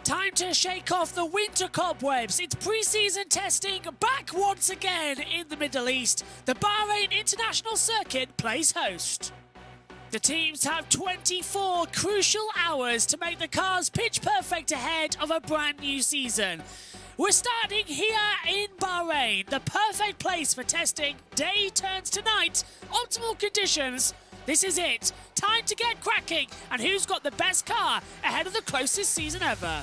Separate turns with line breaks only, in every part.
Time to shake off the winter cobwebs. It's pre-season testing back once again in the Middle East. The Bahrain International Circuit plays host. The teams have 24 crucial hours to make the cars pitch perfect ahead of a brand new season. We're starting here in Bahrain, the perfect place for testing. Day turns to night, optimal conditions. This is it. Time to get cracking. And who's got the best car ahead of the closest season ever?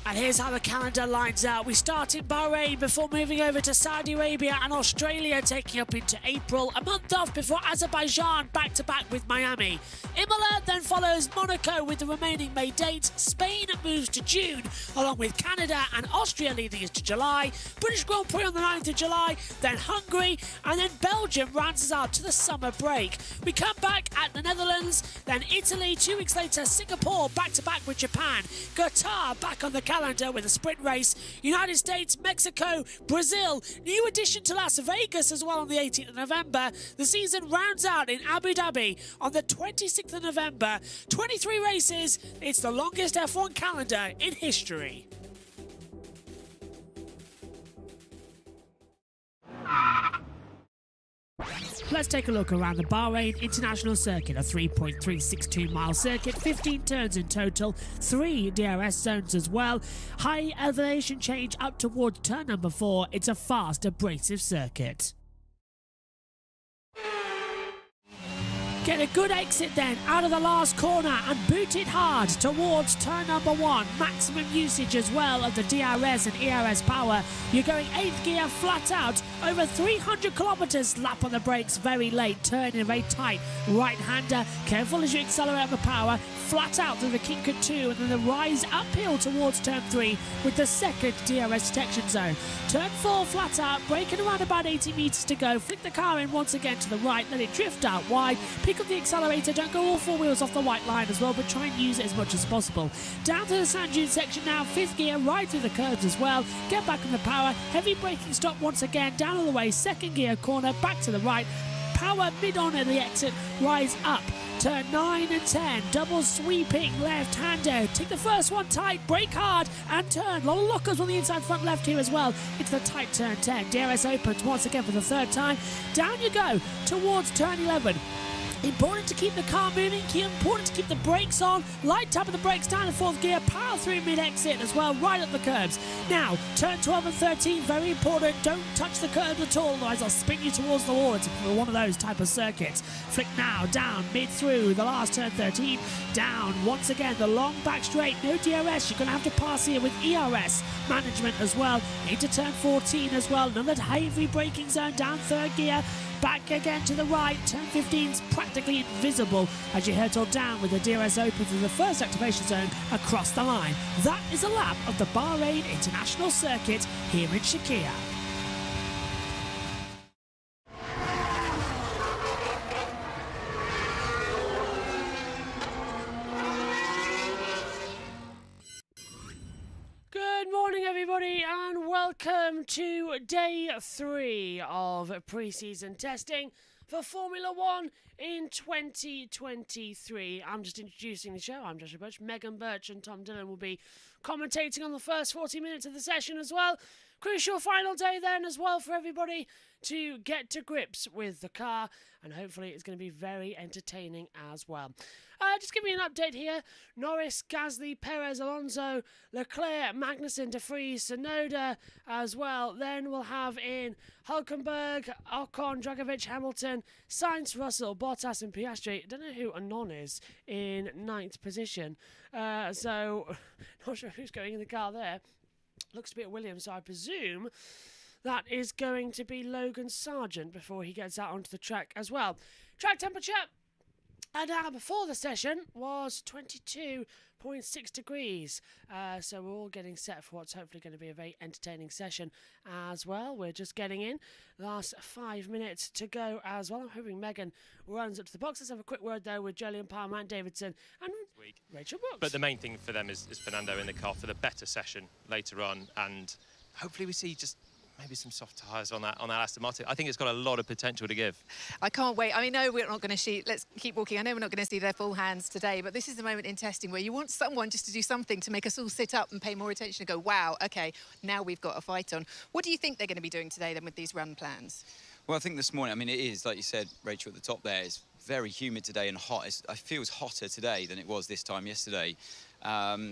And here's how the calendar lines out. We start in Bahrain before moving over to Saudi Arabia and Australia, taking up into April. A month off before Azerbaijan back-to-back with Miami. Imola then follows Monaco with the remaining May dates. Spain moves to June, along with Canada and Austria leading us to July. British Grand Prix on the 9th of July, then Hungary, and then Belgium rounds us out to the summer break. We come back at the Netherlands, then Italy, 2 weeks later Singapore, back-to-back with Japan. Qatar back on the calendar with a sprint race. United States, Mexico, Brazil, new addition to Las Vegas as well on the 18th of November. The season rounds out in Abu Dhabi on the 26th of November. 23 races. It's the longest F1 calendar in history. Let's take a look around the Bahrain International Circuit, a 3.362 mile circuit, 15 turns in total, 3 DRS zones as well. High elevation change up towards turn number 4. It's a fast, abrasive circuit. Get a good exit then out of the last corner and boot it hard towards turn number 1. Maximum usage as well of the DRS and ERS power. You're going 8th gear flat out, over 300 kilometers, lap on the brakes very late, turn in a very tight right-hander. Careful as you accelerate the power, flat out through the Kinker 2 and then the rise uphill towards turn 3 with the second DRS detection zone. Turn 4 flat out, braking around about 80 meters to go. Flick the car in once again to the right, let it drift out wide. Pick up the accelerator, don't go all 4 wheels off the white line as well, but try and use it as much as possible. Down to the sand dune section now, 5th gear, right through the curves as well. Get back on the power, heavy braking stop once again, down all the way, 2nd gear corner, back to the right. Power mid-on at the exit, rise up. Turn 9 and 10, double sweeping left-hander. Take the first one tight, brake hard and turn. A lot of lockers on the inside front left here as well. Into the tight turn 10. DRS opens once again for the 3rd time. Down you go towards turn 11. Important to keep the car moving, important to keep the brakes on. Light tap of the brakes down in 4th gear, power through mid-exit as well, right up the curbs. Now, turn 12 and 13, very important. Don't touch the curbs at all, otherwise I'll spin you towards the wall. It's one of those type of circuits. Flick now, down, mid-through, the last turn 13. Down, once again, the long back straight, no DRS. You're going to have to pass here with ERS management as well. Into turn 14 as well, another heavy braking zone, down 3rd gear. Back again to the right, turn 15's practically invisible as you hurtle down with the DRS open through the first activation zone across the line. That is a lap of the Bahrain International Circuit here in Shakir. Good morning, everybody, and welcome to day 3 of pre-season testing for Formula 1 in 2023. I'm just introducing the show. I'm Joshua Birch. Megan Birch and Tom Dillon will be commentating on the first 40 minutes of the session as well. Crucial final day then as well for everybody to get to grips with the car, and hopefully it's going to be very entertaining as well. Just give me an update here. Norris, Gasly, Perez, Alonso, Leclerc, Magnussen, De Vries, Tsunoda as well. Then we'll have in Hülkenberg, Ocon, Dragovic, Hamilton, Sainz, Russell, Bottas and Piastri. I don't know who Anon is in 9th position. So not sure who's going in the car there. Looks to be at Williams, so I presume that is going to be Logan Sargent before he gets out onto the track as well. Track temperature an hour before the session was 22.6 degrees. So we're all getting set for what's hopefully going to be a very entertaining session as well. We're just getting in. Last 5 minutes to go as well. I'm hoping Megan runs up to the box. Let's have a quick word though with Jolyon Palmer, Matt Davidson and Rachel Brooks.
But the main thing for them is Fernando in the car for the better session later on, and hopefully we see just maybe some soft tyres on that Aston Martin. I think it's got a lot of potential to give.
I can't wait. I mean, no, we're not going to see. Let's keep walking. I know we're not going to see their full hands today, but this is the moment in testing where you want someone just to do something to make us all sit up and pay more attention and go, wow, OK, now we've got a fight on. What do you think they're going to be doing today then with these run plans?
Well, I think this morning, I mean, it is, like you said, Rachel, at the top there, it's very humid today and hot. It feels hotter today than it was this time yesterday.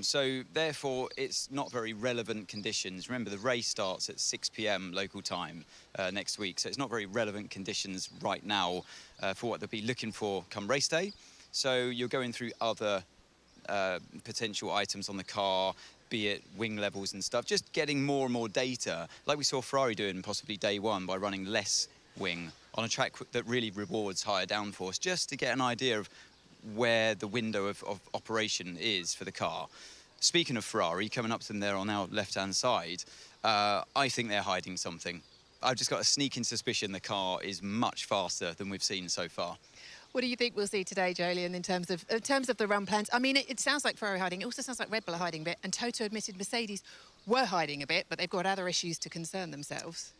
So, therefore, it's not very relevant conditions. Remember, the race starts at 6 p.m. local time next week, so it's not very relevant conditions right now for what they'll be looking for come race day. So you're going through other potential items on the car, be it wing levels and stuff, just getting more and more data, like we saw Ferrari doing possibly day one by running less wing on a track that really rewards higher downforce, just to get an idea of where the window of operation is for the car. Speaking of Ferrari, coming up to them there on our left-hand side, I think they're hiding something. I've just got a sneaking suspicion the car is much faster than we've seen so far.
What do you think we'll see today, Jolyon, in terms of the run plans? I mean, it sounds like Ferrari hiding. It also sounds like Red Bull are hiding a bit, and Toto admitted Mercedes were hiding a bit, but they've got other issues to concern themselves.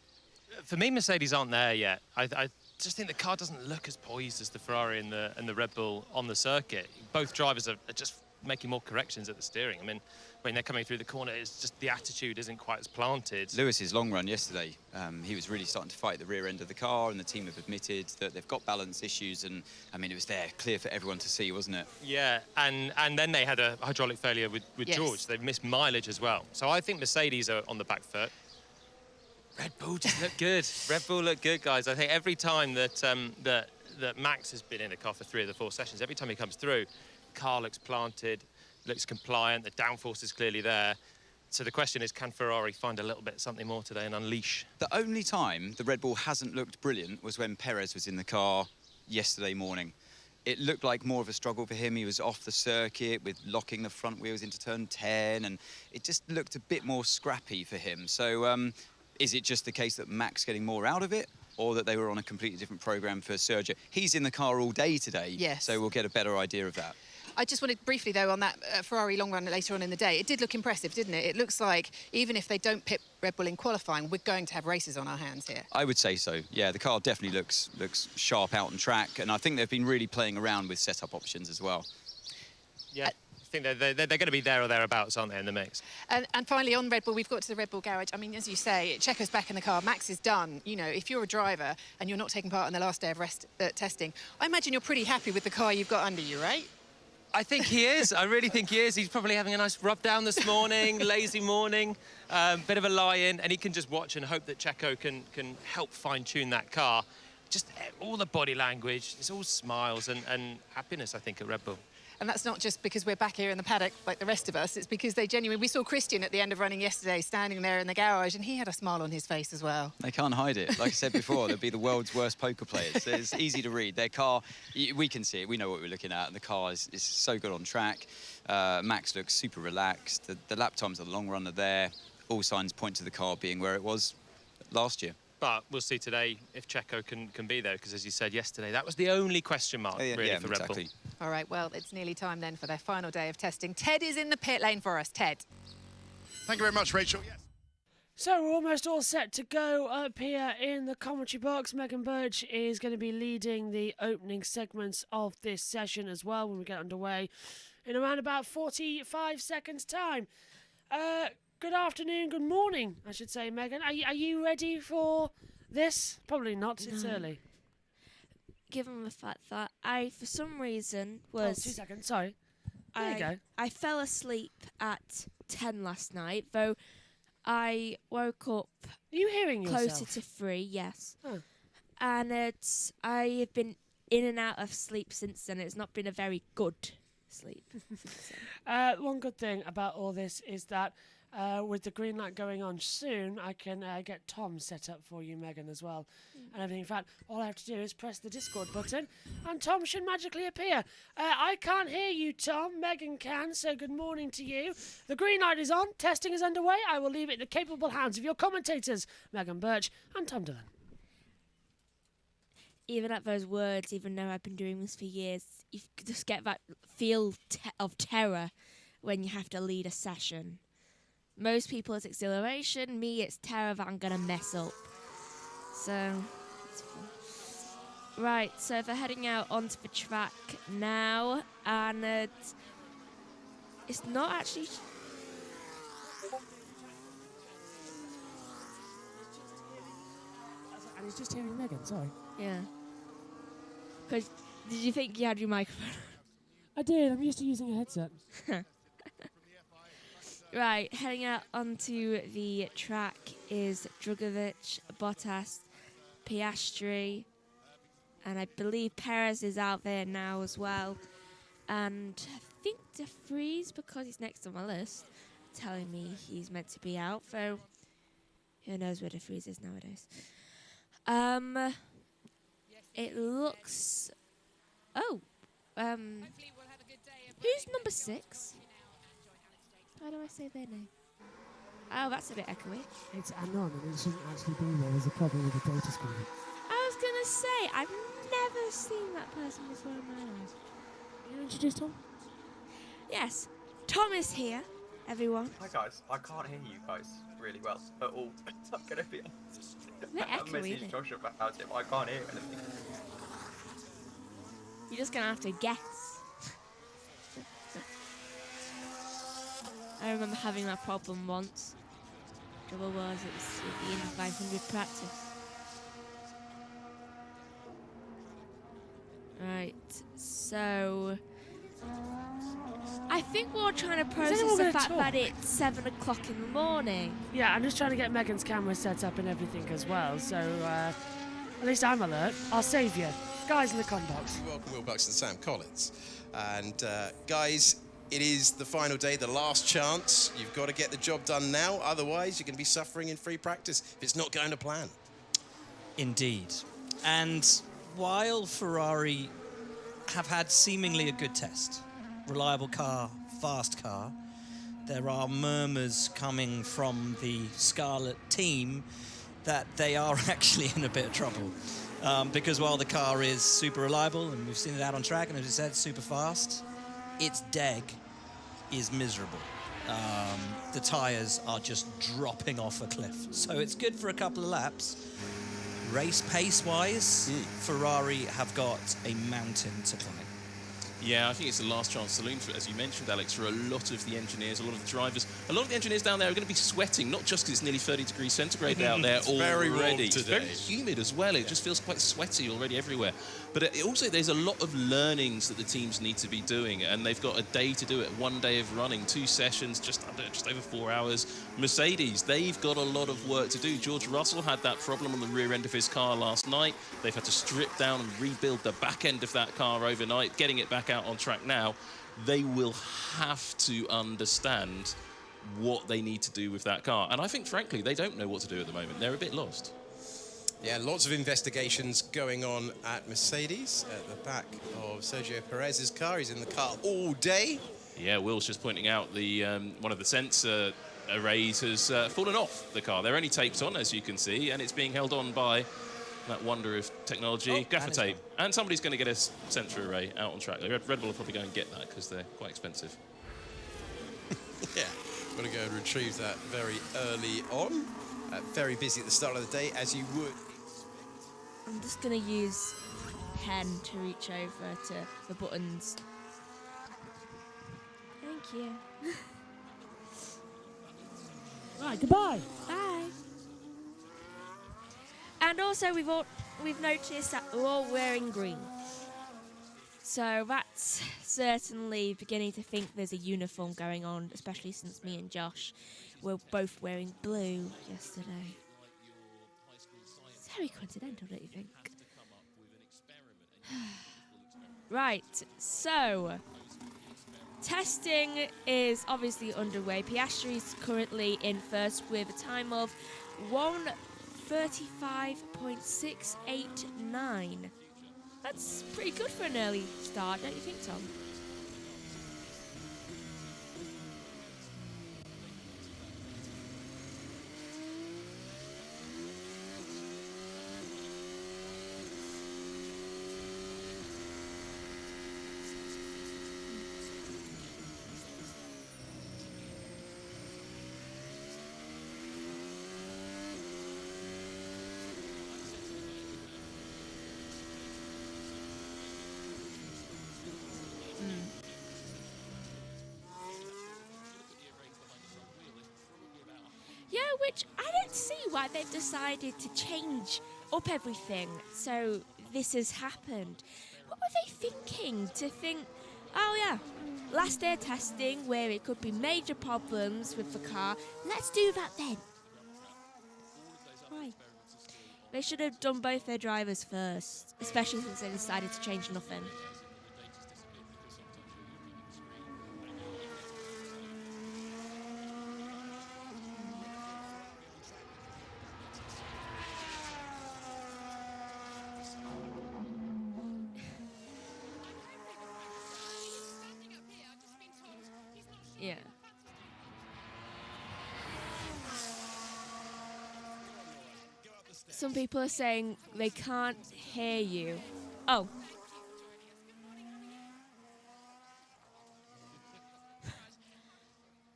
For me, Mercedes aren't there yet. I just think the car doesn't look as poised as the Ferrari and the Red Bull on the circuit. Both drivers are just making more corrections at the steering. I mean, when they're coming through the corner, it's just the attitude isn't quite as planted.
Lewis's long run yesterday, he was really starting to fight the rear end of the car, and the team have admitted that they've got balance issues, and I mean, it was there, clear for everyone to see, wasn't it?
Yeah, and then they had a hydraulic failure with
Yes.
George. They've missed mileage as well. So I think Mercedes are on the back foot. Red Bull just look good. Red Bull look good, guys. I think every time that that Max has been in the car for 3 of the 4 sessions, every time he comes through, car looks planted, looks compliant, the downforce is clearly there. So the question is, can Ferrari find a little bit something more today and unleash?
The only time the Red Bull hasn't looked brilliant was when Perez was in the car yesterday morning. It looked like more of a struggle for him. He was off the circuit with locking the front wheels into turn 10, and it just looked a bit more scrappy for him. So is it just the case that Max getting more out of it, or that they were on a completely different programme for Sergio? He's in the car all day today,
Yes.
So we'll get a better idea of that.
I just wanted briefly, though, on that Ferrari long run later on in the day. It did look impressive, didn't it? It looks like even if they don't pit Red Bull in qualifying, we're going to have races on our hands here.
I would say so. Yeah, the car definitely looks sharp out on track, and I think they've been really playing around with setup options as well.
Yeah, I think they're going to be there or thereabouts, aren't they, in the mix?
And finally, on Red Bull, we've got to the Red Bull garage. I mean, as you say, Checo's back in the car. Max is done. You know, if you're a driver and you're not taking part in the last day of testing, I imagine you're pretty happy with the car you've got under you, right?
I think he is. I really think he is. He's probably having a nice rub down this morning, lazy morning, bit of a lie-in, and he can just watch and hope that Checo can help fine-tune that car. Just all the body language, it's all smiles and happiness, I think, at Red Bull.
And that's not just because we're back here in the paddock like the rest of us. It's because they genuinely... We saw Christian at the end of running yesterday standing there in the garage, and he had a smile on his face as well.
They can't hide it. Like I said before, they'll be the world's worst poker players. It's easy to read. Their car, we can see it. We know what we're looking at. And the car is so good on track. Max looks super relaxed. The lap times on the long run are there. All signs point to the car being where it was last year.
But we'll see today if Checo can be there, because as you said yesterday, that was the only question mark really for Red Bull.
All right, well, it's nearly time then for their final day of testing. Ted is in the pit lane for us. Ted.
Thank you very much, Rachel. Yes.
So we're almost all set to go up here in the commentary box. Megan Birch is going to be leading the opening segments of this session as well when we get underway in around about 45 seconds' time. Good afternoon, good morning, I should say, Megan. Are you ready for this? Probably not, it's early.
Given the fact that I, for some reason, was...
2 seconds, sorry. There you go.
I fell asleep at 10 last night, though I woke up
Are you hearing yourself?
closer to 3, yes.
Oh.
And I have been in and out of sleep since then. It's not been a very good sleep.
One good thing about all this is that with the green light going on soon, I can get Tom set up for you, Megan, as well. And everything. In fact, all I have to do is press the Discord button, and Tom should magically appear. I can't hear you, Tom. Megan can, so good morning to you. The green light is on. Testing is underway. I will leave it in the capable hands of your commentators, Megan Birch and Tom Dillon.
Even at those words, even though I've been doing this for years, you just get that feel of terror when you have to lead a session. Most people it's exhilaration, me it's terror that I'm going to mess up. So, it's fun. Right, so they're heading out onto the track now, and it's not actually...
And he's just hearing Megan, sorry.
Yeah. Because did you think you had your microphone?
I did, I'm used to using a headset.
Right, heading out onto the track is Drugovich, Bottas, Piastri, and I believe Perez is out there now as well. And I think De Vries, because he's next on my list, telling me he's meant to be out, though who knows where De Vries is nowadays. It looks... Oh, who's number 6? How do I say their name? Oh, that's a bit echoey.
It's Anon, and it shouldn't actually be there. There's a problem with the data screen.
I was going to say, I've never seen that person before in my life.
Can you introduce Tom?
Yes, Tom is here, everyone.
Hi guys, I can't hear you guys really well at all. I'm gonna be honest.
A bit
I
echoey,
messaged
isn't it?
Josh about it, but I can't hear anything.
You're just going to have to guess. I remember having that problem once. Trouble was, it was at the end of 500 practice. Right, so... I think we're trying to process
anyone
the
gonna
fact
talk?
that it's 7 o'clock in the morning.
Yeah, I'm just trying to get Megan's camera set up and everything as well, so at least I'm alert. I'll save you. Guys in the com box.
Welcome, Will Buxton, Sam Collins. And guys, it is the final day, the last chance. You've got to get the job done now, otherwise you're going to be suffering in free practice if it's not going to plan.
Indeed. And while Ferrari have had seemingly a good test, reliable car, fast car, there are murmurs coming from the Scarlet team that they are actually in a bit of trouble. Because while the car is super reliable, and we've seen it out on track, and as I said, super fast, its DEG is miserable. The tyres are just dropping off a cliff. So it's good for a couple of laps. Race pace-wise, Ferrari have got a mountain to climb.
Yeah, I think it's the last chance saloon, for, as you mentioned, Alex, for a lot of the engineers, a lot of the drivers. A lot of the engineers down there are going to be sweating, not just because it's nearly 30 degrees centigrade out there
It's
already.
very warm
It's
today.
very humid as well. It just feels quite sweaty already everywhere. But also, there's a lot of learnings that the teams need to be doing, and they've got a day to do it, 1 day of running, 2 sessions, just over 4 hours. Mercedes, they've got a lot of work to do. George Russell had that problem on the rear end of his car last night. They've had to strip down and rebuild the back end of that car overnight, getting it back out on track now. They will have to understand what they need to do with that car. And I think, frankly, they don't know what to do at the moment. They're a bit lost.
Yeah, lots of investigations going on at Mercedes at the back of Sergio Perez's car. He's in the car all day.
Yeah, Will's just pointing out the one of the sensor arrays has fallen off the car. They're only taped on, as you can see, and it's being held on by that wonder of technology, gaffer tape. And somebody's going to get a sensor array out on track. Red Bull will probably go and get that because they're quite expensive.
Yeah, going to go and retrieve that very early on. Very busy at the start of the day, as you would.
I'm just going to use pen to reach over to the buttons. Thank you.
Right, goodbye.
Bye. And also, we've noticed that we're all wearing green. So that's certainly beginning to think there's a uniform going on, especially since me and Josh were both wearing blue yesterday. It's very coincidental, don't you think? Right, so Testing is obviously underway. Piastri is currently in first with a time of 1:35.689. That's pretty good for an early start, don't you think, Tom? Yeah, which I don't see why they've decided to change up everything. So this has happened. What were they thinking? To think, oh yeah, last day of testing where it could be major problems with the car. Let's do that then. Why? They should have done both their drivers first, especially since they decided to change nothing. Yeah. Some people are saying they can't hear you. Oh.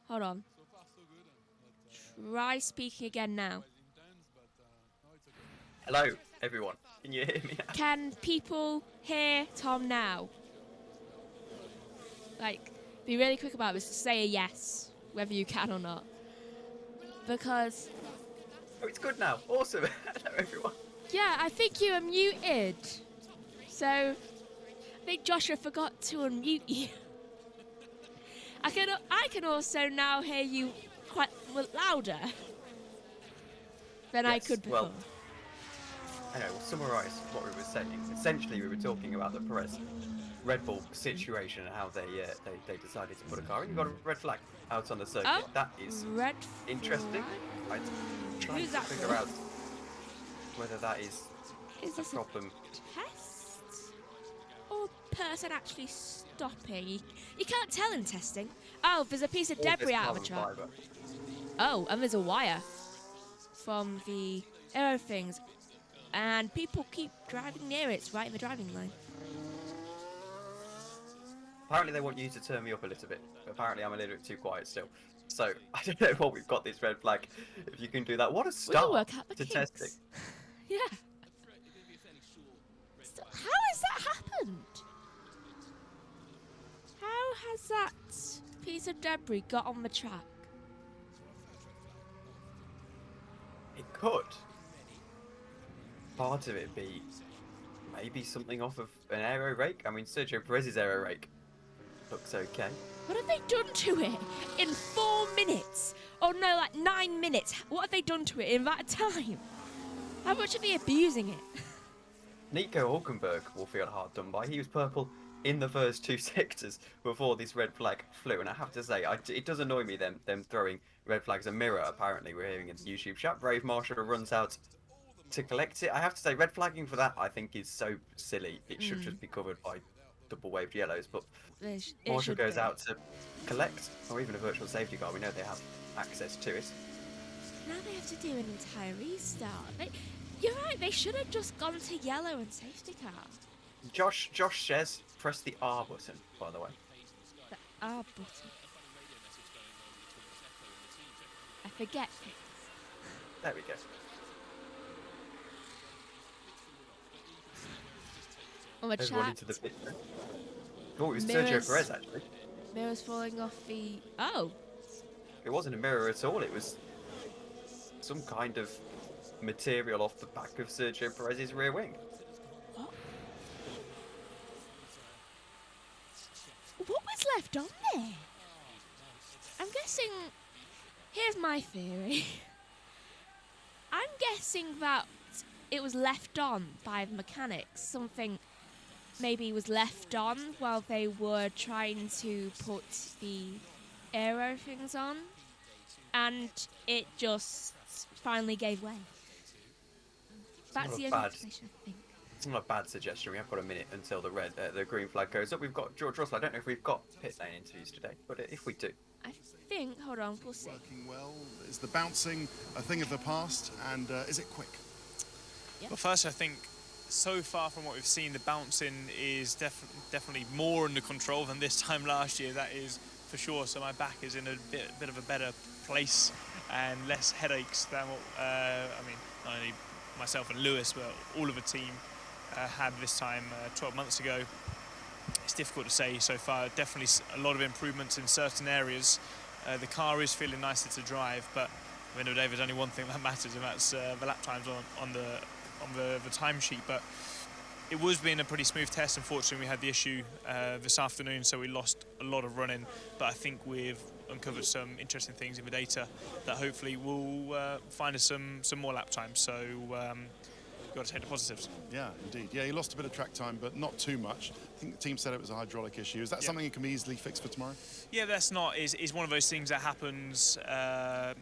Hold on. Try speaking again now.
Hello, everyone. Can you hear me now?
Can people hear Tom now? Like, be really quick about this. Say a yes, whether you can or not. Because...
Oh, it's good now. Awesome. Hello, everyone.
yeah, I think you are muted. So, I think Joshua forgot to unmute you. I can also now hear you quite louder than I could before.
Well, anyway, we'll summarise what we were saying. Essentially, we were talking about the Perez Red Bull situation and how they decided to put a car in. You got a red flag out on the circuit.
Oh,
that is
red
interesting.
flag?
I'm trying
Who's
to
that
figure
for?
out whether that is a
this
problem.
Test? Or person actually stopping? You can't tell in testing. Oh, there's a piece of
Or
debris
this
out of the
carbon
track.
fibre.
Oh, and there's a wire from the aero things. And people keep driving near it. It's right in the driving line.
Apparently they want you to turn me up a little bit. Apparently I'm a little bit too quiet still. So I don't know what we've got this red flag. If you can do that, what a
We'll
start
work out the
to
kinks.
testing.
Yeah. So how has that happened? How has that piece of debris got on the track?
It could. Part of it be maybe something off of an aero rake. I mean, Sergio Perez's aero rake looks okay.
What have they done to it in 4 minutes? Oh no, like 9 minutes. What have they done to it in that time? How much are they abusing it?
Nico Hulkenberg will feel hard done by. He was purple in the first 2 sectors before this red flag flew. And I have to say, it does annoy me them throwing red flags a mirror. Apparently, we're hearing in the YouTube chat. Brave Marshall runs out to collect it. I have to say, red flagging for that, I think, is so silly. It should just be covered by double waved yellows. But
It
Marshall
should
goes
be.
out to collect, or even a virtual safety car. We know they have access to it.
Now they have to do an entire restart. You're right, they should have just gone to yellow and safety car.
Josh says press the R button, by the way.
The R button. I forget things.
There we go.
On the
Everyone
chat,
into the pit. Oh, it was
Mirrors.
Sergio Perez, actually.
mirrors falling off the... Oh,
It wasn't a mirror at all. It was some kind of material off the back of Sergio Perez's rear wing.
what? What was left on there? I'm guessing... Here's my theory. I'm guessing that it was left on by the mechanics. Something maybe was left on while they were trying to put the aero things on, and it just finally gave way. That's the only explanation, I think.
It's not a bad suggestion. We have got a minute until the green flag goes up. We've got George Russell. I don't know if we've got pit lane interviews today, but if we do,
I think. Hold on, we'll see.
Working well. Is the bouncing a thing of the past, and is it quick?
Yep.
Well, first, I think so far from what we've seen, the bouncing is definitely more under control than this time last year. That is for sure. So my back is in a bit of a better place and less headaches than what I mean, not only myself and Lewis, but all of the team had this time 12 months ago. It's difficult to say so far. Definitely a lot of improvements in certain areas. The car is feeling nicer to drive, but at the end of the day, there's only one thing that matters, and that's the lap times on the timesheet. But it was being a pretty smooth test. Unfortunately, we had the issue this afternoon, so we lost a lot of running. But I think we've uncovered some interesting things in the data that hopefully will find us some more lap time. So we've got to take the positives.
Yeah, indeed. Yeah, he lost a bit of track time, but not too much. I think the team said it was a hydraulic issue. Is that something you can be easily fixed for tomorrow?
Yeah, that's not. Is one of those things that happens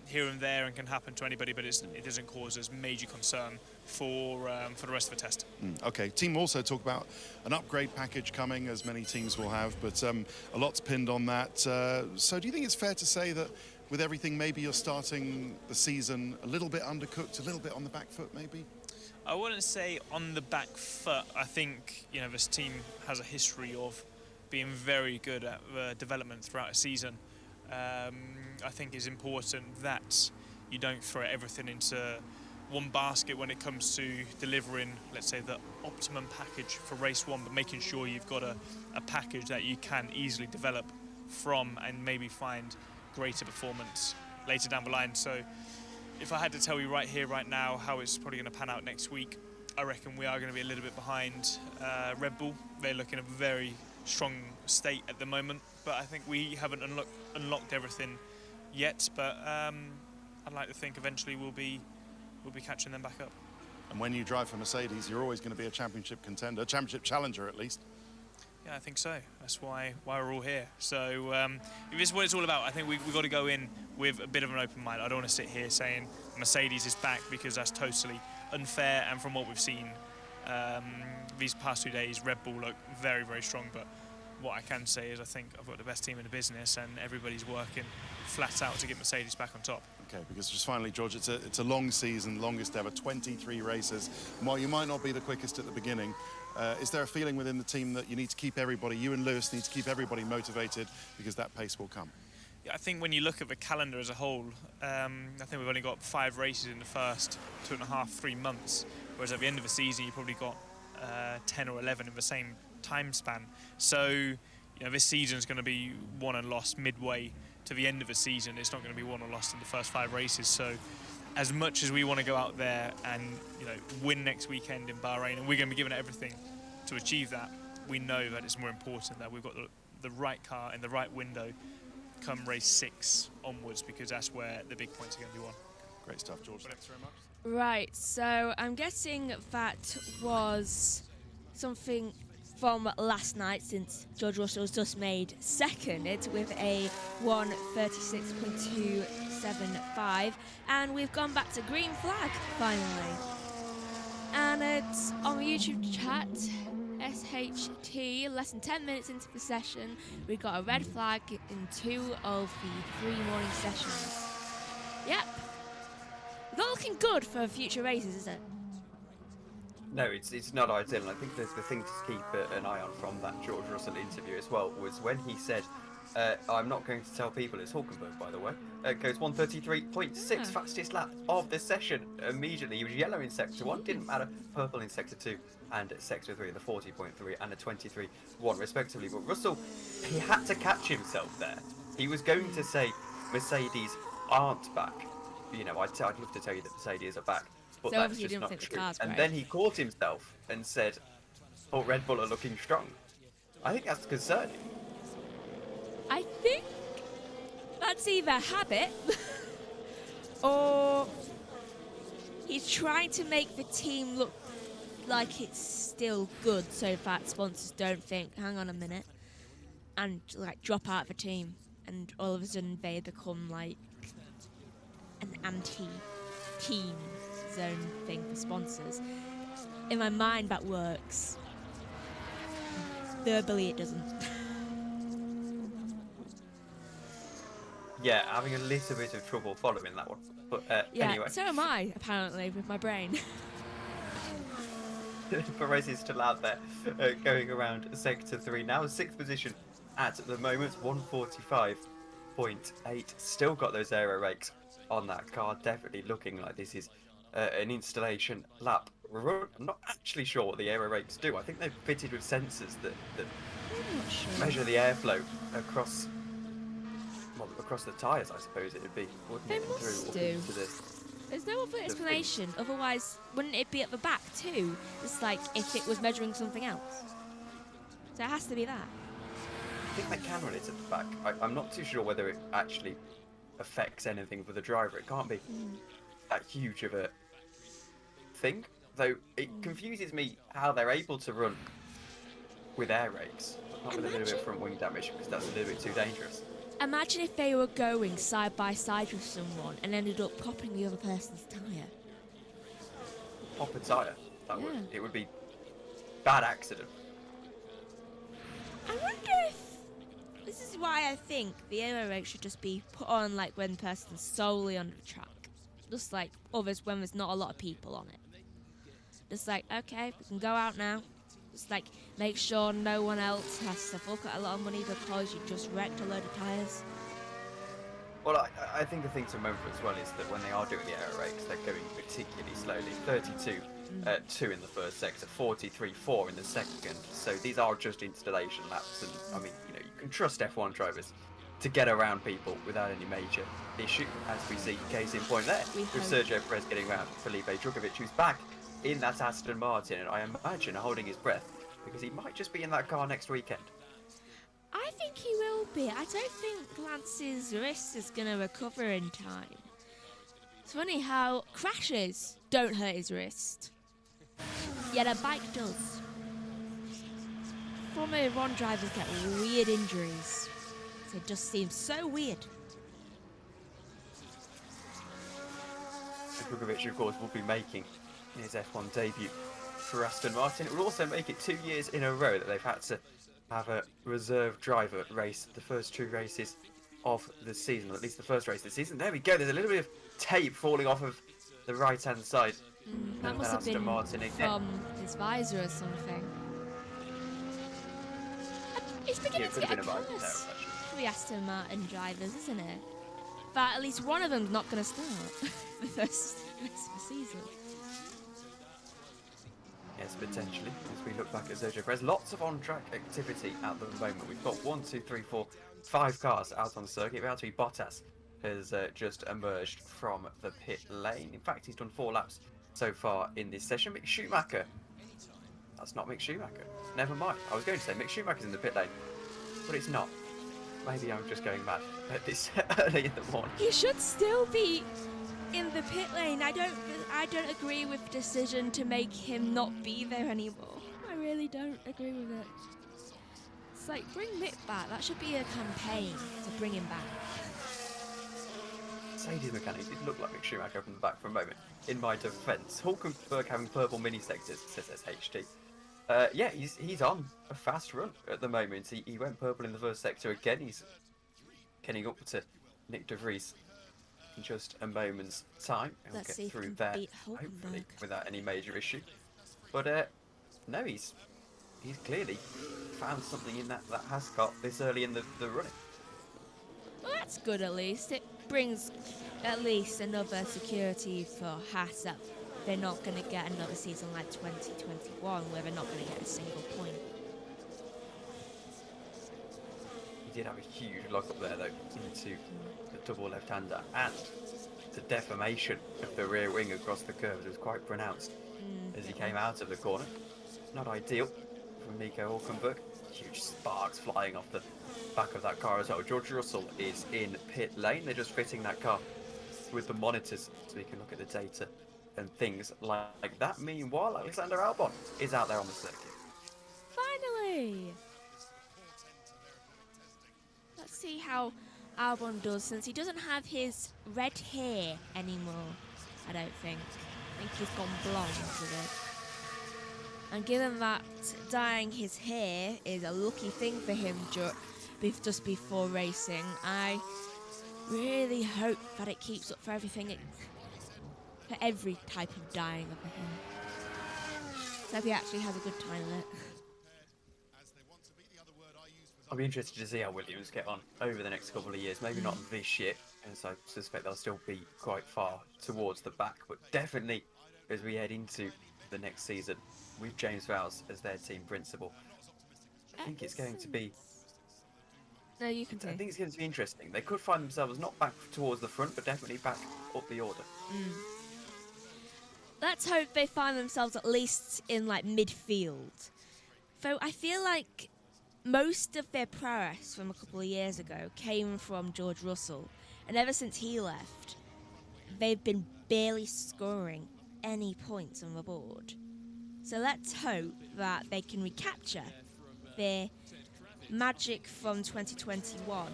here and there and can happen to anybody, but it doesn't cause us major concern for the rest of the test.
Okay, team also talk about an upgrade package coming, as many teams will have, but a lot's pinned on that. So do you think it's fair to say that with everything, maybe you're starting the season a little bit undercooked, a little bit on the back foot, maybe?
I wouldn't say on the back foot. I think this team has a history of being very good at development throughout a season. I think it's important that you don't throw everything into one basket when it comes to delivering, let's say, the optimum package for race one, but making sure you've got a package that you can easily develop from and maybe find greater performance later down the line. So if I had to tell you right here, right now, how it's probably going to pan out next week, I reckon we are going to be a little bit behind Red Bull. They look in a very strong state at the moment, but I think we haven't unlocked everything yet. But I'd like to think eventually we'll be catching them back up.
And when you drive for Mercedes, you're always going to be a championship contender, championship challenger at least.
Yeah, I think so. That's why we're all here. So if this is what it's all about, I think we've got to go in with a bit of an open mind. I don't want to sit here saying Mercedes is back, because that's totally unfair. And from what we've seen these past 2 days, Red Bull look very, very strong. But what I can say is I think I've got the best team in the business, and everybody's working flat out to get Mercedes back on top.
Okay, because just finally, George, it's a long season, longest ever, 23 races. And while you might not be the quickest at the beginning, is there a feeling within the team that you need to keep everybody, you and Lewis need to keep everybody motivated, because that pace will come?
Yeah, I think when you look at the calendar as a whole, I think we've only got 5 races in the first 2.5, 3 months, whereas at the end of the season, you've probably got 10 or 11 in the same time span. So, this season's going to be won and lost midway to the end of the season. It's not going to be won or lost in the first 5 races. So, as much as we want to go out there and win next weekend in Bahrain, and we're going to be giving it everything to achieve that, we know that it's more important that we've got the right car in the right window come race 6 onwards, because that's where the big points are going to be won.
Great stuff, George. Thanks very much.
Right, so I'm guessing that was something from last night, since George Russell's just made second with a 1:36.275, and we've gone back to green flag finally. And it's on the YouTube chat, SHT, less than 10 minutes into the session, we got a red flag in 2 of the 3 morning sessions. Yep. Not looking good for future races, is it?
No, it's not ideal, and I think there's the thing to keep an eye on from that George Russell interview as well, was when he said, I'm not going to tell people it's Hulkenberg, by the way. Goes 1:33.6, fastest lap of the session. Immediately, he was yellow in Sector 1, didn't matter, purple in Sector 2, and at Sector 3, the 40.3 and the 23.1 respectively. But Russell, he had to catch himself there. He was going to say Mercedes aren't back. I'd love to tell you that Mercedes are back, but
so
that's just not true. And then he caught himself and said, oh, Red Bull are looking strong. I think that's concerning.
I think that's either habit or he's trying to make the team look like it's still good so that sponsors don't think, hang on a minute, and like drop out of a team, and all of a sudden they become like an anti-team zone thing for sponsors. In my mind, that works. Verbally, it doesn't.
Yeah, having a little bit of trouble following that one. But
Yeah,
anyway,
so am I, apparently, with my brain.
Perez is still out there, going around sector 3 now, 6th position at the moment, 145.8. Still got those aero rakes on that car. Definitely looking like this is an installation lap run. I'm not actually sure what the aero rakes do. I think they're fitted with sensors that
I'm not sure.
measure the airflow across the tyres, I suppose it would be, wouldn't
They
it?
must
Through
do.
into the
There's no other
thing.
explanation, otherwise, wouldn't it be at the back too? It's like if it was measuring something else. So it has to be that.
I think they can run it at the back. I'm not too sure whether it actually affects anything for the driver. It can't be that huge of a thing, though it confuses me how they're able to run with air rakes, but not with a little bit of front wing damage, because that's a little bit too dangerous.
Imagine if they were going side by side with someone and ended up popping the other person's tyre.
Pop a tyre, that would,
Yeah.
it would be bad accident.
I wonder if this is why I think the aero rake should just be put on like when the person's solely on the track, just like others when there's not a lot of people on it. Just like, okay, we can go out now. Just like make sure no one else has to fork out a lot of money because you just wrecked a load of tyres.
Well, I think the thing to remember as well is that when they are doing the aero rakes, they're going particularly slowly. 32.2 in the first sector, 43.4 in the second. So these are just installation laps, and I mean, you can trust F1 drivers to get around people without any major issue, as we see case in point there, with Sergio Perez getting around Felipe Drugovich, who's back in that Aston Martin, and I imagine holding his breath because he might just be in that car next weekend.
I think he will be. I don't think Lance's wrist is going to recover in time. It's funny how crashes don't hurt his wrist, yet a bike does. Formula One drivers get weird injuries. It just seems so weird.
Drugovich, of course, will be making his F1 debut for Aston Martin. It will also make it 2 years in a row that they've had to have a reserve driver race the first 2 races of the season, or at least the first race of the season. There we go, there's a little bit of tape falling off of the right-hand side.
That must have
Aston
been
Martin again.
from his visor or something. It's beginning to
could
get a
have been a visor
curse
there, actually.
for the Aston Martin drivers, isn't it? That at least one of them's not going to start the first race of the season.
Yes, potentially, as we look back at Sergio Perez. Lots of on-track activity at the moment. We've got 5 cars out on the circuit. Valtteri Bottas has just emerged from the pit lane. In fact, he's done 4 laps so far in this session. Mick Schumacher. That's not Mick Schumacher. Never mind. I was going to say Mick Schumacher's in the pit lane, but it's not. Maybe I'm just going mad at this early in the morning.
He should still be in the pit lane. I don't agree with the decision to make him not be there anymore. I really don't agree with it. It's like, bring Mick back. That should be a campaign to bring him back.
Mercedes mechanic did look like Mick Schumacher from the back for a moment. In my defence, Hulkenberg having purple mini sectors, says SHT. Yeah, he's on a fast run at the moment. He went purple in the first sector again. He's getting up to Nick De Vries in just a moment's time. He'll
Let's
get
see if he
through
can
there,
beat
hopefully,
Hulkenberg.
without any major issue. But no, he's clearly found something in that Haas car this early in the running.
Well, that's good at least. It brings at least another security for Haas that they're not going to get another season like 2021 where they're not going to get a single point.
He did have a huge lock up there though into the double left-hander, and the deformation of the rear wing across the curves was quite pronounced as he came out of the corner. Not ideal from Nico Hulkenberg. Huge sparks flying off the back of that car as well. George Russell is in pit lane. They're just fitting that car with the monitors so we can look at the data and things like that. Meanwhile, Alexander Albon is out there on the circuit.
Finally! Let's see how Albon does, since he doesn't have his red hair anymore, I don't think. I think he's gone blonde with it. And given that dyeing his hair is a lucky thing for him just before racing, I really hope that it keeps up for everything, for every type of dyeing of the hair. So he actually has a good time with it.
I'll be interested to see how Williams get on over the next couple of years. Maybe not this year, as I suspect they'll still be quite far towards the back, but definitely as we head into the next season with James Vowles as their team principal. I think it's going to be...
No, you can say.
I think it's going to be interesting. They could find themselves not back towards the front, but definitely back up the order.
Let's hope they find themselves at least in like midfield. Though I feel like most of their prowess from a couple of years ago came from George Russell, and ever since he left, they've been barely scoring any points on the board. So let's hope that they can recapture their magic from 2021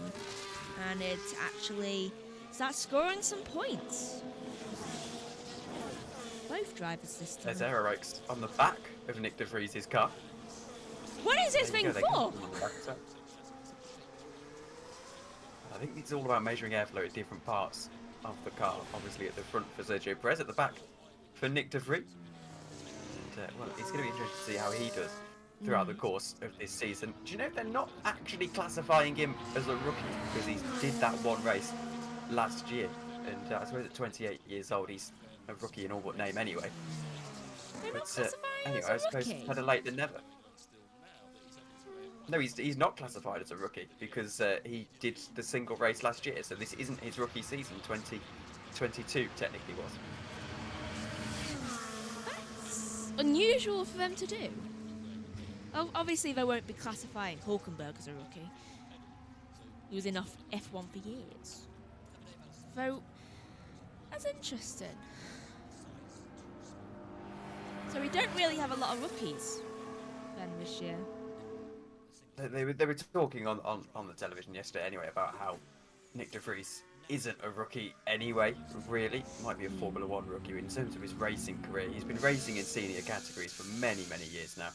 and it actually starts scoring some points. Both drivers this time.
There's aero brakes on the back of Nick de Vries's car.
What is this thing for?
I think it's all about measuring airflow at different parts of the car. Obviously at the front for Sergio Perez, at the back for Nick de Vries. And, well, it's going to be interesting to see how he does throughout the course of this season. Do you know they're not actually classifying him as a rookie because he did that one race last year, and I suppose at 28 years old he's a rookie in all but name anyway. But anyway, I suppose better late than never. No, he's not classified as a rookie because he did the single race last year, so this isn't his rookie season. 2022 technically was.
That's unusual for them to do. Obviously, they won't be classifying Hulkenberg as a rookie. He was in F1 for years. So, that's interesting. So we don't really have a lot of rookies then this year.
They were talking on the television yesterday anyway about how Nick de Vries isn't a rookie anyway, really. Might be a Formula 1 rookie in terms of his racing career. He's been racing in senior categories for many, many years now.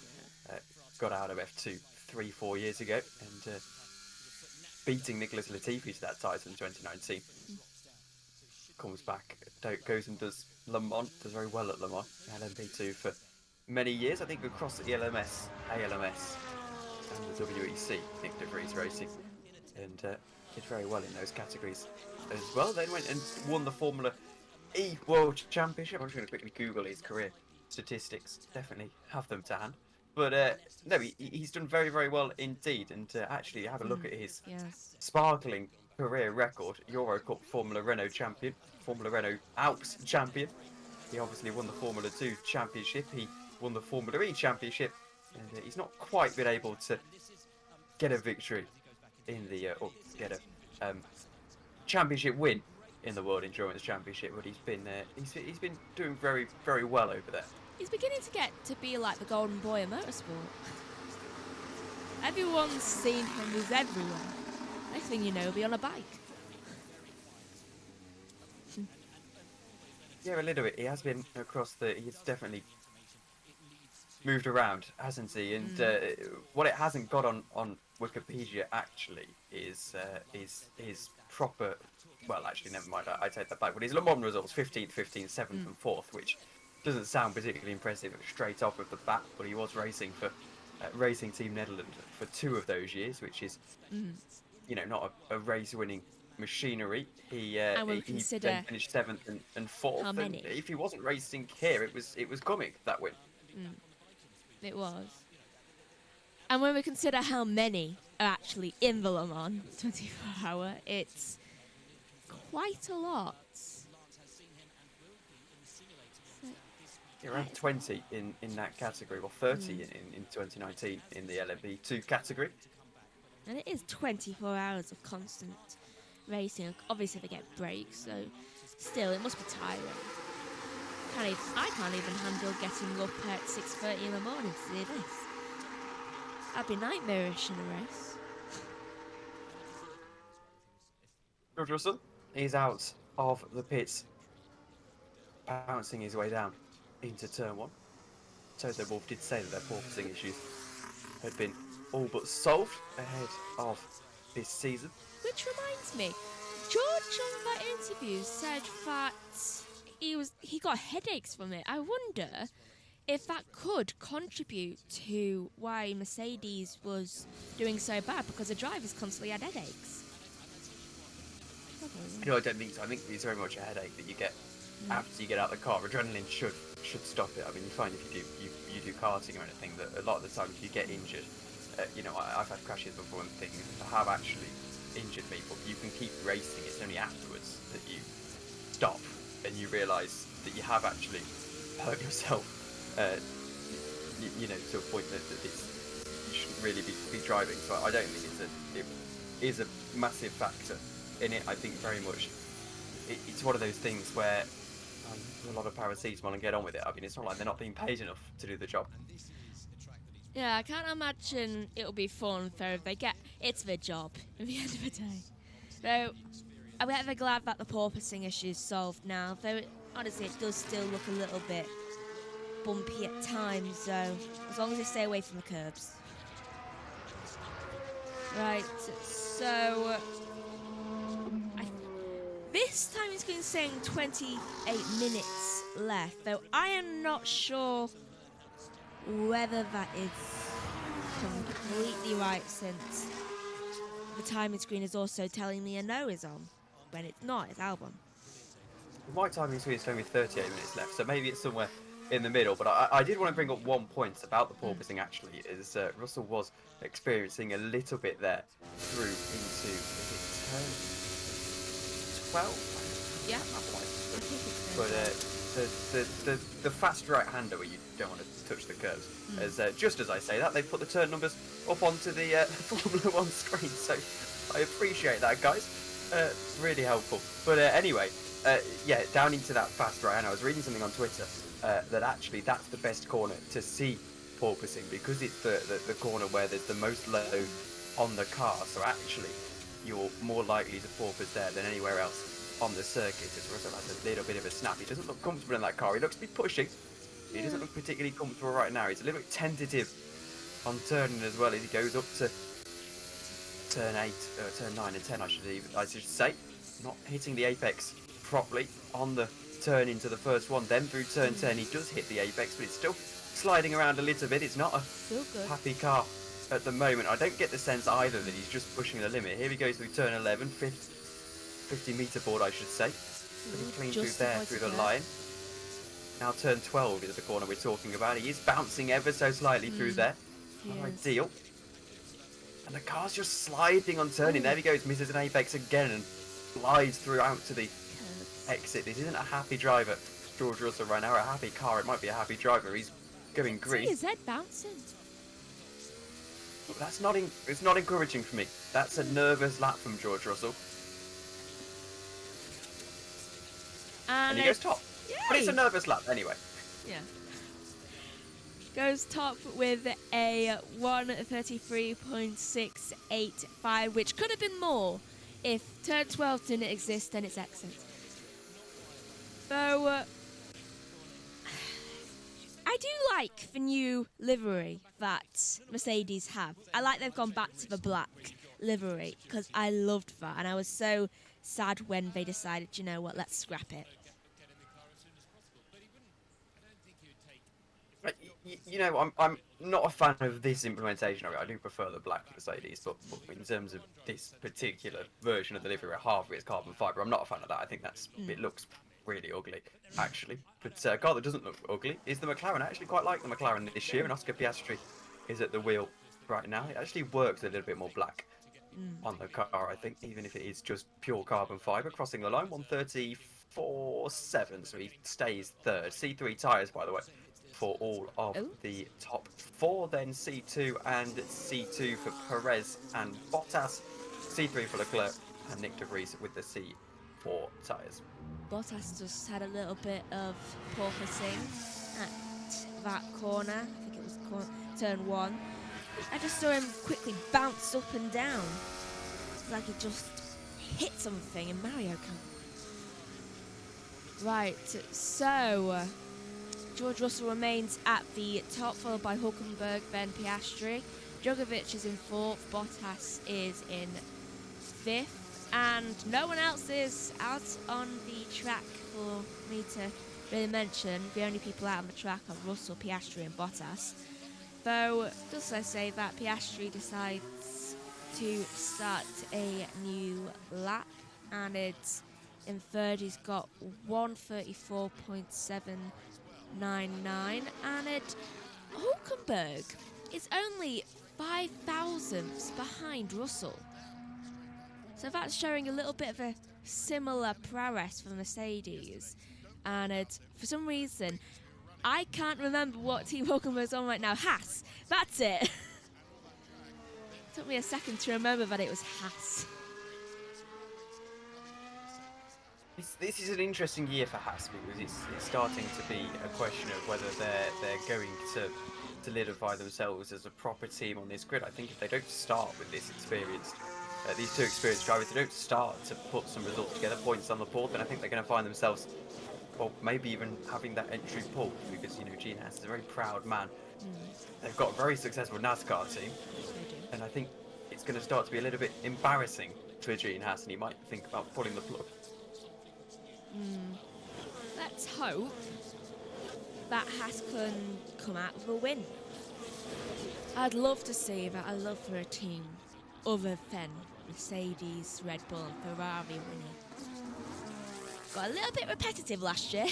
Got out of F2 3-4 years ago and beating Nicholas Latifi to that title in 2019. Comes back, goes and does Le Mans, does very well at Le Mans, LMP2 for many years, I think across the ELMS, ALMS and the WEC, Nick de Vries Racing, and did very well in those categories as well. Then went and won the Formula E World Championship. I'm just going to quickly Google his career statistics, definitely have them to hand. But no, he's done very, very well indeed. And actually have a look at his sparkling career record. Euro Cup Formula Renault champion, Formula Renault Alps champion. He obviously won the Formula 2 championship. He won the Formula E championship. And he's not quite been able to get a victory in the, or get a championship win in the World Endurance Championship. But he's been doing very, very well over there.
He's beginning to get to be like the golden boy of motorsport. Everyone's seen him, he's everywhere. Next thing you know, he'll be on a bike.
Yeah, a little bit. He has been across he's definitely moved around, hasn't he? And what it hasn't got on Wikipedia actually is his proper, well, actually, never mind, I take that back. But his Le Mans results, 15th, 15th, 7th and 4th, which doesn't sound particularly impressive straight off of the bat, but he was racing for Racing Team Netherlands for 2 of those years, which is, you know, not a race-winning machinery. He then finished 7th and 4th.
How many?
And if he wasn't racing here, it was coming, that win.
It was. And when we consider how many are actually in the Le Mans 24 hour, it's quite a lot.
Around 20 in that category, or 30 in 2019 in the LMP2 category.
And it is 24 hours of constant racing. Obviously they get breaks, so still it must be tiring. I can't even handle getting up at 6:30 in the morning to do this. That'd be nightmarish in a race.
George Russell is out of the pits, bouncing his way down into turn 1. Toto Wolff did say that their porpoising issues had been all but solved ahead of this season.
Which reminds me, George on that interview said that he got headaches from it. I wonder if that could contribute to why Mercedes was doing so bad, because the drivers constantly had headaches.
No, I don't think so. I think it's very much a headache that you get after you get out of the car. Adrenaline should stop it. I mean, you find if you do karting or anything that a lot of the time if you get injured, I've had crashes before and things have actually injured me, but you can keep racing. It's only afterwards that you stop and you realise that you have actually hurt yourself. To a point that you shouldn't really be driving. So I don't think it is a massive factor in it. I think very much it's one of those things where a lot of paracetamol and get on with it. I mean, it's not like they're not being paid enough to do the job.
Yeah, I can't imagine it'll be fun if they get... It's their job at the end of the day. So, I'm ever glad that the porpoising issue is solved now, though honestly it does still look a little bit bumpy at times, so as long as they stay away from the curbs. Right, so... This time it's been saying 28 minutes left, though I am not sure whether that is completely right, since the timing screen is also telling me a no is on, when it's not, it's Albon.
My timing screen is telling me 38 minutes left, so maybe it's somewhere in the middle, but I did want to bring up one point about the porpoising actually, is Russell was experiencing a little bit there through into, is it turn 12?
Yeah.
But the fast right-hander where you don't want to touch the curves, as just as I say that, they've put the turn numbers up onto the Formula 1 screen, so I appreciate that, guys. Really helpful. But anyway, down into that fast right-hander. I was reading something on Twitter that actually that's the best corner to see porpoising, because it's the corner where there's the most load on the car, so actually you're more likely to porpoise there than anywhere else on the circuit. As Russell has a little bit of a snap. He doesn't look comfortable in that car. He looks to be pushing. He doesn't look particularly comfortable right now. He's a little bit tentative on turning as well as he goes up to turn 9 and 10, I should say. Not hitting the apex properly on the turn into the first one. Then through turn 10 he does hit the apex, but it's still sliding around a little bit. It's not a happy car at the moment. I don't get the sense either that he's just pushing the limit. Here he goes through turn 11, 50 metre board I should say. Pretty clean through there, through the line. Now turn 12 is the corner we're talking about. He is bouncing ever so slightly through there. Not ideal. And the car's just sliding on turning. There he goes, misses an apex again and glides throughout to the exit. This isn't a happy driver, George Russell right now. A happy car, it might be a happy driver. He's going green.
See his head bouncing.
That's not it's not encouraging for me. That's a nervous lap from George Russell. And he goes top.
Yay.
But it's a nervous lap anyway.
Yeah. Goes top with a 1:33.685, which could have been more if turn 12 didn't exist and its exit. So, I do like the new livery that Mercedes have. I like they've gone back to the black livery, because I loved that, and I was so sad when they decided, you know what, let's scrap it.
You know, I'm not a fan of this implementation of it. I do prefer the black Mercedes, but in terms of this particular version of the livery, half of it is carbon fibre. I'm not a fan of that. I think it looks really ugly, actually. But a car that doesn't look ugly is the McLaren. I actually quite like the McLaren this year, and Oscar Piastri is at the wheel right now. It actually works a little bit more black on the car, I think, even if it is just pure carbon fibre. Crossing the line, 1:34.7, so he stays third. C3 tyres, by the way, for all of the top four. Then C2 and C2 for Perez and Bottas. C3 for Leclerc and Nick de Vries with the 4 tyres.
Bottas just had a little bit of porpoising at that corner. I think it was turn 1. I just saw him quickly bounce up and down. It's like he just hit something in Mario Kart. Right, so George Russell remains at the top, followed by Hulkenberg, then Piastri. Djokovic is in 4th, Bottas is in 5th, and no one else is out on the track for me to really mention. The only people out on the track are Russell, Piastri and Bottas. Though, just I say that Piastri decides to start a new lap, and it's in 3rd he's got 1:34.799, and Hulkenberg is only 5 thousandths behind Russell. So that's showing a little bit of a similar prowess for Mercedes. And for some reason, I can't remember what Team Hulkenberg's on right now. Haas, that's it. Took me a second to remember that it was Haas.
This is an interesting year for Haas because it's starting to be a question of whether they're going to solidify themselves as a proper team on this grid. I think if they don't start with these two experienced drivers, they don't start to put some results together, points on the board, then I think they're going to find themselves, well, maybe even having that entry pull, because, you know, Gene Haas is a very proud man. They've got a very successful NASCAR team, and I think it's going to start to be a little bit embarrassing for Gene Haas, and he might think about pulling the plug.
Let's hope that Haas can come out with a win. I'd love to see that. I'd love for a team other than Mercedes, Red Bull and Ferrari winning. Got a little bit repetitive last year.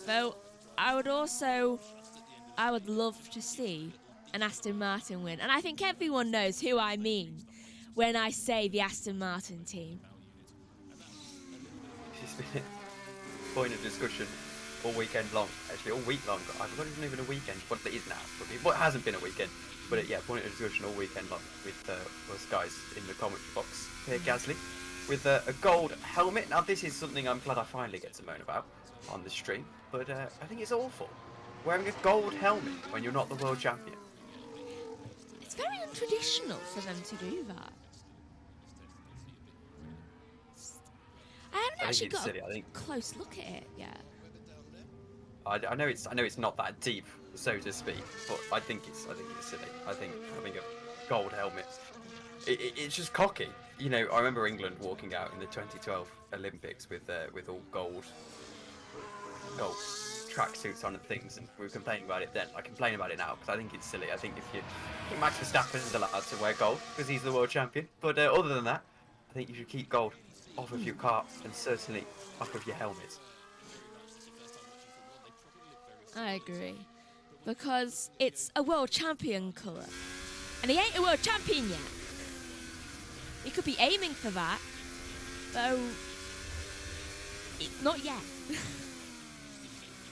Though I would love to see an Aston Martin win. And I think everyone knows who I mean when I say the Aston Martin team.
It's been a point of discussion all weekend long, actually all week long. I forgot it wasn't even a weekend, what it is now. What hasn't been a weekend, but point of discussion all weekend long with us guys in the comment box. Pierre Gasly with a gold helmet. Now this is something I'm glad I finally get to moan about on the stream, but I think it's awful. Wearing a gold helmet when you're not the world champion.
It's very untraditional for them to do that. I haven't actually got a close look at it yet.
I know it's not that deep, so to speak, but I think it's silly. I think having a gold helmet, it's just cocky. You know, I remember England walking out in the 2012 Olympics with all gold tracksuits on and things, and we were complaining about it then. I complain about it now because I think it's silly. I think Max Verstappen's allowed to wear gold because he's the world champion, but other than that, I think you should keep gold off of your car and certainly off of your helmet.
I agree. Because it's a world champion colour. And he ain't a world champion yet. He could be aiming for that, though it's not yet.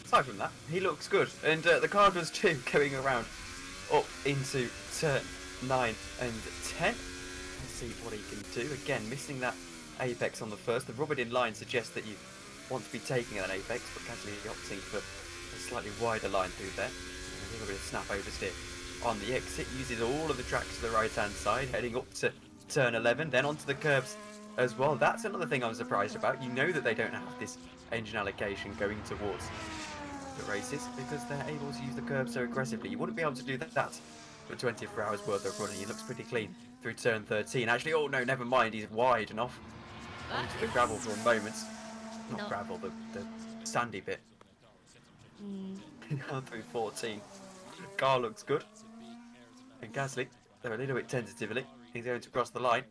Aside from that, he looks good. And the car does too, going around up into turn 9 and 10. Let's see what he can do. Again, missing that apex on the first. The rubbered in line suggests that you want to be taking an apex, but Gasly opting for a slightly wider line through there. A little bit of snap oversteer on the exit. Uses all of the tracks to the right hand side, heading up to turn 11, then onto the curbs as well. That's another thing I'm surprised about. You know that they don't have this engine allocation going towards the races because they're able to use the curbs so aggressively. You wouldn't be able to do that for 24 hours worth of running. He looks pretty clean through turn 13. Actually, oh no, never mind. He's wide and off onto the gravel for a moment. Not gravel, the sandy bit. On through 14. Car looks good. And Gasly, they're a little bit tentatively. He's going to cross the line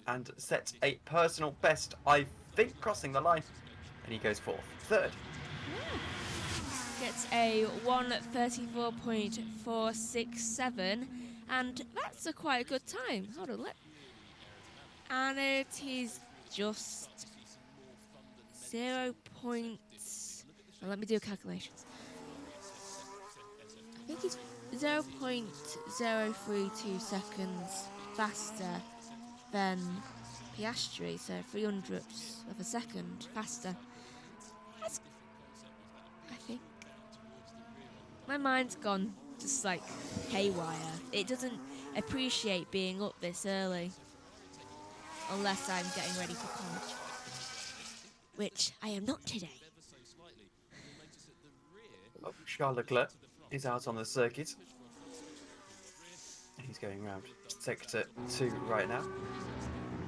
and set a personal best, I think, crossing the line. And he goes fourth. Third.
Yeah. Gets a 1:34.467, and that's a quite good time. Hold on, and it is just 0. Let me do calculations. I think it's 0.032 seconds faster than Piastri, so 300ths of a second faster. That's, I think. My mind's gone just like haywire. It doesn't appreciate being up this early. Unless I'm getting ready for college. Which I am not today.
Oh, Charles Leclerc is out on the circuit. He's going round sector 2 right now.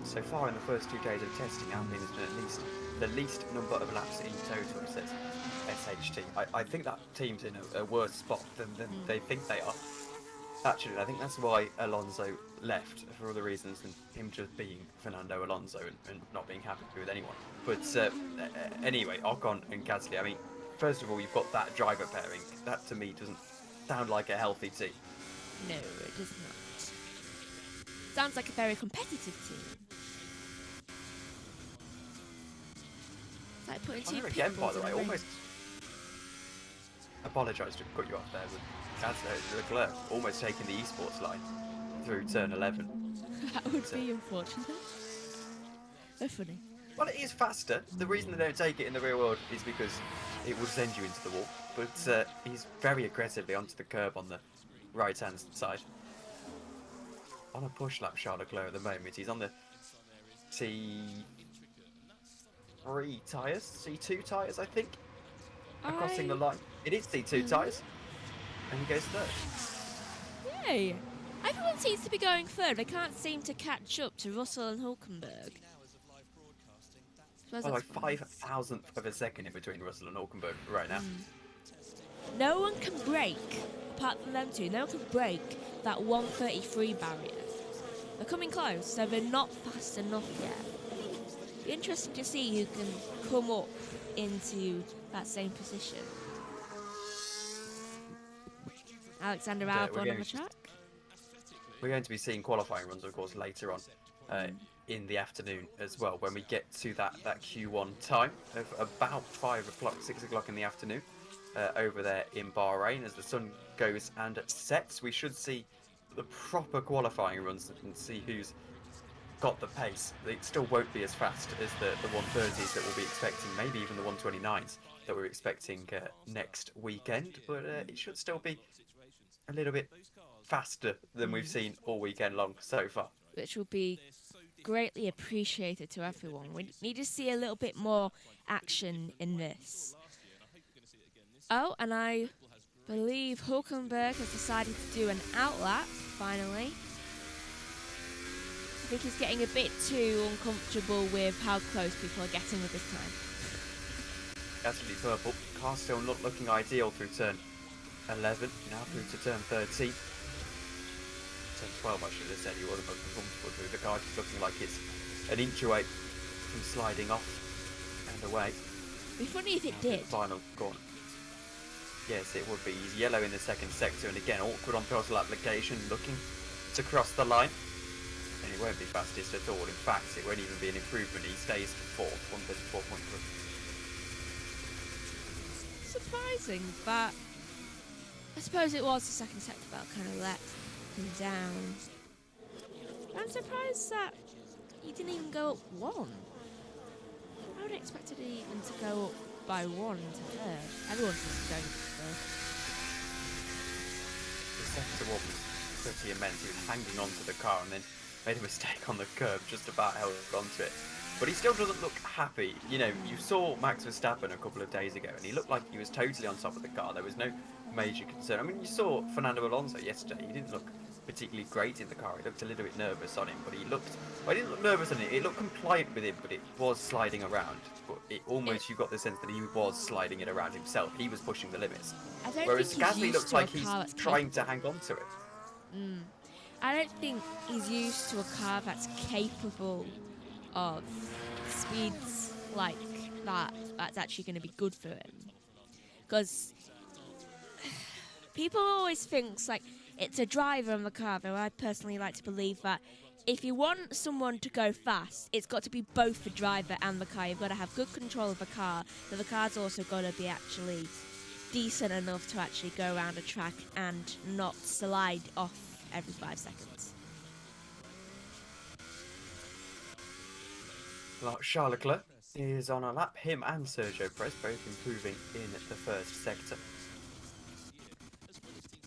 So far in the first 2 days of testing, Alpine has done at least the least number of laps in total, says SHT. I think that team's in a worse spot than they think they are. Actually, I think that's why Alonso left, for all the reasons than him just being Fernando Alonso and not being happy with anyone. But anyway, Ocon and Gasly, I mean, first of all, you've got that driver pairing. That, to me, doesn't sound like a healthy team.
No, it does not. Sounds like a very competitive team. It's like putting two
Again, by
pitbulls
the
in
way,
a ring.
almost apologise to cut you off there, but Gasly, Leclerc almost taking the esports line through turn 11.
That would be unfortunate. But funny.
Well, it is faster. The reason they don't take it in the real world is because it would send you into the wall. But he's very aggressively onto the curb on the right-hand side. On a push lap, Charles Leclerc at the moment. He's on the T3 tyres, C2 tyres, I think. Crossing the line. It is C2 tyres. And he goes third.
Yay! Everyone seems to be going third. They can't seem to catch up to Russell and Hulkenberg.
Oh, like 5,000th of a second in between Russell and Hulkenberg right now.
No one can break, apart from them two, no one can break that 133 barrier. They're coming close, so they're not fast enough yet. Be interesting to see who can come up into that same position. Alexander Albon on the track.
We're going to be seeing qualifying runs, of course, later on in the afternoon as well, when we get to that Q1 time of about 5 o'clock, 6 o'clock in the afternoon over there in Bahrain. As the sun goes and sets, we should see the proper qualifying runs and see who's got the pace. It still won't be as fast as the 130s that we'll be expecting, maybe even the 129s that we're expecting next weekend, but it should still be a little bit faster than we've seen all weekend long so far.
Which will be greatly appreciated to everyone. We need to see a little bit more action in this. Oh, and I believe Hulkenberg has decided to do an outlap, finally. I think he's getting a bit too uncomfortable with how close people are getting with this time.
Absolutely purple. Car still not looking ideal through turn 11, now through to turn 13. Turn 12, I should have said. He wasn't looking comfortable through the car, just looking like it's an inch away from sliding off and away.
It'd be funny if it did.
Final corner. Yes, it would be. He's yellow in the second sector, and again, awkward on throttle application, looking to cross the line. And it won't be fastest at all. In fact, it won't even be an improvement. He stays to 4th, 134.3.
Surprising, but I suppose it was the second sector that kind of let him down. I'm surprised that he didn't even go up 1. I would have expected it even to go up by 1 to 3rd. Everyone's just going to 3rd.
The sector was pretty immense. He was hanging onto the car and then made a mistake on the curb, just about held onto it. But he still doesn't look happy. You know, you saw Max Verstappen a couple of days ago and he looked like he was totally on top of the car. There was no major concern. I mean, you saw Fernando Alonso yesterday. He didn't look particularly great in the car. He looked a little bit nervous on him, but he looked... Well, he didn't look nervous on it. It looked compliant with him, but it was sliding around. But it almost, you got the sense that he was sliding it around himself. He was pushing the limits. Whereas Gasly looks like he's trying to hang on to it.
I don't think he's used to a car that's capable of speeds like that. That's actually going to be good for him. Because people always think like it's a driver in the car, though I personally like to believe that if you want someone to go fast, it's got to be both the driver and the car. You've got to have good control of the car, but the car's also got to be actually decent enough to actually go around a track and not slide off every 5 seconds.
Charles Leclerc is on a lap. Him and Sergio Perez both improving in the first sector.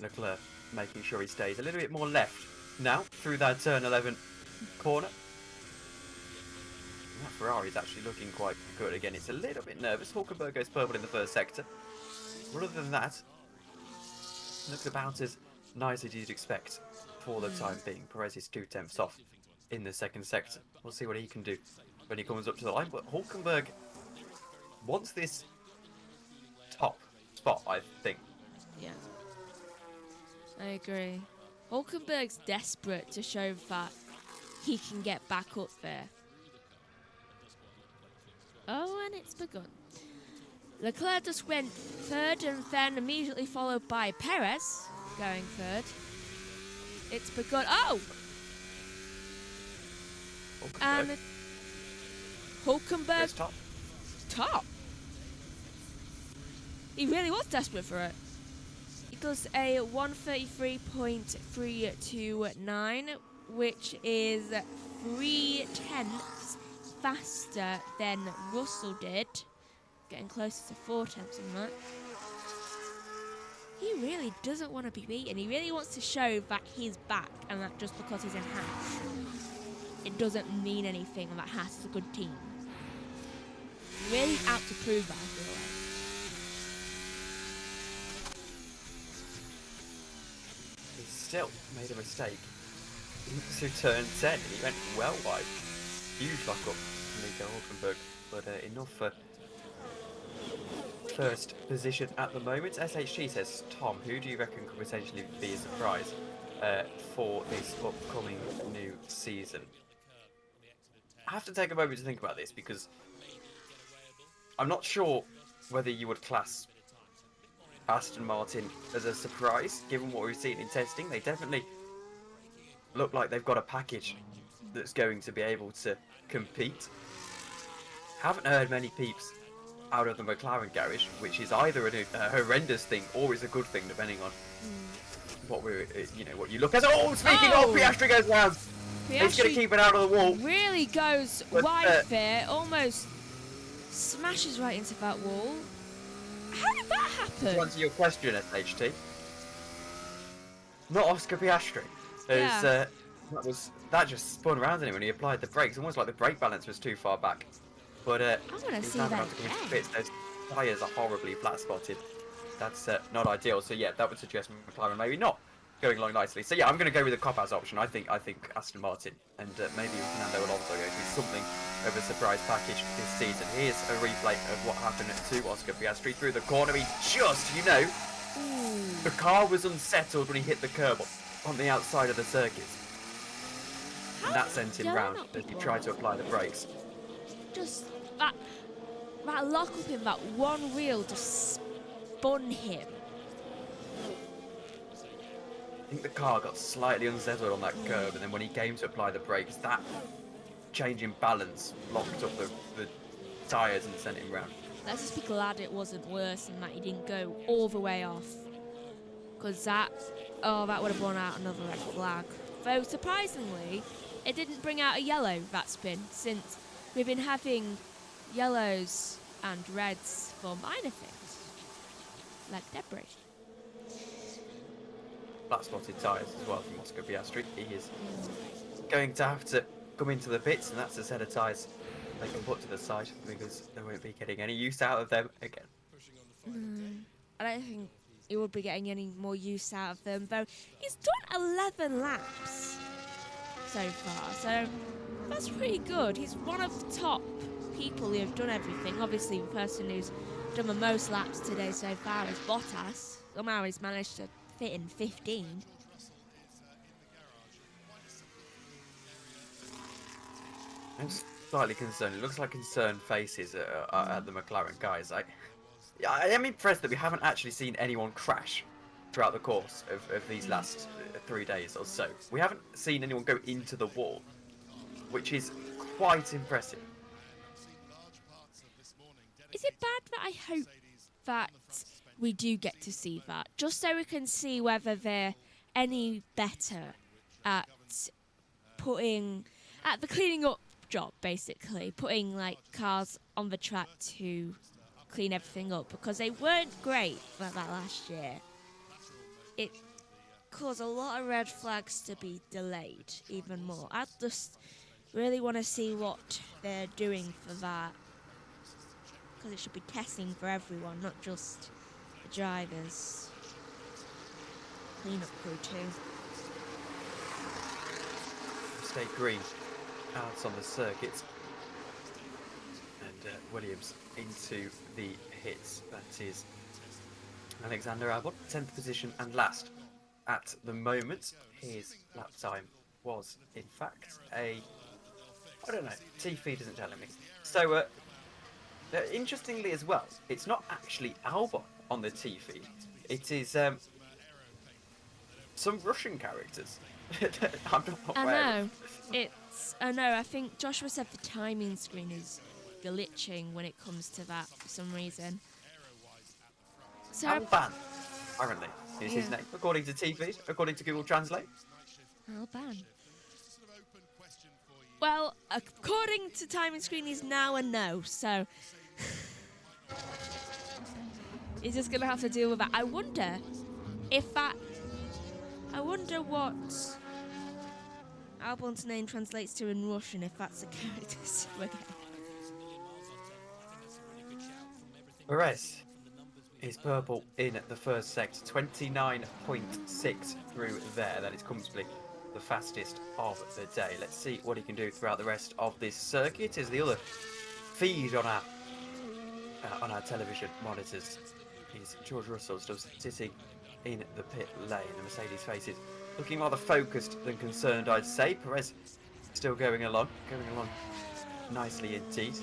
Leclerc making sure he stays a little bit more left now through that turn 11 corner. That Ferrari's actually looking quite good again. It's a little bit nervous. Hulkenberg goes purple in the first sector. But other than that, looks about as nice as you'd expect for the time being. Perez is 2/10 off in the second sector. We'll see what he can do when he comes up to the line. But Hulkenberg wants this top spot, I think.
Yeah. I agree. Hulkenberg's desperate to show that he can get back up there. Oh, and it's begun. Leclerc just went third and then immediately followed by Perez going third. It's begun. Oh! And Hulkenberg top. He really was desperate for it. He does a 1:33.329, which is 3/10 faster than Russell did. Getting closer to 4/10 on that. He really doesn't want to be beaten. He really wants to show that he's back, and that just because he's in Haas, it doesn't mean anything, and that Haas is a good team. Really out to prove that, I feel like.
He still made a mistake into turn 10, and he went well wide. Huge lock up from Nico Hulkenberg, but enough for first position at the moment. SHG says, Tom, who do you reckon could potentially be a surprise for this upcoming new season? I have to take a moment to think about this because I'm not sure whether you would class Aston Martin as a surprise, given what we've seen in testing. They definitely look like they've got a package that's going to be able to compete. Haven't heard many peeps out of the McLaren garage, which is either a horrendous thing or is a good thing, depending on what what you look at. Oh, speaking of, Piastri goes round. He's going to keep it out of the wall.
Really goes wide there, almost smashes right into that wall. How did that happen?
To answer your question, SHT, not Oscar Piastri.
Yeah.
That just spun around in him when he applied the brakes. Almost like the brake balance was too far back. But
I want to see that again.
Those tyres are horribly flat spotted. That's not ideal. So yeah, that would suggest McLaren maybe not going along nicely. So yeah, I'm going to go with the cop-outs option. I think Aston Martin and maybe Fernando Alonso going to be something of a surprise package this season. Here's a replay of what happened to Oscar Piastri through the corner. He just, the car was unsettled when he hit the curb on the outside of the circuit. And that sent him round as he tried to apply the brakes.
Just that lock up in that one wheel just spun him.
I think the car got slightly unsettled on that curb, and then when he came to apply the brakes, that change in balance locked up the tyres and sent him round.
Let's just be glad it wasn't worse and that he didn't go all the way off. Because that would have borne out another red flag. Though, surprisingly, it didn't bring out a yellow, that spin, since we've been having yellows and reds for minor things, like debris.
Flat spotted tyres as well from Oscar Piastri. He is going to have to come into the pits, and that's a set of tyres they can put to the side because they won't be getting any use out of them again.
I don't think he will be getting any more use out of them, though he's done 11 laps so far, so that's pretty good. He's one of the top people who have done everything. Obviously, the person who's done the most laps today so far is Bottas. Somehow he's managed to fit in 15.
I'm slightly concerned. It looks like concerned faces at the McLaren guys. I am impressed that we haven't actually seen anyone crash throughout the course of these last 3 days or so. We haven't seen anyone go into the wall, which is quite impressive.
Is it bad that I hope that we do get to see that, just so we can see whether they're any better at the cleaning up job, basically, putting like cars on the track to clean everything up, because they weren't great like that last year. It caused a lot of red flags to be delayed even more. I just really want to see what they're doing for that, because it should be testing for everyone, not just the drivers. Clean-up crew too.
Stay green out on the circuit. And Williams into the hits. That is Alexander Albon, 10th position and last at the moment. His lap time was, in fact, I don't know, T-feed isn't telling me. So, interestingly as well, it's not actually Albon on the T-feed. It is some Russian characters. I'm not aware.
I know, I think Joshua said the timing screen is glitching when it comes to that for some reason. So
Alban, apparently, is his name, according to T-feed, according to Google Translate.
Alban. Well, according to timing screen, he's now a no, so he's just gonna have to deal with that. I wonder what Albon's name translates to in Russian, if that's a character again.
Perez is purple in the first sector, 29.6 through there. That is comfortably the fastest of the day. Let's see what he can do throughout the rest of this circuit. Is the other feed on our television monitors is George Russell still sitting in the pit lane. The Mercedes faces looking rather focused than concerned, I'd say. Perez still going along nicely indeed.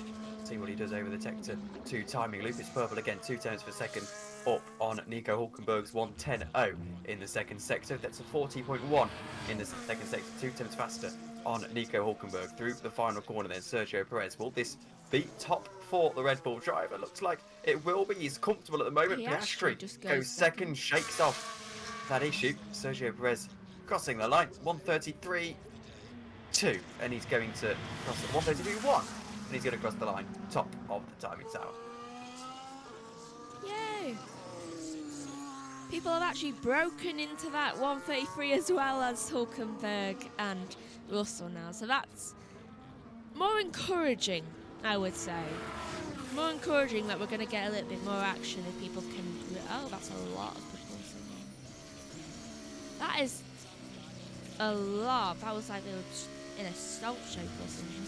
See what he does over the Tector 2 timing loop. It's purple again, 2 turns per second up on Nico Hulkenberg's 1:10.0 in the second sector. That's a 40.1 in the second sector, 2 turns faster on Nico Hulkenberg through the final corner. Then Sergio Perez. Will this be top for the Red Bull driver? Looks like it will be. He's comfortable at the moment. Piastri goes second, shakes off that issue. Sergio Perez crossing the line, 1:33.2, and he's going to cross it 1:33.1, and he's going to cross the line, top of the timing tower.
Yay! People have actually broken into that 1:33 as well as Hulkenberg and Russell now, so that's more encouraging, I would say. More encouraging that we're going to get a little bit more action if people can do it. Oh, that's a lot of people singing. That is a lot. That was like they were in a salt shake or something.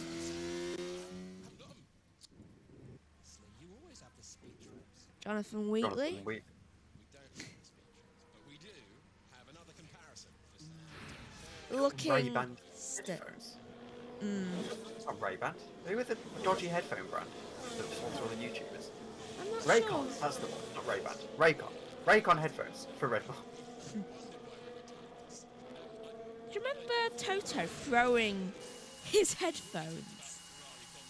Jonathan Wheatley. Looking
Ray-Ban headphones. Not Ray-Ban. Who are the dodgy headphone brand that sponsor all the YouTubers?
I'm not
Raycon,
sure.
that's the one, not Ray-Ban. Raycon headphones for Red Bull.
Do you remember Toto throwing his headphones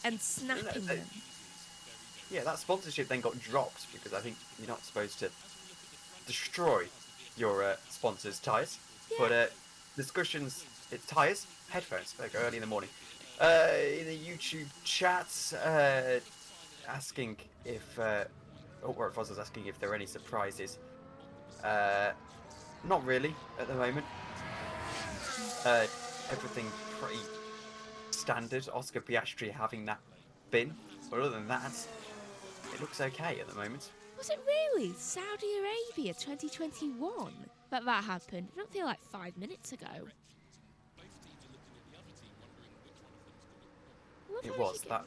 and snapping them?
Yeah, that sponsorship then got dropped because I think you're not supposed to destroy your sponsors' tyres.
Yeah.
But discussions, it's tyres, headphones. They go early in the morning. In the YouTube chats, asking if Warwick Foster's asking if there are any surprises. Not really at the moment. Everything pretty standard. Oscar Piastri having that bin, but other than that, it looks okay at the moment.
Was it really Saudi Arabia 2021 that happened? It don't feel like 5 minutes ago.
It was that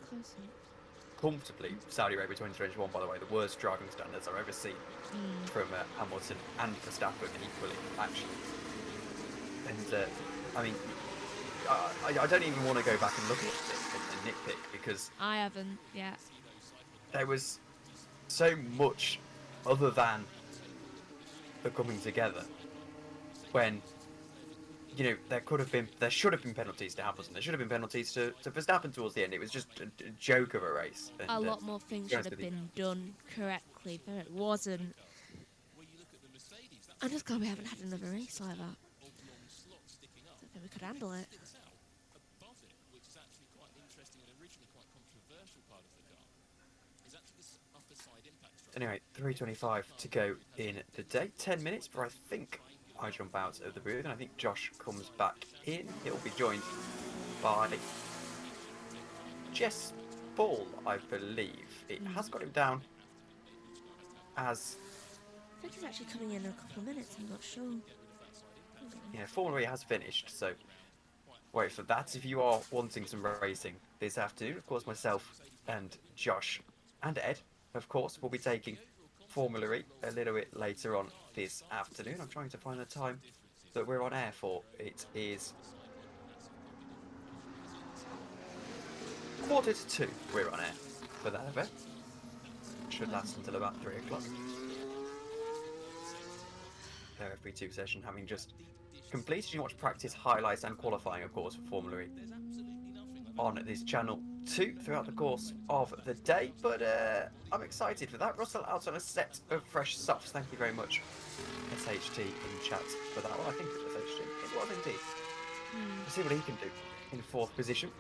comfortably Saudi Arabia 2021, by the way, the worst driving standards I've ever seen from Hamilton and Verstappen equally, actually. And I mean, I don't even want to go back and look at this and nitpick because
I haven't yet.
There was so much other than the coming together when, you know, there should have been penalties to Hamilton. There should have been penalties to Verstappen towards the end. It was just a joke of a race. And,
a lot more things should have been done correctly, but it wasn't. I'm just glad we haven't had another race like that. I don't think we could handle it.
Anyway, 3:25 to go in the day. 10 minutes before I think I jump out of the booth, and I think Josh comes back in. He'll be joined by Jess Ball, I believe. It has got him down as...
I think he's actually coming in a couple of minutes, I'm not sure.
Yeah, Formula E has finished, so wait for that. If you are wanting some racing this afternoon, of course, myself and Josh and Ed, of course, will be taking Formula E a little bit later on this afternoon. I'm trying to find the time that we're on air for. It is 1:45 we're on air for that event. Should last until about 3 o'clock. Their FP2 session having just completed. You can watch practice, highlights and qualifying, of course, for Formula E on this channel 2 throughout the course of the day. But I'm excited for that. Russell out on a set of fresh softs. Thank you very much, SHT, in chat for that. Well, I think it was SHT. It was indeed. We'll see what he can do in 4th position.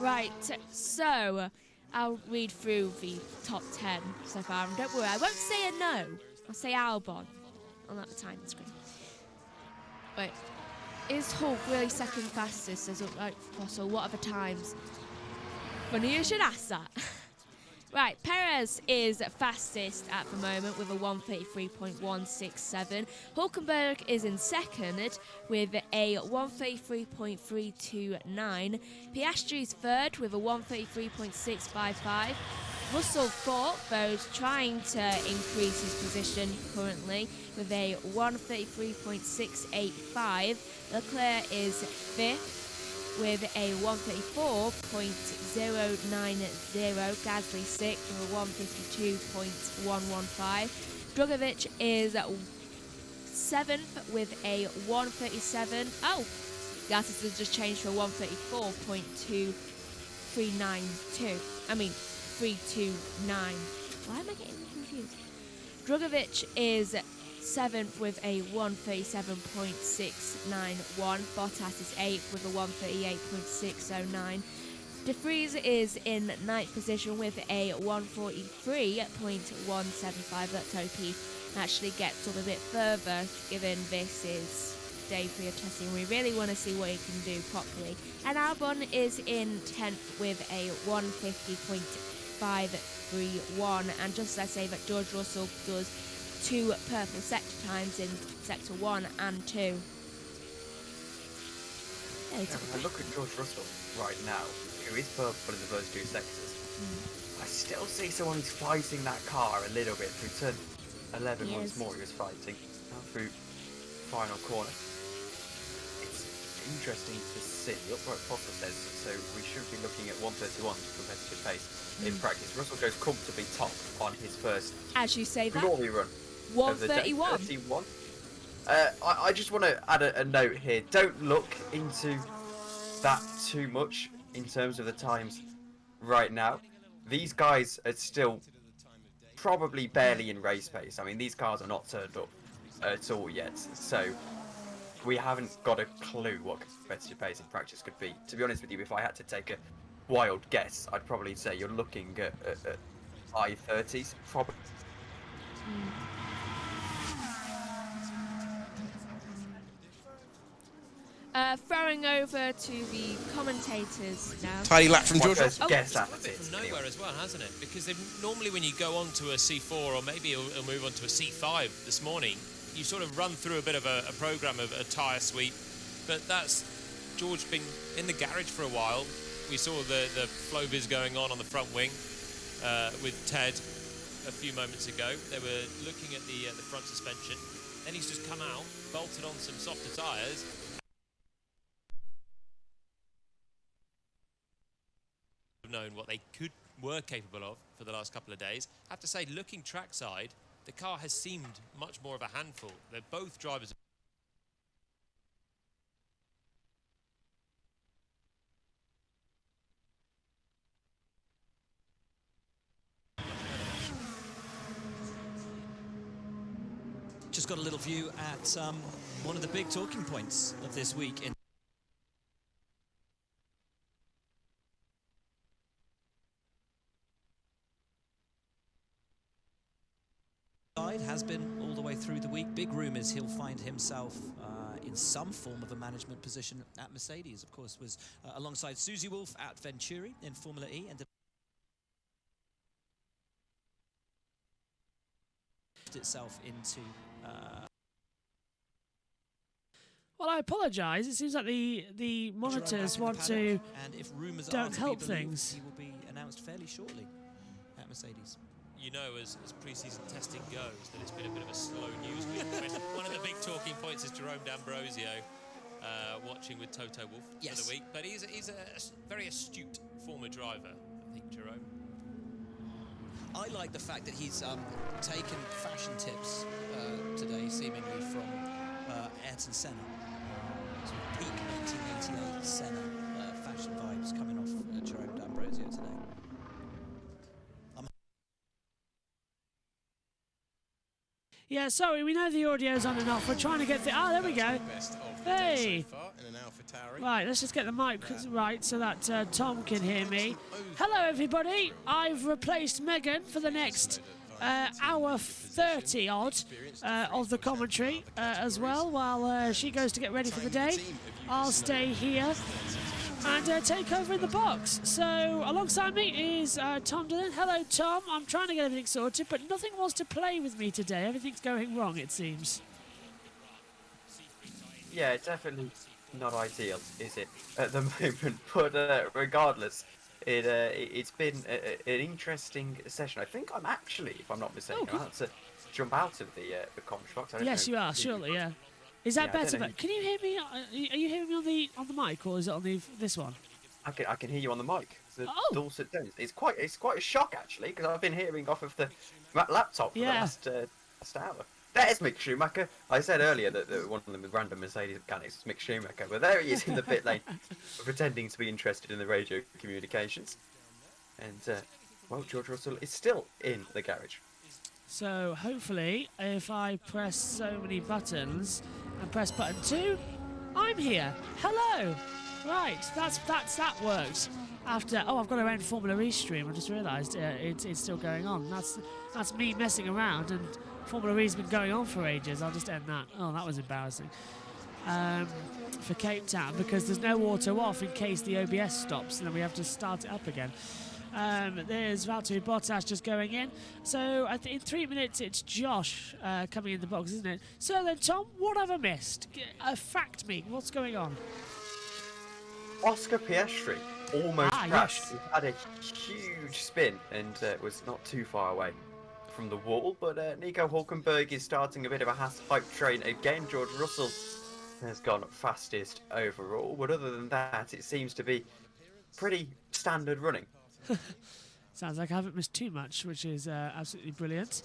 Right, so I'll read through the top 10 so far, and don't worry, I won't say a no. I'll say Albon on that time screen. Wait, is Hulk really second fastest as like Russell? What other times? Funny you should ask that. Right, Perez is fastest at the moment with a 1:33.167. Hulkenberg is in second with a 1:33.329. Piastri's third with a 1:33.655. Russell fourth, though, is trying to increase his position currently with a 1:33.685. Leclerc is fifth with a 1:34.090. Gasly sixth with a 1:52.115. Drugovich is seventh with a 1:37. Oh, Gasly has just changed to a 1:34.2392. I mean, 329. Why am I getting confused? Drugovich is seventh with a 1:37.691. Bottas is eighth with a 1:38.609. De Vries is in ninth position with a 1:43.175. Let's hope he actually gets up a bit further, given this is day 3 of testing. We really want to see what he can do properly. And Albon is in 10th with a 1:50.531. And just as I say that George Russell does 2 purple sector times in sector 1 and 2.
I look at George Russell right now, who is purple in the first 2 sectors. I still see someone who's fighting that car a little bit through turn 11 once more. He was fighting now through final corner. It's interesting to see. The upright Foster says so. We should be looking at 1:31 competitive pace in practice. Russell goes comfortably top on his first
As you say that,
glory run.
1:31.
I just want to add a note here. Don't look into that too much in terms of the times right now. These guys are still probably barely in race pace. I mean, these cars are not turned up at all yet. So we haven't got a clue what competitive pace in practice could be. To be honest with you, if I had to take a wild guess, I'd probably say you're looking at high 30s, probably.
Throwing over to the commentators now.
Tidy lap from George.
Guess at
It's from nowhere as well, hasn't it? Because normally when you go on to a C4 or maybe it'll move on to a C5 this morning, you sort of run through a bit of a program of a tyre sweep. But that's George been in the garage for a while. We saw the Flovis going on the front wing with Ted a few moments ago. They were looking at the front suspension. Then he's just come out, bolted on some softer tyres. Known what they were capable of for the last couple of days. I have to say, looking trackside, the car has seemed much more of a handful. They're both drivers.
Just just got a little view at one of the big talking points of this week in has been all the way through the week. Big rumours he'll find himself in some form of a management position at Mercedes. Of course, was alongside Susie Wolff at Venturi in Formula E, and itself into
Well, I apologise. It seems like the monitors want to
and if rumours
don't help things.
He will be announced fairly shortly at Mercedes.
You know, as pre-season testing goes, that it's been a bit of a slow news week. One of the big talking points is Jerome D'Ambrosio watching with Toto Wolff for the week. But he's a very astute former driver, I think, Jerome.
I like the fact that he's taken fashion tips today, seemingly from Ayrton Senna. Sort of peak 1988 Senna fashion vibes coming off Jerome D'Ambrosio today.
Yeah, sorry, we know the audio's on and off. We're trying to get the... Ah, there we go. Hey! Right, let's just get the mic right so that Tom can hear me. Hello, everybody. I've replaced Megan for the next hour 30-odd of the commentary as well, while she goes to get ready for the day. I'll stay here and take over in the box. So alongside me is Tom Dillon. Hello, Tom. I'm trying to get everything sorted, but nothing wants to play with me today. Everything's going wrong, it seems.
Yeah, definitely not ideal, is it, at the moment? But regardless, it's been an interesting session. I think I'm actually, if I'm not mistaken, I had to jump out of the commentary box.
Yes, you are, surely, yeah. Is that better? Can you hear me? Are you hearing me on the mic, or is it on this one?
I can hear you on the mic. The dulcet tones. It's quite a shock actually, because I've been hearing off of the laptop for the last hour. There's Mick Schumacher. I said earlier that one of them with random Mercedes mechanics is Mick Schumacher, but there he is in the pit lane, pretending to be interested in the radio communications. And well, George Russell is still in the garage.
So hopefully, if I press so many buttons and press button 2, I'm here. Hello. Right, that worked. After I've got to end Formula E stream. I just realised it's still going on. That's me messing around, and Formula E's been going on for ages. I'll just end that. Oh, that was embarrassing. For Cape Town, because there's no auto off in case the OBS stops, and then we have to start it up again. There's Valtteri Bottas just going in. So in 3 minutes, it's Josh coming in the box, isn't it? So then, Tom, what have I missed? Fact me. What's going on?
Oscar Piastri almost crashed.
Yes.
He had a huge spin and was not too far away from the wall. But Nico Hülkenberg is starting a bit of a hype train again. George Russell has gone fastest overall. But other than that, it seems to be pretty standard running.
Sounds like I haven't missed too much, which is absolutely brilliant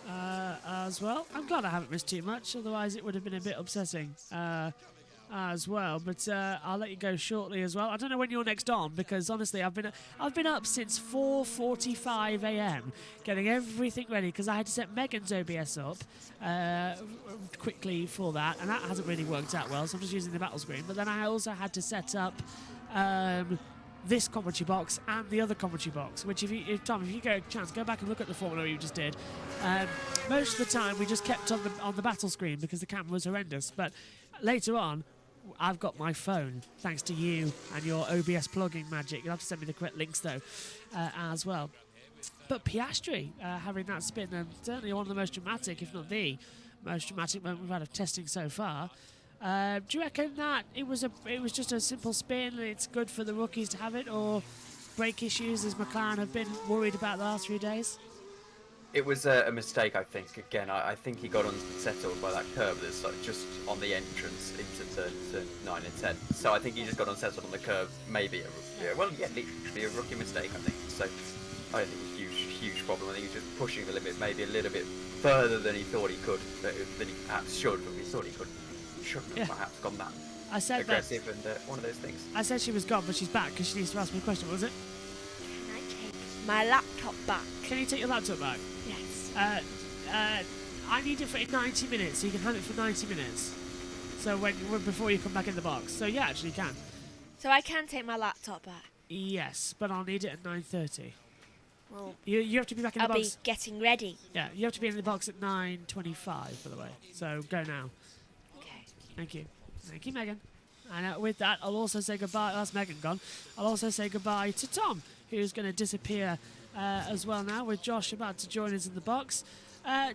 as well. I'm glad I haven't missed too much, otherwise it would have been a bit upsetting as well. But I'll let you go shortly as well. I don't know when you're next on, because honestly I've been up since 4:45 a.m. getting everything ready, because I had to set Megan's OBS up quickly for that, and that hasn't really worked out well, so I'm just using the battle screen. But then I also had to set up this commentary box and the other commentary box, which Tom, if you get a chance, go back and look at the Formula you just did. Most of the time we just kept on the battle screen because the camera was horrendous, but later on I've got my phone, thanks to you and your OBS plugging magic. You'll have to send me the correct links though as well. But Piastri having that spin, and certainly one of the most dramatic, if not the most dramatic moment we've had of testing so far. Do you reckon that it was just a simple spin and it's good for the rookies to have it, or brake issues as McLaren have been worried about the last few days?
It was a mistake, I think. Again, I think he got unsettled by that curve that's like just on the entrance into turn 9 and 10. So I think he just got unsettled on the curve. Maybe literally a rookie mistake, I think. So I don't think it was a huge problem. I think he was just pushing the limit maybe a little bit further than he thought he could, than he perhaps should, but he thought he could. Shouldn't have perhaps gone that aggressive and one of those things.
I said she was gone, but she's back because she needs to ask me a question. Was it?
Can I take my laptop back?
Can you take your laptop back?
Yes.
I need it for 90 minutes, so you can have it for 90 minutes. So before you come back in the box. So yeah, actually you can.
So I can take my laptop back.
Yes, but I'll need it at 9:30.
Well,
You have to be back in the
I'll
box.
be getting ready.
Yeah, you have to be in the box at 9:25, by the way. So go now.
Okay.
Thank you. Thank you, Megan. And with that, I'll also say goodbye. That's Megan gone. I'll also say goodbye to Tom, who's going to disappear as well now, with Josh about to join us in the box.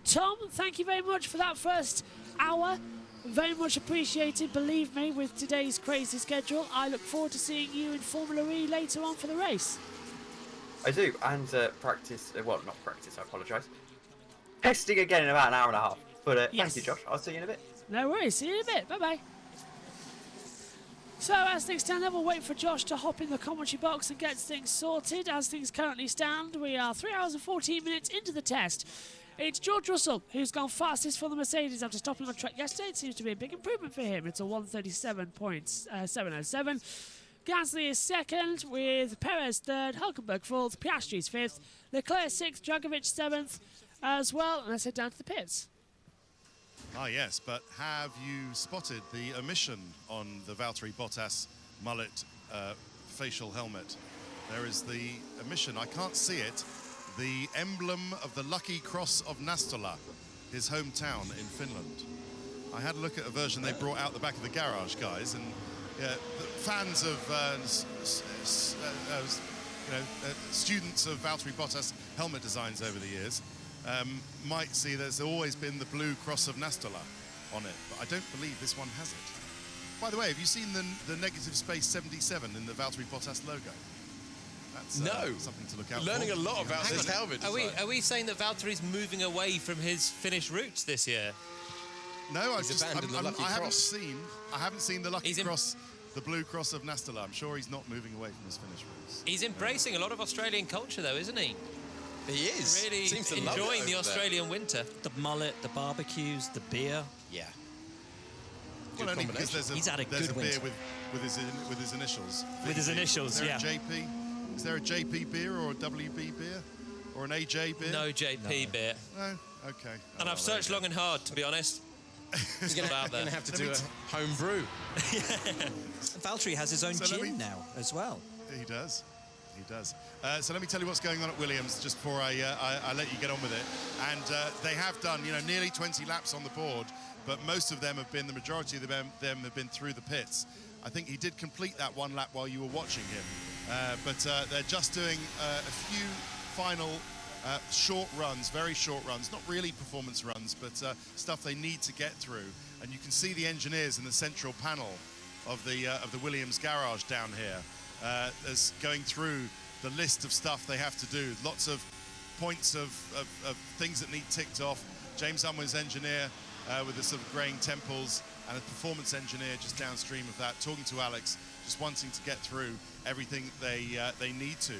Tom, thank you very much for that first hour. Very much appreciated. Believe me, with today's crazy schedule, I look forward to seeing you in Formula E later on for the race.
I do, and practice. Well, not practice. I apologise. Testing again in about an hour and a half. But
Yes.
thank you, Josh. I'll see you in a bit.
No worries. See you in a bit. Bye-bye. So as things stand, we'll wait for Josh to hop in the commentary box and get things sorted. As things currently stand, we are 3 hours and 14 minutes into the test. It's George Russell who's gone fastest for the Mercedes after stopping on track yesterday. It seems to be a big improvement for him. It's a 1:37.707. Gasly is second, with Perez third, Hulkenberg fourth, Piastri's fifth, Leclerc sixth, Dragovic seventh as well. And let's head down to the pits.
Ah, yes, but have you spotted the omission on the Valtteri Bottas mullet facial helmet? There is the omission, I can't see it, the emblem of the Lucky Cross of Nastola, his hometown in Finland. I had a look at a version they brought out the back of the garage, guys, and the fans of students of Valtteri Bottas helmet designs over the years might see there's always been the blue cross of Nastola on it, but I don't believe this one has it. By the way, have you seen the negative space 77 in the Valtteri Bottas logo? That's something to look out
Learning
for.
a lot about this helmet
Are
design.
we saying that Valtteri's moving away from his Finnish roots this year?
No,
He's abandoned the Lucky
I haven't
Cross.
seen the Lucky
He's in-
Cross, the blue cross of Nastola. I'm sure he's not moving away from his Finnish roots.
He's embracing a lot of Australian culture, though, isn't he?
He is.
Really
Seems to love it
enjoying the
over there.
Australian winter.
The mullet, the barbecues, the beer.
Yeah.
Well, only because
He's had a
there's
good
a beer
winter.
with his initials.
With his initials,
Is there
yeah.
a JP? Is there a JP beer or a WB beer? Or an AJ beer?
No JP beer.
No? Okay.
And I've searched long and hard, to be honest. It's not out
Going
there.
to have to do a home brew.
Valtteri has his own
So let
gin
me-
now as well.
He does. He does. So let me tell you what's going on at Williams just before I let you get on with it. And they have done, nearly 20 laps on the board, but most of them have been, the majority of them have been through the pits. I think he did complete that one lap while you were watching him. But they're just doing a few final short runs, very short runs, not really performance runs, but stuff they need to get through. And you can see the engineers in the central panel of the Williams garage down here. As going through the list of stuff they have to do, lots of points of things that need ticked off. James Unwin's engineer with the sort of greying temples, and a performance engineer just downstream of that, talking to Alex, just wanting to get through everything they need to.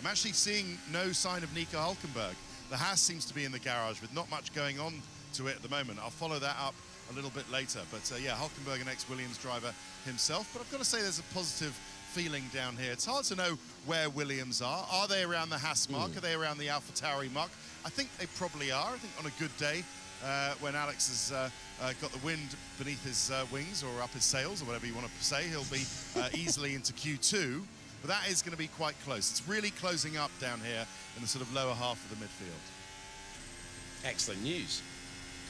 I'm actually seeing no sign of Nico Hulkenberg. The Haas seems to be in the garage with not much going on to it at the moment. I'll follow that up a little bit later. But yeah, Hulkenberg, an ex-Williams driver himself. But I've got to say there's a positive feeling down here. It's hard to know where Williams are. Are they around the Haas mark? Are they around the AlphaTauri mark? I think they probably are. I think on a good day, when Alex has got the wind beneath his wings or up his sails or whatever you want to say, he'll be easily into Q2. But that is going to be quite close. It's really closing up down here in the sort of lower half of the midfield.
Excellent news.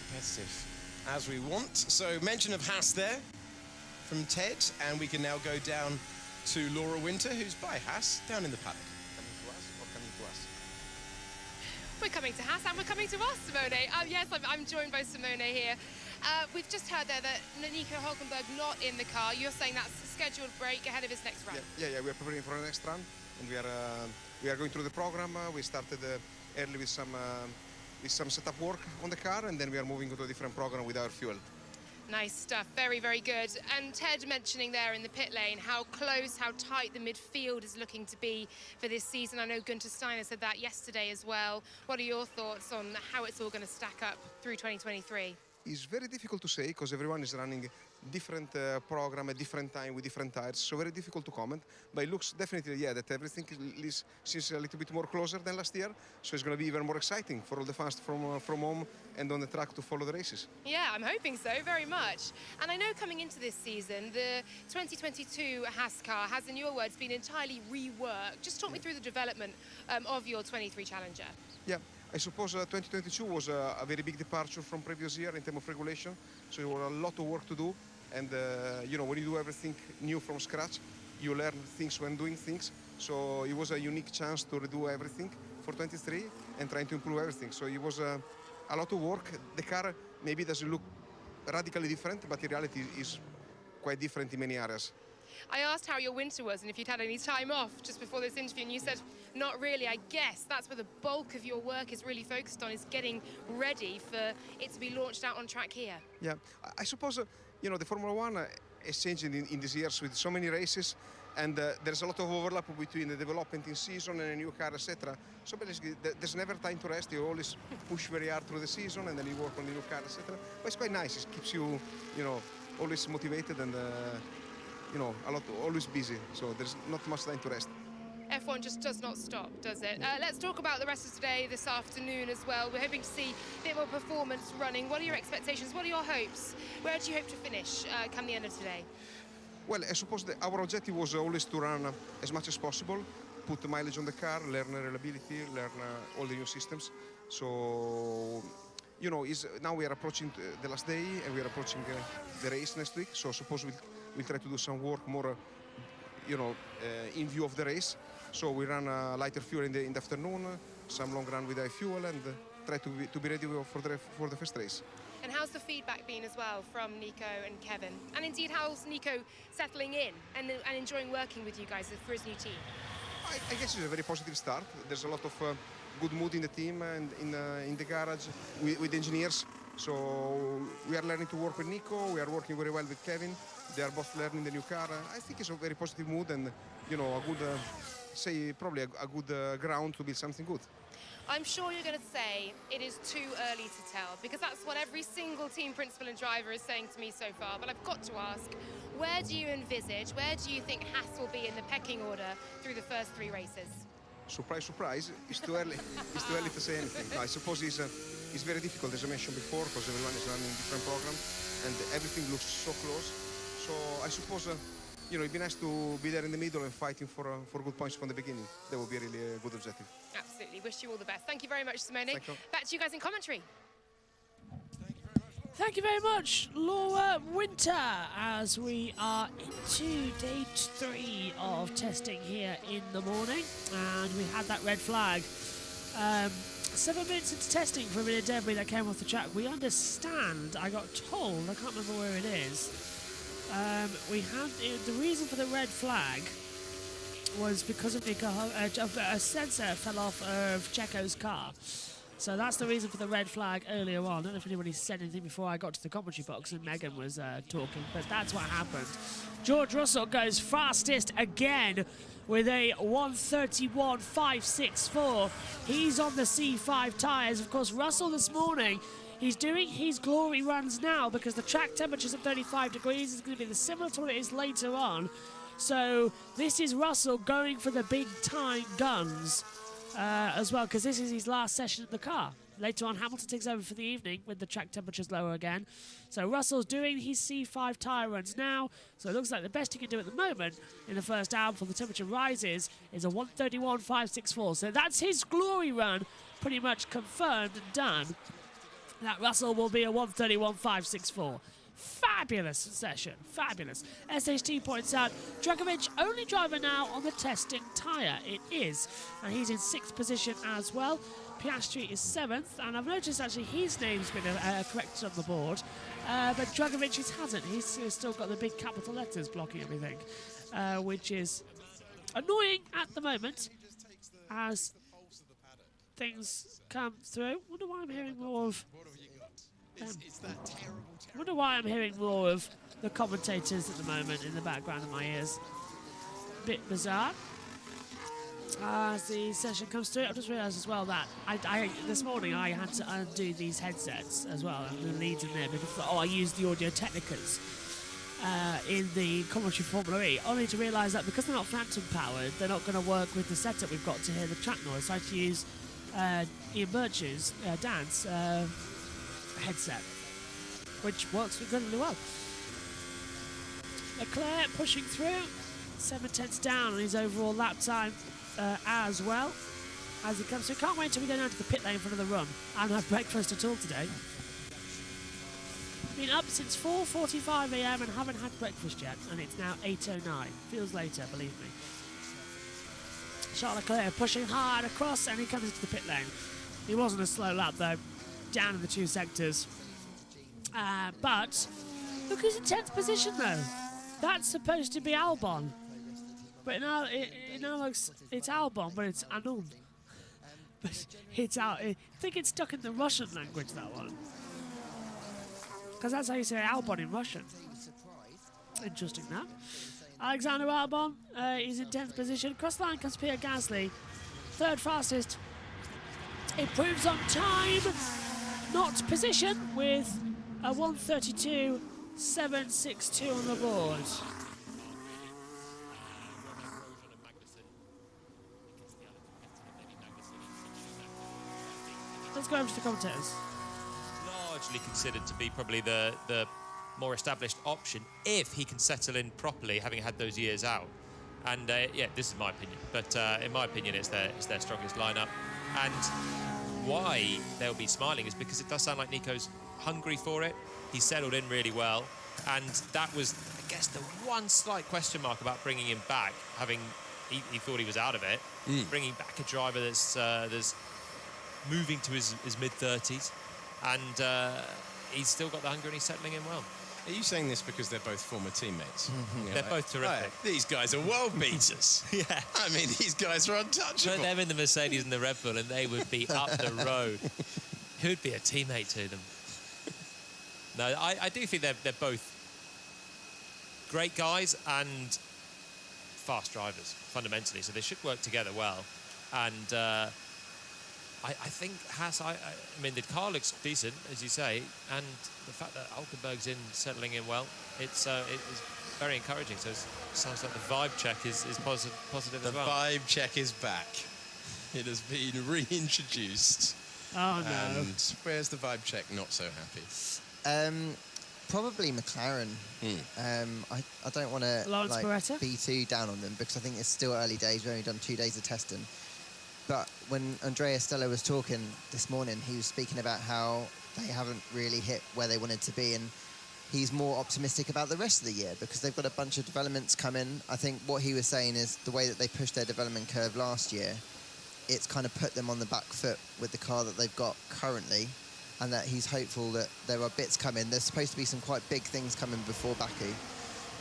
Competitive as we want. So mention of Haas there from Ted, and we can now go down to Laura Winter, who's by Haas, down in the paddock. Coming to us or coming to us?
We're coming to Haas and we're coming to us, Simone. Yes, I'm joined by Simone here. We've just heard there that Nico Hulkenberg not in the car. You're saying that's a scheduled break ahead of his next run.
Yeah, we're preparing for the next run, and we are going through the program. We started early with some setup work on the car, and then we are moving to a different program with our fuel.
Nice stuff, very, very good. And Ted mentioning there in the pit lane how close, how tight the midfield is looking to be for this season. I know Gunther Steiner said that yesterday as well. What are your thoughts on how it's all going to stack up through 2023?
is very difficult to say because everyone is running different program at different time with different tires, so very difficult to comment. But it looks definitely, yeah, that everything seems a little bit more closer than last year, so it's going to be even more exciting for all the fans from home and on the track to follow the races.
Yeah, I'm hoping so, very much. And I know coming into this season, the 2022 Haas car has, in your words, been entirely reworked. Just talk me through the development of your 23 Challenger.
Yeah, I suppose 2022 was a very big departure from previous year in terms of regulation, so there was a lot of work to do. And you know, when you do everything new from scratch, you learn things when doing things. So it was a unique chance to redo everything for 23 and trying to improve everything. So it was a lot of work. The car maybe doesn't look radically different, but in reality is quite different in many areas.
I asked how your winter was and if you'd had any time off just before this interview, and you said, not really. I guess that's where the bulk of your work is really focused on, is getting ready for it to be launched out on track here.
Yeah, I suppose, you know, the Formula One is changing in these years with so many races, and there's a lot of overlap between the development in season and a new car, etc. So basically, there's never time to rest. You always push very hard through the season, and then you work on the new car, etc. But it's quite nice. It keeps you, you know, always motivated and, you know, always busy. So there's not much time to rest.
F1 just does not stop, does it? Let's talk about the rest of today, this afternoon as well. We're hoping to see a bit more performance running. What are your expectations? What are your hopes? Where do you hope to finish come the end of today?
Well, I suppose our objective was always to run as much as possible, put the mileage on the car, learn reliability, learn all the new systems. So, you know, now we are approaching the last day and we are approaching the race next week. So I suppose we'll try to do some work more, you know, in view of the race. So we run lighter fuel in the afternoon, some long run with high fuel, and try to be ready for the first race.
And how's the feedback been as well from Nico and Kevin? And indeed, how's Nico settling in and enjoying working with you guys for his new team?
I guess it's a very positive start. There's a lot of good mood in the team and in the garage with engineers. So we are learning to work with Nico. We are working very well with Kevin. They are both learning the new car. I think it's a very positive mood and, you know, a good, probably a good ground to build something good.
I'm sure you're going to say it is too early to tell, because that's what every single team principal and driver is saying to me so far. But I've got to ask, where do you envisage, where do you think Haas will be in the pecking order through the first 3 races?
Surprise, surprise. It's too early. It's too early to say anything. No, I suppose it's very difficult, as I mentioned before, because everyone is running different programs and everything looks so close. So I suppose, you know, it'd be nice to be there in the middle and fighting for good points from the beginning. That would be really a good objective.
Absolutely. Wish you all the best. Thank you very much, Simone.
Thank you.
Back to you guys in commentary.
Thank you very much, Laura Winter, as we are into day 3 of testing here in the morning, and we had that red flag. 7 minutes into testing for a bit of debris that came off the track. We understand, I got told, I can't remember where it is, we had the reason for the red flag was because of a sensor fell off of Checo's car. So that's the reason for the red flag earlier on. I don't know if anybody said anything before I got to the commentary box and Megan was talking, but that's what happened. George Russell goes fastest again with a 1:31.564. He's on the C5 tyres. Of course, Russell this morning, he's doing his glory runs now because the track temperature's at 35 degrees. It's going to be similar to what it is later on. So this is Russell going for the big time guns as well, because this is his last session of the car. Later on, Hamilton takes over for the evening with the track temperatures lower again. So Russell's doing his C5 tyre runs now. So it looks like the best he can do at the moment in the first hour before the temperature rises is a 1:31.564. So that's his glory run pretty much confirmed and done. That Russell will be a 1:31.564. Fabulous session, fabulous. SHT points out, Dragovic only driver now on the testing tyre. It is, and he's in 6th position as well. Piastri is 7th, and I've noticed actually his name's been corrected on the board, but Dragovic's hasn't. He's still got the big capital letters blocking everything, which is annoying at the moment as things come through. Wonder why I'm hearing more of... I wonder why I'm hearing more of the commentators at the moment in the background of my ears. Bit bizarre. As the session comes through, I've just realised as well that this morning I had to undo these headsets as well, and the leads in there, because I used the Audio Technicas in the commentary Formula E, only to realise that because they're not phantom powered, they're not going to work with the setup we've got to hear the track noise. So I had to use Ian Birch's Dan's headset, which works incredibly well. Leclerc pushing through, 7/10 down on his overall lap time as well as he comes through. Can't wait till we go down to the pit lane in front of the room and have breakfast at all today. Been up since 4:45 a.m. and haven't had breakfast yet, and it's now 8:09. Feels later, believe me. Charles Leclerc pushing hard across, and he comes into the pit lane. He wasn't a slow lap though, down in the 2 sectors. But look who's in 10th position though. That's supposed to be Albon. But now it now looks, it's Albon, but it's Anum. But it's out. I think it's stuck in the Russian language, that one. Because that's how you say Albon in Russian. Interesting that. Alexander Albon is in 10th position. Across the line comes Pierre Gasly, 3rd fastest. Improves on time, not position, with a 1:32.762 on the board. Let's go over to the commentators.
Largely considered to be probably the more established option if he can settle in properly, having had those years out. And yeah, this is my opinion, but in my opinion, it's their strongest lineup. And why they'll be smiling is because it does sound like Nico's hungry for it. He's settled in really well, and that was, I guess, the one slight question mark about bringing him back. Having he thought he was out of it, bringing back a driver that's moving to his mid-30s, and he's still got the hunger and he's settling in well.
Are you saying this because they're both former teammates?
They're both terrific.
Oh, these guys are world beaters.
Yeah.
I mean, these guys are untouchable.
Put them in the Mercedes and the Red Bull and they would be up the road. Who'd be a teammate to them? No, I do think they're both great guys and fast drivers, fundamentally, so they should work together well. And I think Haas, I mean, the car looks decent, as you say, and the fact that Hulkenberg's settling in well, it is very encouraging. So it sounds like the vibe check is positive as well.
The vibe check is back. It has been reintroduced.
Oh, no.
And where's the vibe check not so happy?
Probably McLaren. I don't want to be too down on them because I think it's still early days. We've only done 2 days of testing. But when Andrea Stella was talking this morning, he was speaking about how they haven't really hit where they wanted to be, and he's more optimistic about the rest of the year because they've got a bunch of developments coming. I think what he was saying is the way that they pushed their development curve last year, it's kind of put them on the back foot with the car that they've got currently, and that he's hopeful that there are bits coming. There's supposed to be some quite big things coming before Baku.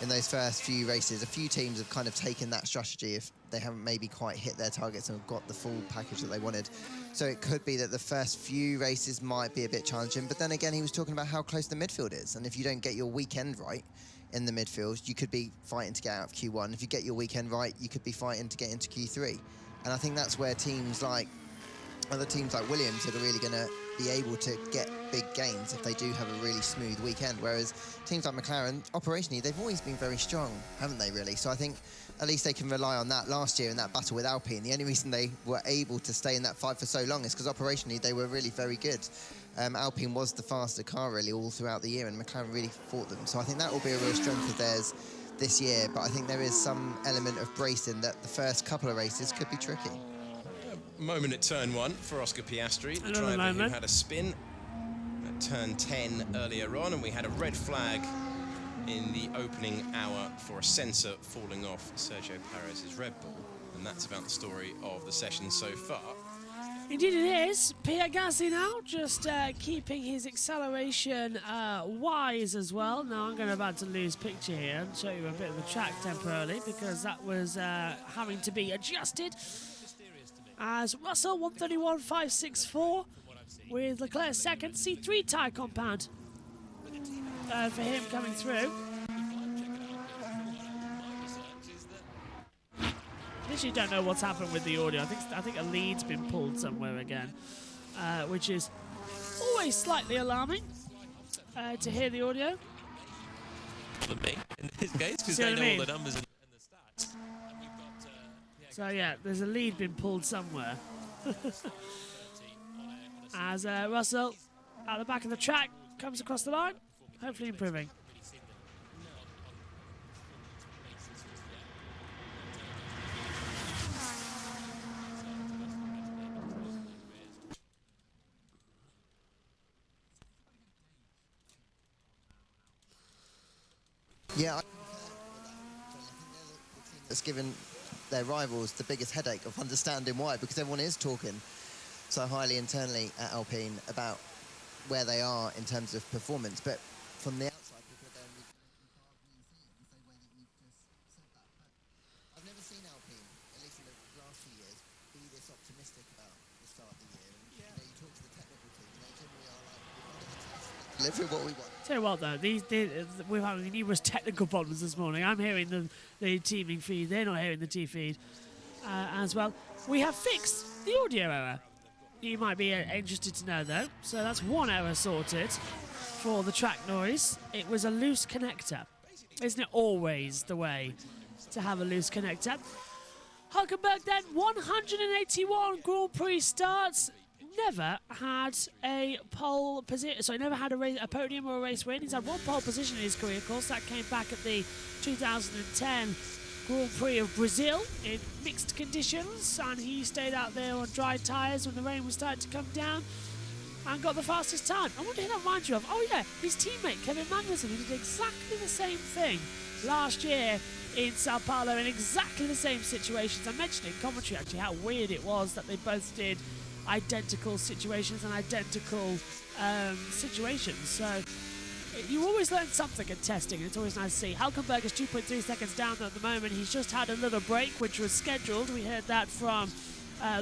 In those first few races, a few teams have kind of taken that strategy if they haven't maybe quite hit their targets and got the full package that they wanted. So it could be that the first few races might be a bit challenging, but then again, he was talking about how close the midfield is, and if you don't get your weekend right in the midfield, you could be fighting to get out of Q1. If you get your weekend right, you could be fighting to get into Q3. And I think that's where other teams like Williams are really going to be able to get big gains if they do have a really smooth weekend, whereas teams like McLaren, operationally, they've always been very strong, haven't they, really? So I think at least they can rely on that. Last year in that battle with Alpine, the only reason they were able to stay in that fight for so long is because operationally they were really very good. Alpine was the faster car, really, all throughout the year, and McLaren really fought them. So I think that will be a real strength of theirs this year, but I think there is some element of bracing that the first couple of races could be tricky.
Moment at turn 1 for Oscar Piastri, the driver who had a spin at turn 10 earlier on, and we had a red flag in the opening hour for a sensor falling off Sergio Perez's Red Bull, and that's about the story of the session so far.
Indeed it is. Pierre Gasly now just keeping his acceleration wise as well. Now I'm about to lose picture here and show you a bit of the track temporarily because that was having to be adjusted. As Russell 131.564 with Leclerc second, C3 tyre compound for him coming through. literally don't know what's happened with the audio. I think a lead's been pulled somewhere again, which is always slightly alarming to hear the audio.
For me, in this case, because
See
they
what I
know
mean?
all the numbers and the stats.
So yeah, there's a lead been pulled somewhere. As Russell, at the back of the track, comes across the line, hopefully improving.
Yeah, that's given their rivals the biggest headache of understanding why, because everyone is talking so highly internally at Alpine about where they are in terms of performance, but from the outside, people are going, you can't really see it the same way that you've just said that. But I've never seen Alpine, at least in the last few years, be this optimistic about the start of the year. And you know, you talk to the technical team, they generally are like, we've got the test, deliver what we want.
Tell you what though, we've had numerous technical problems this morning. I'm hearing the teaming feed, they're not hearing the T feed as well. We have fixed the audio error. You might be interested to know though. So that's one error sorted for the track noise. It was a loose connector. Isn't it always the way to have a loose connector? Hulkenberg then, 181 Grand Prix starts. Never had a pole position, so he never had a podium or a race win. He's had one pole position in his career, of course. That came back at the 2010 Grand Prix of Brazil in mixed conditions, and he stayed out there on dry tyres when the rain was starting to come down and got the fastest time. I wonder who that reminds you of. Oh yeah, his teammate Kevin Magnussen, who did exactly the same thing last year in Sao Paulo in exactly the same situations. I mentioned in commentary actually how weird it was that they both did identical situations and identical situations. So you always learn something at testing, and it's always nice to see. Hulkenberg is 2.3 seconds down at the moment. He's just had a little break, which was scheduled. We heard that from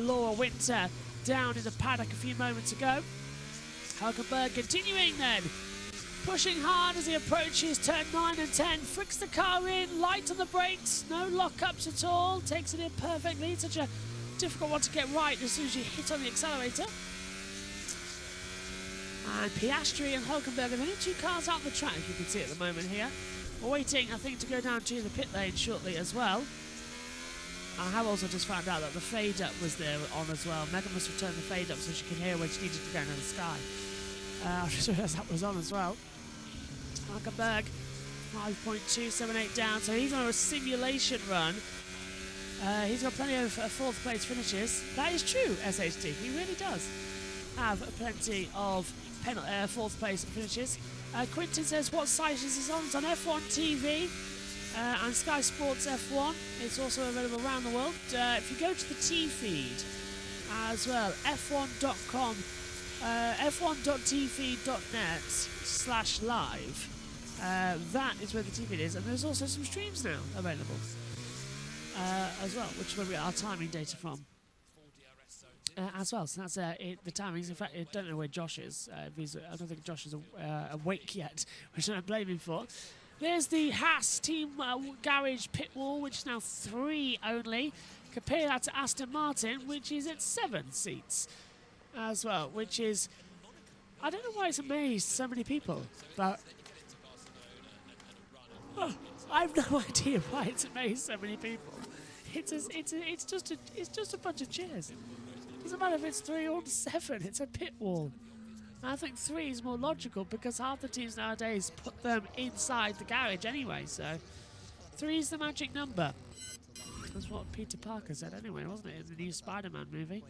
Laura Winter down in the paddock a few moments ago. Hulkenberg continuing then, pushing hard as he approaches turn 9 and 10, fricks the car in, light on the brakes, no lock-ups at all, takes it in perfectly. Such a difficult one to get right as soon as you hit on the accelerator. And Piastri and Hulkenberg are the only two cars out on the track, you can see at the moment here. We're waiting, I think, to go down to the pit lane shortly as well. I have also just found out that the fade up was there on as well. Megan must have turned the fade up so she could hear when she needed to go into the sky. I just realised that was on as well. Hulkenberg, 5.278 down, so he's on a simulation run. He's got plenty of fourth place finishes. That is true, SHT. He really does have plenty of fourth place finishes. Quinton says, what site is this on? It's on F1 TV and Sky Sports F1. It's also available around the world. If you go to the T feed as well, f1.com, f1.tfeed.net/live. That is where the T feed is, and there's also some streams now available as well, which is where we get our timing data from. As well, so that's the timings. In fact, I don't know where Josh is. I don't think Josh is awake yet, which I'm blaming for. There's the Haas team garage pit wall, which is now 3 only. Compare that to Aston Martin, which is at 7 seats as well, which is, I don't know why it's amazed so many people, but I have no idea why it's amazed so many people. It's just a bunch of chairs. Doesn't matter if it's 3 or 7, it's a pit wall. And I think 3 is more logical because half the teams nowadays put them inside the garage anyway, so 3 is the magic number. That's what Peter Parker said anyway, wasn't it, in the new Spider-Man movie?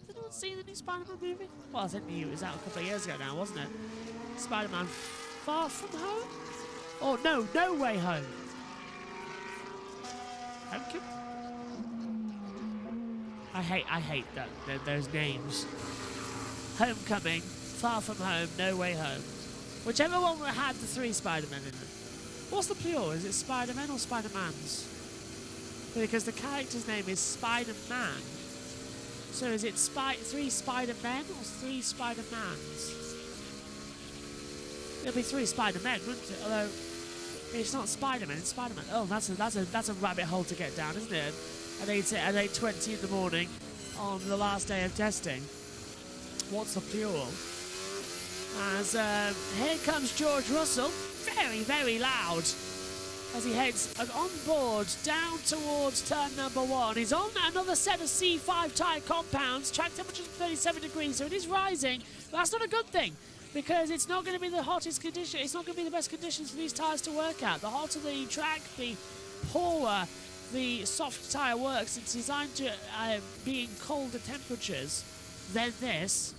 Has anyone seen the new Spider-Man movie? Well, I think it was out a couple of years ago now, wasn't it? Spider-Man Far From Home? Oh, no, No Way Home. Thank you. I hate that those names. Homecoming, Far From Home, No Way Home. Whichever one had the 3 Spider-Men in them. What's the plural? Is it Spider-Men or Spider-Mans? Because the character's name is Spider-Man. So is it 3 Spider-Men or 3 Spider-Mans? It'll be 3 Spider-Men, wouldn't it? Although it's not Spider-Man, it's Spider-Man. Oh, that's a rabbit hole to get down, isn't it? at 8:20 in the morning on the last day of testing. What's the fuel? As here comes George Russell, very, very loud, as he heads on board down towards turn number 1. He's on another set of C5 tyre compounds. Track temperature is 37 degrees, so it is rising. But that's not a good thing, because it's not going to be the hottest condition. It's not going to be the best conditions for these tyres to work at. The hotter the track, the poorer the soft tyre works. It's designed to be in colder temperatures than this.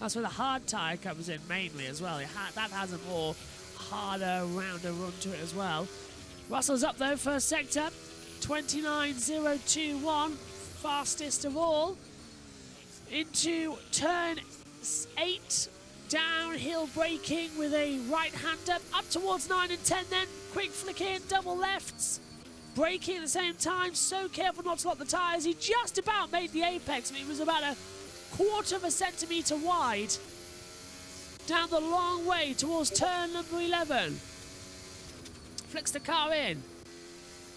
That's where the hard tyre comes in mainly as well. That has a more harder, rounder run to it as well. Russell's up though, first sector, 29.021, fastest of all. Into turn 8, downhill braking with a right-hander, up towards 9 and 10 then, quick flick in, double lefts, braking at the same time, so careful not to lock the tyres. He just about made the apex, I mean, he was about a quarter of a centimetre wide down the long way towards turn number 11. Flicks the car in,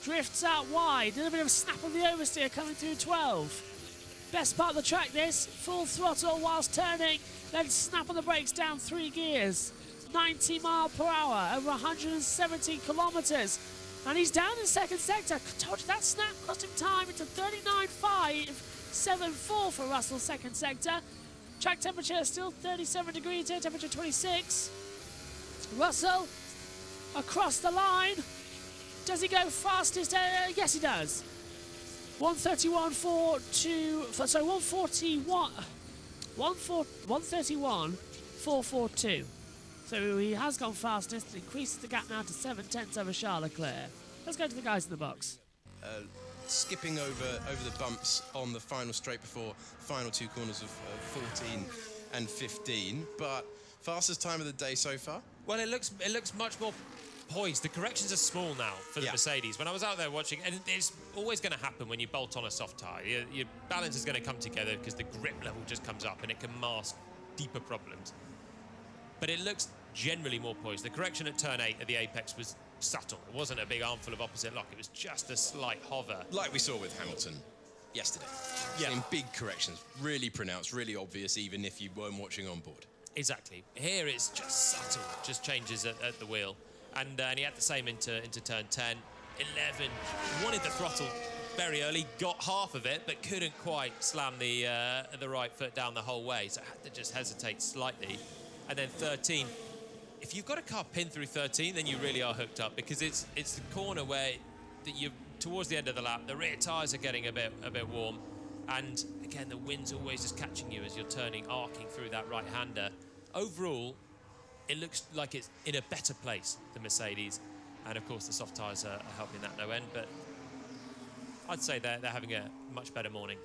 drifts out wide, a little bit of a snap of the oversteer coming through 12. Best part of the track this, full throttle whilst turning, then snap on the brakes down 3 gears. 90 mile per hour, over 170 kilometres. And he's down in second sector. I told you that snap cost him time into 39.574 for Russell's second sector. Track temperature still 37 degrees, air temperature 26. Russell across the line. Does he go fastest? Yes, he does. 131.442. So he has gone fastest, increases the gap now to 7/10 over Charles Leclerc. Let's go to the guys in the box.
Skipping over the bumps on the final straight before final 2 corners of 14 and 15, but fastest time of the day so far?
Well, it looks much more poised. The corrections are small now for the Mercedes. When I was out there watching, and it's always going to happen when you bolt on a soft tyre, your balance is going to come together because the grip level just comes up and it can mask deeper problems. But it looks generally more poised. The correction at turn 8 at the apex was subtle. It wasn't a big armful of opposite lock. It was just a slight hover.
Like we saw with Hamilton yesterday.
Yeah.
In big corrections, really pronounced, really obvious, even if you weren't watching on board.
Exactly. Here it's just subtle, just changes at the wheel. And he had the same into turn 10. 11, wanted the throttle very early, got half of it, but couldn't quite slam the right foot down the whole way, so had to just hesitate slightly. And then 13, if you've got a car pinned through 13, then you really are hooked up, because it's the corner where you towards the end of the lap, the rear tyres are getting a bit warm, and again the wind's always just catching you as you're turning, arcing through that right-hander. Overall, it looks like it's in a better place than Mercedes, and of course the soft tyres are helping that no end, but I'd say they're having a much better morning.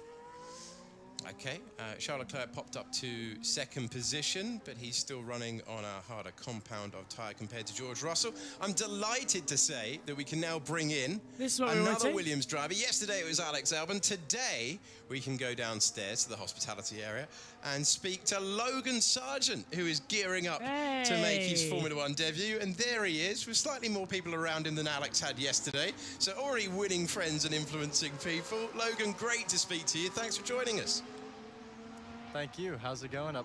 Okay, Charles Leclerc popped up to second position, but he's still running on a harder compound of tyre compared to George Russell. I'm delighted to say that we can now bring in another Williams driver. Yesterday it was Alex Albon. Today we can go downstairs to the hospitality area and speak to Logan Sargent, who is gearing up to make his Formula One debut. And there he is, with slightly more people around him than Alex had yesterday. So already winning friends and influencing people. Logan, great to speak to you. Thanks for joining us.
Thank you. How's it going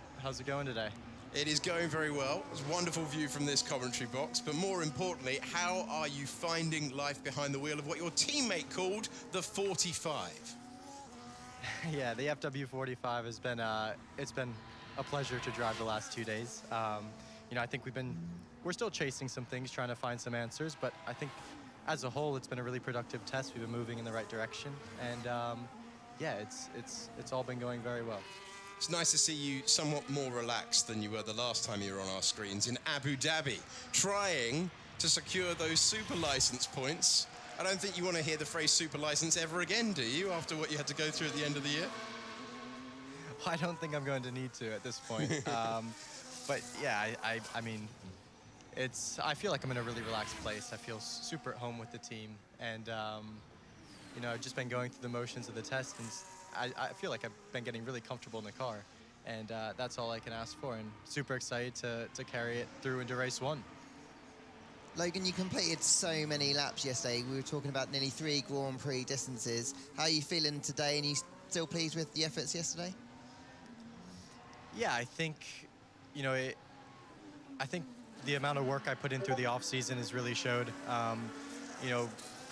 today?
It is going very well. It's a wonderful view from this commentary box, but more importantly, how are you finding life behind the wheel of what your teammate called the 45?
Yeah, the FW45 has been it's been a pleasure to drive the last 2 days. You know, I think we're still chasing some things, trying to find some answers, but I think as a whole, it's been a really productive test. We've been moving in the right direction, and yeah, it's all been going very well.
It's nice to see you somewhat more relaxed than you were the last time you were on our screens in Abu Dhabi, trying to secure those super license points. I don't think you want to hear the phrase super license ever again, do you, after what you had to go through at the end of the year?
I don't think I'm going to need to at this point. But yeah, I mean, I feel like I'm in a really relaxed place. I feel super at home with the team, and you know, I've just been going through the motions of the test, and I feel like I've been getting really comfortable in the car, and that's all I can ask for, and super excited to carry it through into race 1.
Logan, you completed so many laps yesterday. We were talking about nearly 3 Grand Prix distances. How are you feeling today, and are you still pleased with the efforts yesterday?
Yeah, I think, I think the amount of work I put in through the off season has really showed.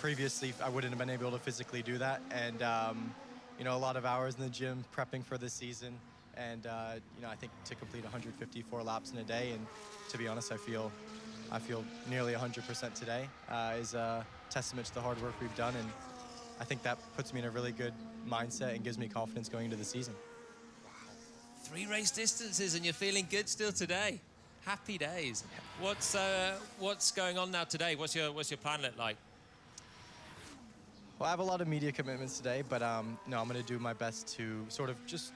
Previously I wouldn't have been able to physically do that, and a lot of hours in the gym prepping for this season, and I think to complete 154 laps in a day, and to be honest, I feel nearly 100% today is a testament to the hard work we've done, and I think that puts me in a really good mindset and gives me confidence going into the season.
3 race distances and you're feeling good still today. Happy days. What's going on now today? What's your plan look like?
Well, I have a lot of media commitments today, but no, I'm going to do my best to sort of just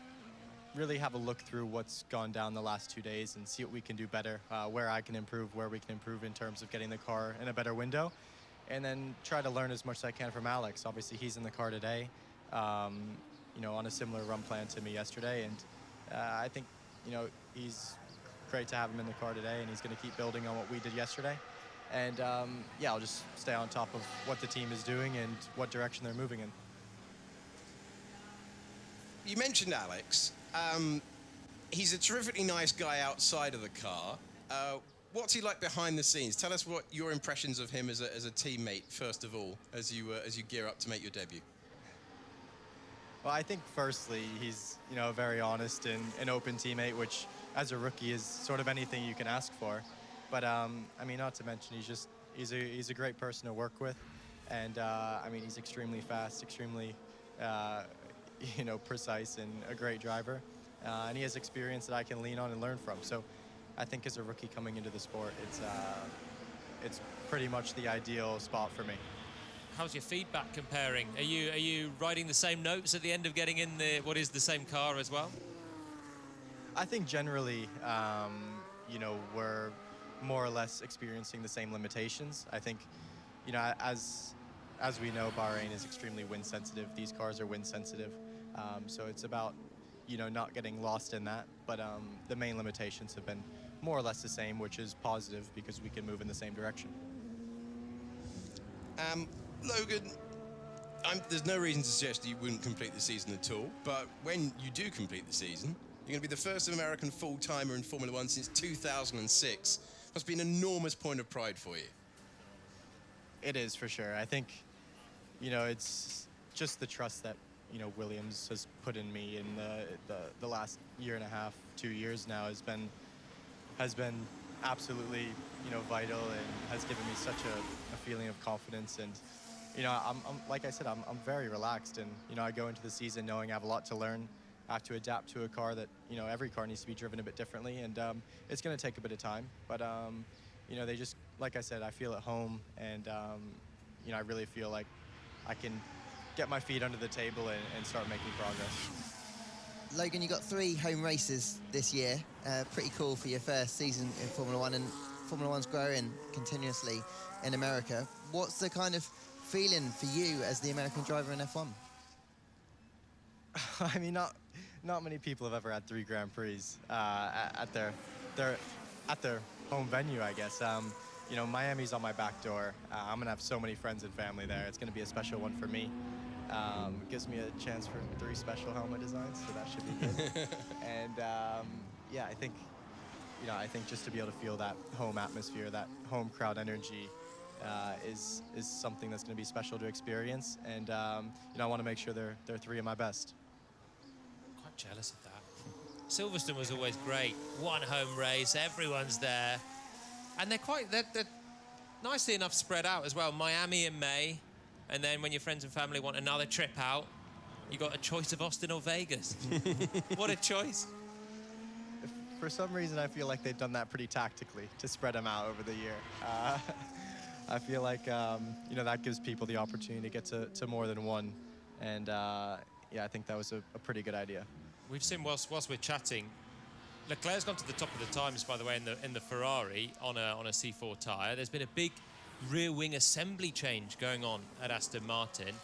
really have a look through what's gone down the last 2 days and see what we can do better, where I can improve, where we can improve in terms of getting the car in a better window, and then try to learn as much as I can from Alex. Obviously, he's in the car today, on a similar run plan to me yesterday, and I think, he's great to have him in the car today, and he's going to keep building on what we did yesterday. And yeah, I'll just stay on top of what the team is doing and what direction they're moving in.
You mentioned Alex. He's a terrifically nice guy outside of the car. What's he like behind the scenes? Tell us what your impressions of him as a teammate, first of all, as you gear up to make your debut.
Well, I think firstly, he's a very honest and open teammate, which as a rookie is sort of anything you can ask for. But I mean, not to mention he's a great person to work with, and I mean, he's extremely fast, extremely precise, and a great driver, and he has experience that I can lean on and learn from. So I think as a rookie coming into the sport, it's pretty much the ideal spot for me.
How's your feedback comparing? Are you riding the same notes at the end of getting in what is the same car as well?
I think generally, we're more or less experiencing the same limitations. I think, as we know, Bahrain is extremely wind sensitive. These cars are wind sensitive. So it's about, not getting lost in that. But the main limitations have been more or less the same, which is positive because we can move in the same direction.
Logan, there's no reason to suggest that you wouldn't complete the season at all, but when you do complete the season, you're going to be the first American full-timer in Formula One since 2006. Must be an enormous point of pride for you.
It is, for sure. I think, it's just the trust that, Williams has put in me in the last year and a half, 2 years now has been absolutely, vital, and has given me such a feeling of confidence. And, I'm like I said, I'm very relaxed, and, I go into the season knowing I have a lot to learn. I have to adapt to a car that, every car needs to be driven a bit differently, and it's going to take a bit of time. But, they just, like I said, I feel at home, and, I really feel like I can get my feet under the table and start making progress.
Logan, you got 3 home races this year. Pretty cool for your first season in Formula One, and Formula One's growing continuously in America. What's the kind of feeling for you as the American driver in F1?
I mean, not many people have ever had 3 Grand Prix at their home venue, I guess. Miami's on my back door. I'm gonna have so many friends and family there. It's gonna be a special one for me. It gives me a chance for 3 special helmet designs, so that should be good. And yeah, I think just to be able to feel that home atmosphere, that home crowd energy, is something that's going to be special to experience. And I want to make sure they're 3 of my best.
Quite jealous of that. Silverstone was always great. One home race, everyone's there, and they're nicely enough spread out as well. Miami in May, and then when your friends and family want another trip out, you got a choice of Austin or Vegas. What a choice!
For some reason, I feel like they've done that pretty tactically to spread them out over the year. I feel like that gives people the opportunity to get to more than one, and yeah, I think that was a pretty good idea.
We've seen whilst we're chatting, Leclerc's gone to the top of the times, by the way, in the Ferrari on a C4 tyre. There's been a big rear wing assembly change going on at Aston Martin.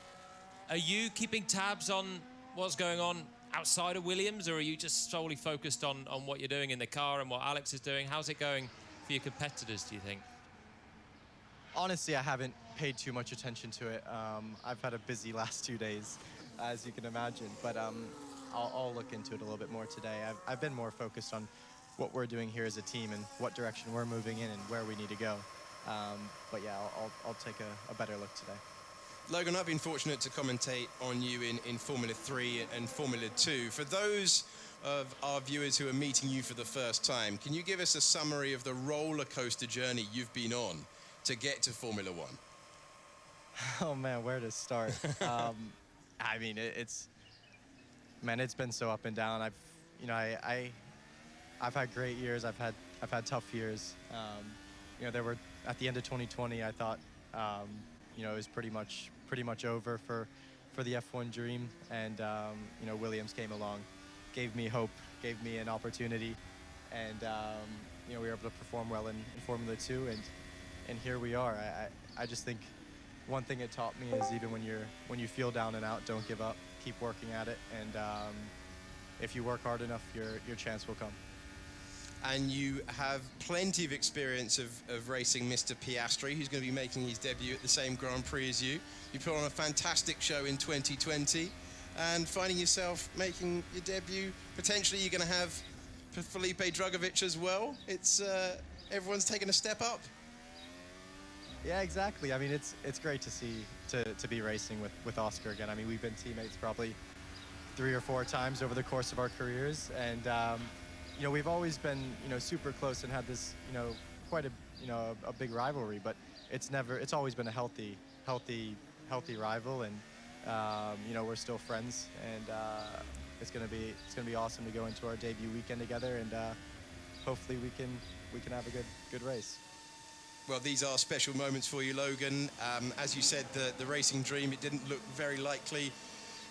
Are you keeping tabs on what's going on outside of Williams, or are you just solely focused on what you're doing in the car and what Alex is doing? How's it going for your competitors, do you think?
honestly, I haven't paid too much attention to it. I've had a busy last 2 days, as you can imagine, but I'll look into it a little bit more today. I've been more focused on what we're doing here as a team and what direction we're moving in and where we need to go. But yeah, I'll take a better look today.
Logan, I've been fortunate to commentate on you in Formula 3 and Formula 2. For those of our viewers who are meeting you for the first time, can you give us a summary of the roller coaster journey you've been on to get to Formula 1?
Oh man, where to start? I mean, it's been so up and down. I've had great years. I've had tough years. There were at the end of 2020. I thought, it was pretty much over for the F1 dream. And Williams came along, gave me hope, gave me an opportunity, and we were able to perform well in Formula 2. And here we are. I just think one thing it taught me is even when you feel down and out, don't give up. Keep working at it, and if you work hard enough, your chance will come.
And you have plenty of experience of racing Mr. Piastri, who's going to be making his debut at the same Grand Prix as you. You put on a fantastic show in 2020, and finding yourself making your debut, potentially you're going to have Felipe Drugovich as well. It's everyone's taken a step up.
Yeah, exactly. I mean, it's great to see to be racing with Oscar again. I mean, we've been teammates probably 3 or 4 times over the course of our careers, and we've always been super close and had this quite a big rivalry, but it's always been a healthy rival, and we're still friends, and it's gonna be awesome to go into our debut weekend together, and hopefully we can have a good race.
Well, these are special moments for you, Logan. As you said, the racing dream, it didn't look very likely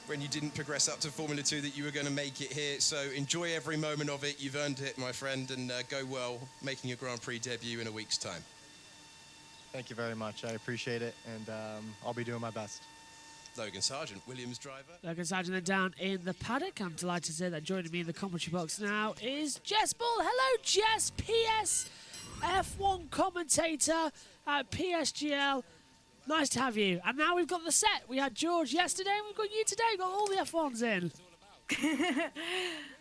when you didn't progress up to Formula 2 that you were going to make it here. So enjoy every moment of it. You've earned it, my friend, and go well making your Grand Prix debut in a week's time.
Thank you very much. I appreciate it, and I'll be doing my best.
Logan Sargent, Williams driver.
Logan Sargent then down in the paddock. I'm delighted to say that joining me in the commentary box now is Jess Bull. Hello, Jess. PS F1 commentator at PSGL. Nice to have you. And now we've got the set. We had George yesterday, and we've got you today. Got all the F1s in.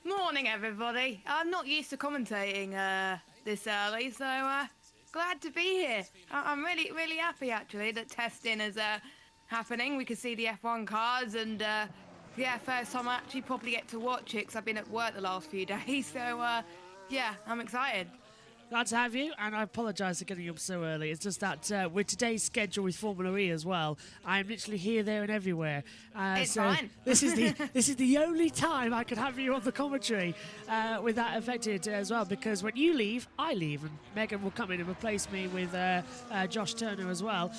Morning, everybody. I'm not used to commentating this early, so glad to be here. I'm really, really happy, actually, that testing is happening. We can see the F1 cars, and first time I actually probably get to watch it because I've been at work the last few days. So, I'm excited.
Glad to have you, and I apologise for getting up so early. It's just that with today's schedule with Formula E as well, I'm literally here, there, and everywhere.
It's fine.
This is the only time I could have you on the commentary with that affected as well, because when you leave, I leave, and Megan will come in and replace me with Josh Turner as well.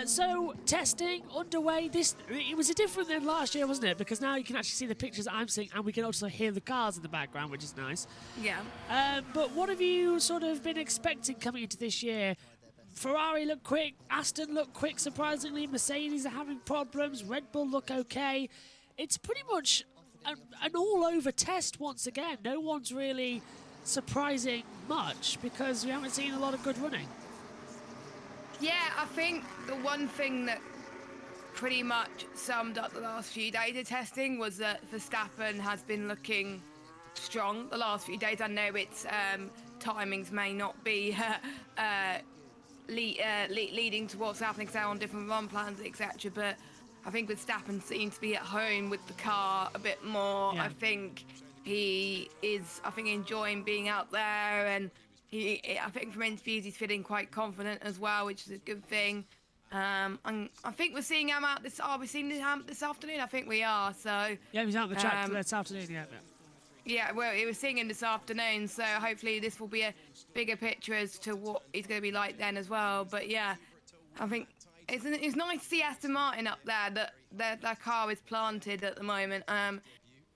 So testing underway. It was different than last year, wasn't it? Because now you can actually see the pictures I'm seeing, and we can also hear the cars in the background, which is nice.
Yeah.
But what have you sort of been expecting coming into this year? Ferrari look quick, Aston look quick, surprisingly. Mercedes are having problems. Red Bull look okay. It's pretty much an all-over test once again. No one's really surprising much because we haven't seen a lot of good running.
Yeah, I think the one thing that pretty much summed up the last few days of testing was that Verstappen has been looking strong the last few days. I know its timings may not be leading to what's happening on different run plans, etc. But I think Verstappen seems to be at home with the car a bit more.
Yeah.
I think he is, enjoying being out there, and I think from interviews he's feeling quite confident as well, which is a good thing. And I think we're seeing him out this. Are we seeing him this afternoon? I think we are. So
yeah, he's out on the track this afternoon.
Yeah, well, we were seeing him this afternoon, so hopefully this will be a bigger picture as to what he's going to be like then as well. But yeah, I think it's nice to see Aston Martin up there. That their car is planted at the moment.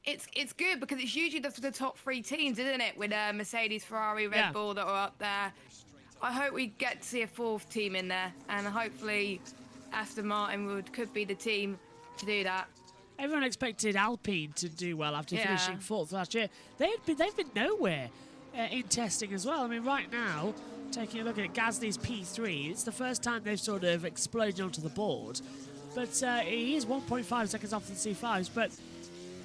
It's good because it's usually the top 3 teams, isn't it? With Mercedes, Ferrari, Red Bull that are up there. I hope we get to see a 4th team in there, and hopefully Aston Martin could be the team to do that.
Everyone expected Alpine to do well after finishing 4th last year. They've been nowhere in testing as well. I mean, right now, taking a look at Gasly's P3, it's the first time they've sort of exploded onto the board. But he is 1.5 seconds off the C5s, but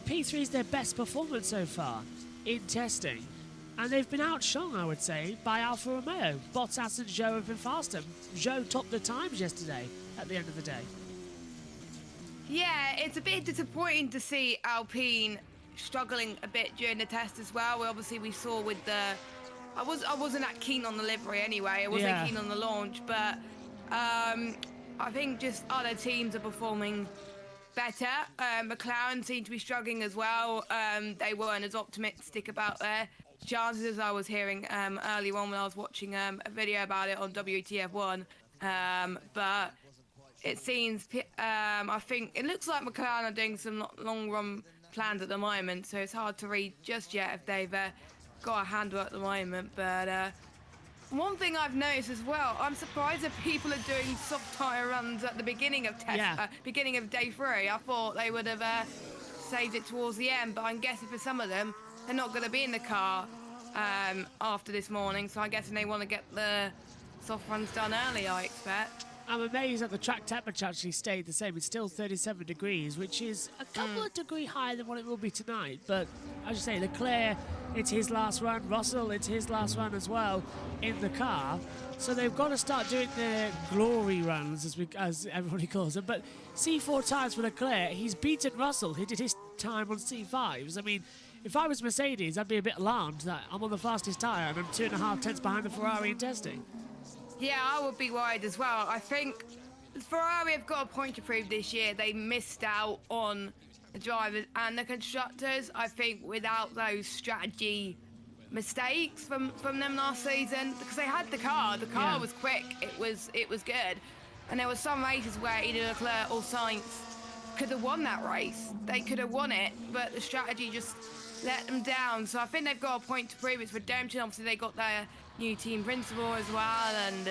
P3 is their best performance so far in testing. And they've been outshone, I would say, by Alfa Romeo. Bottas and Zhou have been faster. Zhou topped the times yesterday at the end of the day.
Yeah, it's a bit disappointing to see Alpine struggling a bit during the test as well. Obviously, we saw with the... I wasn't that keen on the livery anyway. I wasn't keen on the launch, but I think just other teams are performing better. McLaren seemed to be struggling as well. They weren't as optimistic about their chances as I was hearing earlier on when I was watching a video about it on WTF1. But it seems, I think, it looks like McLaren are doing some long-run plans at the moment, so it's hard to read just yet if they've got a handle at the moment. But one thing I've noticed as well, I'm surprised that people are doing soft tyre runs at the beginning of beginning of day 3. I thought they would have saved it towards the end, but I'm guessing for some of them, they're not going to be in the car after this morning, so I'm guessing they want to get the soft runs done early, I expect.
I'm amazed that the track temperature actually stayed the same. It's still 37 degrees, which is a couple of degrees higher than what it will be tonight. But as you say, Leclerc, it's his last run. Russell, it's his last run as well in the car. So they've got to start doing their glory runs, as everybody calls them. But C4 tyres for Leclerc, he's beaten Russell. He did his time on C5s. I mean, if I was Mercedes, I'd be a bit alarmed that I'm on the fastest tyre and I'm 2.5 tenths behind the Ferrari in testing.
Yeah, I would be worried as well. I think Ferrari have got a point to prove this year. They missed out on the drivers and the constructors. I think without those strategy mistakes from them last season, because they had the car was quick, it was good, and there were some races where either Leclerc or Sainz could have won that race. They could have won it, but the strategy just let them down. So I think they've got a point to prove. It's redemption. Obviously, they got their new team principal as well, and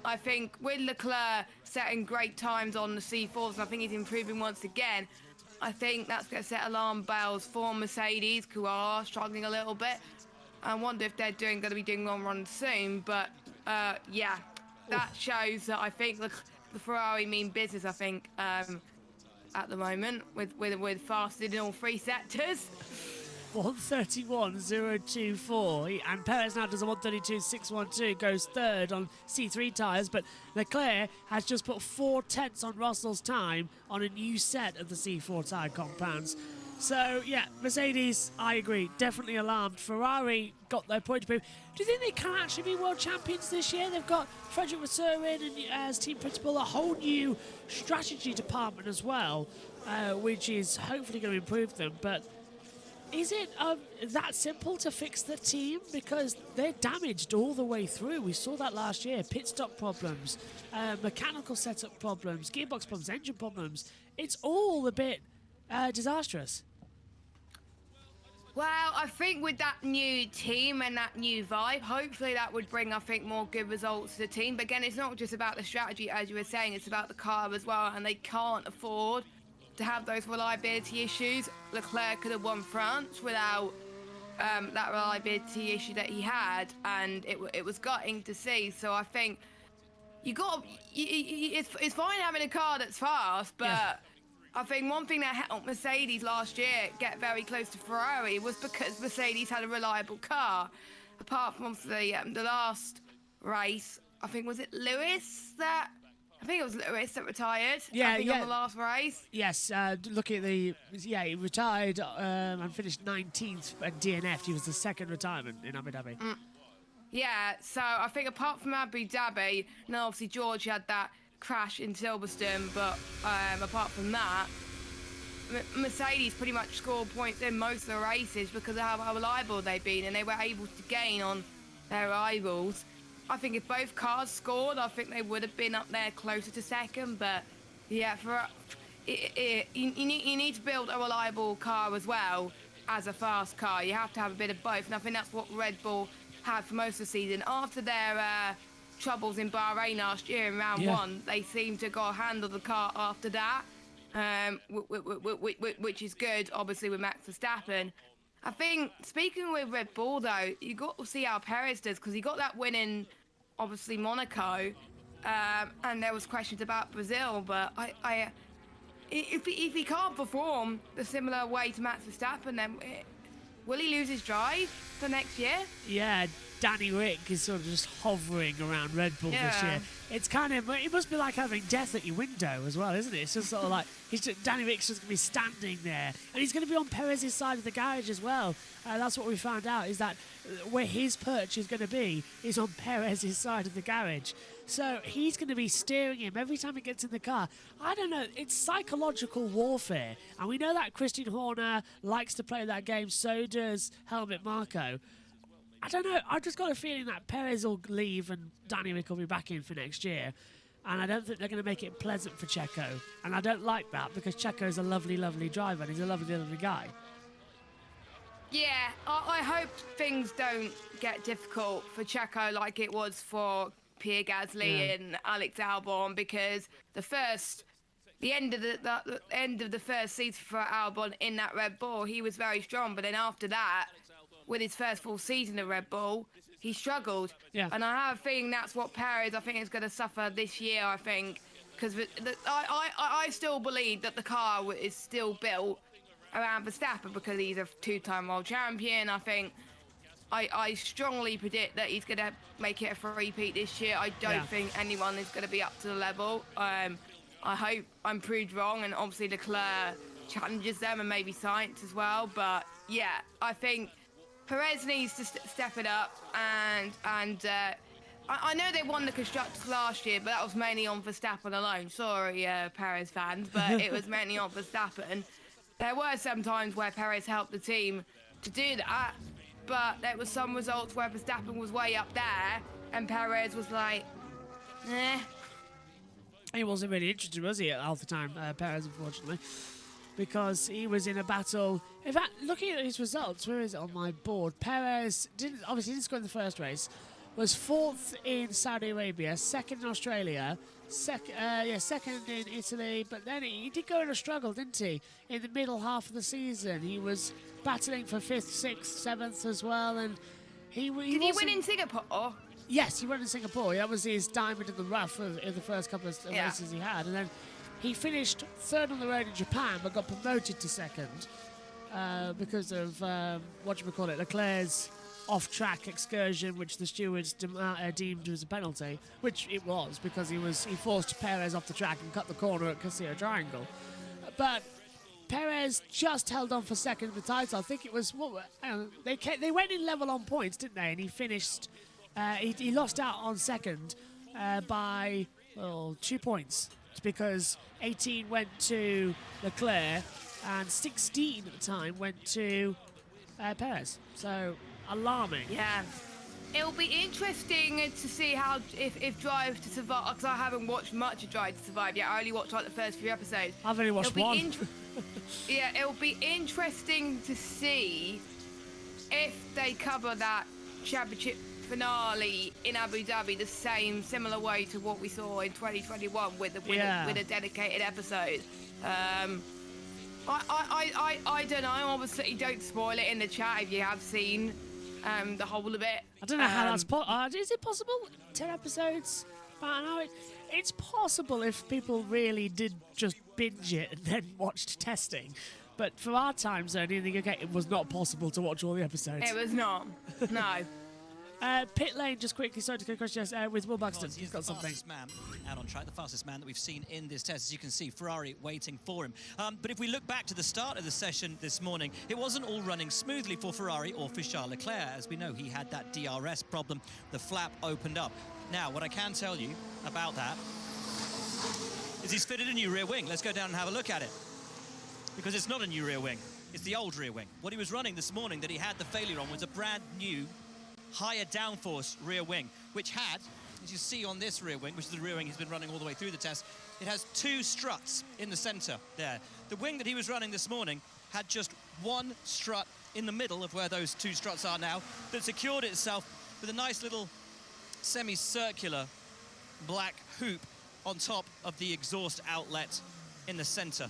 I think with Leclerc setting great times on the C4s, and I think he's improving once again, I think that's going to set alarm bells for Mercedes, who are struggling a little bit. I wonder if they're going to be doing long runs soon, but yeah, that shows that I think the Ferrari mean business, I think, at the moment, with faster in all 3 sectors.
131.024, and Perez now does a 132.612, goes third on C3 tyres, but Leclerc has just put 4 tenths on Russell's time on a new set of the C4 tyre compounds. So, yeah, Mercedes, I agree, definitely alarmed. Ferrari got their point to prove. Do you think they can actually be world champions this year? They've got Frederick Vasseur in and, as team principal, a whole new strategy department as well, which is hopefully going to improve them, but is it that simple to fix the team? Because they're damaged all the way through. We saw that last year. Pit stop problems, mechanical setup problems, gearbox problems, engine problems. It's all a bit disastrous.
Well, I think with that new team and that new vibe, hopefully that would bring, I think, more good results to the team. But again, it's not just about the strategy, as you were saying, it's about the car as well, and they can't afford to have those reliability issues. Leclerc could have won France without that reliability issue that he had, and it was gutting to see. So I think it's fine having a car that's fast, but I think one thing that helped Mercedes last year get very close to Ferrari was because Mercedes had a reliable car. Apart from the last race, I think, was it Lewis that? I think it was Lewis that retired.
Yeah,
I think on the last race.
Yes, looking at he retired and finished 19th and DNF'd. He was the second retirement in Abu Dhabi.
Yeah, so I think apart from Abu Dhabi, now obviously George had that crash in Silverstone, but apart from that, Mercedes pretty much scored points in most of the races because of how reliable they've been, and they were able to gain on their rivals. I think if both cars scored, I think they would have been up there closer to second. But yeah, you need to build a reliable car as well as a fast car. You have to have a bit of both, and I think that's what Red Bull had for most of the season. After their troubles in Bahrain last year in round one, they seemed to go handle the car after that, which is good, obviously, with Max Verstappen. I think, speaking with Red Bull, though, you got to see how Perez does, because he got that win in, obviously, Monaco, and there was questions about Brazil, but if he can't perform the similar way to Max Verstappen, then will he lose his drive for next year?
Yeah, Danny Rick is sort of just hovering around Red Bull this year. It's kind of, it must be like having death at your window as well, isn't it? It's just sort of like, Danny Rick's just going to be standing there. And he's going to be on Perez's side of the garage as well. That's what we found out, is that where his perch is going to be is on Perez's side of the garage. So he's going to be steering him every time he gets in the car. I don't know, it's psychological warfare. And we know that Christian Horner likes to play that game, so does Helmut Marko. I don't know, I've just got a feeling that Perez will leave and Danny Rick will be back in for next year. And I don't think they're going to make it pleasant for Checo. And I don't like that, because Checo's a lovely, lovely driver and he's a lovely, lovely guy.
Yeah, I hope things don't get difficult for Checo like it was for Pierre Gasly and Alex Albon, because the end of the first season for Albon in that Red Bull, he was very strong, but then after that, with his first full season of Red Bull, he struggled.
Yeah.
And I have a feeling that's what Perez, I think, is going to suffer this year, I think, because I still believe that the car is still built around Verstappen, because he's a two-time world champion. I think I strongly predict that he's going to make it a three-peat this year. I don't think anyone is going to be up to the level. I hope I'm proved wrong, and obviously Leclerc challenges them, and maybe Sainz as well. But yeah, I think Perez needs to step it up, and I know they won the Constructors last year, but that was mainly on Verstappen alone. Sorry, Perez fans, but it was mainly on Verstappen. There were some times where Perez helped the team to do that, but there was some results where Verstappen was way up there, and Perez was like, eh.
He wasn't really interested, was he, at half the time, Perez, unfortunately, because he was in a battle. In fact, looking at his results, where is it on my board? Perez didn't score in the first race, was 4th in Saudi Arabia, 2nd in Australia, second in Italy, but then he did go in a struggle, didn't he? In the middle half of the season, he was battling for 5th, 6th, 7th as well, and
Did he win in Singapore?
Yes, he won in Singapore. That was his diamond in the rough in the first couple of races he had. And then he finished 3rd on the road in Japan, but got promoted to 2nd because of, Leclerc's off-track excursion, which the stewards deemed was a penalty, which it was, because he forced Perez off the track and cut the corner at Castillo Triangle. But Perez just held on for 2nd in the title. I think it was, they went in level on points, didn't they? And he finished... He lost out on 2nd by 2 points, because 18 went to Leclerc and 16 at the time went to Perez. So alarming.
Yeah. It'll be interesting to see how if Drive to Survive, because I haven't watched much of Drive to Survive yet. I only watched like the first few episodes.
I've only watched one.
Yeah, it'll be interesting to see if they cover that championship finale in Abu Dhabi the similar way to what we saw in 2021 with a dedicated episode. I don't know. Obviously, don't spoil it in the chat if you have seen the whole of it.
I don't know how that's possible. Is it possible? 10 episodes? About an hour? It's possible if people really did just binge it and then watched testing. But for our time zone in the UK, it was not possible to watch all the episodes.
It was not. No.
Pit lane, just quickly, sorry to cut across, with Will Buxton. He's got something.
Fastest man out on track, the fastest man that we've seen in this test. As you can see, Ferrari waiting for him. But if we look back to the start of the session this morning, it wasn't all running smoothly for Ferrari or for Charles Leclerc. As we know, he had that DRS problem. The flap opened up. Now, what I can tell you about that is he's fitted a new rear wing. Let's go down and have a look at it. Because it's not a new rear wing. It's the old rear wing. What he was running this morning that he had the failure on was a brand new higher downforce rear wing, which had, as you see on this rear wing, which is the rear wing he's been running all the way through the test, it has 2 struts in the center there. The wing that he was running this morning had just 1 strut in the middle of where those 2 struts are now that secured itself with a nice little semicircular black hoop on top of the exhaust outlet in the center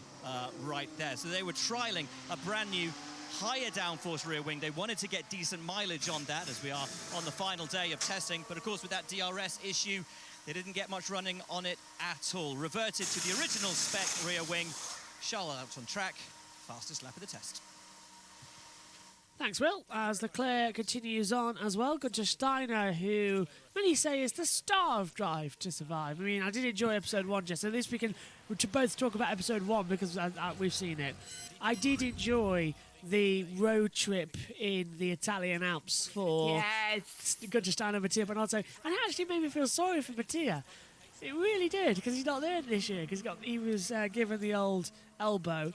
right there. So they were trialing a brand new
higher downforce rear wing. They wanted to get decent mileage on that as we are on the final day of testing. But of course, with that DRS issue, they didn't get much running on it at all. Reverted to the original spec rear wing. Charles out on track, fastest lap of the test.
Thanks, Will. As Leclerc continues on as well, Gunther Steiner, who many say is the star of Drive to Survive. I mean, I did enjoy episode 1, Jess. At least we can both talk about episode 1 because we've seen it. I did enjoy the road trip in the Italian Alps for Gunther Steiner and Mattia Binotto, and it actually made me feel sorry for Mattia. It really did, because he's not there this year, because he was given the old elbow.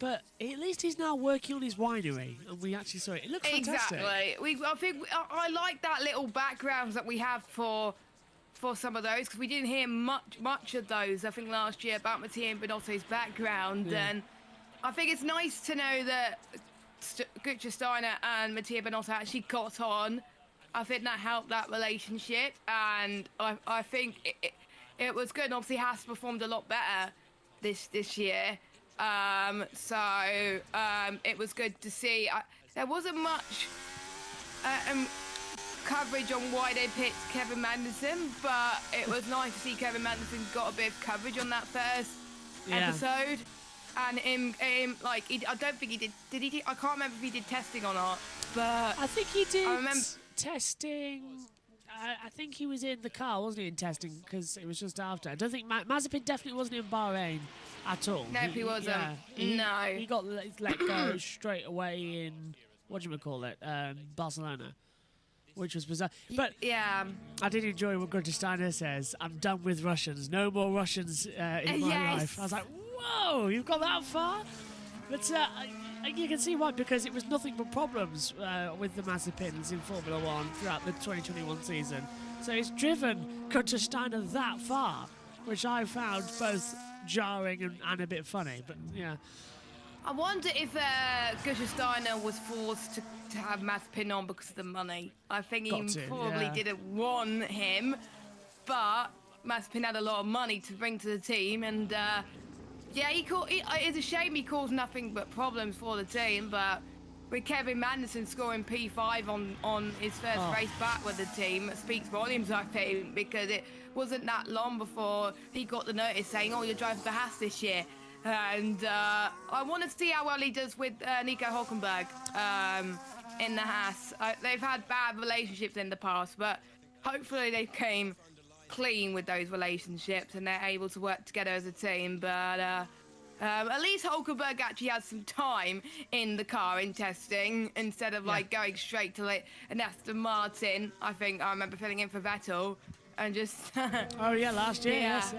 But at least he's now working on his winery, and we actually saw it. It looks fantastic.
Exactly. I like that little backgrounds that we have for some of those, because we didn't hear much of those, I think, last year about Mattia Binotto's background.
Yeah.
And I think it's nice to know that Gunther Steiner and Mattia Binotto actually got on. I think that helped that relationship, and I think it was good. Obviously, Haas performed a lot better this year. It was good to see. There wasn't much coverage on why they picked Kevin Magnussen, but it was nice to see Kevin Magnussen got a bit of coverage on that first episode. And I don't think he did. Did he? I can't remember if he did testing or not. But
I think he did.
I remember
testing. I think he was in the car, wasn't he, in testing? Because it was just after. I don't think Mazepin definitely wasn't in Bahrain at all.
No, he wasn't.
Yeah, he got let go straight away in Barcelona, which was bizarre. But
yeah,
I did enjoy what Gunther Steiner says. I'm done with Russians. No more Russians in my life. I was like, whoa, you've got that far? But you can see why, because it was nothing but problems with the Mazepins in Formula 1 throughout the 2021 season. So it's driven Gunther Steiner that far, which I found both jarring and a bit funny. But yeah.
I wonder if Gunther Steiner was forced to have Mazepin on because of the money. I think he probably didn't want him, but Mazepin had a lot of money to bring to the team, and it's a shame he caused nothing but problems for the team. But with Kevin Magnussen scoring P5 on his first race back with the team, it speaks volumes, I think, because it wasn't that long before he got the notice saying, "Oh, you're driving for Haas this year." And I want to see how well he does with Nico Hülkenberg in the Haas. They've had bad relationships in the past, but hopefully they came clean with those relationships and they're able to work together as a team. But at least Hülkenberg actually has some time in the car in testing instead of going straight to an Aston Martin. I think I remember filling in for Vettel and just
last year, yes.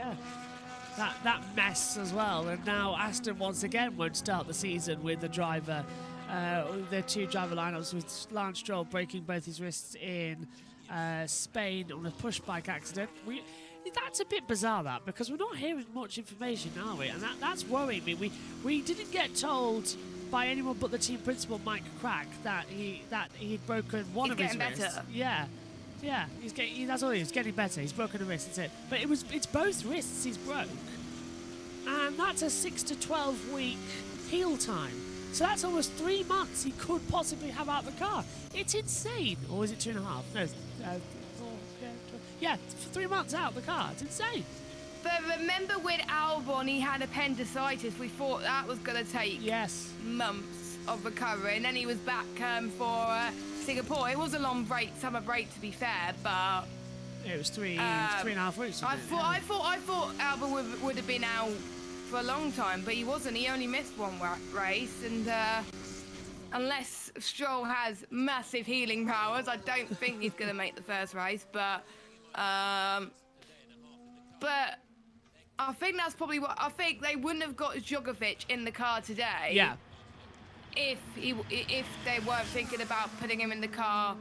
That mess as well. And now Aston once again won't start the season with the driver, their two driver lineups, with Lance Stroll breaking both his wrists in Spain on a push bike accident. That's a bit bizarre, that, because we're not hearing much information, are we? And that's worrying me. We didn't get told by anyone but the team principal, Mike Crack, that he'd broken one of his wrists.
Better.
Yeah, that's all. He's getting better. He's broken a wrist. That's it. But it's both wrists he's broke, and that's a 6 to 12 week heal time. So that's almost 3 months he could possibly have out the car. It's insane. Or is it 2.5? No, 3 months out the car. It's insane.
But remember with Albon, he had appendicitis. We thought that was going to take months of recovery, and then he was back for Singapore. It was a long summer break, to be fair, but
it was 3.5 weeks.
I thought Albon would have been out for a long time, but he wasn't. He only missed one race, and unless Stroll has massive healing powers, I don't think he's going to make the first race. But I think that's probably what I think. They wouldn't have got Djokovic in the car today.
Yeah.
If they weren't thinking about putting him in the car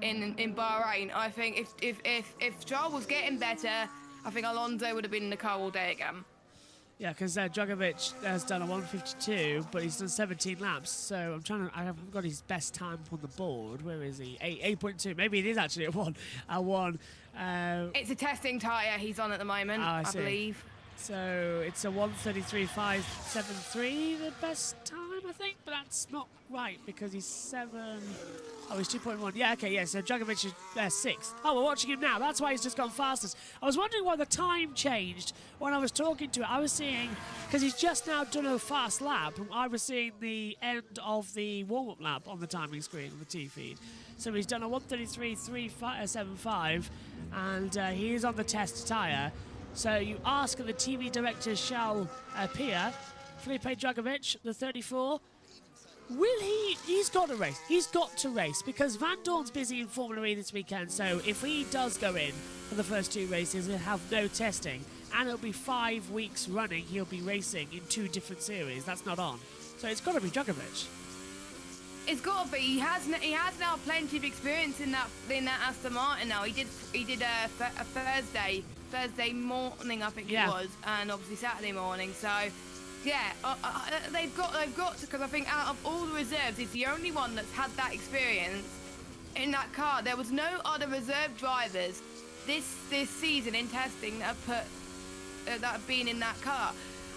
in Bahrain. I think if Stroll was getting better, I think Alonso would have been in the car all day again.
Yeah, because Djokovic has done a 1:52, but he's done 17 laps. So I haven't got his best time on the board. Where is he? 8.2. Maybe it is actually a one.
It's a testing tyre he's on at the moment, I believe.
So it's a 1:33.573, the best time, I think, but that's not right because he's 7. Oh, he's 2.1. Yeah, okay, yeah, so Djokovic is 6th. Oh, we're watching him now. That's why he's just gone fastest. I was wondering why the time changed when I was talking to it. I was seeing, because he's just now done a fast lap, I was seeing the end of the warm-up lap on the timing screen on the T feed. So he's done a 1:33.375, and he is on the test tyre. So you ask, and the TV director shall appear. Felipe Drugovich, the 34. Will he? He's got to race. He's got to race because Van Dorn's busy in Formula E this weekend. So if he does go in for the first 2 races, he'll have no testing, and it'll be 5 weeks running. He'll be racing in 2 different series. That's not on. So it's got to be Drugovich.
It's got to be. He has now plenty of experience in that Aston Martin. Now he did a Thursday morning, I think it was, and obviously Saturday morning. So. Yeah, they've got to, because I think out of all the reserves, he's the only one that's had that experience in that car. There was no other reserve drivers this season in testing that have been in that car.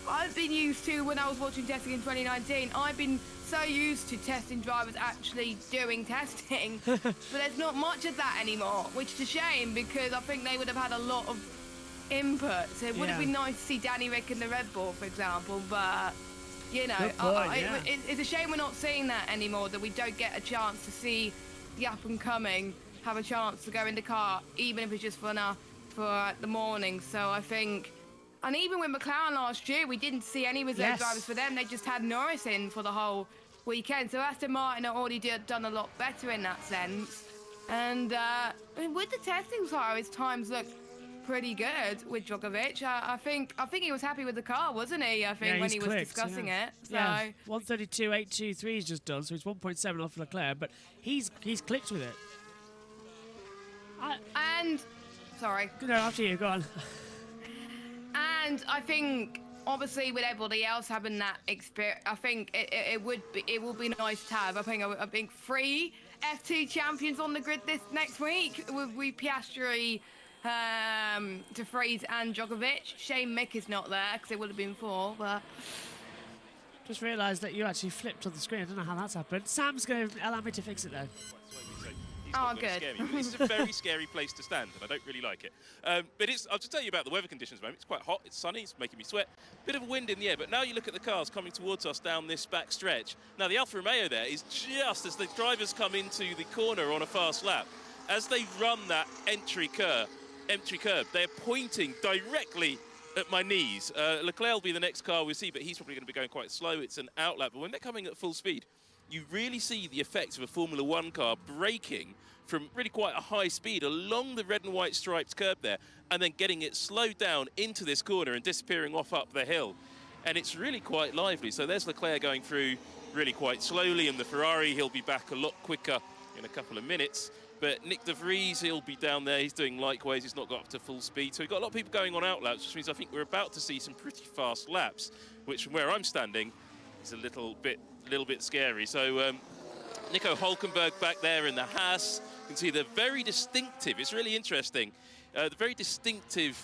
I've been used to, when I was watching testing in 2019, I've been so used to testing drivers actually doing testing, but there's not much of that anymore, which is a shame because I think they would have had a lot of input. So it would have been nice to see Danny Rick in the Red Bull, for example, but you know, it's a shame we're not seeing that anymore, that we don't get a chance to see the up and coming have a chance to go in the car, even if it's just for the morning. So I think, and even with McLaren last year, we didn't see any reserve drivers for them. They just had Norris in for the whole weekend. So Aston Martin have already done a lot better in that sense. And I mean, with the testing side, his times look pretty good with Djokovic. I think he was happy with the car, wasn't he? I think when he was discussing it. So.
Yeah, 1:32.823 he's just done, so he's 1.7 off Leclerc, but he's clicked with it.
Sorry.
No, after you, go on.
And I think, obviously, with everybody else having that experience, I think it will be nice to have. I think 3 F2 champions on the grid this next week with Piastri, De Vries and Djokovic. Shame Mick is not there because it would have been 4, but...
Just realised that you actually flipped on the screen. I don't know how that's happened. Sam's going to allow me to fix it, though.
Good.
This is a very scary place to stand, and I don't really like it. But I'll just tell you about the weather conditions at the moment. It's quite hot, it's sunny, it's making me sweat. Bit of a wind in the air, but now you look at the cars coming towards us down this back stretch. Now, the Alfa Romeo there is just as the drivers come into the corner on a fast lap. As they run that entry curb, they're pointing directly at my knees. Leclerc will be the next car we'll see, but he's probably going to be going quite slow. It's an outlap, but when they're coming at full speed, you really see the effects of a Formula One car braking from really quite a high speed along the red and white striped curb there, and then getting it slowed down into this corner and disappearing off up the hill. And it's really quite lively. So there's Leclerc going through really quite slowly, and the Ferrari, he'll be back a lot quicker in a couple of minutes. But Nick De Vries, he'll be down there. He's doing likewise. He's not got up to full speed. So we've got a lot of people going on out laps, which means I think we're about to see some pretty fast laps, which from where I'm standing is a little bit scary. So Nico Hülkenberg back there in the Haas. You can see the very distinctive, it's really interesting, the very distinctive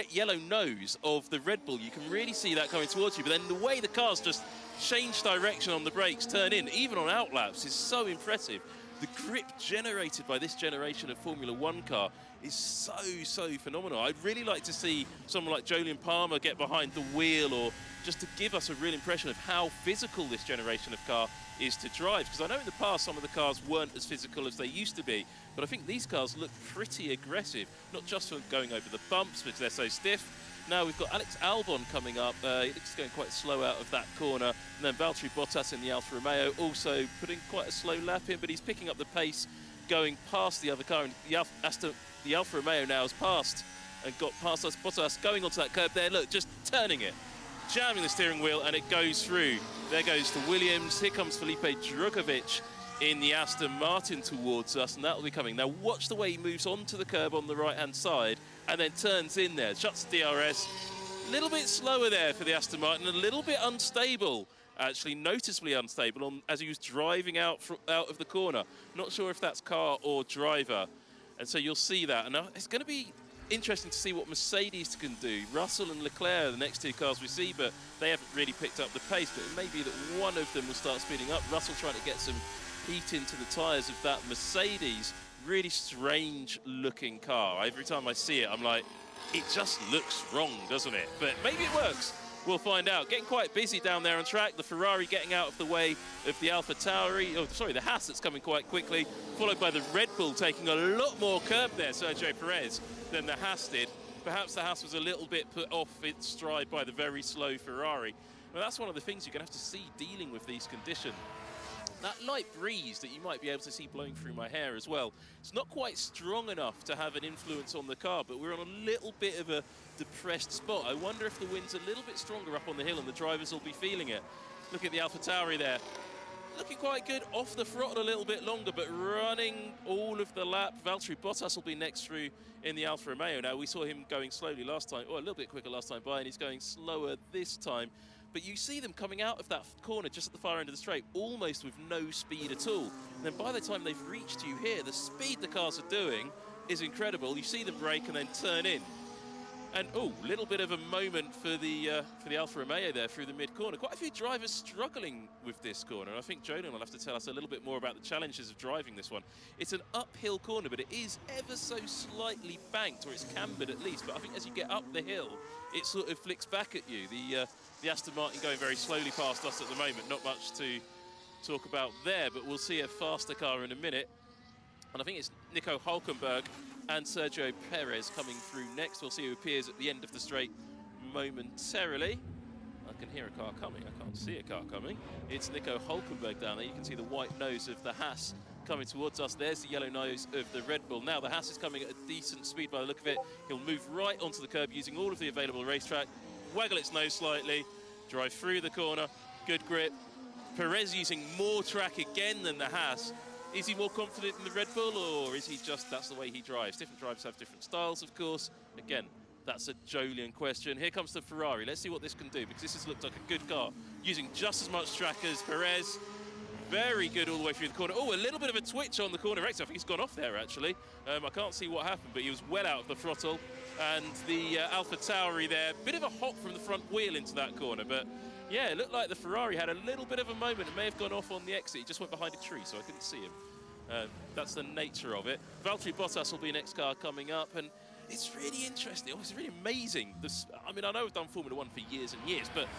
yellow nose of the Red Bull. You can really see that coming towards you, but then the way the cars just change direction on the brakes, turn in, even on outlaps, is so impressive. The grip generated by this generation of Formula One car is so phenomenal. I'd really like to see someone like Jolyon Palmer get behind the wheel, or just to give us a real impression of how physical this generation of car is to drive. Because I know in the past some of the cars weren't as physical as they used to be, but I think these cars look pretty aggressive, not just for going over the bumps because they're so stiff. Now we've got Alex Albon coming up. He looks going quite slow out of that corner. And then Valtteri Bottas in the Alfa Romeo also putting quite a slow lap in, but he's picking up the pace going past the other car. And the Alfa Romeo now has passed and got past us. Bottas going onto that curb there. Look, just turning it, jamming the steering wheel, and it goes through. There goes to Williams. Here comes Felipe Drugovich in the Aston Martin towards us, and that will be coming. Now watch the way he moves onto the curb on the right-hand side and then turns in there, shuts the DRS. A little bit slower there for the Aston Martin, a little bit unstable, actually noticeably unstable as he was driving out of the corner. Not sure if that's car or driver, and so you'll see that. And it's going to be interesting to see what Mercedes can do. Russell and Leclerc are the next two cars we see, but they haven't really picked up the pace. But it may be that one of them will start speeding up. Russell trying to get some heat into the tyres of that Mercedes. Really strange looking car. Every time I see it, I'm like, it just looks wrong, doesn't it? But maybe it works. We'll find out. Getting quite busy down there on track. The Ferrari getting out of the way of the the Haas that's coming quite quickly, followed by the Red Bull taking a lot more curb there, Sergio Perez, than the Haas did. Perhaps the Haas was a little bit put off its stride by the very slow Ferrari. Well, that's one of the things you're going to have to see dealing with these conditions. That light breeze that you might be able to see blowing through my hair as well, it's not quite strong enough to have an influence on the car, but we're on a little bit of a depressed spot. I wonder if the wind's a little bit stronger up on the hill and the drivers will be feeling it. Look at the AlphaTauri there. Looking quite good, off the throttle a little bit longer, but running all of the lap. Valtteri Bottas will be next through in the Alfa Romeo. Now, we saw him going slowly last time, or a little bit quicker last time by, and he's going slower this time. But you see them coming out of that corner just at the far end of the straight, almost with no speed at all. And then by the time they've reached you here, the speed the cars are doing is incredible. You see them brake and then turn in. And, oh, a little bit of a moment for the Alfa Romeo there through the mid-corner. Quite a few drivers struggling with this corner. I think Jolyon will have to tell us a little bit more about the challenges of driving this one. It's an uphill corner, but it is ever so slightly banked, or it's cambered at least. But I think as you get up the hill, it sort of flicks back at you. The Aston Martin going very slowly past us at the moment. Not much to talk about there, but we'll see a faster car in a minute. And I think it's Nico Hülkenberg and Sergio Perez coming through next. We'll see who appears at the end of the straight momentarily. I can hear a car coming. I can't see a car coming. It's Nico Hülkenberg down there. You can see the white nose of the Haas coming towards us. There's the yellow nose of the Red Bull. Now the Haas is coming at a decent speed by the look of it. He'll move right onto the curb using all of the available racetrack, waggle its nose slightly, drive through the corner, good grip. Perez using more track again than the Haas. Is he more confident in the Red Bull, or is he just, that's the way he drives? Different drivers have different styles, of course. Again, that's a Jolyon question. Here comes the Ferrari. Let's see what this can do, because this has looked like a good car. Using just as much track as Perez. Very good all the way through the corner. Oh, a little bit of a twitch on the corner exit. I think he's gone off there, actually. I can't see what happened, but he was well out of the throttle. And the AlphaTauri there, bit of a hop from the front wheel into that corner, but yeah, it looked like the Ferrari had a little bit of a moment. It may have gone off on the exit. He just went behind a tree, so I couldn't see him. That's the nature of it. Valtteri Bottas will be next car coming up, and it's really interesting. Oh, it's really amazing. I mean, I know I've done Formula One for years and years, but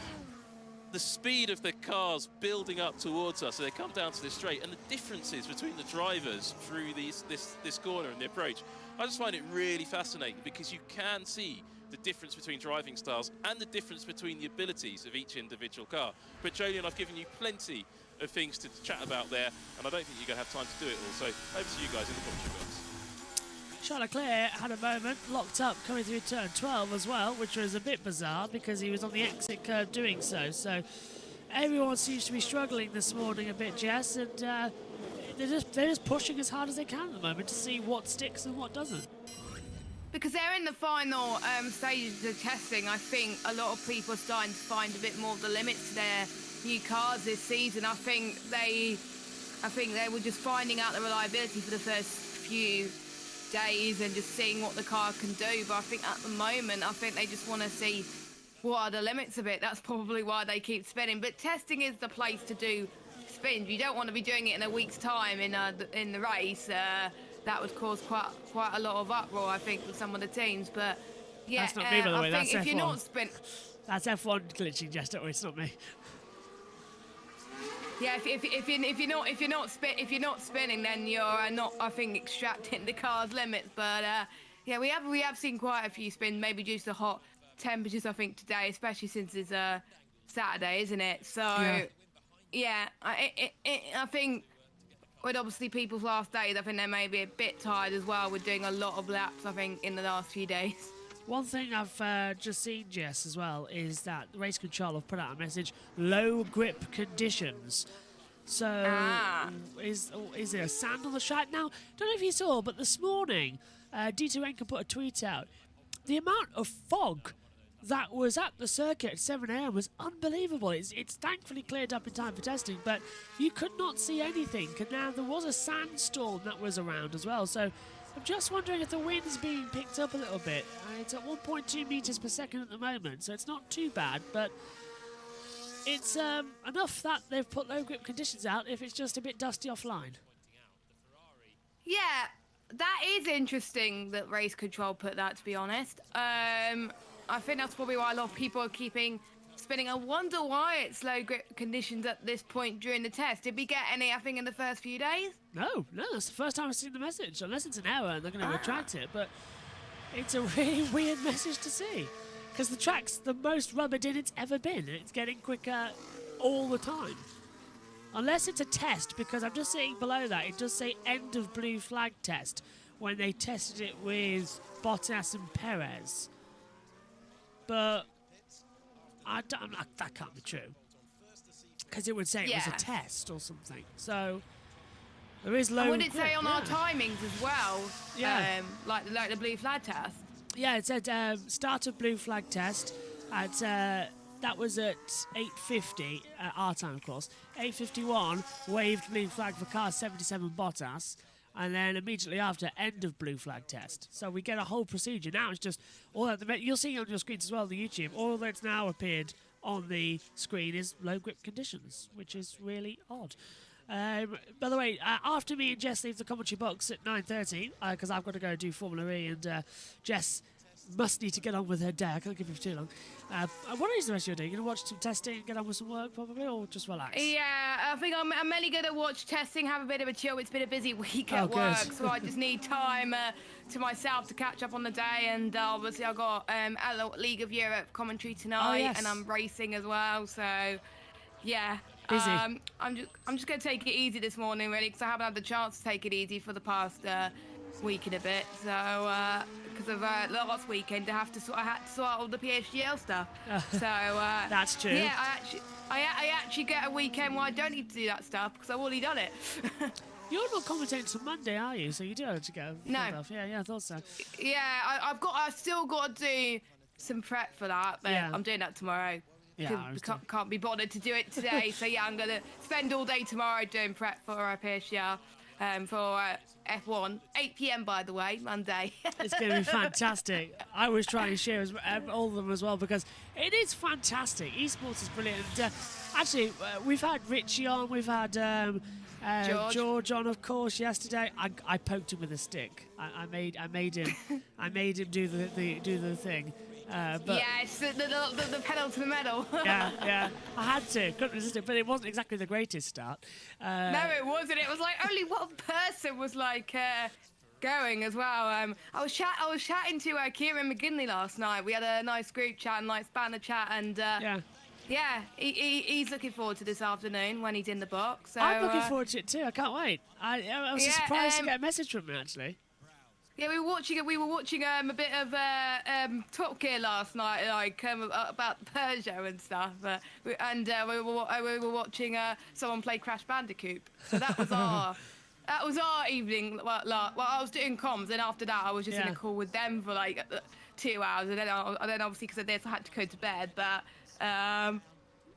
the speed of the cars building up towards us, so they come down to this straight, and the differences between the drivers through this corner and the approach, I just find it really fascinating, because you can see the difference between driving styles and the difference between the abilities of each individual car. But Jolyon, I've given you plenty of things to chat about there, and I don't think you're going to have time to do it all. So over to you guys in the commentary box.
Charles Leclerc had a moment, locked up coming through turn 12 as well, which was a bit bizarre because he was on the exit curve doing so. So everyone seems to be struggling this morning a bit, Jess, and they're just pushing as hard as they can at the moment to see what sticks and what doesn't.
Because they're in the final stages of testing, I think a lot of people are starting to find a bit more of the limits to their new cars this season. I think they were just finding out the reliability for the first few days and just seeing what the car can do. But I think at the moment, I think they just want to see what are the limits of it. That's probably why they keep spinning. But testing is the place to do spins. You don't want to be doing it in a week's time in the race. That would cause quite a lot of uproar, I think, with some of the teams. But yeah,
that's not me, by the way. That's
if
F1.
You're not
that's F1 glitching, Jess. Don't worry, it's not me.
Yeah, if you're not spinning, then you're not, I think, extracting the car's limits. But yeah, we have seen quite a few spins, maybe due to the hot temperatures, I think, today, especially since it's Saturday, isn't it? So yeah, I think. With obviously people's last days, I think they may be a bit tired as well with doing a lot of laps, I think, in the last few days.
One thing I've just seen, Jess, as well, is that Race Control have put out a message, low grip conditions. So is there a sand on the track? Now, don't know if you saw, but this morning, Dieter Renker put a tweet out. The amount of fog that was at the circuit at 7 a.m. was unbelievable. It's thankfully cleared up in time for testing, but you could not see anything. And now there was a sandstorm that was around as well. So I'm just wondering if the wind's being picked up a little bit. It's at 1.2 meters per second at the moment, so it's not too bad, but it's enough that they've put low grip conditions out if it's just a bit dusty offline.
Yeah, that is interesting that Race Control put that, to be honest. I think that's probably why a lot of people are keeping spinning. I wonder why it's low grip conditions at this point during the test. Did we get anything in the first few days?
No, that's the first time I've seen the message, unless it's an error and they're going to retract it, but it's a really weird message to see. Because the track's the most rubbered in it's ever been, and it's getting quicker all the time. Unless it's a test, because I'm just seeing below that, it does say end of blue flag test when they tested it with Bottas and Perez. But that can't be true. Because it would say it was a test or something. So there is low.
And would it say on our timings as well?
Yeah.
Like the blue flag test?
Yeah, it said start of blue flag test at that was at 8:50 our time, of course. 8:51 waved blue flag for car 77 Bottas, and then immediately after end of blue flag test. So we get a whole procedure. Now it's just all that you'll see on your screens as well, the YouTube. All that's now appeared on the screen is low grip conditions, which is really odd. By the way, after me and Jess leave the commentary box at 9:30, because I've got to go do Formula E, and Jess must need to get on with her day. I can't give you for too long. What is the rest of your day? You going to watch some testing, get on with some work probably, or just relax?
Yeah, I think I'm mainly going to watch testing, have a bit of a chill. It's been a busy week at work, so I just need time to myself to catch up on the day. And obviously I've got League of Europe commentary tonight, and I'm racing as well. So, yeah.
Busy.
I'm just going to take it easy this morning, really, because I haven't had the chance to take it easy for the past week and a bit. So, because of last weekend, I had to sort out all the PSGL stuff. So
that's true.
Yeah, I actually get a weekend where I don't need to do that stuff because I've already done it.
You're not commentating till Monday, are you? So you do have to go.
No.
Yeah, I thought so.
Yeah, I've still got to do some prep for that, but I'm doing that tomorrow.
Yeah,
Can't be bothered to do it today. So yeah, I'm gonna spend all day tomorrow doing prep for PSGL. For F1, 8 p.m. by the way, Monday.
It's going to be fantastic. I was trying to share all of them as well because it is fantastic. Esports is brilliant. Actually, we've had Richie on, we've had George on, of course, yesterday. I poked him with a stick. I made him do the thing. But
yeah, it's the pedal to the metal.
yeah, I had to, couldn't resist it, but it wasn't exactly the greatest start.
No, it wasn't. It was like only one person was like going as well. I was chatting to Kieran McGinley last night. We had a nice group chat and like banner chat, and yeah, he's looking forward to this afternoon when he's in the box. So,
I'm looking forward to it too. I can't wait. I was surprised to get a message from him actually.
Yeah, we were watching a bit of Top Gear last night, like about Peugeot and stuff. We were watching someone play Crash Bandicoot. So that was our evening. Well, I was doing comms, and after that, I was just in a call with them for like 2 hours, and then obviously because of this, I had to go to bed. But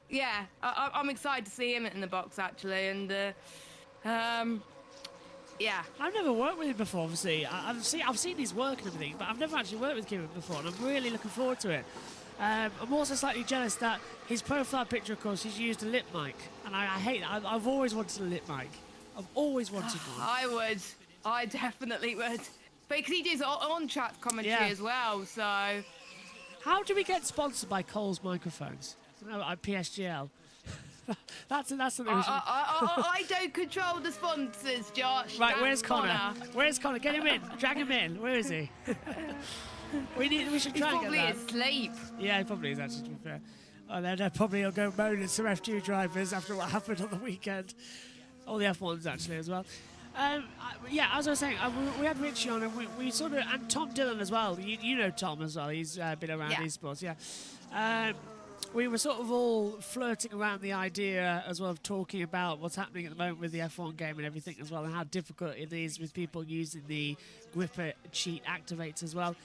yeah, I'm excited to see him in the box actually, and. Yeah,
I've never worked with him before. Obviously, I've seen his work and everything, but I've never actually worked with Kieran before, and I'm really looking forward to it. I'm also slightly jealous that his profile picture, of course, he's used a lip mic, and I hate that. I've always wanted a lip mic. I've always wanted one.
I definitely would, because he does on-chat commentary as well. So,
how do we get sponsored by Coles microphones? No, at PSGL. That's something.
I don't control the sponsors, Josh.
Right, where's Connor? Where's Connor? Get him in. Drag him in. Where is he? We should try and get that.
He's probably asleep.
Yeah, he probably is actually, to be fair. And then probably he'll go moan at some F2 drivers after what happened on the weekend. All the F1s actually as well. Yeah, as I was saying, we had Richie on, and we sort of, and Tom Dillon as well. You know Tom as well. He's been around esports. Yeah. We were sort of all flirting around the idea as well of talking about what's happening at the moment with the F1 game and everything as well, and how difficult it is with people using the gripper cheat activates as well.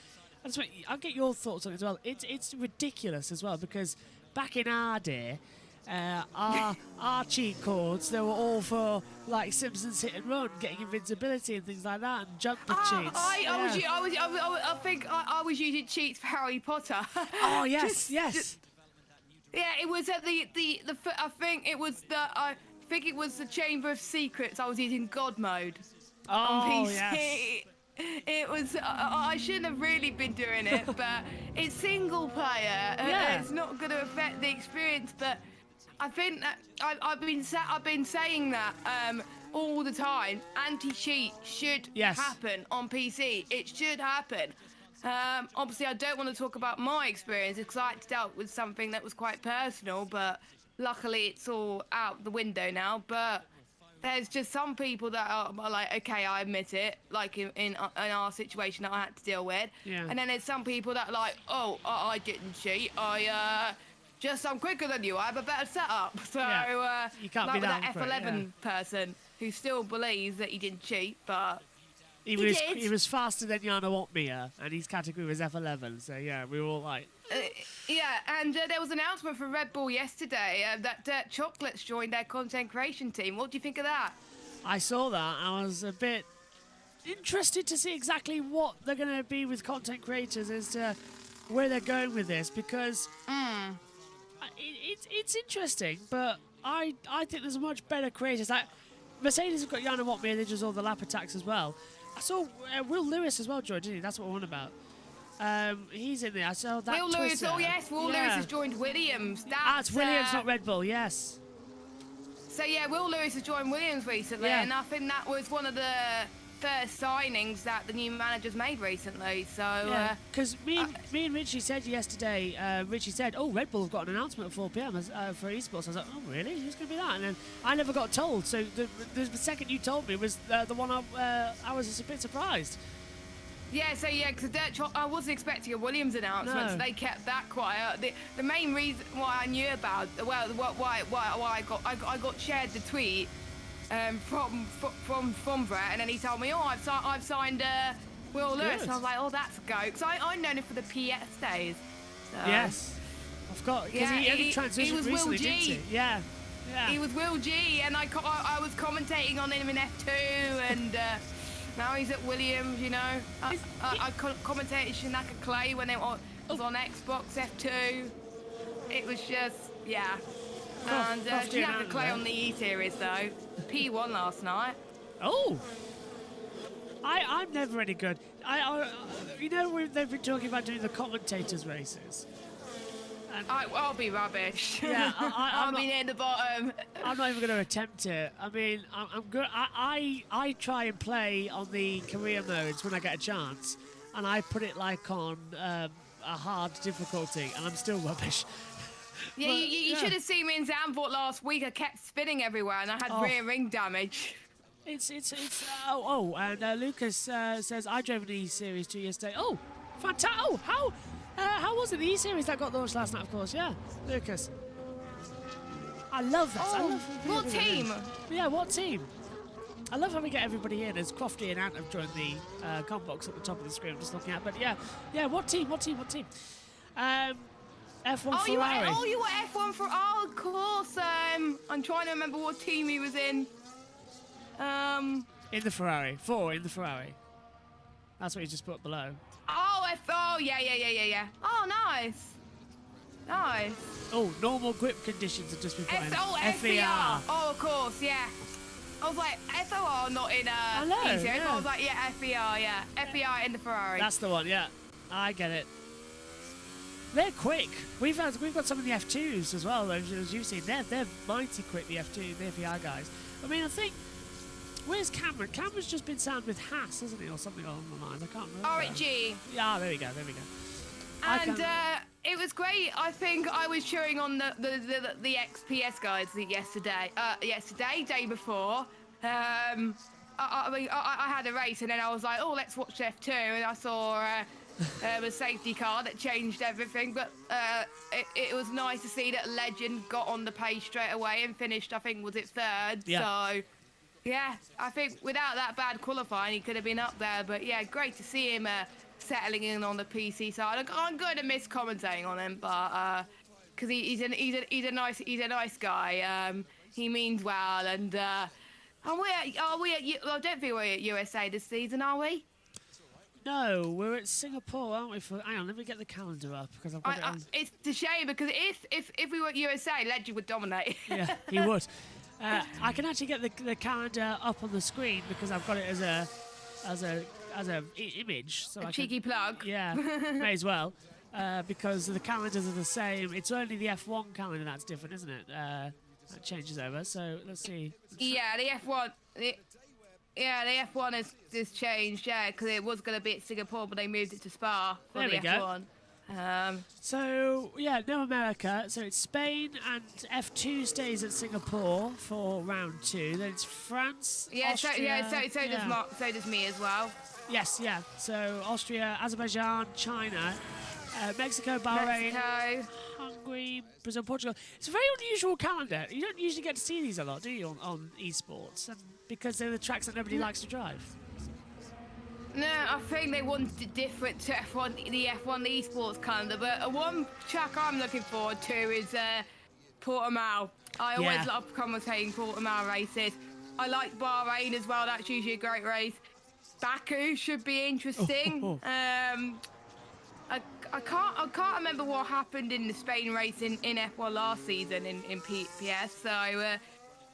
I'll get your thoughts on it as well. It's ridiculous as well, because back in our day, Our cheat codes, they were all for like Simpsons Hit and Run, getting invincibility and things like that, and jumper cheats.
I think I was using cheats for Harry Potter.
Oh yes, yes.
Yeah, it was at the I think it was the Chamber of Secrets. I was using God mode on PC.
Yes.
It was. I shouldn't have really been doing it, but it's single player.
Yeah.
It's not going to affect the experience. But I think that I've been saying that all the time. Anti-cheat should happen on PC. It should happen. Obviously, I don't want to talk about my experience because I dealt with something that was quite personal. But luckily, it's all out the window now. But there's just some people that are like, okay, I admit it, like in our situation that I had to deal with.
Yeah.
And then there's some people that are like, oh, I didn't cheat. I'm quicker than you. I have a better setup. So,
you can't
like
be
with
down
that
for it,
F11 person who still believes that he didn't cheat, but
he was faster than Jana Watmir, and his category was F11. So yeah, we were all like,
and there was an announcement from Red Bull yesterday that Dirt Chocolates joined their content creation team. What do you think of that?
I saw that. I was a bit interested to see exactly what they're going to be with content creators as to where they're going with this, because it's interesting, but I think there's much better creators. Like Mercedes have got Jana Watmir, they just all the lap attacks as well. I saw Will Lewis as well, Joy, didn't he? That's what we're on about. He's in there. I saw that.
Will Lewis, oh yes, Will Lewis has joined Williams.
That's Williams, not Red Bull, yes.
So yeah, Will Lewis has joined Williams recently, and I think that was one of the first signings that the new manager's made recently. So
because me and Richie said yesterday, Richie said, "Oh, Red Bull have got an announcement at 4 p.m. For esports." I was like, "Oh, really? Who's going to be that?" And then I never got told. So the second you told me was the one I was a bit surprised.
Yeah, so because I wasn't expecting a Williams announcement, so they kept that quiet. The main reason why I knew about, why I got shared the tweet from Brett, and then he told me, oh, I've signed Will Lewis, and I was like, oh, that's a go, because I've known him for the PS days. So.
Yes, I've got, because he only transitioned recently, didn't he? Yeah.
He was Will G, and I was commentating on him in F2, and now he's at Williams, you know. I commentated Shinaka Clay when it was on Xbox F2. It was just, And Shinaka Clay on the E-Series, though. P1 last night.
Oh! I'm never any good. You know, they've been talking about doing the commentators' races.
I'll be rubbish.
Yeah,
I'll be near the bottom.
I'm not even going to attempt it. I mean, I'm good. I try and play on the career modes when I get a chance, and I put it like on a hard difficulty, and I'm still rubbish.
Yeah, you should have seen me in Zandvoort last week. I kept spinning everywhere, and I had rear ring damage.
And Lucas says I drove an E-Series 2 yesterday. Oh, fantastic! Oh, how was it? The E-Series that got launched last night, of course. Yeah, Lucas. I love that. I love
what team?
Yeah, what team? I love how we get everybody in. As Crofty and Ant have joined the com box at the top of the screen. I'm just looking at, but yeah. What team? F1 Ferrari.
You were F1 for. Oh, of course. I'm trying to remember what team he was in.
In the Ferrari. 4 in the Ferrari. That's what you just put below.
Oh, yeah. Oh, nice.
Oh, normal grip conditions have just been put in.
FER. Oh, of course, yeah. I was like, SOR not in E-Series. I was like, yeah, FER, yeah. FER in the Ferrari.
That's the one, yeah. I get it. They're quick. We've got some of the F2s as well, as you've seen. They're mighty quick, the F2, the FER guys. I mean, I think... Where's Cameron? Cameron's just been signed with Haas, hasn't he, or something along the line? I can't remember.
RHG.
Yeah, there we go.
And it was great. I think I was cheering on the XPS guys yesterday. Day before. I had a race, and then I was like, oh, let's watch F2, and I saw a safety car that changed everything. But it was nice to see that Legend got on the pace straight away and finished, I think, was it third?
Yeah.
So. Yeah, I think without that bad qualifying, he could have been up there. But yeah, great to see him settling in on the PC side. I'm going to miss commentating on him, but because he's a nice guy. He means well, and I don't think we're at USA this season, are we?
No, we're at Singapore, aren't we? Hang on, let me get the calendar up because I've got it on.
It's a shame because if we were at USA, Legend would dominate.
Yeah, he would. I can actually get the calendar up on the screen because I've got it as a image. So
Cheeky plug.
Yeah, may as well. Because the calendars are the same. It's only the F1 calendar that's different, isn't it? That changes over. So let's see.
Yeah, the F1. The F1 has changed. Yeah, because it was going to be at Singapore, but they moved it to Spa for
There
the
we
F1.
go. So yeah, no America. So it's Spain and F2 stays at Singapore for round 2. Then it's France.
Yeah,
Austria,
so does me as well.
Yes, yeah. So Austria, Azerbaijan, China, Mexico, Bahrain, Hungary, Brazil, Portugal. It's a very unusual calendar. You don't usually get to see these a lot, do you, on esports? And because they're the tracks that nobody likes to drive.
No, I think they wanted it different to the F1 esports calendar. But one track I'm looking forward to is Portimao. I always love commentating Portimao races. I like Bahrain as well. That's usually a great race. Baku should be interesting. I can't remember what happened in the Spain race in F1 last season in PS, so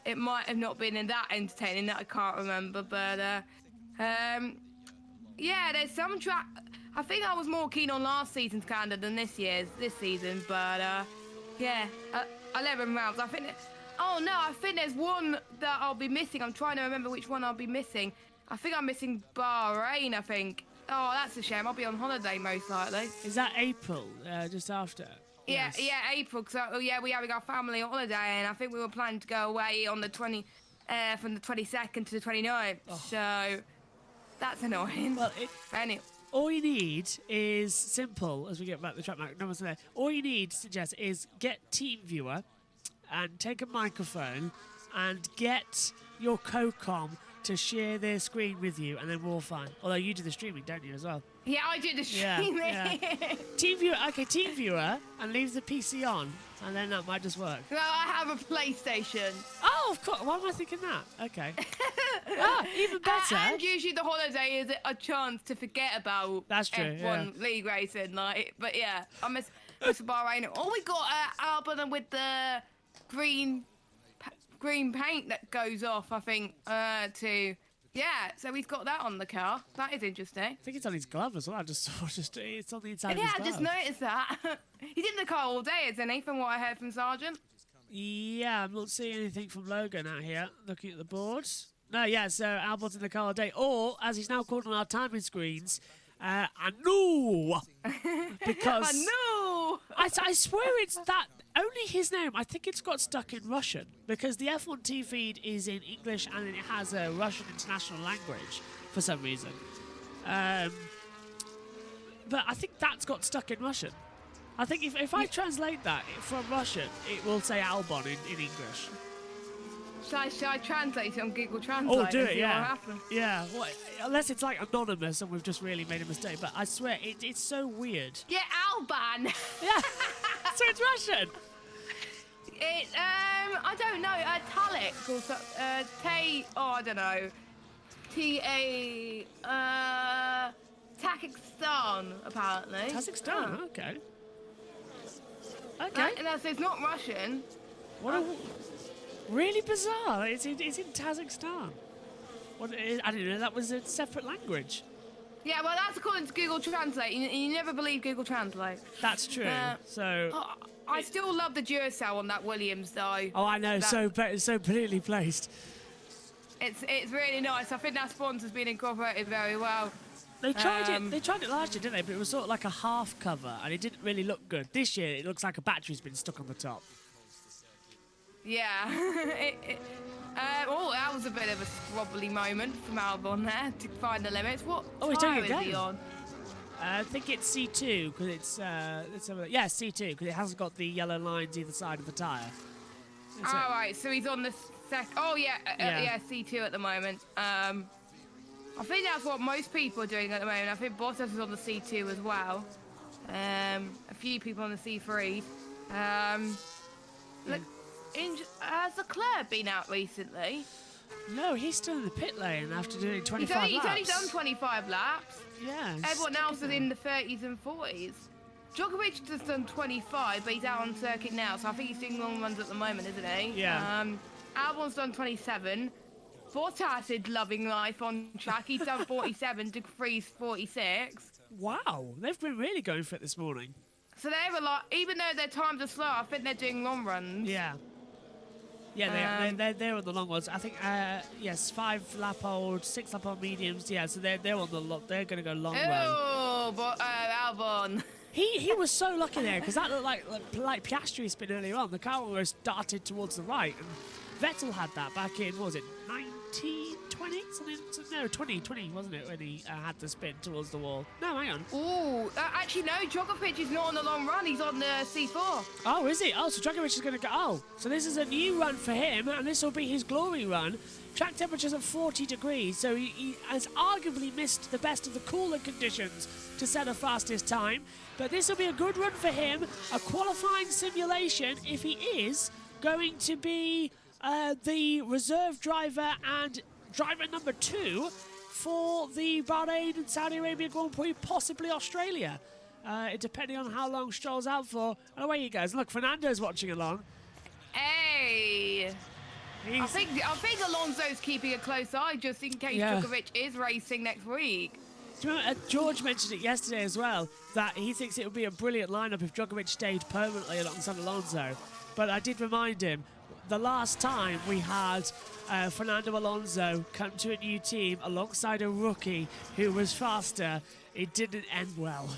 it might have not been that entertaining. That I can't remember, but yeah, there's some track. I think I was more keen on last season's calendar than this season, but yeah, 11 rounds. I think. I think there's one that I'll be missing. I'm trying to remember which one I'll be missing. I think I'm missing Bahrain. I think. Oh, that's a shame. I'll be on holiday most likely.
Is that April, just after?
Yeah, April. Because we're having our family holiday, and I think we were planning to go away on the from the 22nd to the 29th. Oh. So that's annoying.
Well,
anyway.
All you need is simple. As we get back to the track mark, no one's there. All you need, Jess, is get TeamViewer and take a microphone and get your co-com to share their screen with you, and then we're all fine. Although you do the streaming, don't you, as well?
Yeah, I do the streaming.
Yeah. TeamViewer, and leave the PC on, and then that might just work.
Well, I have a PlayStation.
Oh, of course. Why am I thinking that? Okay. Even better.
And usually the holiday is a chance to forget about F1 league racing. But yeah, I miss Bahrain. Oh, we got Albon with the green paint that goes off, I think, to... Yeah, so he's got that on the car. That is interesting. I
think it's on his glove as well. I just saw it's on the inside of his glove.
Yeah, I just noticed that. He's in the car all day, isn't he, from what I heard from Sargent?
Yeah, I'm not seeing anything from Logan out here, looking at the boards. No, yeah, so Albon's in the car all day. Or, as he's now called on our timing screens, Anu! Because...
Anu!
I swear it's that... Only his name. I think it's got stuck in Russian because the F1 T feed is in English and it has a Russian international language for some reason. But I think that's got stuck in Russian. I think if I translate that from Russian, it will say Albon in English.
Shall I translate it on Google Translate?
Oh, do it, yeah. Yeah, well, unless it's like anonymous and we've just really made a mistake. But I swear, it's so weird.
Yeah, Alban.
Yeah, so it's Russian.
I don't know, Talik or I don't know. Kazakhstan, apparently.
Kazakhstan, okay. Okay.
No, so it's not Russian.
Really bizarre. It's in Kazakhstan. I didn't know that was a separate language.
Yeah, well, that's according to Google Translate. You never believe Google Translate.
That's true.
I still love the Duracell on that Williams, though.
Oh, I know. So politically placed.
It's really nice. I think that sponsor's been incorporated very well.
They tried it. They tried it last year, didn't they? But it was sort of like a half cover, and it didn't really look good. This year, it looks like a battery's been stuck on the top.
Yeah. That was a bit of a squabbly moment from Albon there to find the limits. What tyre is he on?
I think it's C2 because it's C2 because it hasn't got the yellow lines either side of the tyre.
Right, so he's on the C2 at the moment. I think that's what most people are doing at the moment. I think Bottas is on the C2 as well. A few people on the C3. Look, has Leclerc been out recently?
No, he's still in the pit lane after doing 25 laps.
He's only done 25 laps.
Yeah.
Everyone else is in the 30s and 40s. Djokovic has done 25, but he's out on circuit now, so I think he's doing long runs at the moment, isn't he?
Yeah.
Albon's done 27. Bottas is loving life on track. He's done 47, De Vries 46.
Wow, they've been really going for it this morning.
So they're a lot, even though their times are slow, I think they're doing long runs.
Yeah. Yeah, they're on the long ones. I think, yes, 5 lap old, 6 lap old mediums. Yeah, so they're on the lot. They're going to go long run.
Oh, but Albon.
He was so lucky there because that looked like Piastri's spin earlier on. The car almost darted towards the right, and Vettel had that back in, what was it, 1920? No, 20, wasn't it, when he had the spin towards the wall? No, hang on.
Oh, actually, no, Djokovic is not on the long run. He's on the C4.
Oh, is he? Oh, so Djokovic is going to go. Oh, so this is a new run for him, and this will be his glory run. Track temperature's at 40 degrees, so he has arguably missed the best of the cooler conditions to set a fastest time. But this will be a good run for him, a qualifying simulation if he is going to be the reserve driver and driver number 2 for the Bahrain and Saudi Arabia Grand Prix, possibly Australia, depending on how long Stroll's out for. And away he goes. Look, Fernando's watching along.
Hey! I think Alonso's keeping a close eye just in case Djokovic is racing next week.
Do you remember, George mentioned it yesterday as well, that he thinks it would be a brilliant lineup if Djokovic stayed permanently alongside Alonso. But I did remind him, the last time we had Fernando Alonso come to a new team alongside a rookie who was faster, it didn't end well.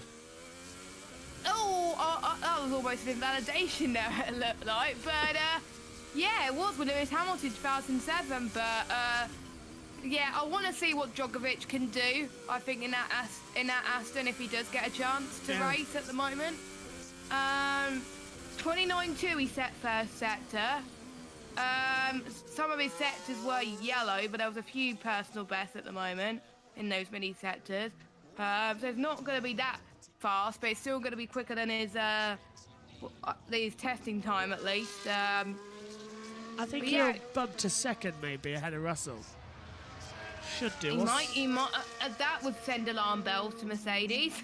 Oh, that was almost an invalidation there, it looked like. But, yeah, it was with Lewis Hamilton 2007. But, yeah, I want to see what Djokovic can do, I think, in that Aston, if he does get a chance to race at the moment. 29.2 he set first sector. Some of his sectors were yellow, but there was a few personal bests at the moment in those mini sectors. So it's not going to be that fast, but it's still going to be quicker than his testing time, at least.
I think he'll bump to second, maybe, ahead of Russell. Should do.
He might. That would send alarm bells to Mercedes.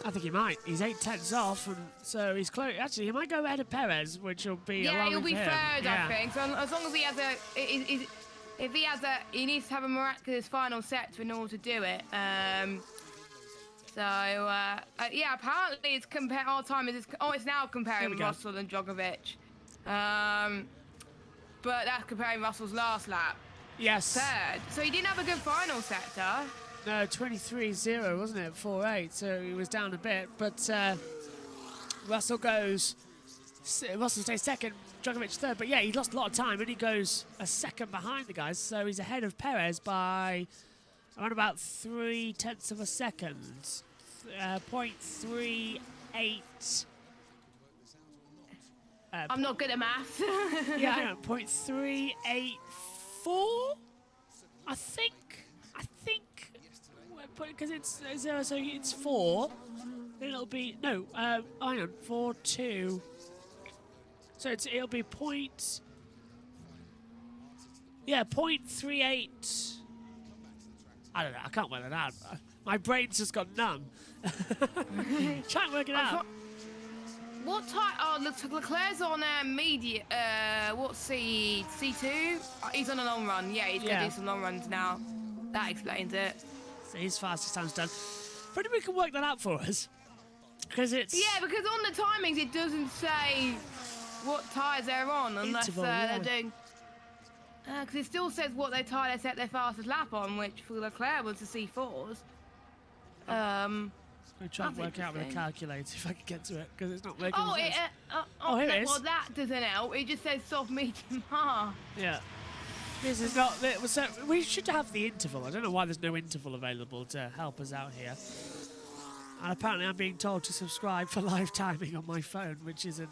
I think he might. He's 8/10 off, and so he's close. Actually, he might go ahead of Perez, which will be
he'll be third,
yeah.
I think. So as long as he has he needs to have a miraculous final sector in order to do it. Yeah, apparently it's our time is it's now comparing Russell and Djokovic. But that's comparing Russell's last lap.
Yes.
Third. So he didn't have a good final sector.
No, 23-0, wasn't it? 4-8, so he was down a bit. But Russell stays second, Djokovic third. But yeah, he lost a lot of time, and he goes a second behind the guys. So he's ahead of Perez by around about 0.3 of a second. 0.38.
I'm not good at maths.
Yeah, hang on. 0.384, I think. Because it's 0, so it's 4. Then it'll be hang on, 4.2. So it'll be 0.38. I don't know. I can't work that out. My brain's just gone numb. Try and work it out.
What type? Oh, Leclerc's on media. What's C2? He's on a long run. Yeah, he's gonna do some long runs now. That explains it.
So his fastest time's done. But we can work that out for us. Because it's...
Yeah, because on the timings it doesn't say what tyres they're on unless they're doing... Because it still says what their tyre they set their fastest lap on, which for Leclerc was the C4s.
I'm going to try and work out with a calculator if I can get to it, because it's not making sense.
Here it is. Well, that doesn't help. It just says soft, medium, hard.
Yeah. This is not... So we should have the interval. I don't know why there's no interval available to help us out here. And apparently I'm being told to subscribe for live timing on my phone, which isn't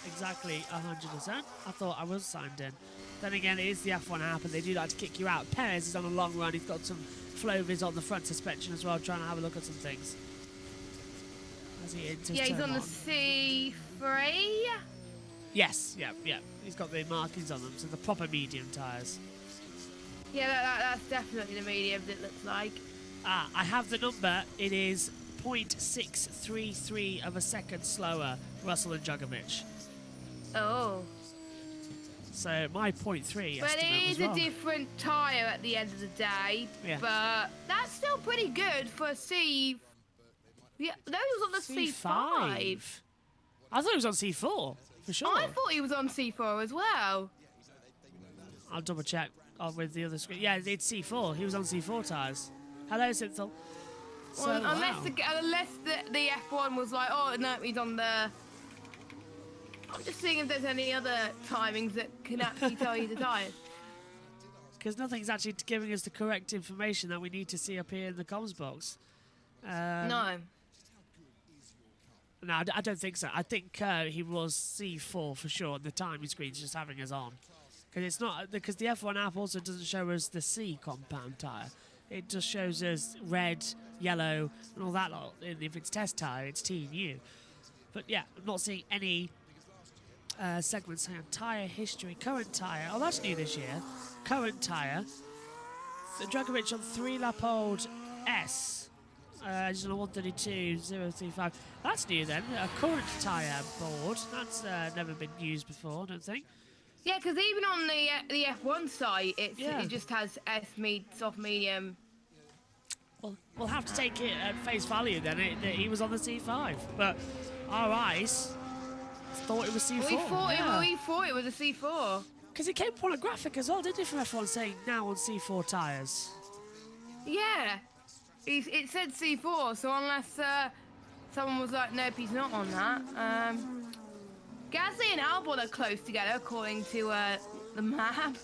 exactly 100%. I thought I was signed in. Then again, it is the F1 app, and they do like to kick you out. Perez is on a long run. He's got some flow-vis on the front suspension as well, trying to have a look at some things. As he enters
he's on the
C3. Yes, yeah. He's got the markings on them, so the proper medium tyres.
Yeah, that's definitely the medium, it looks like.
I have the number. It is 0.633 of a second slower, Russell and Djokovic.
Oh.
So my 0.3
But
estimate
it is
was wrong.
a different tyre at the end of the day.
Yeah.
But that's still pretty good for a C. Yeah, those was on the C5.
I thought it was on C4, for sure.
I thought he was on C4 as well.
I'll double check with the other screen. Yeah, it's C4. He was on C4 tyres. Hello, Synthel. So,
Well, unless
wow.
the F1 was like, oh no, he's on the. I'm just seeing if there's any other timings that can actually tell you the tyres.
Because nothing's actually giving us the correct information that we need to see up here in the comms box.
No.
No, I don't think so. I think he was C4 for sure. The timing screen's just having us on. Because it's not, because the F1 app also doesn't show us the C compound tyre. It just shows us red, yellow, and all that lot. And if it's test tyre, it's T and U. But yeah, I'm not seeing any segments saying tyre history, current tyre. Oh, that's new this year. Current tyre. The Djokovic on 3-lap-old S. He's on a 132.035. That's new then. A current tyre board. That's never been used before, I don't think.
Yeah, because even on the F1 site, it just has S, soft, medium.
Well, we'll have to take it at face value then. He was on the C5, but our eyes thought it was C4.
We thought it was a C4.
Because it came up on a graphic as well, didn't it, from F1 saying now on C4 tyres?
Yeah. It said C4, so unless someone was like, nope, he's not on that. Gasly and Albon are close together, according to the map.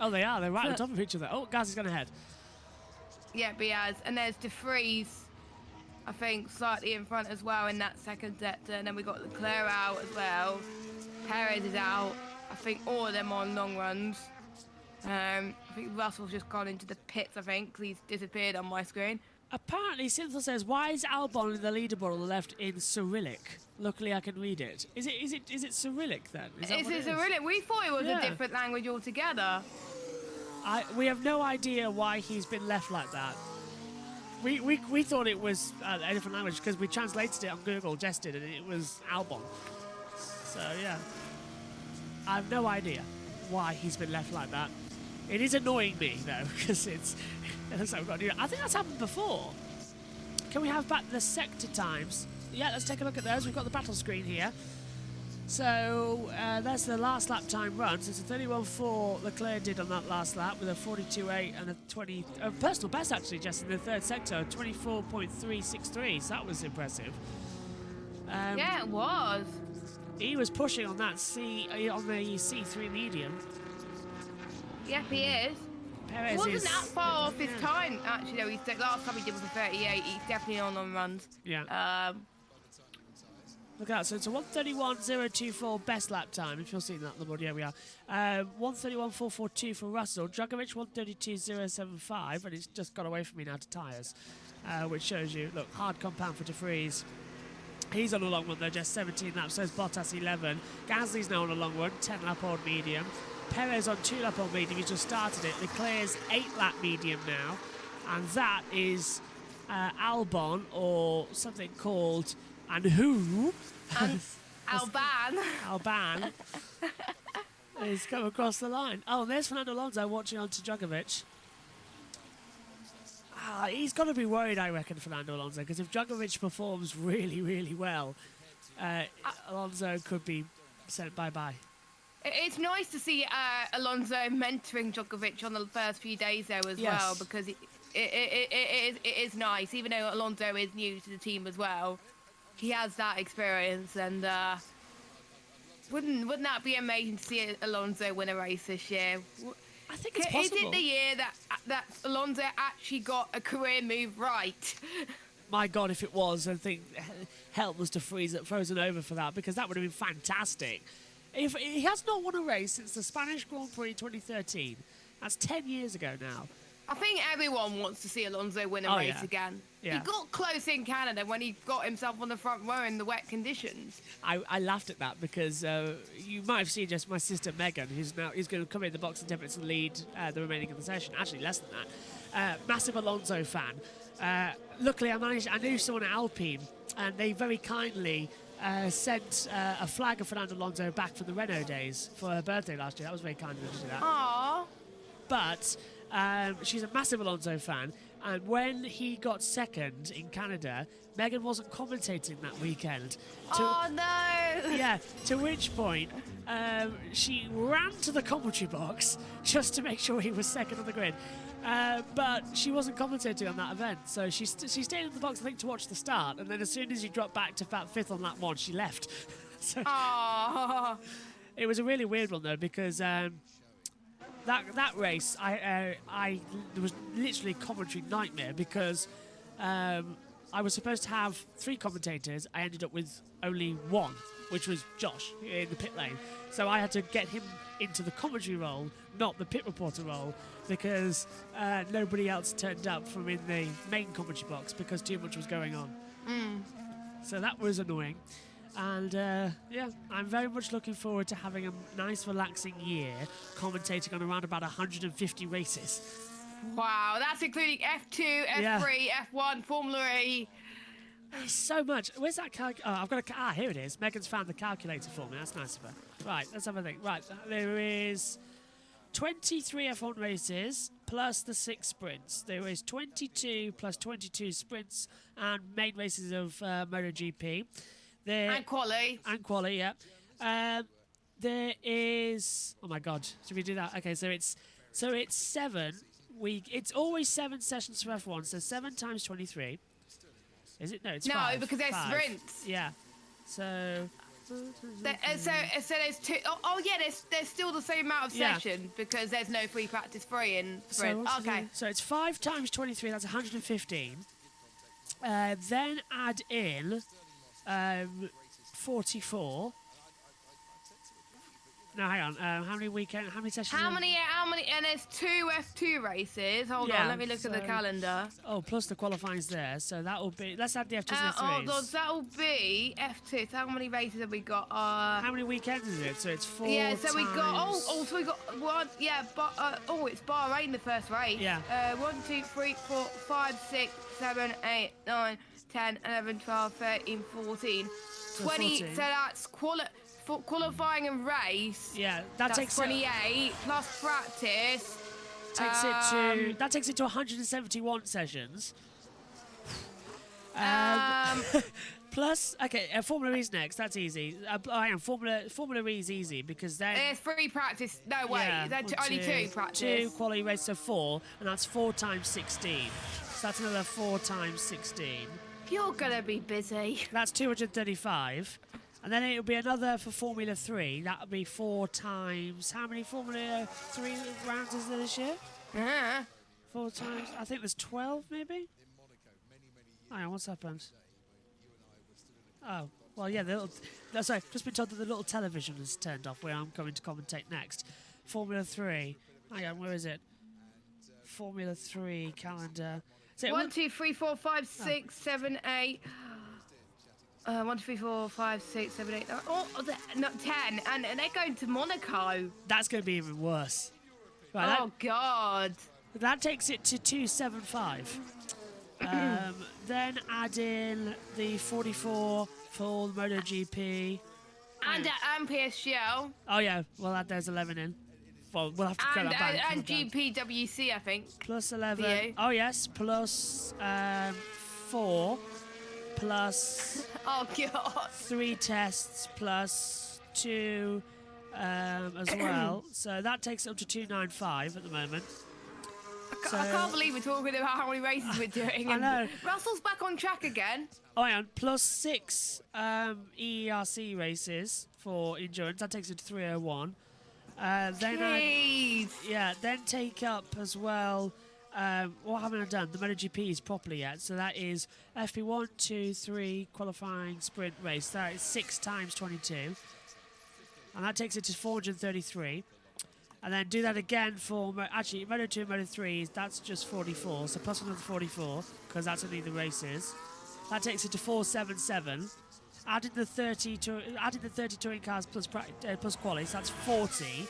Oh, they are. They're right on top of each other. Oh, Gasly's gone ahead.
Yeah, Diaz. And there's De Vries, I think, slightly in front as well in that second sector. And then we got Leclerc out as well. Perez is out. I think all of them on long runs. I think Russell's just gone into the pits, I think, 'cause he's disappeared on my screen.
Apparently, Synthel says, why is Albon in the leaderboard on the left in Cyrillic? Luckily, I can read it. Is it Cyrillic then? Is that what it is?
Cyrillic. We thought it was a different language altogether.
We have no idea why he's been left like that. We thought it was a different language because we translated it on Google, Jess did, and it was Albon. So, yeah. I have no idea why he's been left like that. It is annoying me, though, because it looks like we've got to do that. I think that's happened before. Can we have back the sector times? Yeah, let's take a look at those. We've got the battle screen here. So, that's the last lap time run. So it's a 31.4 Leclerc did on that last lap with a 42.8 and a 20... personal best, actually, just in the third sector, 24.363. So that was impressive.
Yeah, it was.
He was pushing on that on the C3 medium.
Yep, he is.
Perez
He wasn't
is
that far off his time, actually, though. The last time he did was a 38. He's definitely on runs.
Yeah. Look at that. So it's a 1:31.024 best lap time. If you're seeing that on the board, yeah, we are. 1:31.442 for Russell. Djokovic 1:32.075, and it's just got away from me now to tyres, which shows you. Look, hard compound for De Vries. He's on a long one though, just 17 laps. So is Bottas 11. Gasly's now on a long one, 10-lap-old medium. Perez on 2-lap-old medium. He just started it. Leclerc's 8-lap medium now, and that is Albon or something called. And who? Alban. He's come across the line. Oh, there's Fernando Alonso watching on to Djokovic. He's got to be worried, I reckon, Fernando Alonso, because if Djokovic performs really, really well, Alonso could be sent bye-bye.
It's nice to see Alonso mentoring Djokovic on the first few days there as well, because it is nice, even though Alonso is new to the team as well. He has that experience, and wouldn't that be amazing to see Alonso win a race this year?
I think it's possible.
Is it the year that Alonso actually got a career move right?
My God, if it was, I think hell was to frozen over for that, because that would have been fantastic. If he has not won a race since the Spanish Grand Prix 2013, that's 10 years ago now.
I think everyone wants to see Alonso win a
Oh,
race
yeah.
again.
Yeah.
He got close in Canada when he got himself on the front row in the wet conditions.
I laughed at that because you might have seen just my sister Megan, who's going to come in the box and 10 minutes and lead the remaining of the session. Actually, less than that. Massive Alonso fan. Luckily, I knew someone at Alpine, and they very kindly sent a flag of Fernando Alonso back from the Renault days for her birthday last year. That was very kind of them to do that.
Aww.
But she's a massive Alonso fan, and when he got second in Canada, Megan wasn't commentating that weekend.
Oh no!
Yeah, to which point she ran to the commentary box just to make sure he was second on the grid. But she wasn't commentating on that event, so she stayed in the box, I think, to watch the start, and then as soon as you dropped back to about 5th on lap 1, she left. So it was a really weird one, though, because that race, I was literally a commentary nightmare, because I was supposed to have 3 commentators. I ended up with only 1, which was Josh in the pit lane. So I had to get him into the commentary role, not the pit reporter role, because nobody else turned up from in the main commentary box because too much was going on. So that was annoying. And yeah, I'm very much looking forward to having a nice, relaxing year commentating on around about 150 races.
Wow, that's including F2, F3, F1, Formula E.
It's so much. Where's that I've got a... here it is. Megan's found the calculator for me. That's nice of her. Right, let's have a think. Right, there is 23 F1 races plus the 6 sprints. There is 22 plus 22 sprints and main races of MotoGP.
And quali.
And quali, yeah. There is... Oh, my God. Should we do that? Okay, so it's 7. It's always 7 sessions for F1, so 7 times 23. Is it? No, it's 5.
No, because there's
5.
sprints.
Yeah. So...
So there's 2. Oh yeah, there's still the same amount of session because there's no free practice free in sprint. Okay.
So it's 5 times 23, that's 115. Then add in 44. No, hang on. How many sessions?
How many? And there's 2 F2 races. Hold on, let me look at the calendar.
Oh, plus the qualifying's there, so that will be. Let's add the F2s and
Oh,
F3s.
that will be F2. So how many races have we got?
How many weekends is it? So it's 4.
Yeah, so we got.
times-
So we got 1. Yeah, but it's Bahrain the first race.
Yeah.
1, 2, 3, 4, 5, 6, 7, 8, 9, 10, 11, 12, 13, 14,
So
20.
14.
So that's qualifying and race.
Yeah,
That's
takes
28 plus practice.
That takes it to 171 sessions. Plus, okay, Formula E's next. That's easy. Hang on, Formula E's easy because then
There's 3 practice. No, wait.
yeah,
There's only 2 practice.
2 quality races, so 4, and that's 4 times 16. So that's another 4 times 16.
You're gonna be busy.
That's 235. And then it'll be another for Formula 3. That'll be 4 times... How many Formula 3 rounds is there this year? 4 times... I think there's 12, maybe? Hang on, what's happened? Oh, well, yeah, sorry, just been told that the little television is turned off where I'm going to commentate next. Formula 3. Hang on, where is it? Formula 3 calendar. So
1, 2, 3, 4, 5, 6, 7, 8... 1, 2, 3, 4, 5, 6, 7, 8, 9, not 10, and they're going to Monaco.
That's going to be even worse. Right,
oh, God.
That takes it to 275. Then add in the 44 for MotoGP.
And PSGL.
Oh, yeah. Well, there's 11 in. Well, we'll have to cut that back.
And GPWC, I think.
Plus 11.
VA.
Oh, yes. Plus 4. Plus
oh God,
3 tests plus 2 as well. So that takes it up to 295 at the moment.
I can't believe we're talking about how many races we're doing.
I know.
Russell's back on track again.
Oh, hang on. Plus 6 ERC races for endurance. That takes it to 301. Then take up as well. What haven't I done? The MotoGP is properly yet. So that is FP1, 2, 3 qualifying sprint race. That is 6 times 22. And that takes it to 433. And then do that again for, actually, Moto 2 and Moto 3, that's just 44, so plus another 44, because that's only the races. That takes it to 477. Adding the 30 touring cars plus qualies, that's 40.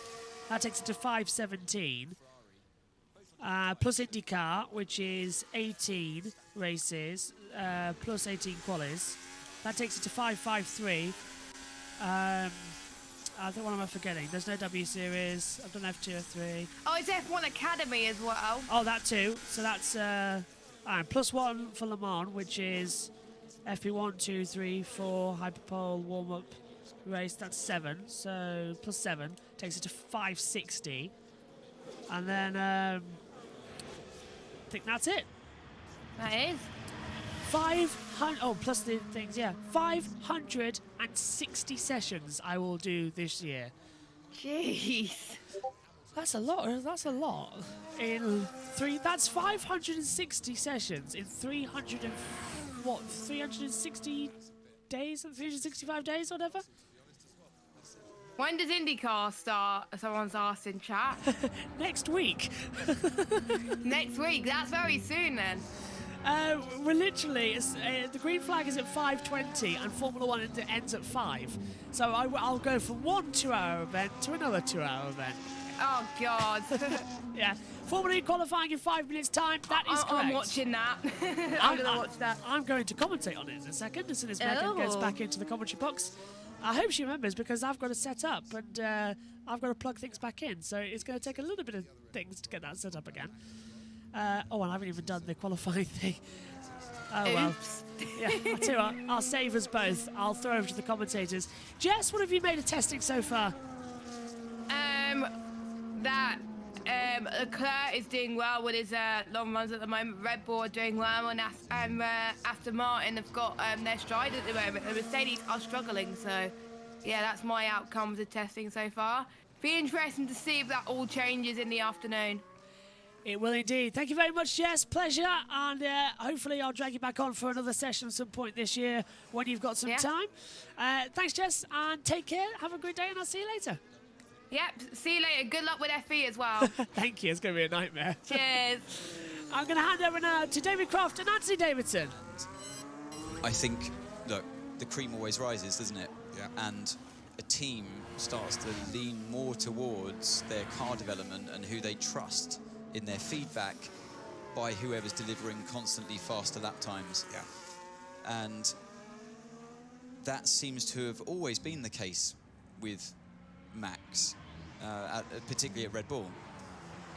That takes it to 517. Plus IndyCar, which is 18 races, plus 18 qualies. That takes it to 553. I think what am I forgetting? There's no W Series. I've done F2, F3.
Oh, it's F1 Academy as well.
Oh, that too. So that's plus 1 for Le Mans, which is FP1, 2, 3, 4, Hyperpole, warm-up race. That's 7. So plus 7 takes it to 560. And then I think that's it.
That is.
500, oh, plus the things, yeah. 560 sessions I will do this year.
Jeez.
That's a lot, that's 560 sessions in 360 days, 365 days, whatever?
When does IndyCar start? Someone's asked in chat.
Next week.
Next week, that's very soon then.
We're literally, the green flag is at 5:20 and Formula 1 ends at 5. So I'll go from one 2-hour event to another 2-hour event.
Oh, God.
Yeah. Formula 1 qualifying in 5 minutes' time. That is correct.
I'm watching that. I'm going to watch that.
I'm going to commentate on it in a second as soon as Megan gets back into the commentary box. I hope she remembers because I've got to set up and I've got to plug things back in. So it's going to take a little bit of things to get that set up again. Oh, and I haven't even done the qualifying thing. Oh, well. Yeah, I'll tell you what, I'll save us both. I'll throw over to the commentators. Jess, what have you made of testing so far?
Leclerc is doing well with his long runs at the moment. Red Bull are doing well, and Aston Martin have got their stride at the moment. The Mercedes are struggling, so yeah, that's my outcomes of testing so far. Be interesting to see if that all changes in the afternoon.
It will indeed. Thank you very much, Jess. Pleasure. And hopefully I'll drag you back on for another session at some point this year when you've got some time. Thanks, Jess, and take care. Have a great day, and I'll see you later.
Yep. See you later. Good luck with FE as well.
Thank you. It's going to be a nightmare.
Cheers.
I'm going to hand over now to David Croft and Anthony Davidson.
I think, look, the cream always rises, doesn't it? Yeah. And a team starts to lean more towards their car development and who they trust in their feedback by whoever's delivering constantly faster lap times. Yeah. And that seems to have always been the case with Max, particularly at Red Bull.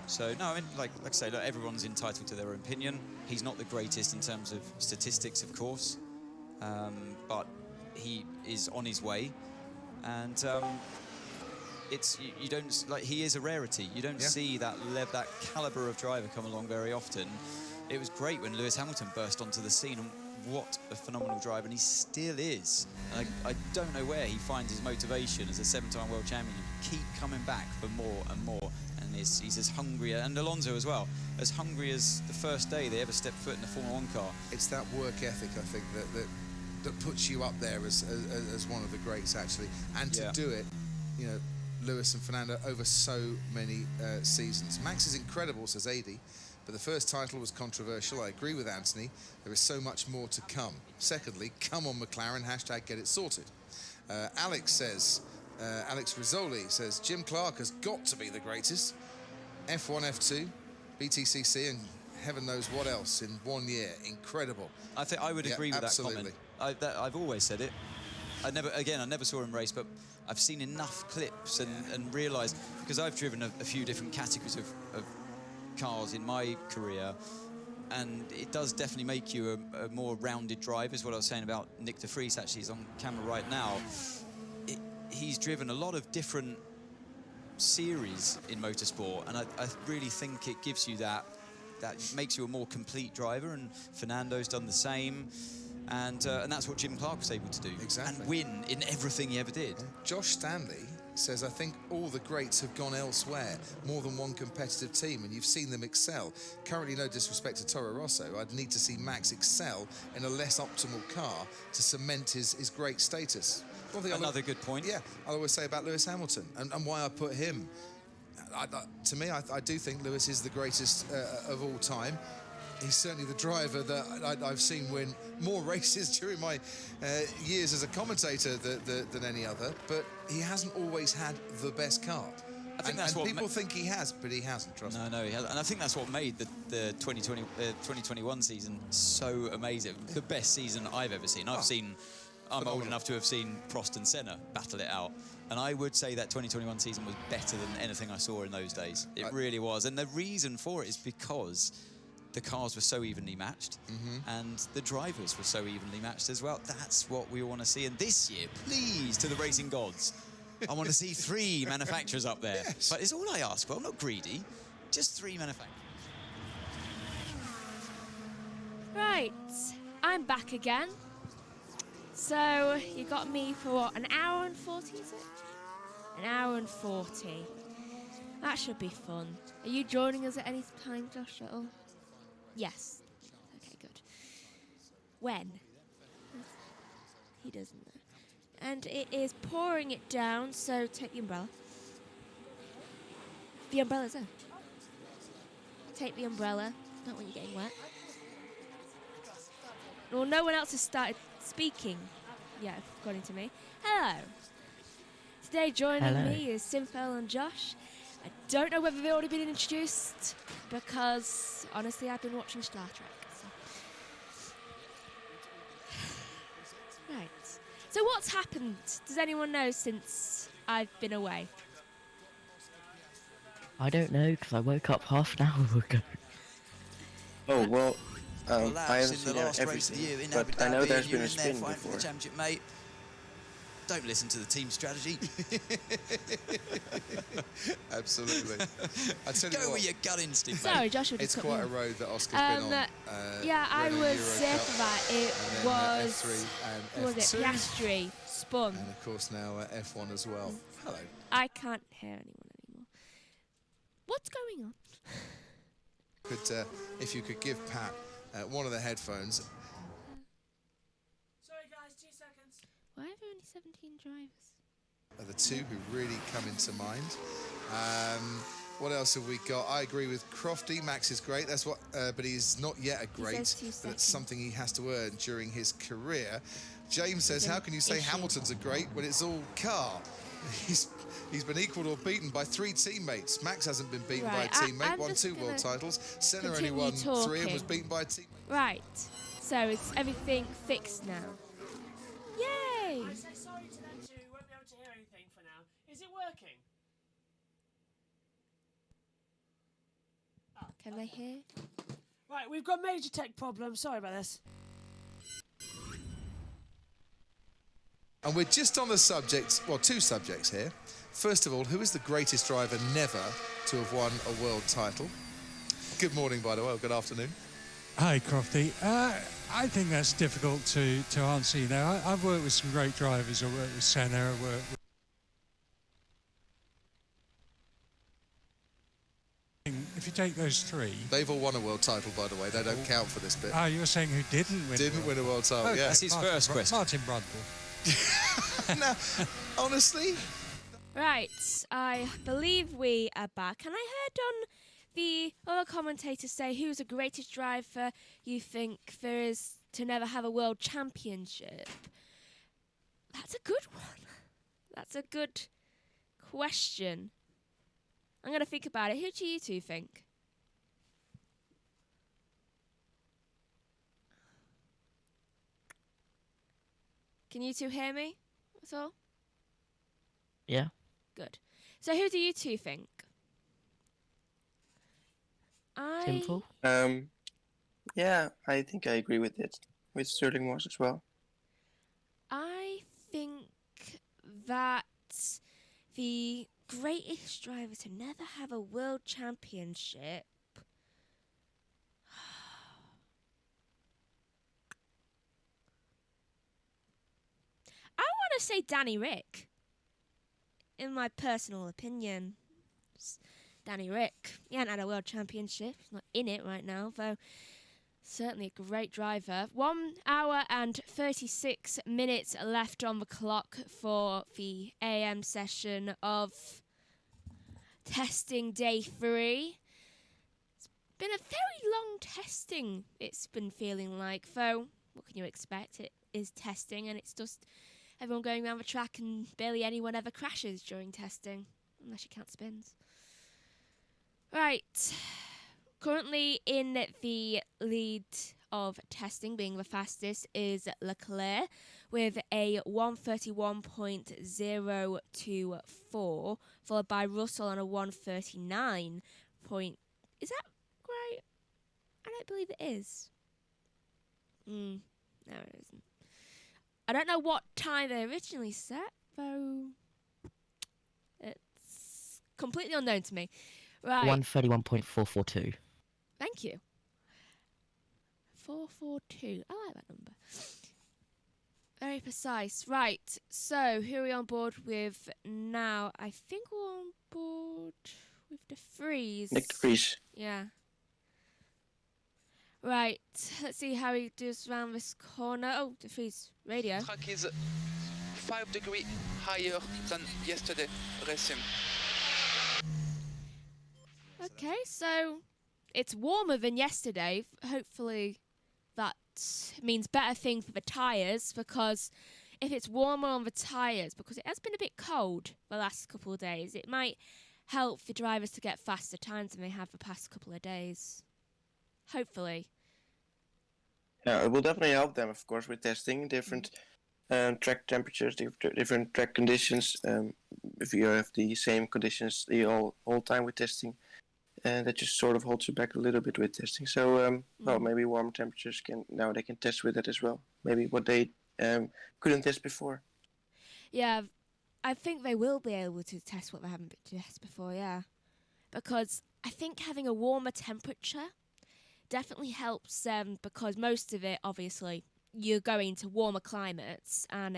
So, no, I mean, like I say, look, everyone's entitled to their own opinion. He's not the greatest in terms of statistics, of course, but he is on his way. And you don't, like, he is a rarity. You don't see that caliber of driver come along very often. It was great when Lewis Hamilton burst onto the scene, and what a phenomenal driver, and he still is. And I don't know where he finds his motivation as a 7-time world champion. Keep coming back for more and more, and he's as hungry, and Alonso as well, as hungry as the first day they ever stepped foot in a Formula 1 car.
It's that work ethic, I think, that puts you up there as one of the greats, actually, and to do it, you know, Lewis and Fernando over so many seasons. Max is incredible, says Adi, but the first title was controversial. I agree with Anthony. There is so much more to come. Secondly, come on McLaren, hashtag get it sorted. Alex says, Alex Rizzoli says, Jim Clark has got to be the greatest. F1, F2, BTCC, and heaven knows what else in 1 year. Incredible.
I think I would agree with
absolutely.
that comment. I've always said it. I never saw him race, but I've seen enough clips and realised, because I've driven a few different categories of cars in my career, and it does definitely make you a more rounded driver, is what I was saying about Nick de Vries. Actually, he's on camera right now. He's driven a lot of different series in motorsport, and I really think it gives you that makes you a more complete driver, and Fernando's done the same. And that's what Jim Clark was able to do. Exactly. And win in everything he ever did.
Josh Stanley says, I think all the greats have gone elsewhere, more than one competitive team, and you've seen them excel. Currently, no disrespect to Toro Rosso, I'd need to see Max excel in a less optimal car to cement his great status.
Another good point.
Yeah, I'll always say about Lewis Hamilton, and why I put him. to me, I do think Lewis is the greatest of all time. He's certainly the driver that I've seen win more races during my years as a commentator than any other, but he hasn't always had the best car.
I think that's what
people think he has, but he hasn't, trust me.
No, he hasn't. And I think that's what made the 2021 season so amazing. The best season I've ever seen. I'm old enough to have seen Prost and Senna battle it out. And I would say that 2021 season was better than anything I saw in those days. It really was. And the reason for it is because the cars were so evenly matched and the drivers were so evenly matched as well. That's what we want to see. And this year, please, to the racing gods, I want to see 3 manufacturers up there. Yes. But it's all I ask for. I'm not greedy. Just 3 manufacturers.
Right, I'm back again. So you got me for what, an hour and 40, is it? An hour and 40. That should be fun. Are you joining us at any time, Josh, at all? Yes. Okay, good. When? He doesn't know. And it is pouring it down, so take the umbrella. The umbrella's there. Take the umbrella. Don't want you getting wet. Well, no one else has started speaking. Yeah, according to me. Hello. Today joining me is Simfel and Josh. I don't know whether they've already been introduced because, honestly, I've been watching Star Trek. So. Right. So what's happened? Does anyone know since I've been away?
I don't know because I woke up half an hour ago.
Oh, well, I haven't
in the
seen
last race of the year
everything,
in
but
Abu
I know
Dhabi,
there's
and
been
you're
a
in there
spin
fighting for
before.
the championship, mate. Don't listen to the team strategy.
Absolutely. I tell you
Go
what,
with your gut instinct,
Sorry,
mate.
Josh would
it's
just cut
quite
me
a
off.
road that Oscar's been on.
Yeah, I
Renault
was
Euro
there
Cup,
for that. It
and then,
was
F3 and
what was it?
F2.
Piastri spun.
And of course now F1 as well. Hello.
I can't hear anyone anymore. What's going on?
If you could give Pat one of the headphones.
Sorry guys, 2 seconds.
Why are there only 17 drivers?
Are the 2 who really come into mind. What else have we got? I agree with Crofty. Max is great. That's what, but he's not yet a great. That's something he has to earn during his career. James says, "How can you say Hamilton's a great when it's all car?" He's been equalled or beaten by 3 teammates. Max hasn't been beaten by a teammate. Won 2 world titles. Senna only won 3 and was beaten by a teammate.
Right. So it's everything fixed now. Yay!
I say sorry to them too. Won't be able to hear anything for now. Is it working?
Can they hear?
Right, we've got major tech problems. Sorry about this.
And we're just on the subject, well, 2 subjects here. First of all, who is the greatest driver never to have won a world title? Good morning, by the way, or good afternoon.
Hi, Crofty. I think that's difficult to answer. You know, I've worked with some great drivers. I worked with Senna. I worked with... If you take those 3...
They've all won a world title, by the way. They don't count for this bit.
Ah, you're saying who didn't win?
Didn't win a world title,
Okay,
yeah.
That's his first question.
Martin Brundle.
Now, honestly...
Right, I believe we are back. And I heard on the other commentators say who's the greatest driver you think there is to never have a world championship. That's a good one. That's a good question. I'm going to think about it. Who do you 2 think? Can you 2 hear me? That's all?
Yeah.
Good. So who do you 2 think?
Simple.
Yeah, I think I agree with it. With Sterling Moss as well.
I think that the greatest driver to never have a world championship. I want to say Danny Rick. In my personal opinion, it's Danny Rick. He hasn't had a world championship. He's not in it right now, though. Certainly a great driver. 1 hour and 36 minutes left on the clock for the AM session of testing day 3. It's been a very long testing, it's been feeling like. Though, what can you expect? It is testing, and it's just everyone going around the track, and barely anyone ever crashes during testing, unless you count spins. Right. Currently in the lead of testing, being the fastest, is Leclerc with a 1:31.024, followed by Russell on a 1:39. Is that right? I don't believe it is. No, it isn't. I don't know what time they originally set, though. It's completely unknown to me. Right.
1:31.442.
Thank you. 442. I like that number. Very precise. Right. So, who are we on board with now? I think we're on board with De Vries.
Nick De Vries.
Yeah. Right. Let's see how he does around this corner. Oh, De Vries radio.
Track is 5 degrees higher than yesterday racing.
Okay, so it's warmer than yesterday. Hopefully that means better thing for the tyres, because if it's warmer on the tyres, because it has been a bit cold the last couple of days, it might help the drivers to get faster times than they have the past couple of days. Hopefully.
Yeah, it will definitely help them, of course, with testing different track temperatures, different track conditions. If you have the same conditions the whole time with testing, that just sort of holds you back a little bit with testing. So, well, maybe warm temperatures they can test with it as well. Maybe what they couldn't test before.
Yeah, I think they will be able to test what they haven't tested before, yeah. Because I think having a warmer temperature definitely helps them, because most of it, obviously, you're going to warmer climates, and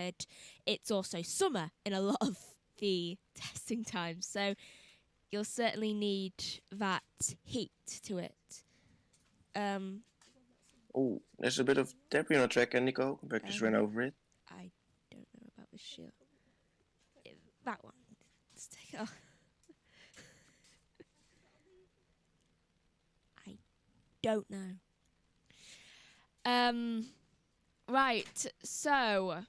it's also summer in a lot of the testing times. So you'll certainly need that heat to it.
Oh, there's a bit of debris on the track, and Nico Hulkenberg just ran over it.
I don't know about the shield. That one. Let's take it off. I don't know. Right, so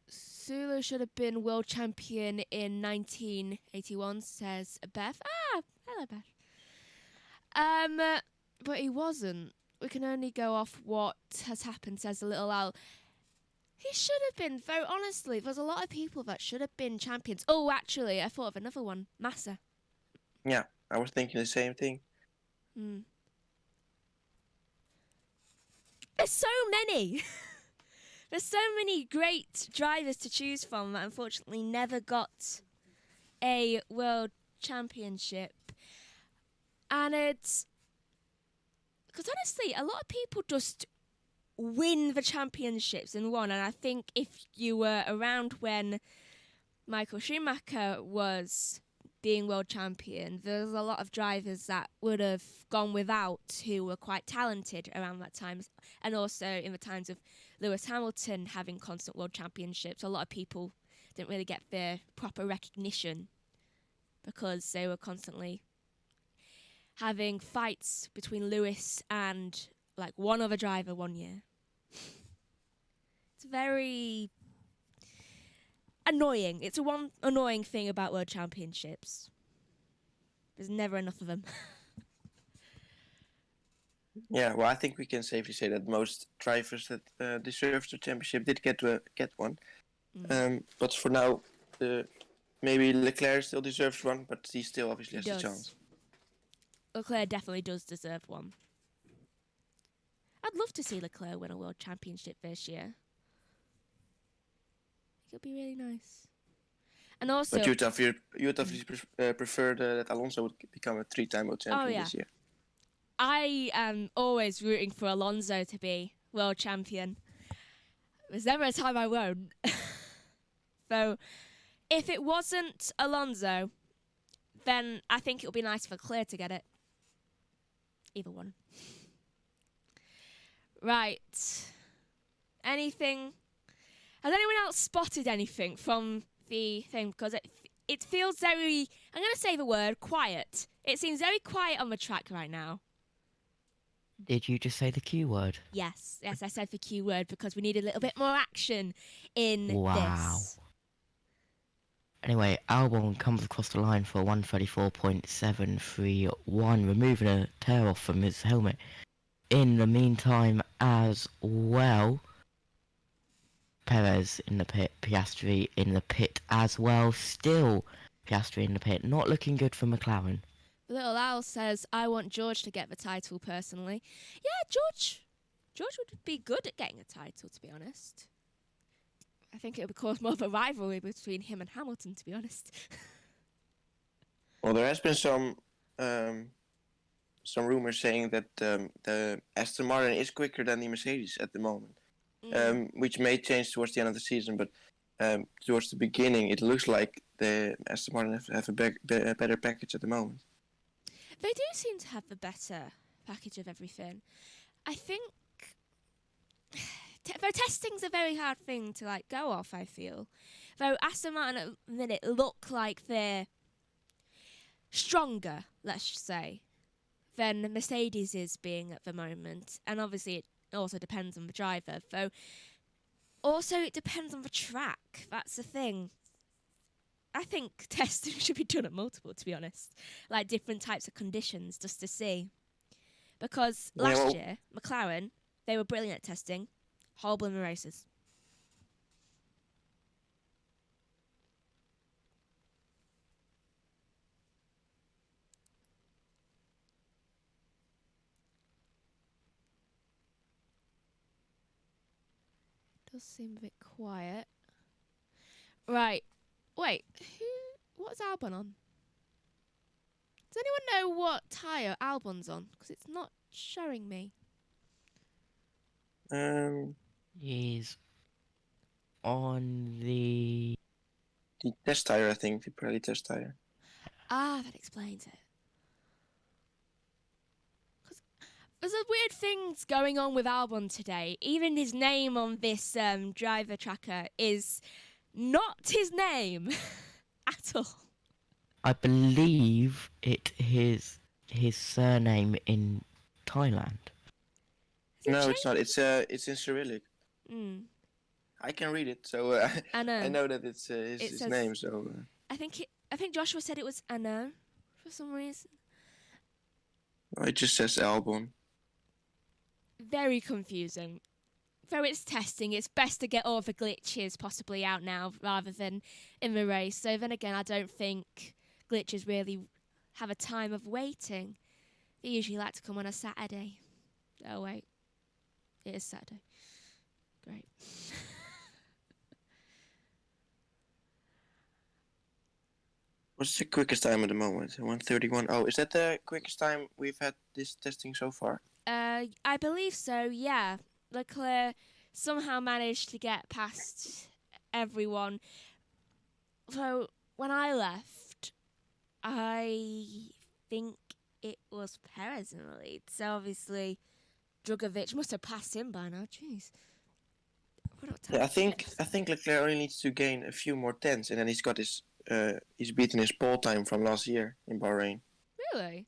Zulu should have been world champion in 1981, says Beth. Ah, hello, Beth. But he wasn't. We can only go off what has happened, says the little owl. He should have been, very honestly. There's a lot of people that should have been champions. Oh, actually, I thought of another one. Massa.
Yeah, I was thinking the same thing.
There's so many. There's so many great drivers to choose from that unfortunately never got a world championship. And it's... because honestly, a lot of people just win the championships and won. And I think if you were around when Michael Schumacher was being world champion, there's a lot of drivers that would have gone without who were quite talented around that time. And also in the times of Lewis Hamilton having constant world championships, a lot of people didn't really get their proper recognition because they were constantly having fights between Lewis and like one other driver one year. It's very annoying. It's one annoying thing about world championships. There's never enough of them.
Yeah, well, I think we can safely say that most drivers that deserved the championship did get one. But for now, maybe Leclerc still deserves one, but he still obviously has a chance.
Leclerc definitely does deserve one. I'd love to see Leclerc win a world championship this year. It could be really nice. And also,
but you'd obviously prefer that Alonso would become a 3-time world champion this year.
I am always rooting for Alonso to be world champion. There's never a time I won't. So, if it wasn't Alonso, then I think it would be nice for Leclerc to get it. Either one. Right. Anything? Has anyone else spotted anything from the thing? Because it feels very, I'm going to say the word, quiet. It seems very quiet on the track right now.
Did you just say the Q word?
Yes, I said the Q word because we need a little bit more action in
Wow.
this.
Anyway, Albon comes across the line for 134.731, removing a tear off from his helmet. In the meantime, as well, Perez in the pit, Piastri in the pit as well. Still Piastri in the pit. Not looking good for McLaren.
Little Al says, I want George to get the title personally. Yeah, George would be good at getting a title, to be honest. I think it would cause more of a rivalry between him and Hamilton, to be honest.
Well, there has been some rumors saying that the Aston Martin is quicker than the Mercedes at the moment, which may change towards the end of the season. But towards the beginning, it looks like the Aston Martin have a better package at the moment.
They do seem to have the better package of everything. I think though testing's a very hard thing to go off, I feel. Though Aston Martin at the minute look like they're stronger, let's just say, than Mercedes is being at the moment. And obviously it also depends on the driver. Though also it depends on the track. That's the thing. I think testing should be done at multiple, to be honest. Like different types of conditions just to see. Because last year, McLaren, they were brilliant at testing. Horrible in the races. Does seem a bit quiet. Right. Wait, what's Albon on? Does anyone know what tyre Albon's on? Because it's not showing me.
He's on the
test tyre, I think, the Pirelli test tyre.
Ah, that explains it. 'Cause there's a weird things going on with Albon today. Even his name on this driver tracker is not his name at all.
I believe his surname in Thailand.
No, it's not. It's in Cyrillic. I can read it, so
I
know that it's his name. So
I think Joshua said it was Anna for some reason.
It just says Albon.
Very confusing. Though it's testing, it's best to get all the glitches possibly out now rather than in the race. So then again, I don't think glitches really have a time of waiting. They usually like to come on a Saturday. Oh wait, it is Saturday. Great.
What's the quickest time at the moment? 1:31. Oh, is that the quickest time we've had this testing so far?
I believe so, yeah. Leclerc somehow managed to get past everyone. So when I left, I think it was Perez in the lead. So obviously, Drugovich must have passed him by now. Jeez.
Yeah, I think Leclerc only needs to gain a few more tenths, and then he's got he's beaten his pole time from last year in Bahrain.
Really?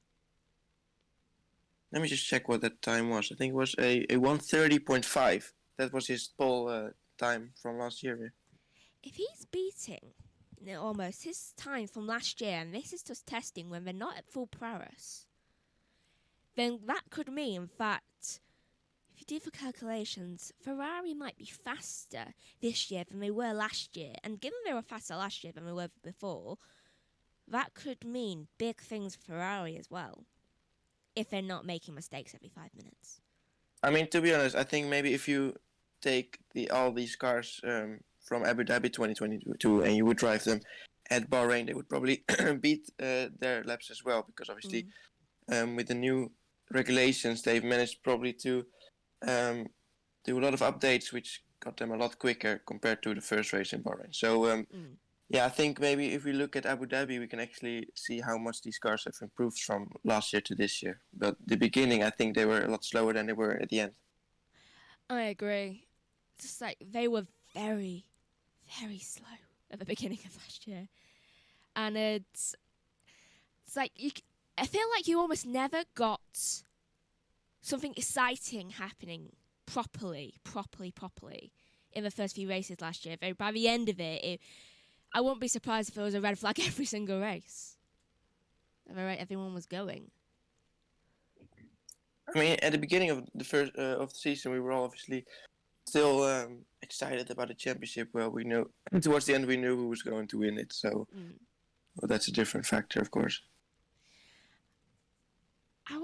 Let me just check what that time was. I think it was a 1:30.5. That was his pole time from last year.
If he's beating almost his time from last year, and this is just testing when they're not at full prowess, then that could mean that if you do the calculations, Ferrari might be faster this year than they were last year. And given they were faster last year than they were before, that could mean big things for Ferrari as well, if they're not making mistakes every 5 minutes.
I mean, to be honest, I think maybe if you take all these cars from Abu Dhabi 2022 and you would drive them at Bahrain, they would probably beat their laps as well, because obviously with the new regulations, they've managed probably to do a lot of updates, which got them a lot quicker compared to the first race in Bahrain. So yeah, I think maybe if we look at Abu Dhabi, we can actually see how much these cars have improved from last year to this year. But the beginning, I think they were a lot slower than they were at the end.
I agree. Just like they were very, very slow at the beginning of last year. and it's like I feel like you almost never got something exciting happening properly in the first few races last year. By the end of it, I wouldn't be surprised if it was a red flag every single race. Everyone was going.
I mean, at the beginning of the first of the season, we were all obviously still excited about the championship. Well, we knew towards the end we knew who was going to win it. So, well, that's a different factor, of course.
I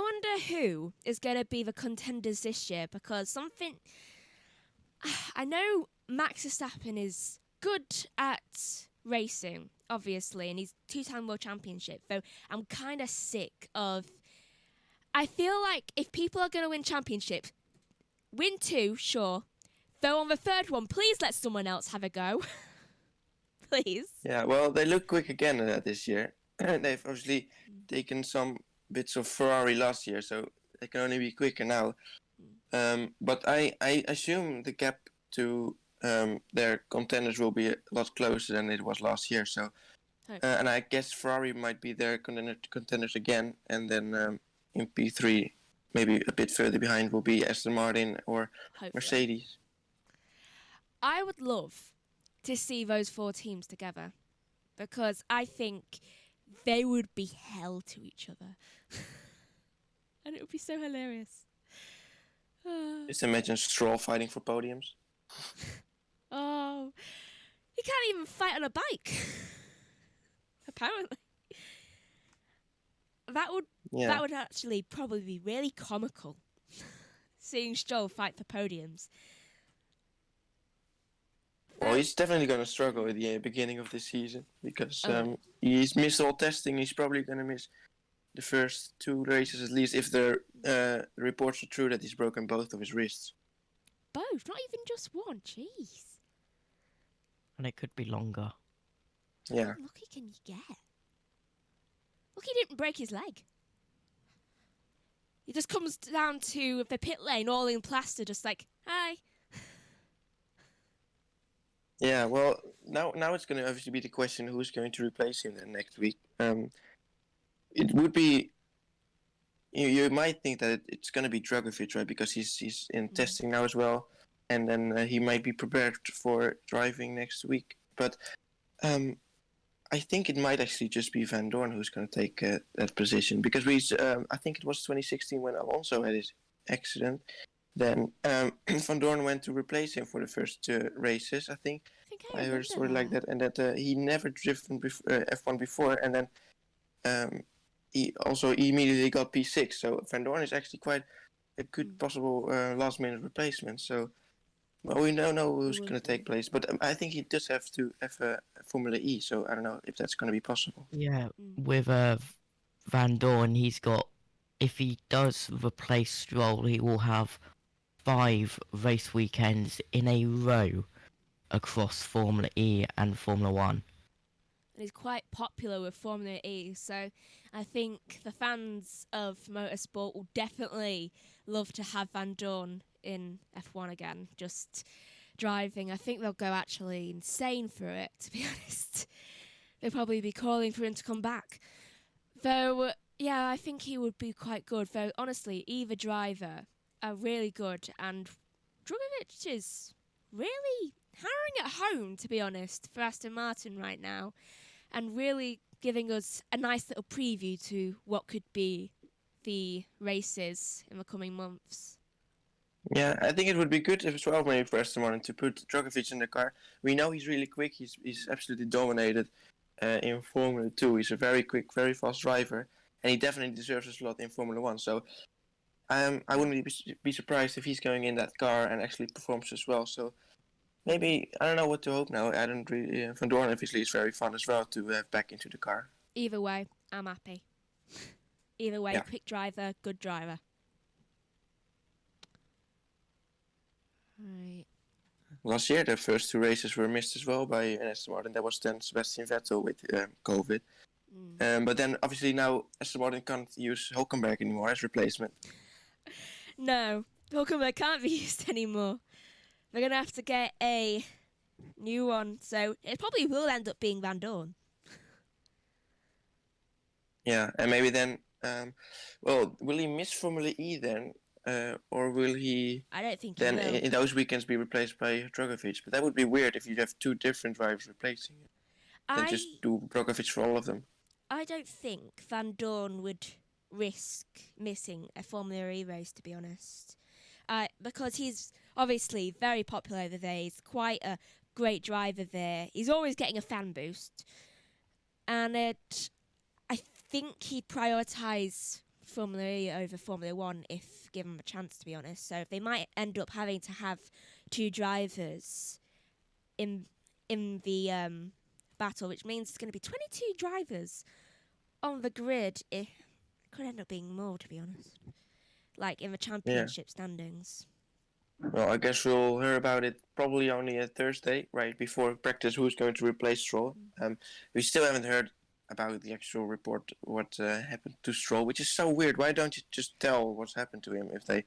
wonder who is going to be the contenders this year, because I know Max Verstappen is good at racing, obviously, and he's 2-time world championship. So I'm kind of sick of. I feel like if people are going to win championships, win 2, sure. Though on the 3rd one, please let someone else have a go. Please.
Yeah, well, they look quick again this year. They've obviously taken some bits of Ferrari last year, so they can only be quicker now. But I assume the gap to their contenders will be a lot closer than it was last year. So, and I guess Ferrari might be their contenders again, and then in P3, maybe a bit further behind, will be Aston Martin or Mercedes.
I would love to see those 4 teams together, because I think they would be hell to each other. And it would be so hilarious.
Just imagine Stroll fighting for podiums.
Oh, he can't even fight on a bike. Apparently. That would actually probably be really comical, seeing Stroll fight for podiums.
Well, he's definitely going to struggle at the beginning of the season, because he's missed all testing. He's probably going to miss the first 2 races at least, if the reports are true that he's broken both of his wrists.
Both? Not even just one? Jeez.
And it could be longer.
Yeah.
How lucky can you get? Look, he didn't break his leg. He just comes down to the pit lane all in plaster, just like, hi.
Yeah, well, now it's going to obviously be the question who's going to replace him then next week. It would be, you might think that it's going to be Dragovic, right? Because he's in testing now as well, and then he might be prepared for driving next week. But I think it might actually just be Van Dorn who's going to take that position, because I think it was 2016 when Alonso had his accident. Then Van Dorn went to replace him for the first races, I think. I heard a story like that, and that he never driven F1 before, and then he also immediately got P6. So Van Dorn is actually quite a good possible last-minute replacement. So, well, we don't know who's going to take place, but I think he does have to have a Formula E. So I don't know if that's going to be possible.
Yeah, with Van Dorn, he's got. If he does replace Stroll, he will have 5 race weekends in a row across Formula E and Formula 1.
And he's quite popular with Formula E, so I think the fans of motorsport will definitely love to have Van Dorn in F1 again, just driving. I think they'll go actually insane for it, to be honest. They'll probably be calling for him to come back. Though, yeah, I think he would be quite good, though honestly, either driver are really good, and Drugovich is really hammering at home, to be honest, for Aston Martin right now, and really giving us a nice little preview to what could be the races in the coming months.
Yeah, I think it would be good if as well maybe for Aston Martin to put Dragovic in the car. We know he's really quick. He's absolutely dominated in Formula 2. He's a very quick, very fast driver, and he definitely deserves a slot in Formula 1. So I wouldn't be surprised if he's going in that car and actually performs as well. So maybe, I don't know what to hope now. I don't really. Van Dorn obviously is very fun as well to have back into the car.
Either way, I'm happy. Either way, quick driver, good driver. Right.
Last year, the first 2 races were missed as well by Aston Martin. That was then Sebastian Vettel with COVID. But then, obviously, now Aston Martin can't use Hülkenberg anymore as replacement.
No, Hülkenberg can't be used anymore. They're going to have to get a New one. So it probably will end up being Van Dorn.
Yeah, and maybe then, well, will he miss Formula E then? Or will he
I don't think
then
he will.
in those weekends be replaced by Drogovic? But that would be weird if you'd have two different drivers replacing him. Then just do Drogovic for all of them.
I don't think Van Dorn would risk missing a Formula E race, to be honest. Because he's obviously very popular over there. He's quite a great driver there. He's always getting a fan boost. And I think he'd prioritise Formula E over Formula 1 if given a chance, to be honest. So they might end up having to have two drivers in the battle, which means it's going to be 22 drivers on the grid. It could end up being more, to be honest. Like in the championship standings.
Well, I guess we'll hear about it probably only at Thursday, right before practice, who's going to replace Stroll. We still haven't heard about the actual report, what happened to Stroll, which is so weird. Why don't you just tell what's happened to him if they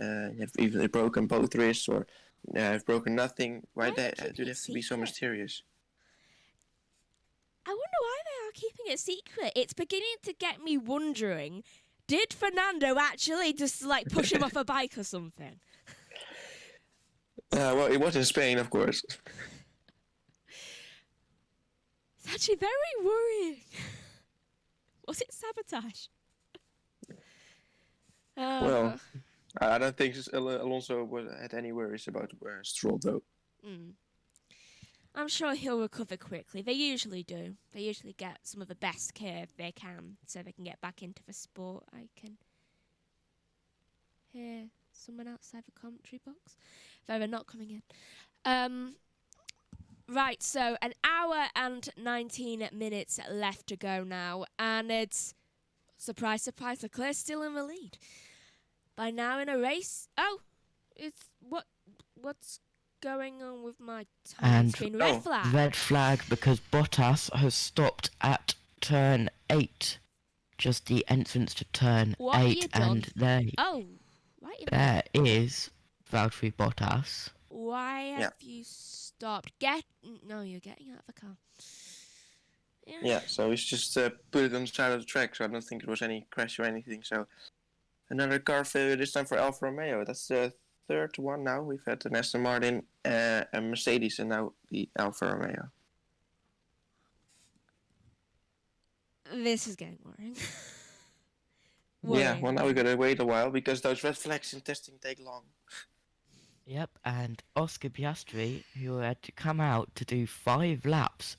have either broken both wrists or have broken nothing? Why do they have to be so mysterious?
I wonder why they are keeping it secret. It's beginning to get me wondering, did Fernando actually just like push him off a bike or something?
Well, it was in Spain, of course.
It's actually very worrying. Was it sabotage?
Well, I don't think Alonso had any worries about Stroll, though.
I'm sure he'll recover quickly. They usually do. They usually get some of the best care if they can, so they can get back into the sport. I can hear someone outside the commentary box. Though they're not coming in. Right, so an hour and 19 minutes left to go now, and it's surprise, surprise, Leclerc's still in the lead. By now in a race, it's what's going on with my time screen? Red flag.
Red flag because Bottas has stopped at turn 8, just the entrance to turn 8, and there is Valtteri Bottas.
Why have you stopped? No, you're getting out of the car.
Yeah, so he's just put it on the side of the track, so I don't think it was any crash or anything. So another car failure, this time for Alfa Romeo. That's the third one now. We've had an Aston Martin, a Mercedes, and now the Alfa Romeo.
This is getting worrying.
Yeah, well now we gotta wait a while because those red flags in testing take long.
Yep, and Oscar Piastri, who had to come out to do 5 laps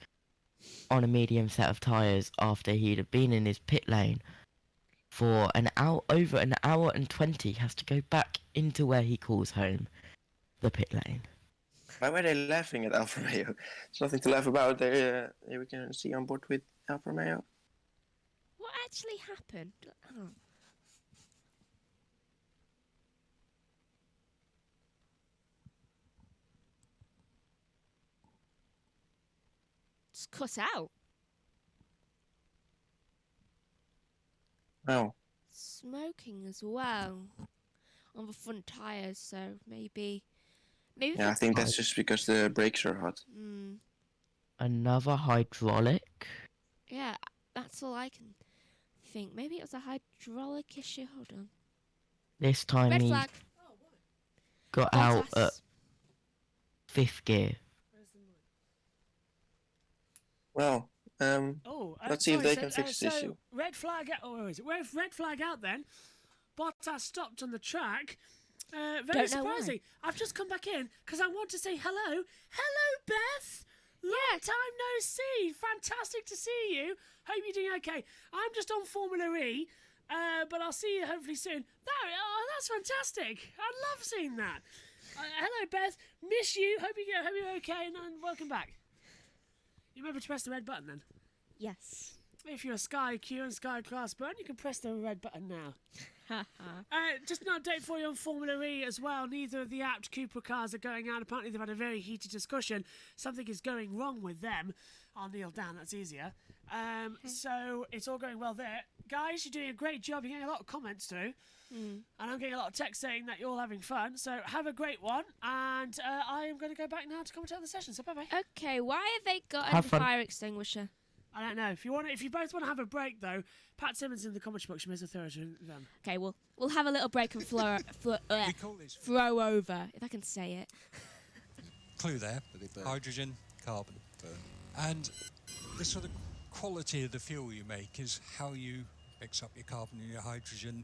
on a medium set of tyres after he'd been in his pit lane for over an hour and 20, has to go back into where he calls home, the pit lane.
Why were they laughing at Alfa Romeo? There's nothing to laugh about. There we can see on board with Alfa Romeo.
What actually happened? Oh. It's cut out.
Oh.
Smoking as well on the front tyres, so maybe.
Yeah, I think that's just because the brakes are hot.
Another hydraulic.
Yeah, that's all I can think. Maybe it was a hydraulic issue. Hold on.
This time
Red
he
flag.
got out at 5th gear.
Well, let's see if they can fix this issue.
Red flag. Where is it? Red flag out then. Bottas stopped on the track. Very surprising. I've just come back in because I want to say hello. Hello, Beth. Long time no see. Fantastic to see you. Hope you're doing okay. I'm just on Formula E, but I'll see you hopefully soon. That's fantastic. I love seeing that. Hello, Beth. Miss you. Hope you're okay, and welcome back. You remember to press the red button then?
Yes.
If you're a Sky Q and Sky Class Burn, you can press the red button now. Just an update for you on Formula E as well. Neither of the Apt Cupra cars are going out. Apparently they've had a very heated discussion. Something is going wrong with them. I'll kneel down, that's easier. So it's all going well there. Guys, you're doing a great job. You're getting a lot of comments through. And I'm getting a lot of text saying that you're all having fun. So have a great one. And I am going to go back now to commentate on the session. So bye-bye.
Okay, why have they got
Have
a
fun.
fire extinguisher?
I don't know. If you both want to have a break, though, Pat Simmons in the comment box. You may as well throw it to them.
Okay, we'll have a little break and throw over, if I can say it.
Clue there, hydrogen, carbon. And the sort of quality of the fuel you make is how you mix up your carbon and your hydrogen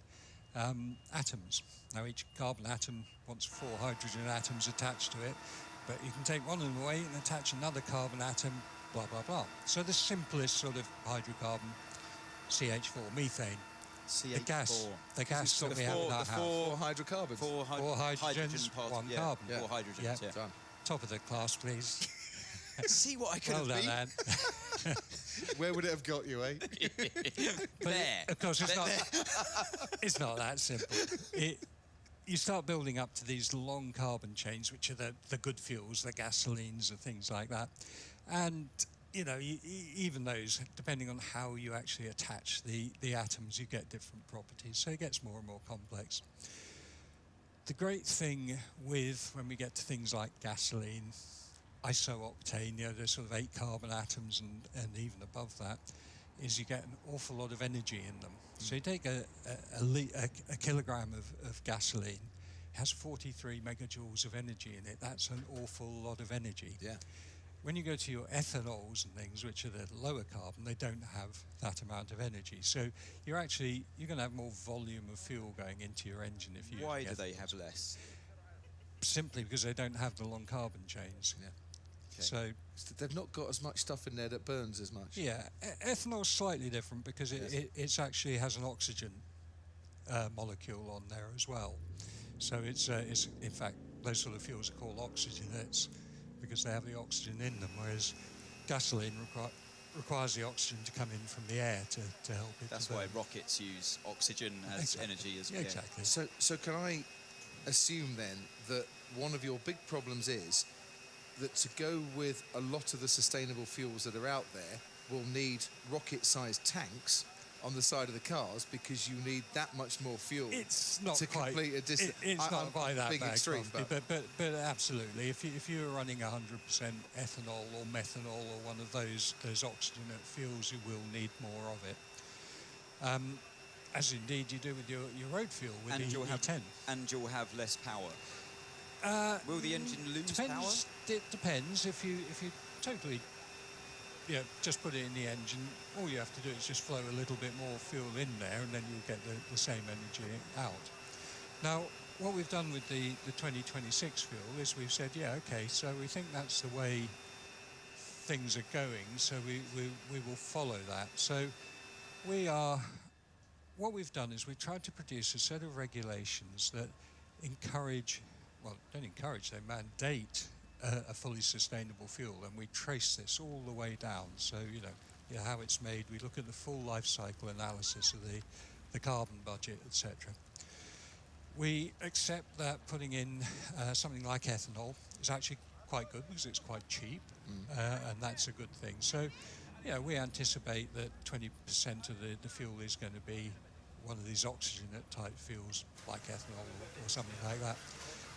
atoms. Now each carbon atom wants 4 hydrogen atoms attached to it, but you can take one of them away and attach another carbon atom, blah, blah, blah. So the simplest sort of hydrocarbon, CH4, methane.
CH4.
The gas that we have in our house.
4 hydrocarbons. 4
hydrogens, one carbon.
4 hydrogens, yeah.
Top of the class, please.
See what I could
well
have
done,
been.
Anne.
Where would it have got you, eh?
But of course, it's not that simple. You start building up to these long carbon chains, which are the good fuels, the gasolines and things like that. And, you know, even those, depending on how you actually attach the atoms, you get different properties. So it gets more and more complex. The great thing with when we get to things like gasoline, isooctane, you know, there's sort of 8 carbon atoms and even above that, is you get an awful lot of energy in them. So you take a kilogram of gasoline, it has 43 megajoules of energy in it. That's an awful lot of energy.
Yeah.
When you go to your ethanols and things, which are the lower carbon, they don't have that amount of energy. So you're going to have more volume of fuel going into your engine if you.
Why do they have less?
Simply because they don't have the long carbon chains.
Yeah.
So
they've not got as much stuff in there that burns as much.
Yeah, ethanol's slightly different because it actually has an oxygen molecule on there as well. So it's in fact those sort of fuels are called oxygenates because they have the oxygen in them, whereas gasoline requires the oxygen to come in from the air to help it.
That's why rockets use oxygen as energy as well.
Exactly.
So can I assume then that one of your big problems is that to go with a lot of the sustainable fuels that are out there will need rocket-sized tanks on the side of the cars because you need that much more fuel to complete a distance.
It's not by that
big
bad,
extreme,
but absolutely. If you were running 100% ethanol or methanol or one of those oxygenate fuels, you will need more of it. As indeed you do with your road fuel with the E10.
And you'll have less power. Will the engine lose power?
It depends. If you totally just put it in the engine, all you have to do is just flow a little bit more fuel in there and then you'll get the same energy out. Now, what we've done with the 2026 fuel is we've said, okay, so we think that's the way things are going, so we will follow that. So what we've done is we've tried to produce a set of regulations that don't encourage, they mandate a fully sustainable fuel, and we trace this all the way down. So, how it's made, we look at the full life cycle analysis of the carbon budget, etc. We accept that putting in something like ethanol is actually quite good because it's quite cheap, and that's a good thing. So, we anticipate that 20% of the fuel is going to be one of these oxygenate type fuels like ethanol or something like that.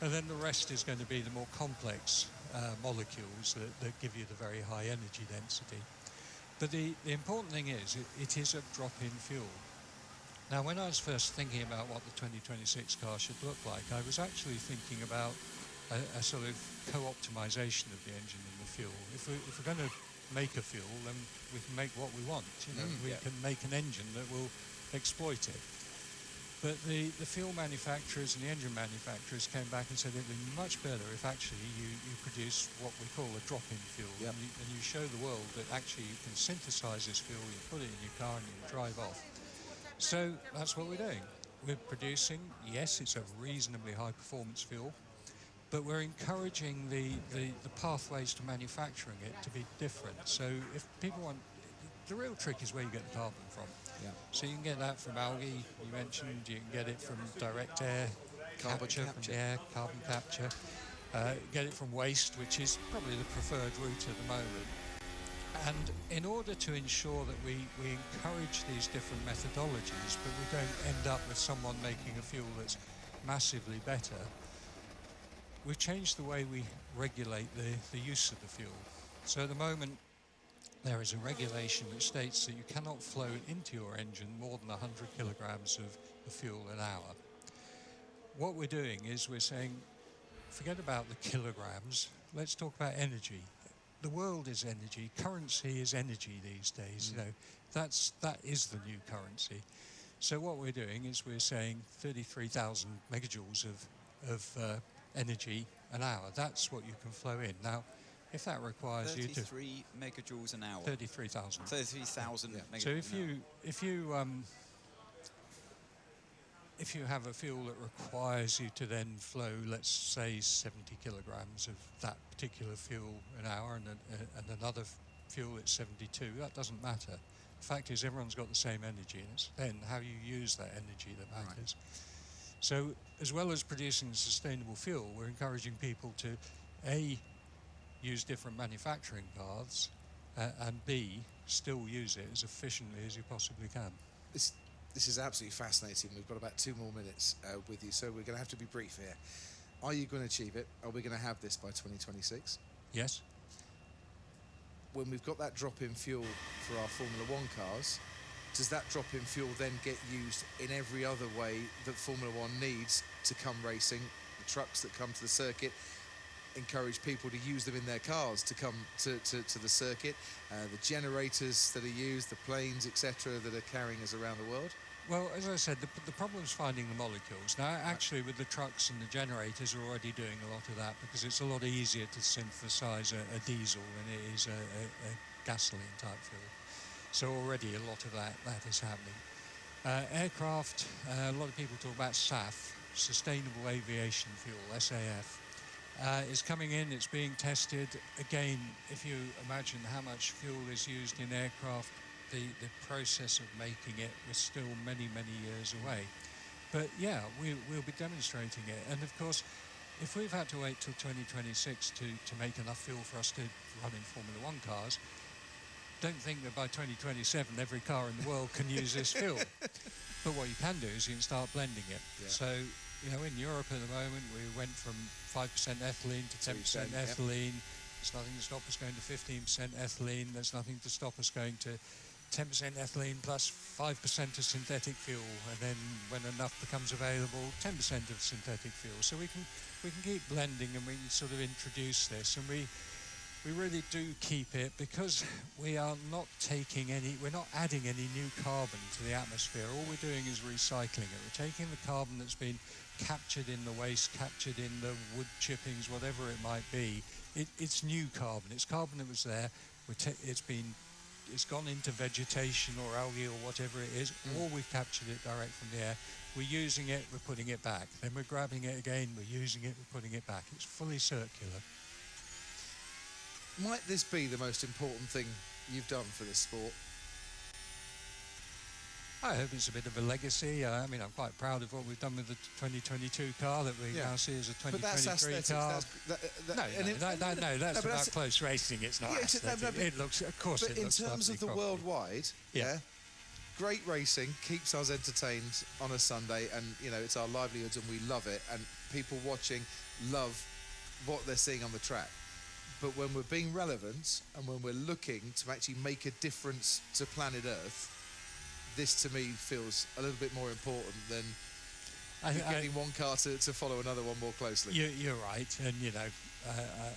And then the rest is going to be the more complex molecules that give you the very high energy density. But the important thing is it is a drop-in fuel. Now, when I was first thinking about what the 2026 car should look like, I was actually thinking about a sort of co-optimization of the engine and the fuel. If we're going to make a fuel, then we can make what we want. We can make an engine that will exploit it. But the fuel manufacturers and the engine manufacturers came back and said it'd be much better if actually you produce what we call a drop-in fuel, and you show the world that actually you can synthesize this fuel, you put it in your car and you drive off. So that's what we're doing. We're producing, yes, it's a reasonably high-performance fuel, but we're encouraging the pathways to manufacturing it to be different. So if people want the real trick is where you get the carbon from.
Yeah.
So you can get that from algae, you mentioned, you can get it from direct air,
Carbon
capture from the air, carbon capture, get it from waste, which is probably the preferred route at the moment. And in order to ensure that we encourage these different methodologies, but we don't end up with someone making a fuel that's massively better, we've changed the way we regulate the use of the fuel. So at the moment, there is a regulation which states that you cannot flow into your engine more than 100 kilograms of fuel an hour. What we're doing is we're saying, forget about the kilograms, let's talk about energy. The world is energy, currency is energy these days, you know, that is the new currency. So what we're doing is we're saying 33,000 megajoules of energy an hour, that's what you can flow in. Now, if that requires you to...
33 megajoules an hour.
33,000.
33,000 megajoules
So if you have a fuel that requires you to then flow, let's say 70 kilograms of that particular fuel an hour, and another fuel at 72, that doesn't matter. The fact is everyone's got the same energy, and it's then how you use that energy that matters. Right. So as well as producing sustainable fuel, we're encouraging people to A, use different manufacturing paths, and B, still use it as efficiently as you possibly can.
This is absolutely fascinating. We've got about 2 more minutes with you, so we're going to have to be brief here. Are you going to achieve it? Are we going to have this by 2026?
Yes.
When we've got that drop in fuel for our Formula One cars, does that drop in fuel then get used in every other way that Formula One needs to come racing? The trucks that come to the circuit, encourage people to use them in their cars to come to the circuit, the generators that are used, the planes, etc., that are carrying us around the world?
Well, as I said, the problem is finding the molecules. Now, actually, with the trucks and the generators are already doing a lot of that, because it's a lot easier to synthesize a diesel than it is a gasoline-type fuel. So already a lot of that is happening. Aircraft, a lot of people talk about SAF, Sustainable Aviation Fuel, SAF. Is coming in, it's being tested. Again, if you imagine how much fuel is used in aircraft, the process of making it was still many, many years away. But yeah, we'll be demonstrating it. And of course, if we've had to wait till 2026 to make enough fuel for us to run in Formula One cars, don't think that by 2027 every car in the world can use this fuel. But what you can do is you can start blending it. Yeah. So, you know, in Europe at the moment, we went from 5% ethylene to 10% ethylene. There's nothing to stop us going to 15% ethylene. There's nothing to stop us going to 10% ethylene plus 5% of synthetic fuel. And then when enough becomes available, 10% of synthetic fuel. So we can keep blending, and we can sort of introduce this. And we really do keep it, because we are not we're not adding any new carbon to the atmosphere. All we're doing is recycling it. We're taking the carbon that's been captured in the waste, captured in the wood chippings, whatever it might be. It's new carbon. It's carbon that was there. It's gone into vegetation or algae or whatever it is, or we've captured it direct from the air. We're using it, we're putting it back. Then we're grabbing it again, we're using it, we're putting it back. It's fully circular.
Might this be the most important thing you've done for this sport?
I hope it's a bit of a legacy. I mean, I'm quite proud of what we've done with the 2022 car that we now see as a 2023 car. No, that's about close racing. It's not aesthetic. It looks, of course,
but it looks in terms of the worldwide, great racing keeps us entertained on a Sunday, and you know, it's our livelihoods, and we love it. And people watching love what they're seeing on the track. But when we're being relevant and when we're looking to actually make a difference to planet Earth, this to me feels a little bit more important than getting one car to follow another one more closely.
You're right, and you know,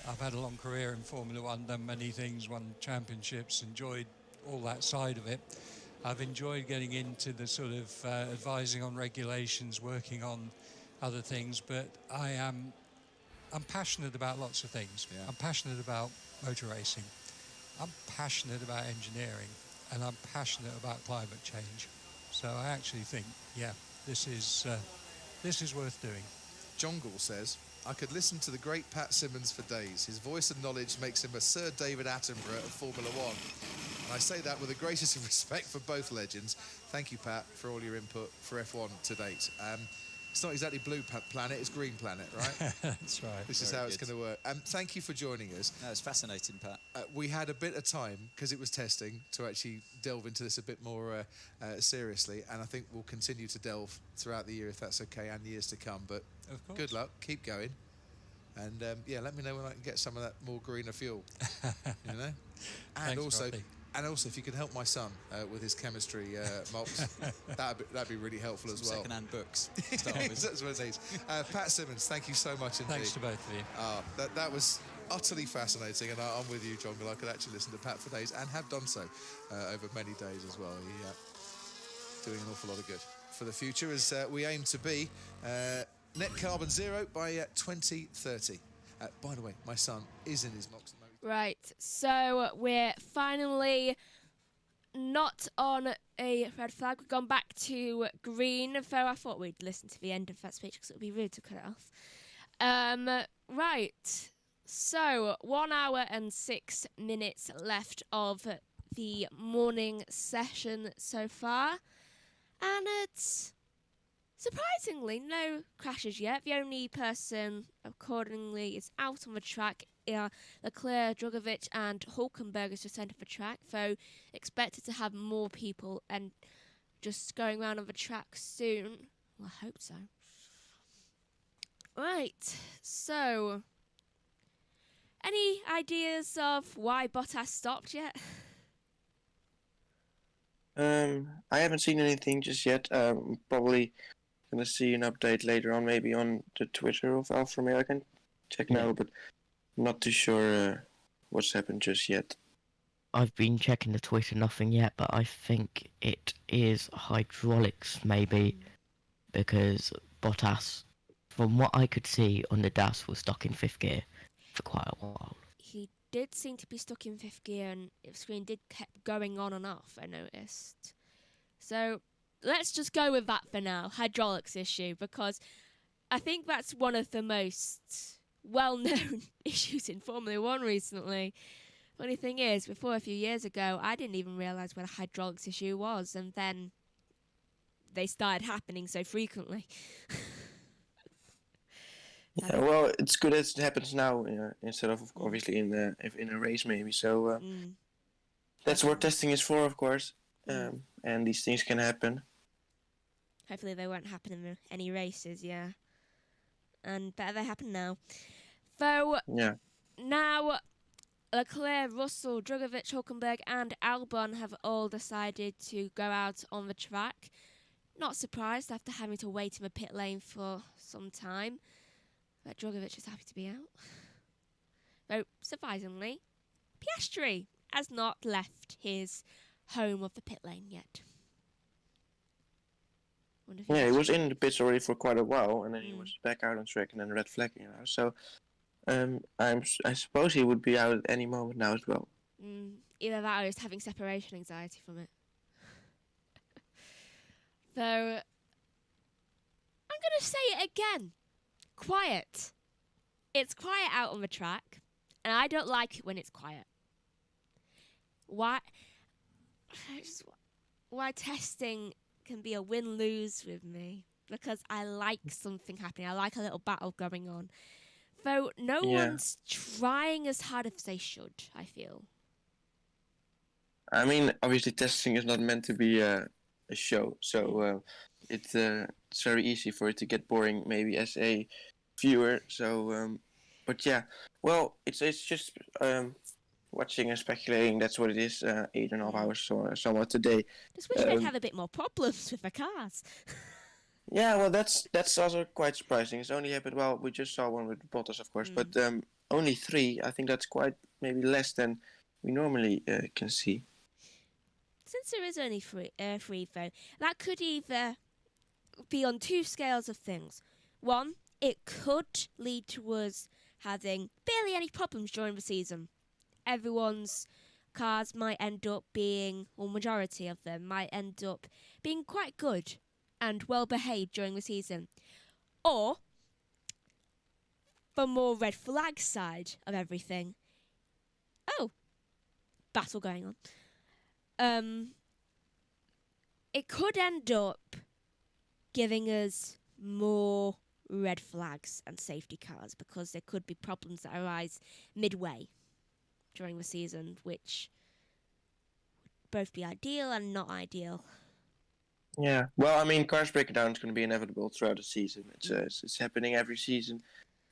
I've had a long career in Formula One, done many things, won championships, enjoyed all that side of it. I've enjoyed getting into the sort of advising on regulations, working on other things, but I'm passionate about lots of things. Yeah. I'm passionate about motor racing. I'm passionate about engineering, and I'm passionate about climate change. So I actually think, this is worth doing.
John Gall says, I could listen to the great Pat Symonds for days. His voice and knowledge makes him a Sir David Attenborough of Formula One. And I say that with the greatest of respect for both legends. Thank you, Pat, for all your input for F1 to date. It's not exactly blue planet, it's green planet, right?
That's right.
This is how it's going to work. Thank you for joining us.
That was fascinating, Pat.
We had a bit of time, because it was testing, to actually delve into this a bit more seriously, and I think we'll continue to delve throughout the year, if that's okay, and years to come. But good luck, keep going. And yeah, let me know when I can get some of that more greener fuel, you know? And also, if you can help my son with his chemistry mocks, that'd be really helpful as well.
Second-hand books.
That's what it needs. Pat Simmons, thank you so much indeed.
Thanks to both of you.
That was utterly fascinating, and I'm with you, John. I could actually listen to Pat for days, and have done so over many days as well. Doing an awful lot of good for the future, as we aim to be net carbon zero by 2030. By the way, my son is in his mocks.
Right, so we're finally not on a red flag. We've gone back to green, though I thought we'd listen to the end of that speech because it would be rude to cut it off. Right, so 1 hour and 6 minutes left of the morning session so far, and it's surprisingly no crashes yet. The only person, accordingly, is out on the track. Leclerc, Drugovich and Hulkenberg is just entered the track, though expected to have more people and just going around on the track soon. Well, I hope so. Right, so any ideas of why Bottas stopped yet?
I haven't seen anything just yet. Probably gonna see an update later on, maybe on the Twitter of Alfa Romeo. I can check now, but not too sure what's happened just yet.
I've been checking the Twitter, nothing yet, but I think it is hydraulics maybe, because Bottas, from what I could see on the dash, was stuck in 5th gear for quite a while.
He did seem to be stuck in 5th gear, and the screen did kept going on and off, I noticed. So let's just go with that for now, hydraulics issue, because I think that's one of the most well-known issues in Formula 1 recently. Funny thing is, before a few years ago, I didn't even realise what a hydraulics issue was, and then they started happening so frequently.
Yeah, well, it's good that it happens now instead of obviously in a race maybe. So that's what testing is for, of course, and these things can happen.
Hopefully they won't happen in any races, yeah. And better they happen now. So now Leclerc, Russell, Drugovich, Hulkenberg and Albon have all decided to go out on the track. Not surprised after having to wait in the pit lane for some time. But Drugovich is happy to be out. Though, surprisingly, Piastri has not left his home of the pit lane yet.
Yeah, he was in the pits already for quite a while, and then he was back out on track and then red flagging now. So I suppose he would be out at any moment now as well.
Either that or he's having separation anxiety from it. So, I'm going to say it again. Quiet. It's quiet out on the track, and I don't like it when it's quiet. Why testing can be a win-lose with me, because I like something happening. I like a little battle going on. Though no one's trying as hard as they should, I feel.
I mean, obviously testing is not meant to be a show, so it's very easy for it to get boring maybe as a viewer. So, but yeah, well, it's just watching and speculating. That's what it is. 8.5 hours or somewhat today.
Just wish they'd have a bit more problems with the cars.
Yeah, well, that's also quite surprising. It's only happened. Well, we just saw one with Bottas, of course, but only 3. I think that's quite maybe less than we normally can see.
Since there is only 3, though, that could either be on 2 scales of things. One, it could lead to us having barely any problems during the season. Everyone's cars might end up being, or majority of them, might end up being quite good and well behaved during the season. Or, the more red flag side of everything. Oh, battle going on. it could end up giving us more red flags and safety cars because there could be problems that arise midway during the season, which would both be ideal and not ideal.
Yeah, well, I mean, cars breaking down is going to be inevitable throughout the season. It's happening every season,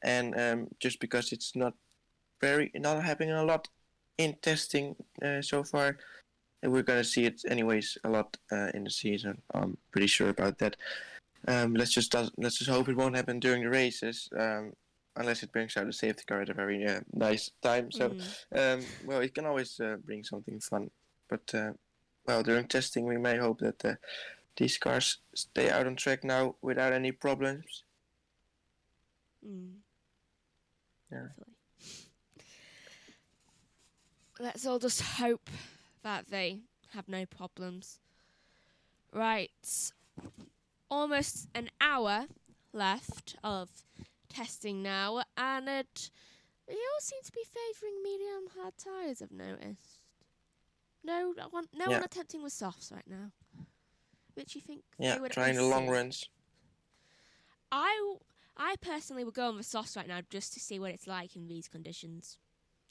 and just because it's not happening a lot in testing so far, we're going to see it anyways a lot in the season. I'm pretty sure about that. Let's just hope it won't happen during the races, unless it brings out a safety car at a very nice time. So, well, it can always bring something fun, but well, during testing, we may hope that these cars stay out on track now without any problems. Yeah.
Let's all just hope that they have no problems. Right. Almost an hour left of testing now, and they all seem to be favouring medium hard tyres, I've noticed. No one attempting with softs right now. Which you think they would
trying the long runs.
I personally would go on the softs right now just to see what it's like in these conditions,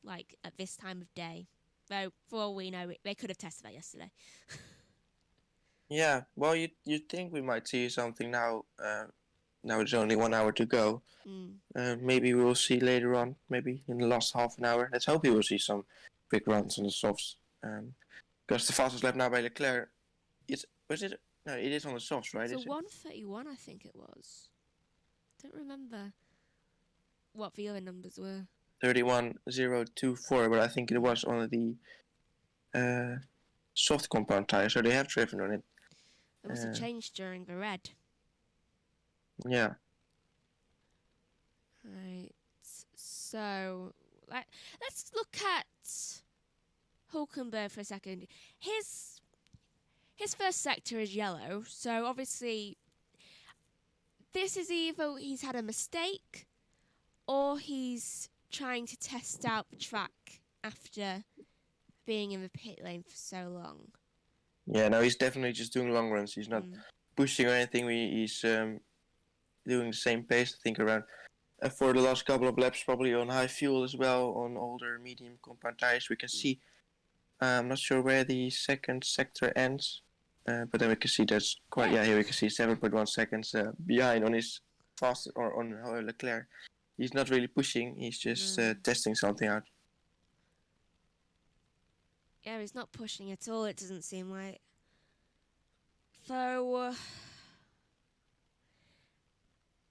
like at this time of day. Though for all we know, they could have tested that yesterday.
Yeah, well, you'd think we might see something now. Now there's only 1 hour to go. Maybe we'll see later on. Maybe in the last half an hour. Let's hope we will see some quick runs on the softs. Because the fastest lap now by Leclerc, No, it is on the softs, right?
So 1:31, I think it was. Don't remember what the other numbers were.
31.024, but I think it was on the soft compound tire, so they have driven on it.
There was a change during the red.
Yeah.
Right. So let's look at Hulkenberg for a second. His first sector is yellow, so obviously this is either he's had a mistake or he's trying to test out the track after being in the pit lane for so long.
Yeah, no, he's definitely just doing long runs. He's not pushing or anything. He's doing the same pace, I think, around for the last couple of laps, probably on high fuel as well, on older medium compound tires. We can see, I'm not sure where the second sector ends. But then we can see there's quite, here we can see 7.1 seconds behind on his fast, or on Leclerc. He's not really pushing, he's just testing something out.
Yeah, he's not pushing at all, it doesn't seem like. So,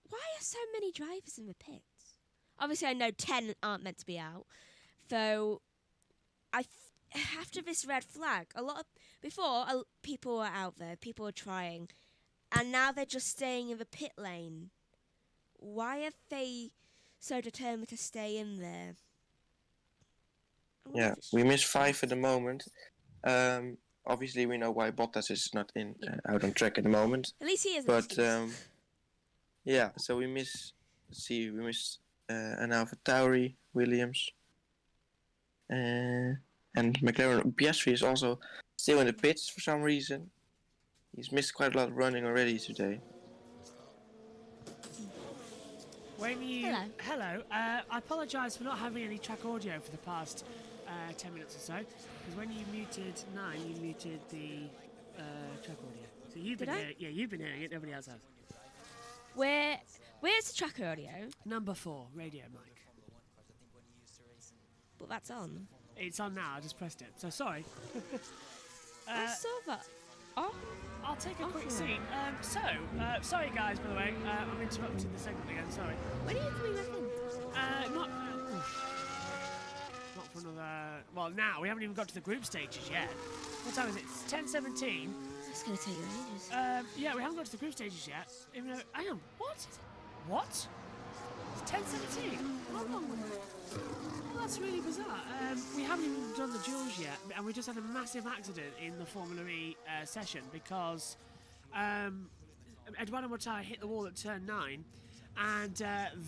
why are so many drivers in the pits? Obviously, I know 10 aren't meant to be out. So, after this red flag, before people were out there, people were trying, and now they're just staying in the pit lane. Why are they so determined to stay in there?
Yeah, we missed 5 at the moment. Obviously, we know why Bottas is not out on track at the moment.
At least he is.
But yeah, so we miss. An AlphaTauri, Williams, and McLaren. Piastri is also still in the pits for some reason. He's missed quite a lot of running already today.
Hello. I apologise for not having any track audio for the past 10 minutes or so, because when you muted 9, you muted the track audio. So you've been hearing it. Nobody else has.
Where's the track audio?
Number 4, radio mic.
But that's on.
It's on now. I just pressed it. So sorry.
I saw that. Oh,
I'll take a quick seat. Sorry guys, by the way. I'm interrupting the segment again. Sorry.
When are you coming back in?
Not for another. Well, now we haven't even got to the group stages yet. What time is it? It's 10:17.
It's gonna take you ages.
Yeah, we haven't got to the group stages yet. Even though, hang on. What? It's 10:17. How long was it? Well, that's really bizarre. We haven't even done the duels yet, and we just had a massive accident in the Formula E session because Eduardo Mortara hit the wall at turn 9, and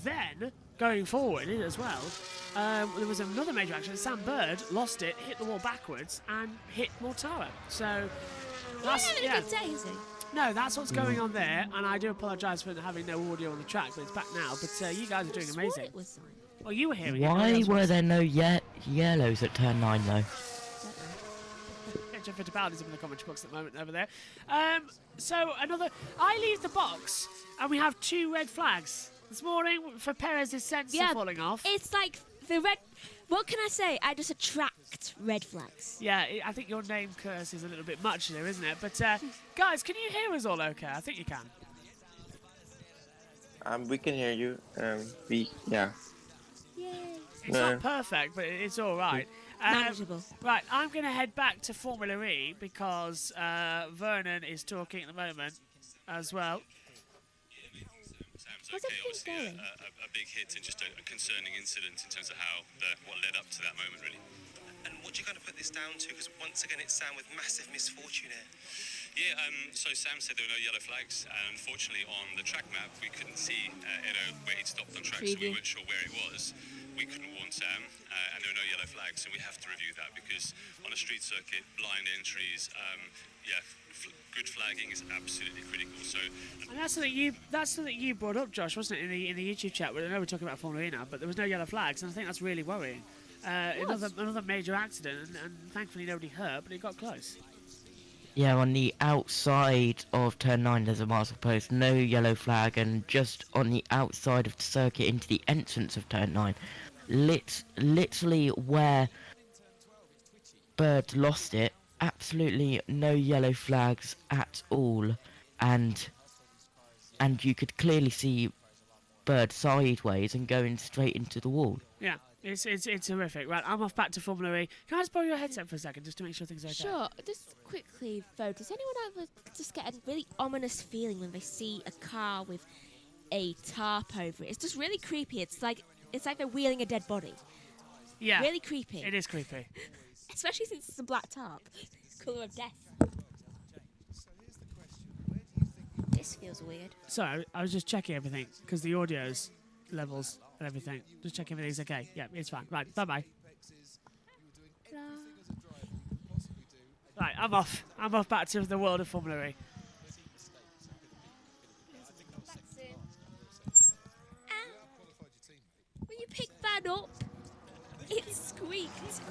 then going forward as well, there was another major accident. Sam Bird lost it, hit the wall backwards, and hit Mortara. So that's
He's having a good day, is he?
No, that's what's going on there, and I do apologise for having no audio on the track, but it's back now. But you guys are doing amazing. Well, you were hearing it.
Why were there no yellows at turn 9 though?
Jeff Fittipaldi is in the comment box at the moment over there. So I leave the box, and we have 2 red flags this morning for Perez's sensor falling off.
It's like the red. What can I say? I just attract red flags.
Yeah, I think your name curse is a little bit much there, isn't it? But guys, can you hear us all okay? I think you can.
We can hear you. Yeah.
It's not perfect, but it's all right.
Manageable.
Right, I'm going to head back to Formula E because Vernon is talking at the moment as well.
How's everything going?
A big hit and just a concerning incident in terms of what led up to that moment, really. And what do you kind of put this down to? Because once again, it's Sam with massive misfortune here. Yeah, so Sam said there were no yellow flags, and unfortunately on the track map we couldn't see Edo where he'd stopped on track, so we weren't sure where it was. We couldn't warn Sam, and there were no yellow flags, so we have to review that because on a street circuit, blind entries, good flagging is absolutely critical. So,
and that's something you brought up, Josh, wasn't it, in the YouTube chat? I know we're talking about Formula E now, but there was no yellow flags, and I think that's really worrying. Another major accident, and thankfully nobody hurt, but it got close.
Yeah, on the outside of turn 9 there's a master post, no yellow flag, and just on the outside of the circuit into the entrance of turn 9, literally where Bird lost it, absolutely no yellow flags at all, and you could clearly see Bird sideways and going straight into the wall.
Yeah, it's horrific. Right, I'm off back to Formula E. Can I just borrow your headset for a second, just to make sure things are okay?
Sure. Just quickly, though, does anyone ever just get a really ominous feeling when they see a car with a tarp over it? It's just really creepy. It's like they're wheeling a dead body.
Yeah.
Really creepy.
It is creepy.
Especially since it's a black tarp. Colour of death. This feels weird.
Sorry, I was just checking everything, because the audio's levels and everything. Just checking everything's okay. Yeah, it's fine. Right, bye-bye. Right, I'm off. I'm off back to the world of Formula E.
When you pick that up, it squeaked.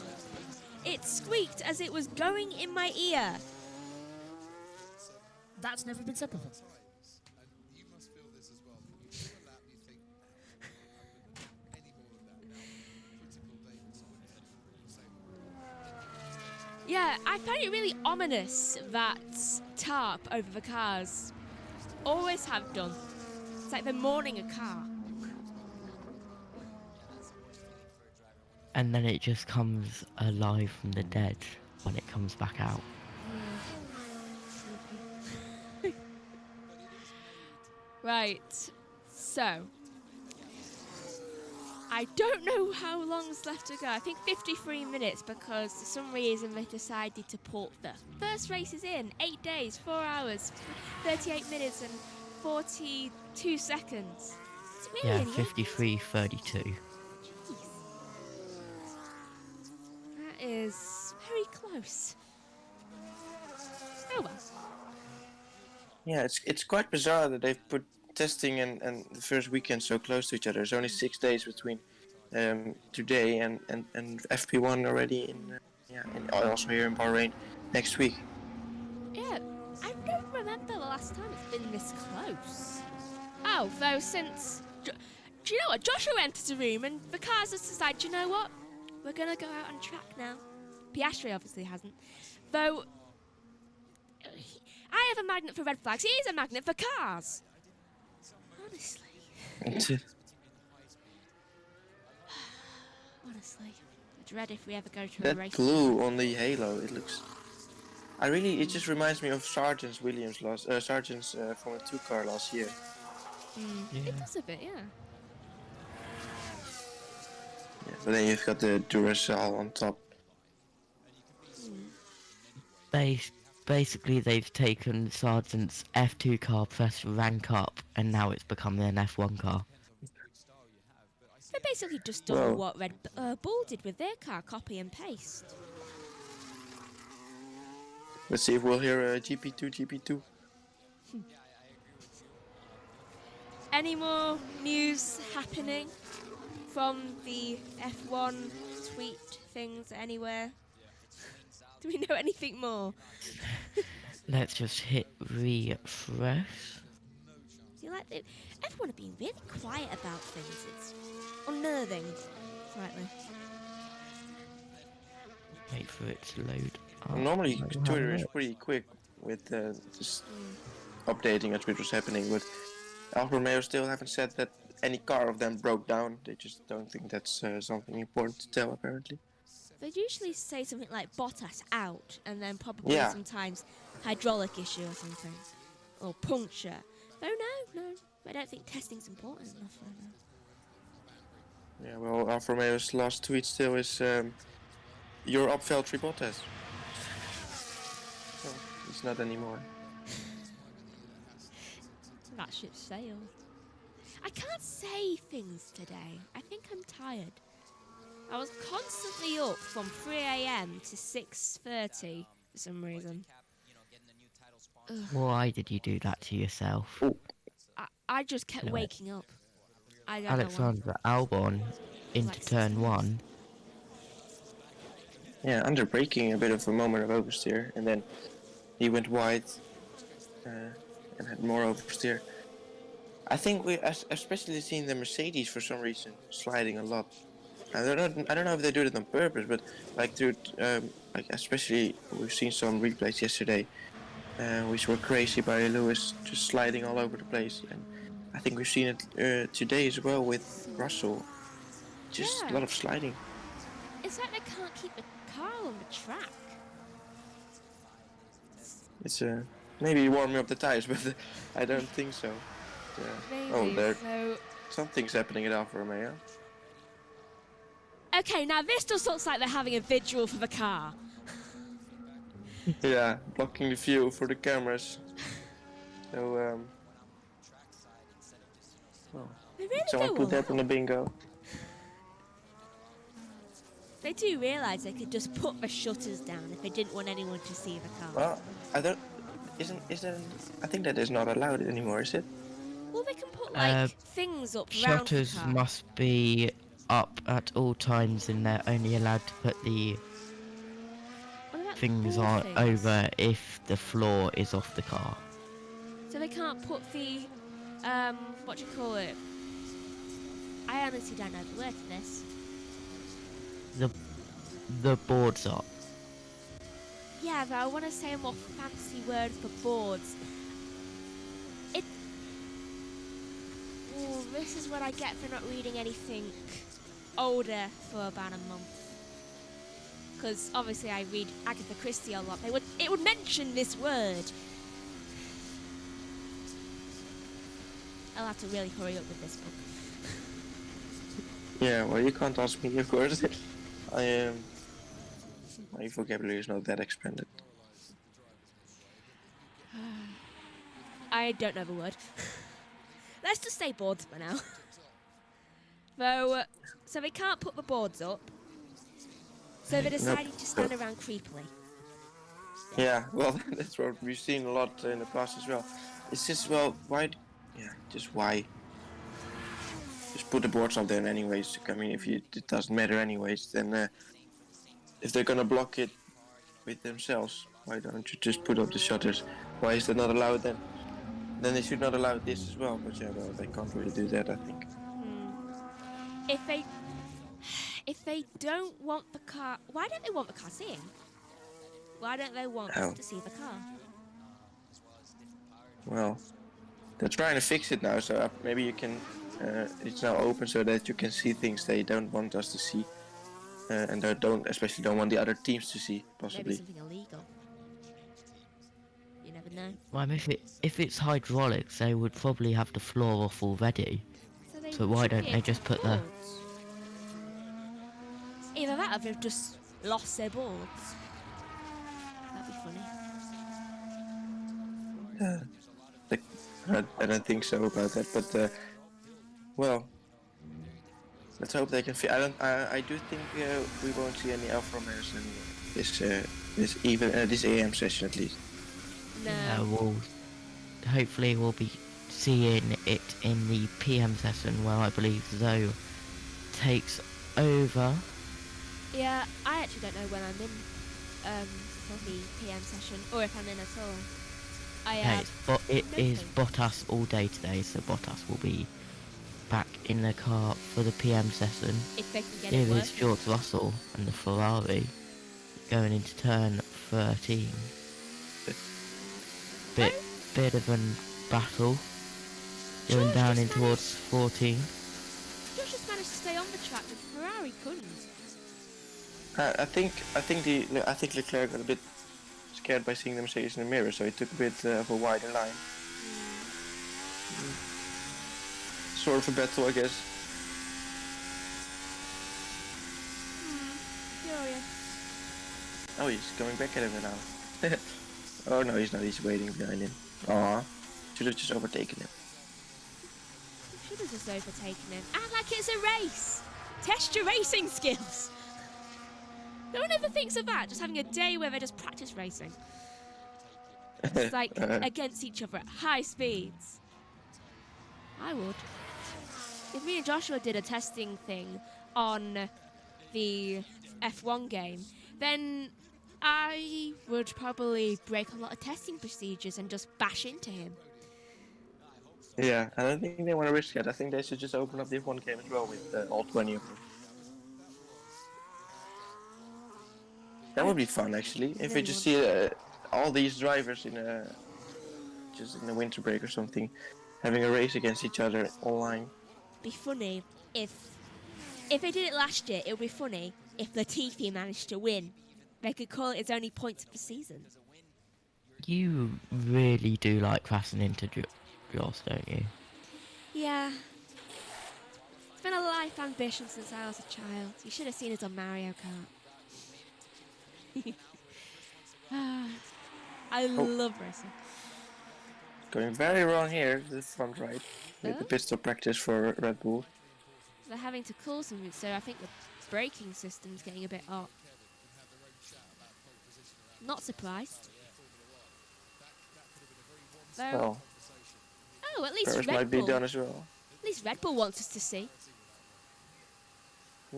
It squeaked as it was going in my ear.
That's never been said before.
Yeah, I find it really ominous, that tarp over the cars. Always have done. It's like they're mourning a car.
And then it just comes alive from the dead when it comes back out.
Right, so I don't know how long's left to go. I think 53 minutes, because for some reason they decided to put the first race is in 8 days, 4 hours, 38 minutes and 42 seconds. It's really
Yeah, 53:32.
That is very close. Oh well.
Yeah, it's quite bizarre that they've put testing and the first weekend so close to each other. There's only 6 days between today and FP1 already and also here in Bahrain next week.
Yeah, I don't remember the last time it's been this close. Oh, though since... Do you know what? Joshua enters the room and the cars has decided, you know what? We're going to go out on track now. Piastri obviously hasn't. Though... I have a magnet for red flags. He is a magnet for cars. Honestly. Honestly. I dread if we ever go to a
That
race.
glue on the halo, it looks... it just reminds me of Sargent's Formula 2 car last year.
It does a bit, yeah.
Yeah, but then you've got the Duracell on top.
Basically, they've taken Sargent's F2 car, pressed rank up, and now it's become an F1 car.
They basically just done what Red Bull did with their car, copy and paste.
Let's see if we'll hear GP2.
Any more news happening from the F1 tweet things anywhere? Do we know anything more?
Let's just hit refresh.
You like everyone have been really quiet about things. It's unnerving, slightly.
Wait for it to load up.
Normally Twitter is pretty quick with just updating a tweet what's happening, but Alfa Romeo still haven't said that any car of them broke down. They just don't think that's something important to tell, apparently.
They usually say something like Bottas out, and then probably sometimes hydraulic issue or something, or puncture. Oh no, I don't think testing's important enough right now.
Yeah, well, Alfa Romeo's last tweet still is "You're up, Valtteri Bottas." Well, it's not anymore.
That ship sailed. I can't say things today. I think I'm tired. I was constantly up from 3 AM to 6:30 for some reason.
Why did you do that to yourself?
I just kept waking up. I don't
Alexander Albon into turn 1.
Yeah, under braking, a bit of a moment of oversteer, and then he went wide and had more oversteer. I think we, especially seen the Mercedes for some reason sliding a lot. I don't know if they do it on purpose, but like through, like especially we've seen some replays yesterday, which were crazy by Lewis just sliding all over the place, and I think we've seen it today as well with Russell. Just a lot of sliding.
It's like they can't keep the car on the track.
It's maybe warming up the tires, but I don't think so.
Maybe,
something's happening at Alfa Romeo.
Okay, now this just looks like they're having a vigil for the car.
Yeah, blocking the view for the cameras. So, someone put that on the bingo.
They do realise they could just put the shutters down if they didn't want anyone to see the car.
Well, I don't. I think that is not allowed anymore, is it?
Well, they can put like things up round
Shutters
the car.
must be up at all times, and they're only allowed to put the things on over if the floor is off the car.
So they can't put the what do you call it? I honestly don't know the word for this.
The boards up.
Yeah, but I want to say a more fancy word for boards. This is what I get for not reading anything older for about a month. Because obviously I read Agatha Christie a lot. It would mention this word. I'll have to really hurry up with this book.
Yeah, well, you can't ask me, of course. My vocabulary is not that expanded.
I don't know the word. Let's just say boards for now. So they can't put the boards up. So they decided to stand around creepily.
Yeah, well, that's what we've seen a lot in the past as well. It's just, well, why? Yeah, just why? Just put the boards up there anyways. I mean, it doesn't matter anyways, then if they're gonna block it with themselves, why don't you just put up the shutters? Why is that not allowed then? Then they should not allow this as well, but yeah, well, they can't really do that, I think.
If they don't want the car, why don't they want the car seeing? Why don't they want us to see the car?
Well, they're trying to fix it now, so maybe you can. It's now open so that you can see things they don't want us to see, and they especially don't want the other teams to see, possibly.
Maybe something illegal. You never know.
Well, if it's hydraulics, they would probably have the floor off already. So why don't they just put the...
Either that or they've just lost their boards. That'd be funny.
I don't think so about that, but well, let's hope they can. I do think we won't see any Alfa Romeos in this AM session at least.
No.
We'll hopefully we'll be seeing it in the PM session where I believe Zoe takes over.
Yeah, I actually don't know when I'm in for the PM session, or if I'm in at all.
It is Bottas all day today, so Bottas will be back in the car for the PM session.
If they can get
Here
it working.
is George Russell and the Ferrari going into turn 13. Bit of a battle going down in towards 14.
George just managed to stay on the track, but Ferrari couldn't.
I think Leclerc got a bit scared by seeing the Mercedes in the mirror, so he took a bit of a wider line. Sort of a battle, I guess.
Curious.
Oh, he's going back at him now. Oh no, he's not. He's waiting behind him. Aw, should have just overtaken him.
Should have just overtaken him. Act like it's a race. Test your racing skills. No one ever thinks of that. Just having a day where they just practice racing. It's like against each other at high speeds. I would. If me and Joshua did a testing thing on the F1 game, then I would probably break a lot of testing procedures and just bash into him.
Yeah, I don't think they want to risk it. I think they should just open up the F1 game as well with all 20 of them. That would be fun, actually. If we just see all these drivers in just in a winter break or something, having a race against each other online.
Be funny if they did it last year. It would be funny if Latifi managed to win. They could call it its only points of the season.
You really do like crashing into Josh, don't you?
Yeah. It's been a life ambition since I was a child. You should have seen us on Mario Kart. I love racing.
Going very wrong here, the front right, with the pit stop practice for Red Bull.
They're having to cool something, so I think the braking system's getting a bit hot. Not surprised. Though, at least
Paris
Red
might
Bull.
be done as well.
At least Red Bull wants us to see.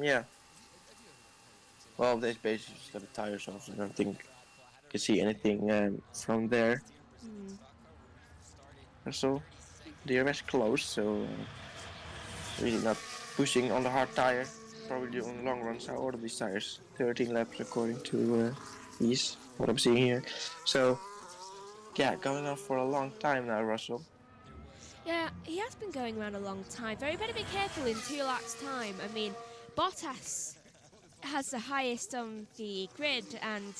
Yeah. Well, they basically just got the tires off. I don't think you can see anything from there. Also, DRS closed, so really not pushing on the hard tire. Probably on long runs. How old are these tires? 13 laps according to these, what I'm seeing here. So, yeah, going on for a long time now, Russell.
Yeah, he has been going around a long time. Though he better be careful in 2 laps' time. I mean, Bottas has the highest on the grid, and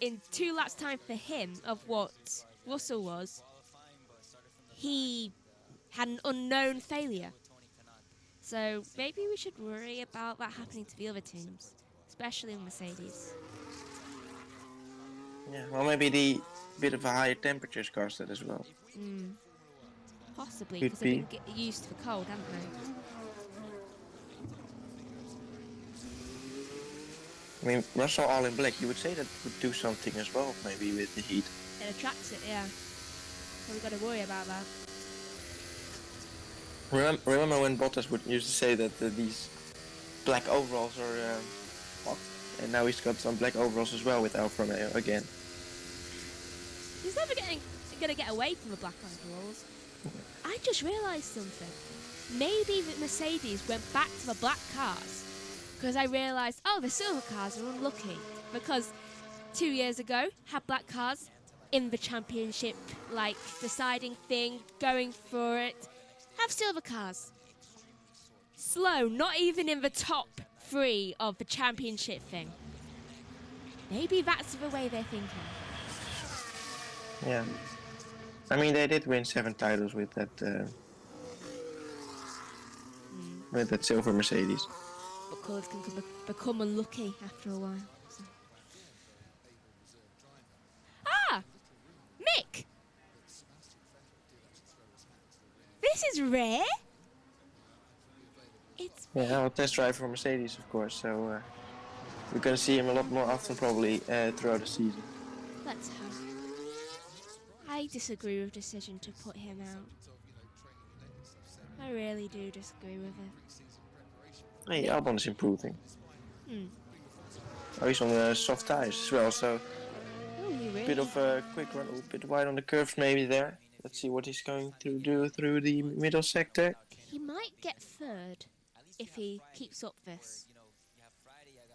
in 2 laps' time for him of what Russell was, he had an unknown failure. So maybe we should worry about that happening to the other teams, especially Mercedes.
Yeah, well, maybe the bit of a higher temperatures caused that as well.
Possibly,
Could
because they've been used to the cold, haven't they?
I mean, Russell all in black, you would say that would do something as well, maybe with the heat.
It attracts it, yeah. So we've got to worry about that.
Remember when Bottas would used to say that these black overalls are hot, and now he's got some black overalls as well with Alfa Romeo again.
He's never going to get away from the black overalls. I just realised something. Maybe the Mercedes went back to the black cars because I realised, the silver cars are unlucky because 2 years ago had black cars in the championship, like deciding thing, going for it. Have silver cars. Slow, not even in the top 3 of the championship thing. Maybe that's the way they're thinking.
Yeah. I mean, they did win 7 titles with that silver Mercedes.
But colours can become unlucky after a while. So. Mick! This is rare. It's
Yeah, I'll test drive for Mercedes, of course. So we're going to see him a lot more often, probably throughout the season.
Let's hope. I disagree with the decision to put him out. I really do disagree with it.
Hey, Albon is improving.
Hmm.
Oh, he's on soft tires as well, so
Oh, he really?
bit of a quick run, a bit wide on the curves maybe there. Let's see what he's going to do through the middle sector.
He might get third if he keeps up this.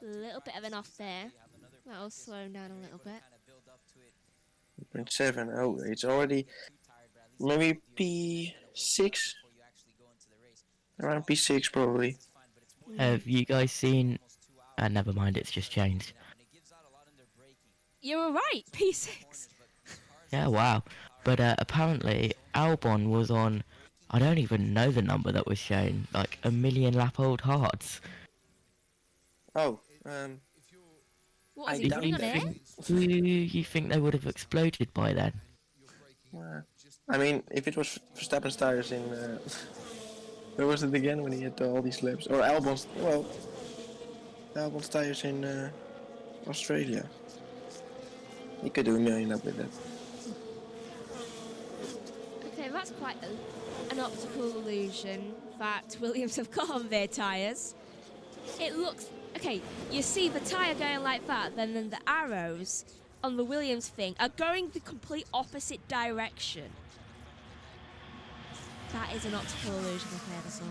A little bit of an off there. That'll slow him down a little bit.
0.7. Oh, it's already maybe P6. Around P6 probably.
Have you guys seen... never mind, it's just changed.
You were right, P6.
Yeah, wow. But apparently Albon was on... I don't even know the number that was shown. Like 1,000,000 lap old hards.
Oh,
What was he doing on air?
Do you think they would have exploded by then?
I mean, if it was Verstappen's tires in... where was it again when he had all these laps? Or Albon's... Well, Albon's tires in Australia. He could do 1,000,000 up with that.
Okay, that's quite an optical illusion that Williams have got on their tyres. It looks... Okay, you see the tyre going like that, then the arrows on the Williams thing are going the complete opposite direction. That is an optical illusion if I ever saw it.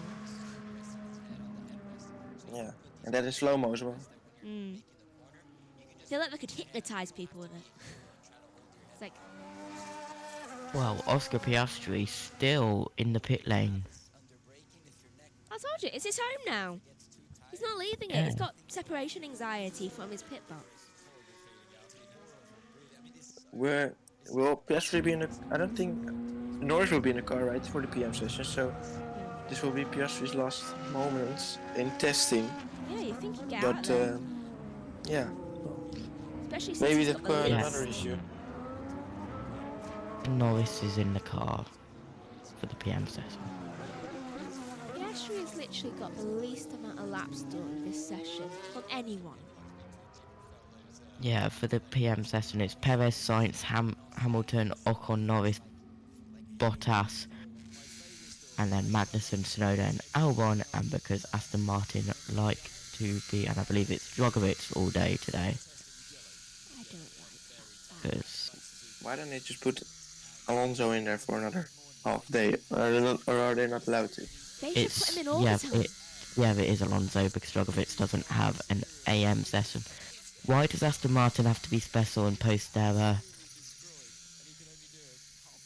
Yeah, and that is slow-mo as well.
Mm. I feel like they could hypnotise people with it. It's like...
Well, Oscar Piastri still in the pit lane.
I told you, it's his home now. He's not leaving it.
Yeah.
He's got separation anxiety from his pit box.
Will Piastri be in the... I don't think Norris will be in the car, right, for the PM session, so this will be Piastri's last moments in testing.
Yeah, you think he'd get out
But,
there.
yeah.
Especially since
Maybe
he's
they've
got the
got
least.
another issue.
Norris is in the car for the PM session.
Piastri has literally got the least amount of laps done this session from anyone.
Yeah, for the PM session it's Perez, Sainz, Hamilton, Ocon, Norris, Bottas, and then Magnussen, Tsunoda and Albon, and because Aston Martin like to be, and I believe it's Drogovic all day today.
I don't like that.
Because
Why don't they just put Alonso in there for another half day? Or are they not allowed to?
They should put him in all the time.
it is Alonso because Drogovic doesn't have an AM session. Why does Aston Martin have to be special and post their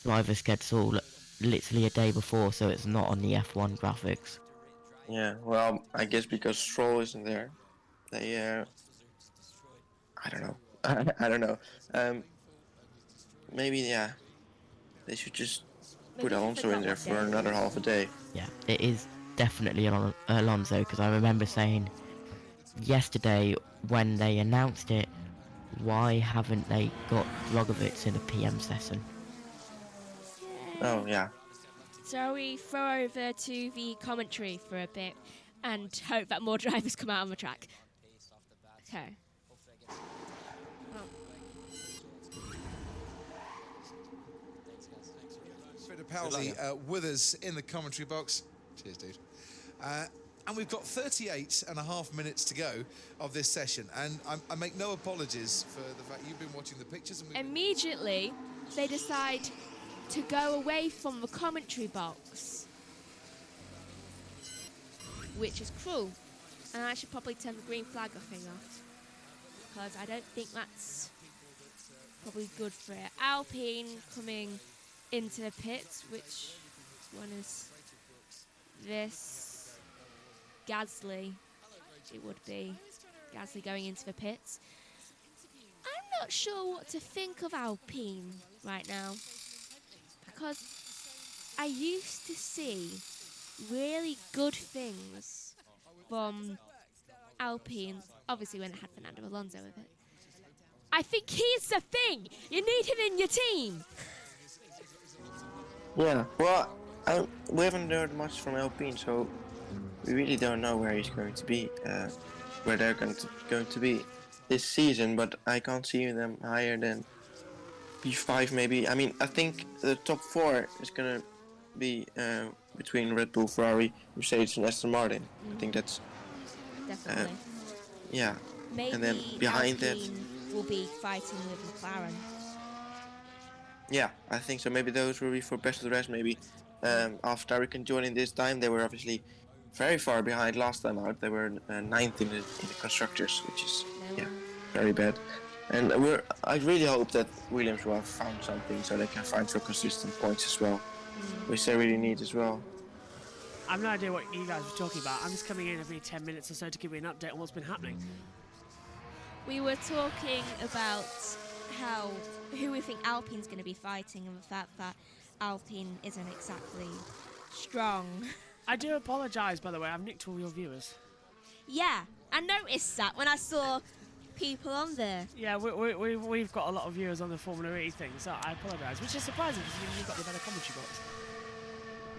driver schedule literally a day before so it's not on the F1 graphics?
Yeah, well, I guess because Stroll isn't there. They, I don't know. I don't know. Maybe, yeah, they should just put Alonso in there for another half a day.
Yeah, it is definitely Alonso because I remember saying yesterday when they announced it, why haven't they got Drogovic in a PM session?
Oh, yeah.
So we throw over to the commentary for a bit and hope that more drivers come out on the track. Okay.
Fittipaldi with us in the commentary box. Cheers, dude. And we've got 38 and a half minutes to go of this session. And I make no apologies for the fact you've been watching the pictures. And
Immediately, they decide to go away from the commentary box, which is cruel. And I should probably turn the green flag thing off because I don't think that's probably good for it. Alpine coming into the pits, which one is this? Gasly, it would be. Gasly going into the pits. I'm not sure what to think of Alpine right now because I used to see really good things from Alpine, obviously when it had Fernando Alonso with it. I think he's the thing! You need him in your team!
Yeah, well, we haven't heard much from Alpine, so we really don't know where he's going to be, where they're going to be this season. But I can't see them higher than P5 maybe. I mean, I think the top 4 is gonna be between Red Bull, Ferrari, Mercedes, and Aston Martin. I think that's
Definitely.
yeah.
Maybe
And then behind that,
Alpine will be fighting with McLaren.
yeah, I think so. Maybe those will be for best of the rest. Maybe after can join in this time, they were obviously very far behind last time out. They were 9th in the constructors, which is very bad. And I really hope that Williams will have found something so they can find for consistent points as well, which they really need as well.
I have no idea what you guys were talking about. I'm just coming in every 10 minutes or so to give you an update on what's been happening.
We were talking about who we think Alpine's going to be fighting, and the fact that Alpine isn't exactly strong.
I do apologise, by the way. I've nicked all your viewers.
Yeah, I noticed that when I saw people on there.
Yeah, we've got a lot of viewers on the Formula E thing, so I apologise, which is surprising because you've got the better commentary box.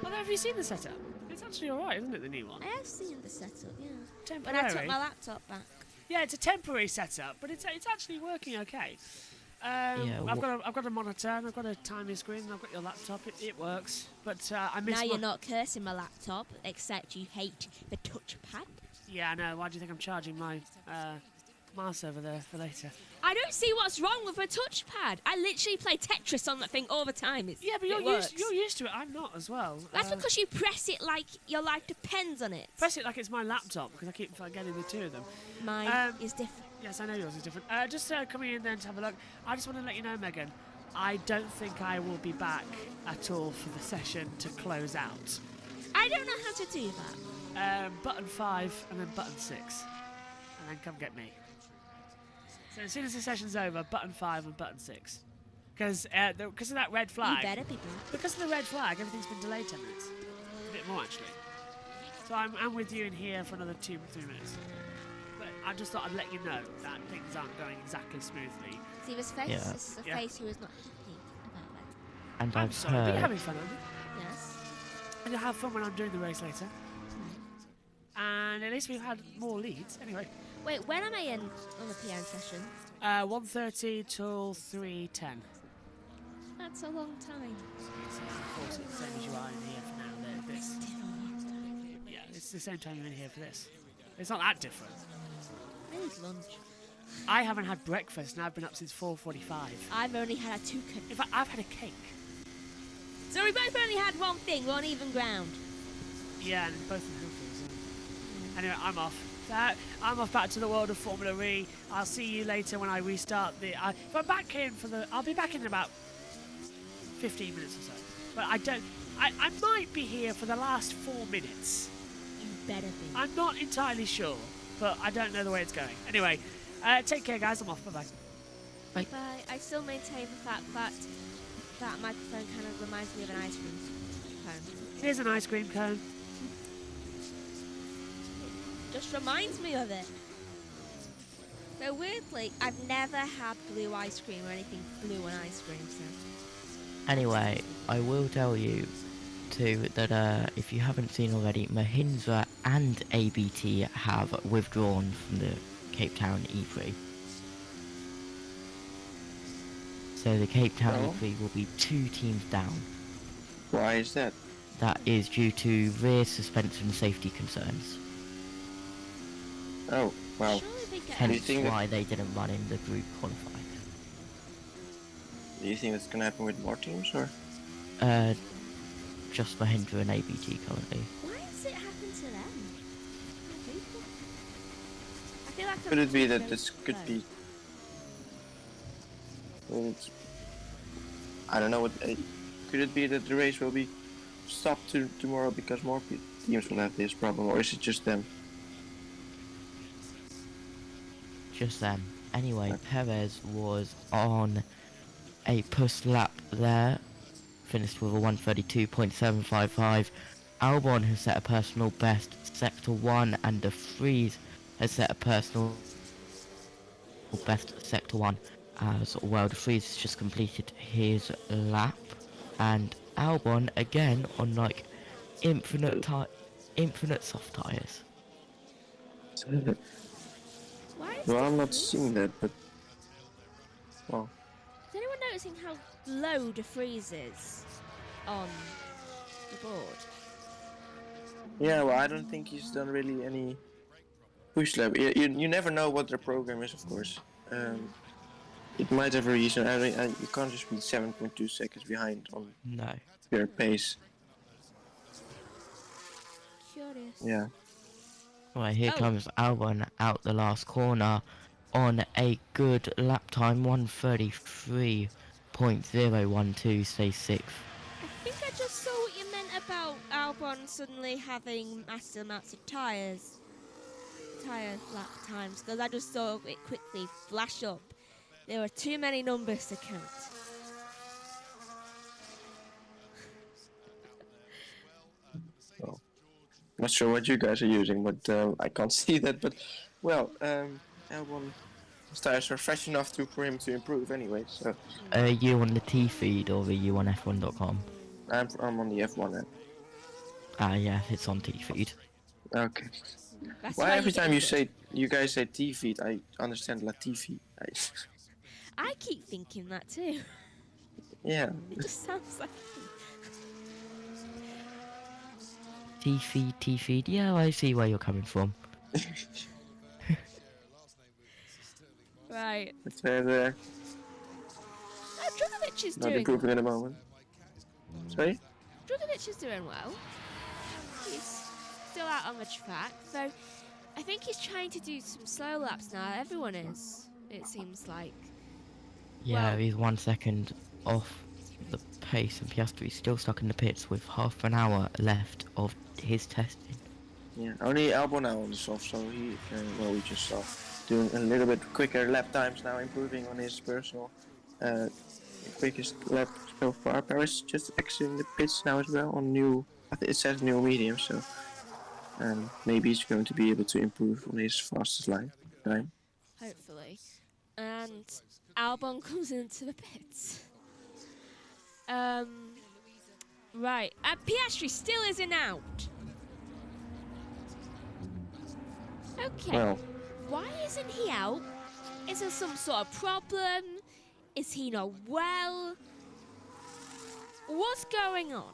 Although, have you seen the setup? It's actually alright, isn't it, the new one?
I have seen the setup, yeah.
Temporary.
When I took my laptop back.
Yeah, it's a temporary setup, but it's actually working okay. I've got a monitor, and I've got a timing screen, and I've got your laptop. It works, but I miss.
Now you're not cursing my laptop, except you hate the touchpad.
Yeah, I know. Why do you think I'm charging my mouse over there for later?
I don't see what's wrong with a touchpad. I literally play Tetris on that thing all the time.
Yeah, but you're used to it. I'm not as well.
That's because you press it like your life depends on it.
Press it like it's my laptop, because I keep forgetting the two of them.
Mine is different.
Yes, I know yours is different. Just coming in then to have a look, I just want to let you know, Megan, I don't think I will be back at all for the session to close out.
I don't know how to do that.
Button 5 and then button 6. And then come get me. So as soon as the session's over, button 5 and button 6. Because of that red flag.
You better be back.
Because of the red flag, everything's been delayed 10 minutes. A bit more, actually. So I'm with you in here for another 2-3 minutes. But I just thought I'd let you know that things aren't going exactly smoothly.
See this face?
Yeah.
This is a face who is not happy about that.
And
I'm
I've
sorry, but
heard.
you're having fun, aren't you?
Yes.
And you'll have fun when I'm doing the race later. And at least we've had more leads. Anyway.
Wait, when am I in on the PM session?
1:30 till 3:10.
That's a long time.
It's the same as you are in here for now. This. Yeah, it's the same time you're in here for this. It's not that different.
I need lunch.
I haven't had breakfast and I've been up since 4:45.
I've only had a toucan.
In fact, I've had a cake.
So we both only had one thing, one even ground.
Yeah, and both in Hillfields. Anyway, I'm off. I'm off back to the world of Formula E. I'll see you later when I restart the. If I'm back in I'll be back in about 15 minutes or so. But I don't. I might be here for the last 4 minutes.
You better be.
I'm not entirely sure, but I don't know the way it's going. Anyway, take care, guys. I'm off. Bye-bye.
Bye. I still maintain the fact that that microphone kind of reminds me of an ice cream cone.
Here's an ice cream cone.
Just reminds me of it. So weirdly, I've never had blue ice cream or anything blue on ice cream, so.
Anyway, I will tell you too that if you haven't seen already, Mahindra and ABT have withdrawn from the Cape Town E3. So the Cape Town E3 will be 2 teams down.
Why is that?
That is due to rear suspension safety concerns.
Oh, well.
Hence why they didn't run in the group qualifying.
Do you think that's going to happen with more teams, or?
Just Mahindra and ABT currently.
Why has it happened to them? I feel like
Could it be that this could be? Well, I don't know what. Could it be that the race will be stopped tomorrow because more teams will have this problem, or is it just them?
Just them. Anyway, Perez was on a push lap there, finished with a 1:32.755. Albon has set a personal best, Sector 1, and De Vries has set a personal best, Sector 1 as well. De Vries has just completed his lap, and Albon again on like infinite infinite soft tyres.
Well, I'm not seeing that, but well.
Is anyone noticing how low De Vries is on the board?
Yeah, well, I don't think he's done really any push lap. You never know what their program is, of course. It might have a reason. You can't just be 7.2 seconds behind on their pace.
Curious.
Yeah.
Right, here comes Albon out the last corner on a good lap time, 1:33.012, stays sixth.
I think I just saw what you meant about Albon suddenly having massive amounts of tyre lap times, because I just saw it quickly flash up. There were too many numbers to count.
Well, not sure what you guys are using, but I can't see that. But well, Albon's tires are fresh enough for him to improve anyway. So.
Are you on the T feed or are you on F1.com?
I'm on the F1 app.
Ah, yeah, it's on T feed.
Okay.
That's
Why
why
every
you
time
get
you guys say T feed, I understand Latifi.
I keep thinking that too.
Yeah.
It just sounds like.
T feed. Yeah, I see where you're coming from.
Right.
It's
Drogovic is
not
doing.
improving at the moment. Sorry?
Drogovic is doing well. He's still out on the track, so I think he's trying to do some slow laps now. Everyone is, it seems like.
Yeah, he's 1 second off the pace, and Piastri's still stuck in the pits with half an hour left of his testing.
Yeah, only Albon now on the soft, so we just saw doing a little bit quicker lap times now, improving on his personal quickest lap so far. Paris just exiting the pits now as well on new, I think it says new medium, so maybe he's going to be able to improve on his fastest time.
Hopefully. And Albon comes into the pits. Right. Piastri still isn't out. Okay.
Well.
Why isn't he out? Is there some sort of problem? Is he not well? What's going on?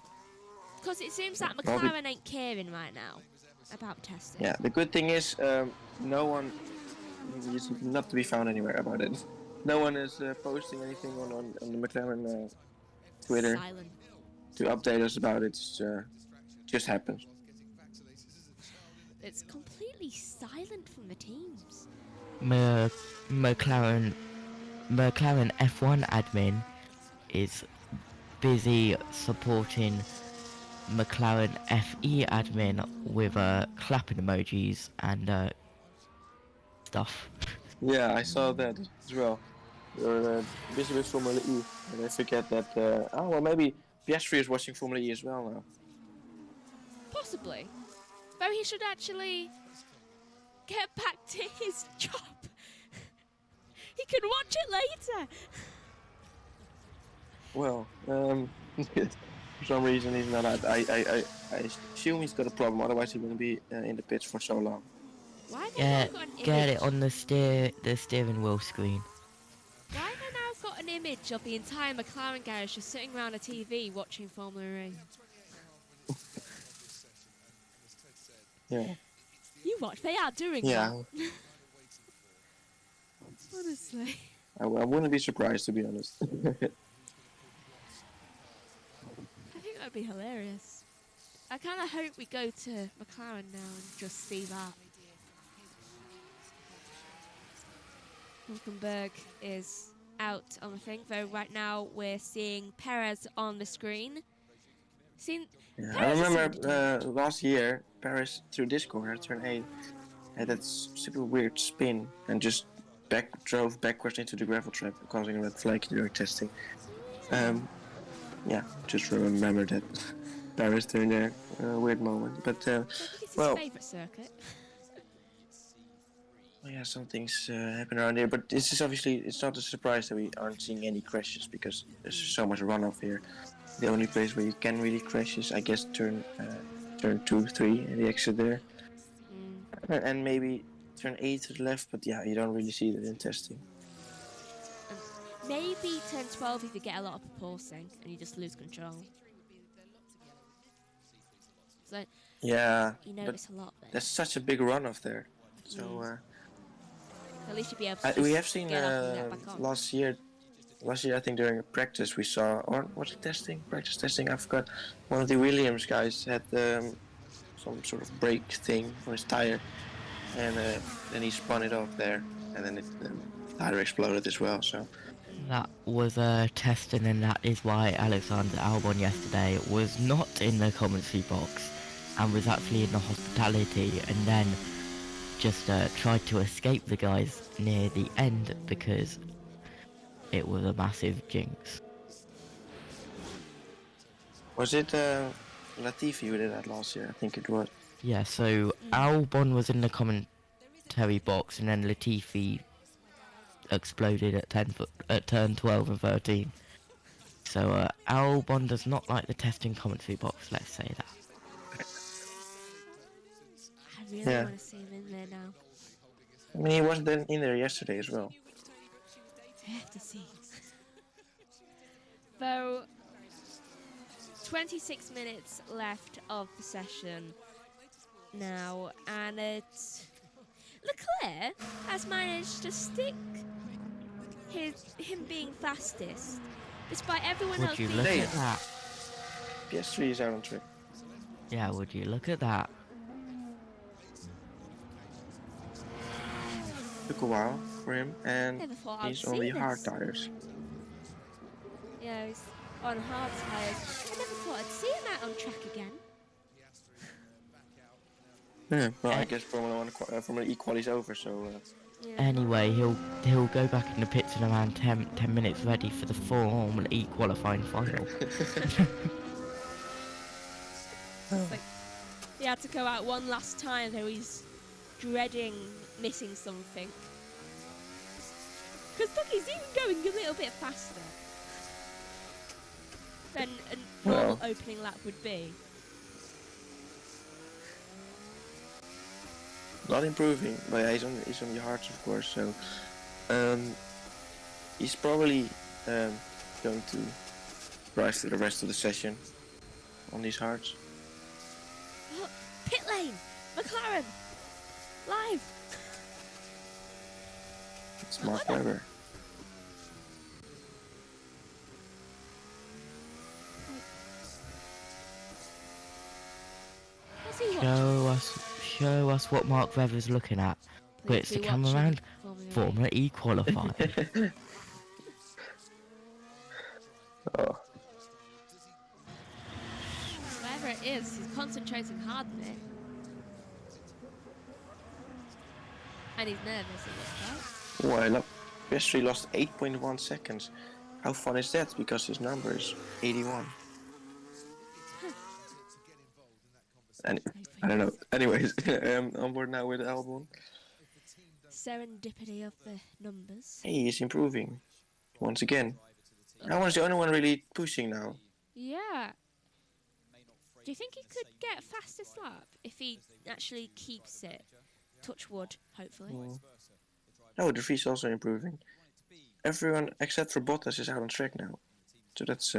Because it seems like McLaren ain't caring right now about testing.
Yeah, the good thing is no one is not to be found anywhere about it. No one is posting anything on the McLaren Twitter to update us about it. It's just happens.
It's completely silent from the teams.
McLaren F1 admin is busy supporting McLaren FE admin with clapping emojis and stuff.
Yeah, I saw that as well. They're busy with Formula E, and I forget that. Maybe Piastri is watching Formula E as well now.
Possibly. Though he should actually get back to his job. He can watch it later.
Well, for some reason he's not out. I assume he's got a problem, otherwise he wouldn't be in the pits for so long.
Why have
Yeah,
they now got an
get
image?
it on the steering wheel screen.
Why have they now got an image of the entire McLaren garage just sitting around a TV watching Formula E?
Yeah.
You watch, they are doing well. Honestly.
I wouldn't be surprised, to be honest.
I think that would be hilarious. I kind of hope we go to McLaren now and just see that. Hulkenberg is out on the thing, though right now we're seeing Perez on the screen.
I remember last year, Paris through this corner, turn 8, had that super weird spin and just drove backwards into the gravel trap, causing a red flag during testing. Yeah, just remember that Paris during their weird moment. But
It's his favourite circuit.
Yeah, some things happen around here, but this is obviously, it's not a surprise that we aren't seeing any crashes because there's so much runoff here. The only place where you can really crash is, I guess, turn turn 2, 3, and the exit there. And maybe turn 8 to the left, but yeah, you don't really see that in testing.
Maybe turn 12 if you get a lot of propulsing and you just lose control. So
Yeah,
you notice a lot then.
there's such a big runoff there. So
At least you'll be able to
we
just
have seen
get off and get back on.
last year I think during a practice we saw, or was it testing? Practice testing, I forgot. One of the Williams guys had some sort of brake thing on his tire, and then he spun it off there, and then the tire exploded as well. So
That was testing, and that is why Alexander Albon yesterday was not in the commentary box and was actually in the hospitality, and then just tried to escape the guys near the end because it was a massive jinx.
was it Latifi who did that last year? I think it was.
Yeah, so Albon was in the commentary box, and then Latifi exploded at turn 12 and 13. So Albon does not like the testing commentary box, let's say that.
I really want to see him in there now.
I mean, he wasn't in there yesterday as well.
I have to see. Though, 26 minutes left of the session now, and it's Leclerc has managed to stick him being fastest, despite everyone else
Would you
being
look at that?
PS3 is out on track.
Yeah, would you look at that?
Took a while for him, and
Never thought I'd
he's on
see
the hard
this.
tires.
Yeah, he's on hard tyres. I never thought I'd see him out on track again.
Yeah, well, I guess Formula 1, Formula E quali's over, so...
Anyway, he'll go back in the pits in around 10 minutes ready for the Formula E qualifying final.
It's like he had to go out one last time, though he's dreading missing something. Because look, he's even going a little bit faster than a normal opening lap would be.
Not improving, but yeah, he's on the hards, of course, so... he's probably going to drive through the rest of the session on these hards.
Oh, pit lane! McLaren! Live!
It's Mark Webber.
What's he watching?
Show us what Mark Webber's looking at. Puts the camera around. Formula E qualifying.
Oh.
Whatever it is, he's concentrating hard on it. And he's nervous, it looks like.
Well, PS3 lost 8.1 seconds. How fun is that? Because his number is 81. And I don't know. Anyways, on board now with Albon.
Serendipity of the numbers.
Hey, he's improving. Once again. Albon's the only one really pushing now.
Yeah. Do you think he could get fastest lap if he actually keeps it? Touch wood, hopefully.
No, De Vries also improving. Everyone except for Bottas is out on track now. So that's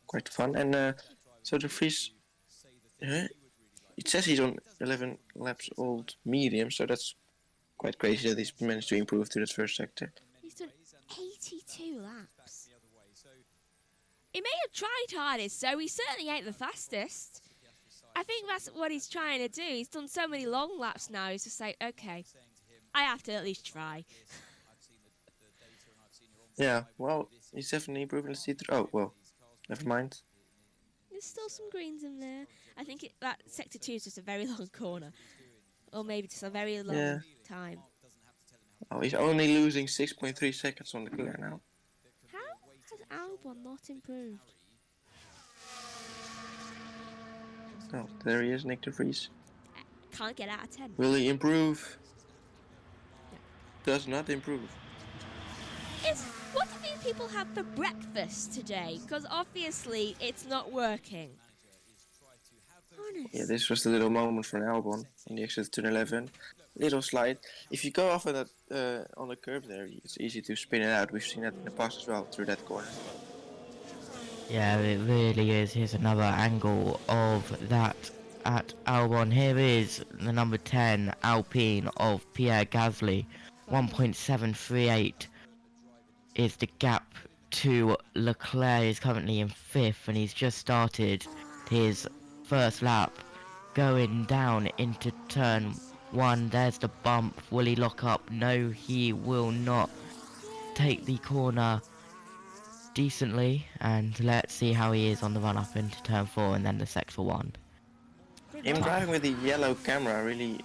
quite fun. And so De Vries... it says he's on 11 laps old medium, so that's quite crazy that he's managed to improve to that first sector.
He's done 82 laps. He may have tried hardest, so he certainly ain't the fastest. I think that's what he's trying to do. He's done so many long laps now, he's just like, okay, I have to at least try.
Yeah, well, he's definitely improving. Let's see through. Oh, well, never mind.
There's still some greens in there. I think that sector 2 is just a very long corner. Or maybe just a very long time.
Oh, he's only losing 6.3 seconds on Leclerc now.
How has Albon not improved?
Oh, there he is, Nick De Vries.
Can't get out of 10.
Will he improve? Does not improve.
What do these people have for breakfast today? Because obviously it's not working. Oh goodness.
Yeah, this was the little moment for Albon in the exit turn 11. Little slide. If you go off on the curb there, it's easy to spin it out. We've seen that in the past as well through that corner.
Yeah, it really is. Here's another angle of that at Albon. Here is the number 10 Alpine of Pierre Gasly. 1.738 is the gap to Leclerc. Is currently in 5th, and he's just started his first lap going down into turn 1. There's the bump. Will he lock up? No, he will not. Take the corner decently, and let's see how he is on the run up into turn 4 and then the sector 1.
Him driving with the yellow camera, really,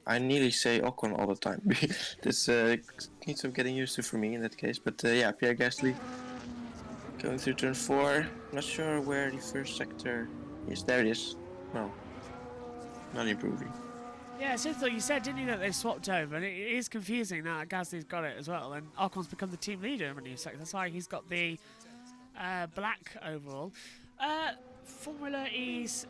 I nearly say Ocon all the time. This needs some getting used to for me in that case. But yeah, Pierre Gasly going through turn 4. Not sure where the first sector is. There it is. Well, not improving.
Yeah, so you said, didn't you, that they swapped over, and it is confusing now that Gasly's got it as well, and Ocon's become the team leader in a new sector. That's why he's got the black overall. Formula E's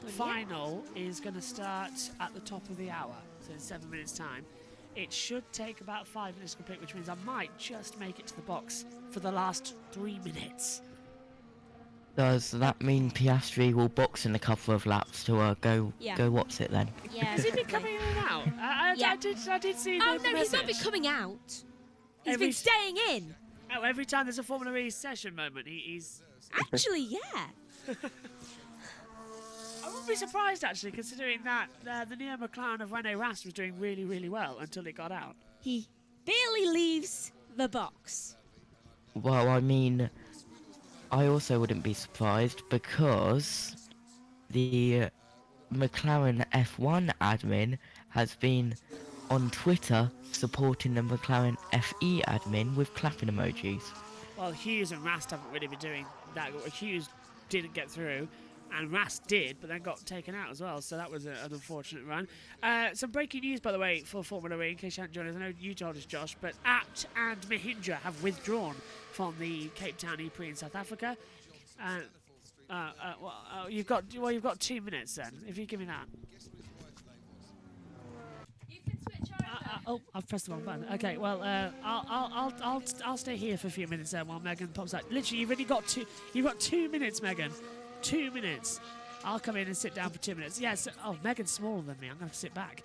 final is going to start at the top of the hour, so in 7 minutes' time. It should take about 5 minutes to complete, which means I might just make it to the box for the last 3 minutes.
Does that mean Piastri will box in a couple of laps to go what's it then?
Yeah.
Has he been coming in and out? I did see the
Oh no, he's not
message.
been coming out. He's been staying in.
Oh, every time there's a Formula E session moment, he's...
Actually, yeah.
I wouldn't be surprised, actually, considering that the Neo McLaren of Rene Rast was doing really, really well until it got out.
He barely leaves the box.
Well, I mean, I also wouldn't be surprised because the McLaren F1 admin has been on Twitter supporting the McLaren FE admin with clapping emojis.
Well, Hughes and Rast haven't really been doing that. Hughes didn't get through, and Rast did, but then got taken out as well, so that was an unfortunate run. Some breaking news, by the way, for Formula E, in case you hadn't joined us. I know you told us, Josh, but Abt and Mahindra have withdrawn from the Cape Town E-Prix in South Africa. You've got 2 minutes then, if you give me that. Oh, I've pressed the wrong button. Okay, well, I'll stay here for a few minutes then while Megan pops out. Literally, you've only got 2 minutes, Megan. 2 minutes. I'll come in and sit down for 2 minutes. Yes. Oh, Megan's smaller than me. I'm going to sit back.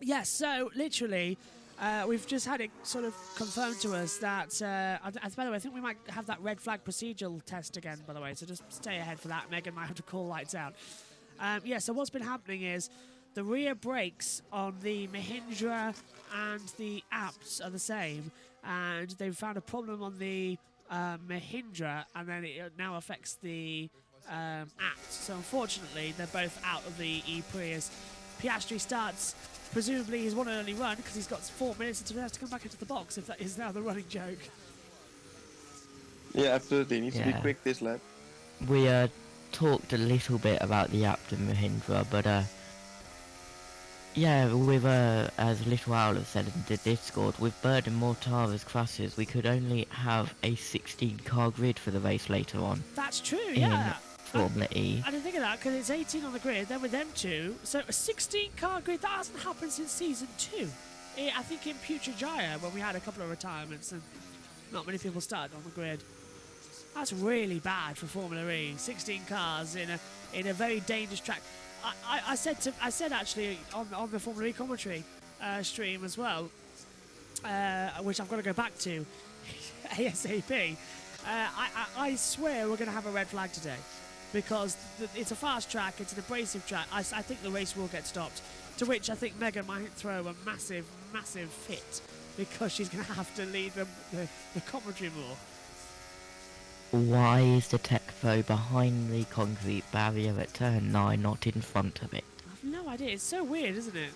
Yes. So literally, we've just had it sort of confirmed to us that. By the way, I think we might have that red flag procedural test again. By the way, so just stay ahead for that. Megan might have to call lights out. Yeah. So what's been happening is the rear brakes on the Mahindra and the Apts are the same, and they've found a problem on the Mahindra, and then it now affects the Apt. So unfortunately, they're both out of the E-Prix as Piastri starts presumably his one early run because he's got 4 minutes until he has to come back into the box, if that is now the running joke.
Yeah, absolutely. He needs to be quick this lap.
We talked a little bit about the Abt and Mahindra, but yeah, with as Little Owl said in the Discord, with Bird and Mortara's crashes, we could only have a 16-car grid for the race later on.
That's true, yeah.
Formula E.
I didn't think of that because it's 18 on the grid, then with them two, so a 16-car grid, that hasn't happened since season 2. I think in Putrajaya, when we had a couple of retirements and not many people started on the grid. That's really bad for Formula E. 16 cars in a very dangerous track. I said actually on the Formula E commentary stream as well, which I've got to go back to ASAP. I swear we're going to have a red flag today because it's a fast track, it's an abrasive track. I think the race will get stopped, to which I think Megan might throw a massive, massive fit because she's going to have to lead the commentary more.
Why is the Tecfo behind the concrete barrier at turn 9, not in front of it?
I've no idea. It's so weird, isn't it?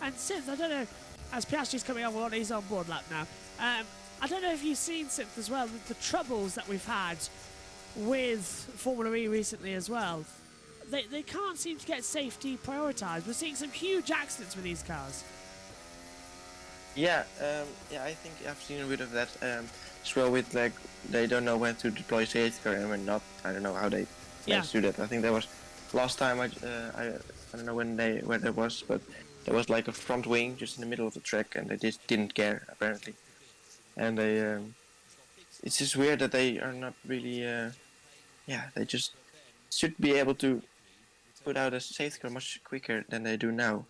And Synth, I don't know, as Piastri's coming on board, he's on board lap now. I don't know if you've seen, Synth, as well, the troubles that we've had with Formula E recently as well. They can't seem to get safety prioritised. We're seeing some huge accidents with these cars.
Yeah, I think I've seen a bit of that as well with, like, they don't know when to deploy safety car and when not. I don't know how they managed to do that. I think that was last time. I don't know where that was, but there was like a front wing just in the middle of the track, and they just didn't care apparently. And they, it's just weird that they are not really. They just should be able to put out a safety car much quicker than they do now.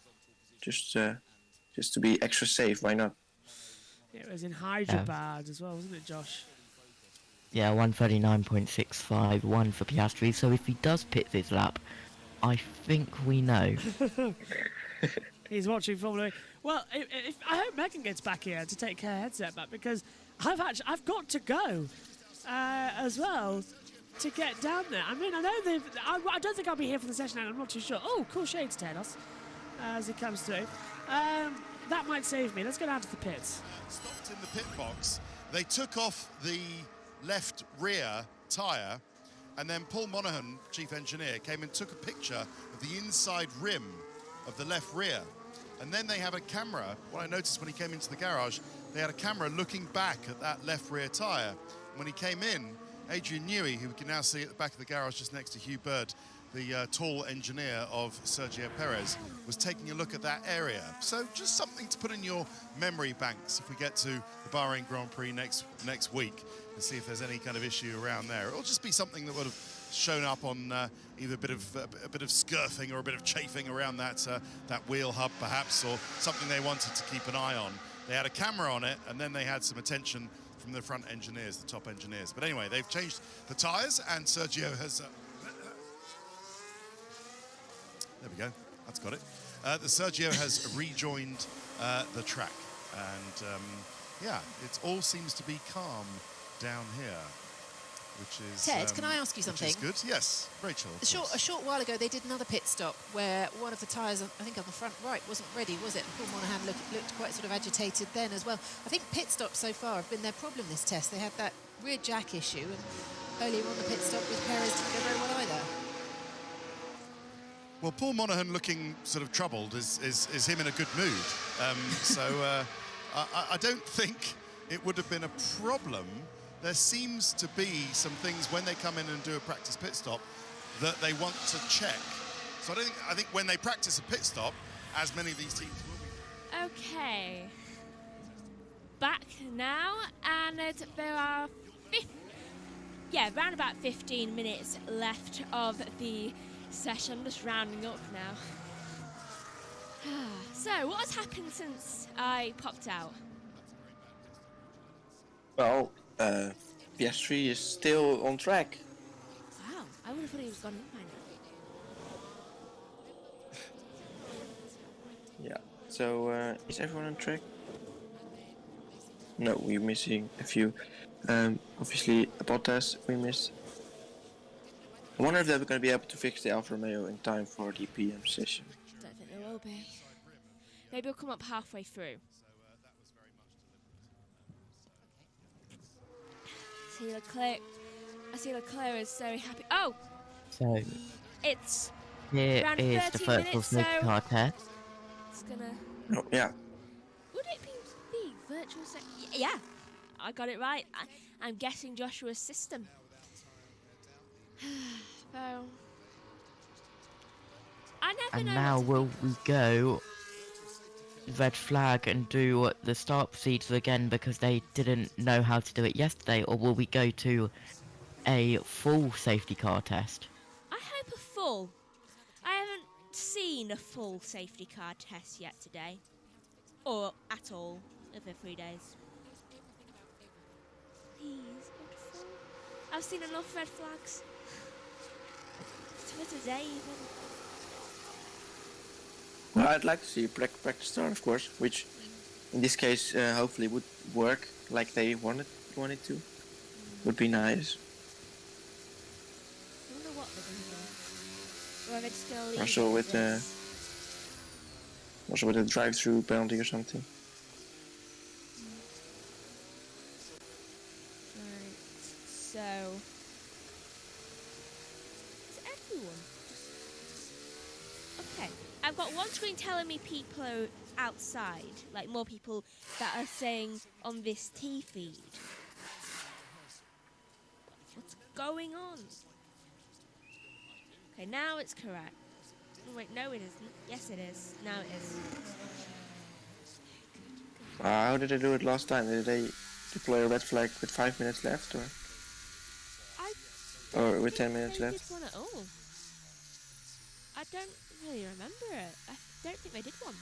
Just to be extra safe. Why not?
It was in Hyderabad as well, wasn't it, Josh?
Yeah, 139.65, one for Piastri. So if he does pit this lap, I think we know.
He's watching Formula E. Well, I hope Megan gets back here to take her headset back, because I've got to go as well to get down there. I mean, I know I don't think I'll be here for the session, and I'm not too sure. Oh, cool shades, Tedos, as it comes through. That might save me. Let's go down to the pits.
Stopped in the pit box. They took off the left rear tyre, and then Paul Monaghan, chief engineer, came and took a picture of the inside rim of the left rear. And then they have a camera. What I noticed when he came into the garage, they had a camera looking back at that left rear tyre. And when he came in, Adrian Newey, who we can now see at the back of the garage just next to Hugh Bird, the tall engineer of Sergio Perez, was taking a look at that area. So just something to put in your memory banks if we get to the Bahrain Grand Prix next week, and see if there's any kind of issue around there. It'll just be something that would have shown up on either a bit of scurfing or a bit of chafing around that wheel hub perhaps, or something they wanted to keep an eye on. They had a camera on it, and then they had some attention from the front engineers, the top engineers. But anyway, they've changed the tyres, and Sergio has... there we go, that's got it. The Sergio has rejoined the track, and it all seems to be calm down here, which is...
Ted, can I ask you something?
Which is good, yes, Rachel.
A short while ago, they did another pit stop where one of the tyres, I think on the front right, wasn't ready, was it? And Paul Monaghan looked quite sort of agitated then as well. I think pit stops so far have been their problem this test. They had that rear jack issue, and earlier on the pit stop with Perez didn't go very well either.
Well, Paul Monaghan looking sort of troubled is him in a good mood. I don't think it would have been a problem. There seems to be some things when they come in and do a practice pit stop that they want to check. So I think when they practice a pit stop, as many of these teams will be.
Okay. Back now, and there are around about 15 minutes left of the session. I'm just rounding up now. So, what has happened since I popped out?
Well, Piastri is still on track.
Wow, I would have thought he was gone in by now.
Yeah. So, is everyone on track? No, we're missing a few. Obviously, Bottas we missed. I wonder if they're going to be able to fix the Alfa Romeo in time for the PM session.
Don't think there will be. Maybe we'll come up halfway through. I see Leclerc is so happy. Oh!
So
it's
here
around
is
30
the virtual
minutes,
safety
so
car test.
it's gonna...
Oh, yeah.
Would it be virtual Yeah, I got it right. I'm guessing Joshua's system. So, I never
And
know
now
what to
will we go red flag and do the start procedure again because they didn't know how to do it yesterday, or will we go to a full safety car test?
I hope a full. I haven't seen a full safety car test yet today. Or at all over 3 days. Please, not full. I've seen enough red flags. For today even.
Well, I'd like to see a practice start, of course, which in this case hopefully would work like they wanted to. Would be nice.
I wonder what they're going to do. Or are they just going to leave
Also with a drive-through penalty or something.
Right, so... Is everyone? Okay, I've got one screen telling me people are outside, like more people that are saying on this T feed. What's going on? Okay, now it's correct. Oh, wait, no, it isn't. Yes, it is. Now it is.
How did they do it last time? Did they deploy a red flag with 5 minutes left, or with 10 minutes
They
left?
did one at all. I don't really remember it. I don't think they did one,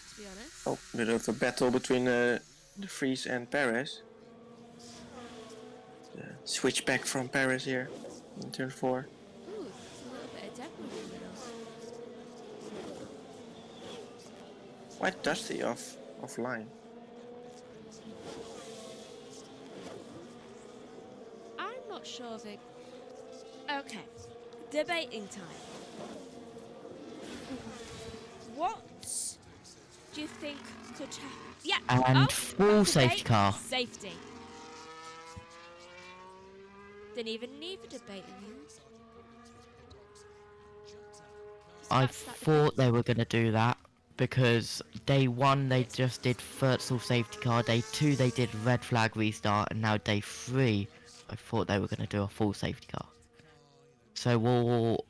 to be honest.
Oh, bit of a battle between De Vries and Perez. Switch back from Perez here in turn 4.
Ooh, there's a little bit of debris in the middle.
Quite dusty offline.
I'm not sure they... Okay, debating time. What do you think could happen? Yeah.
And full safety
debate,
car.
Safety. Didn't even need the debate in the end.
I thought they were going to do that because day 1 they just did first full safety car, day 2 they did red flag restart, and now day 3 I thought they were going to do a full safety car. So we'll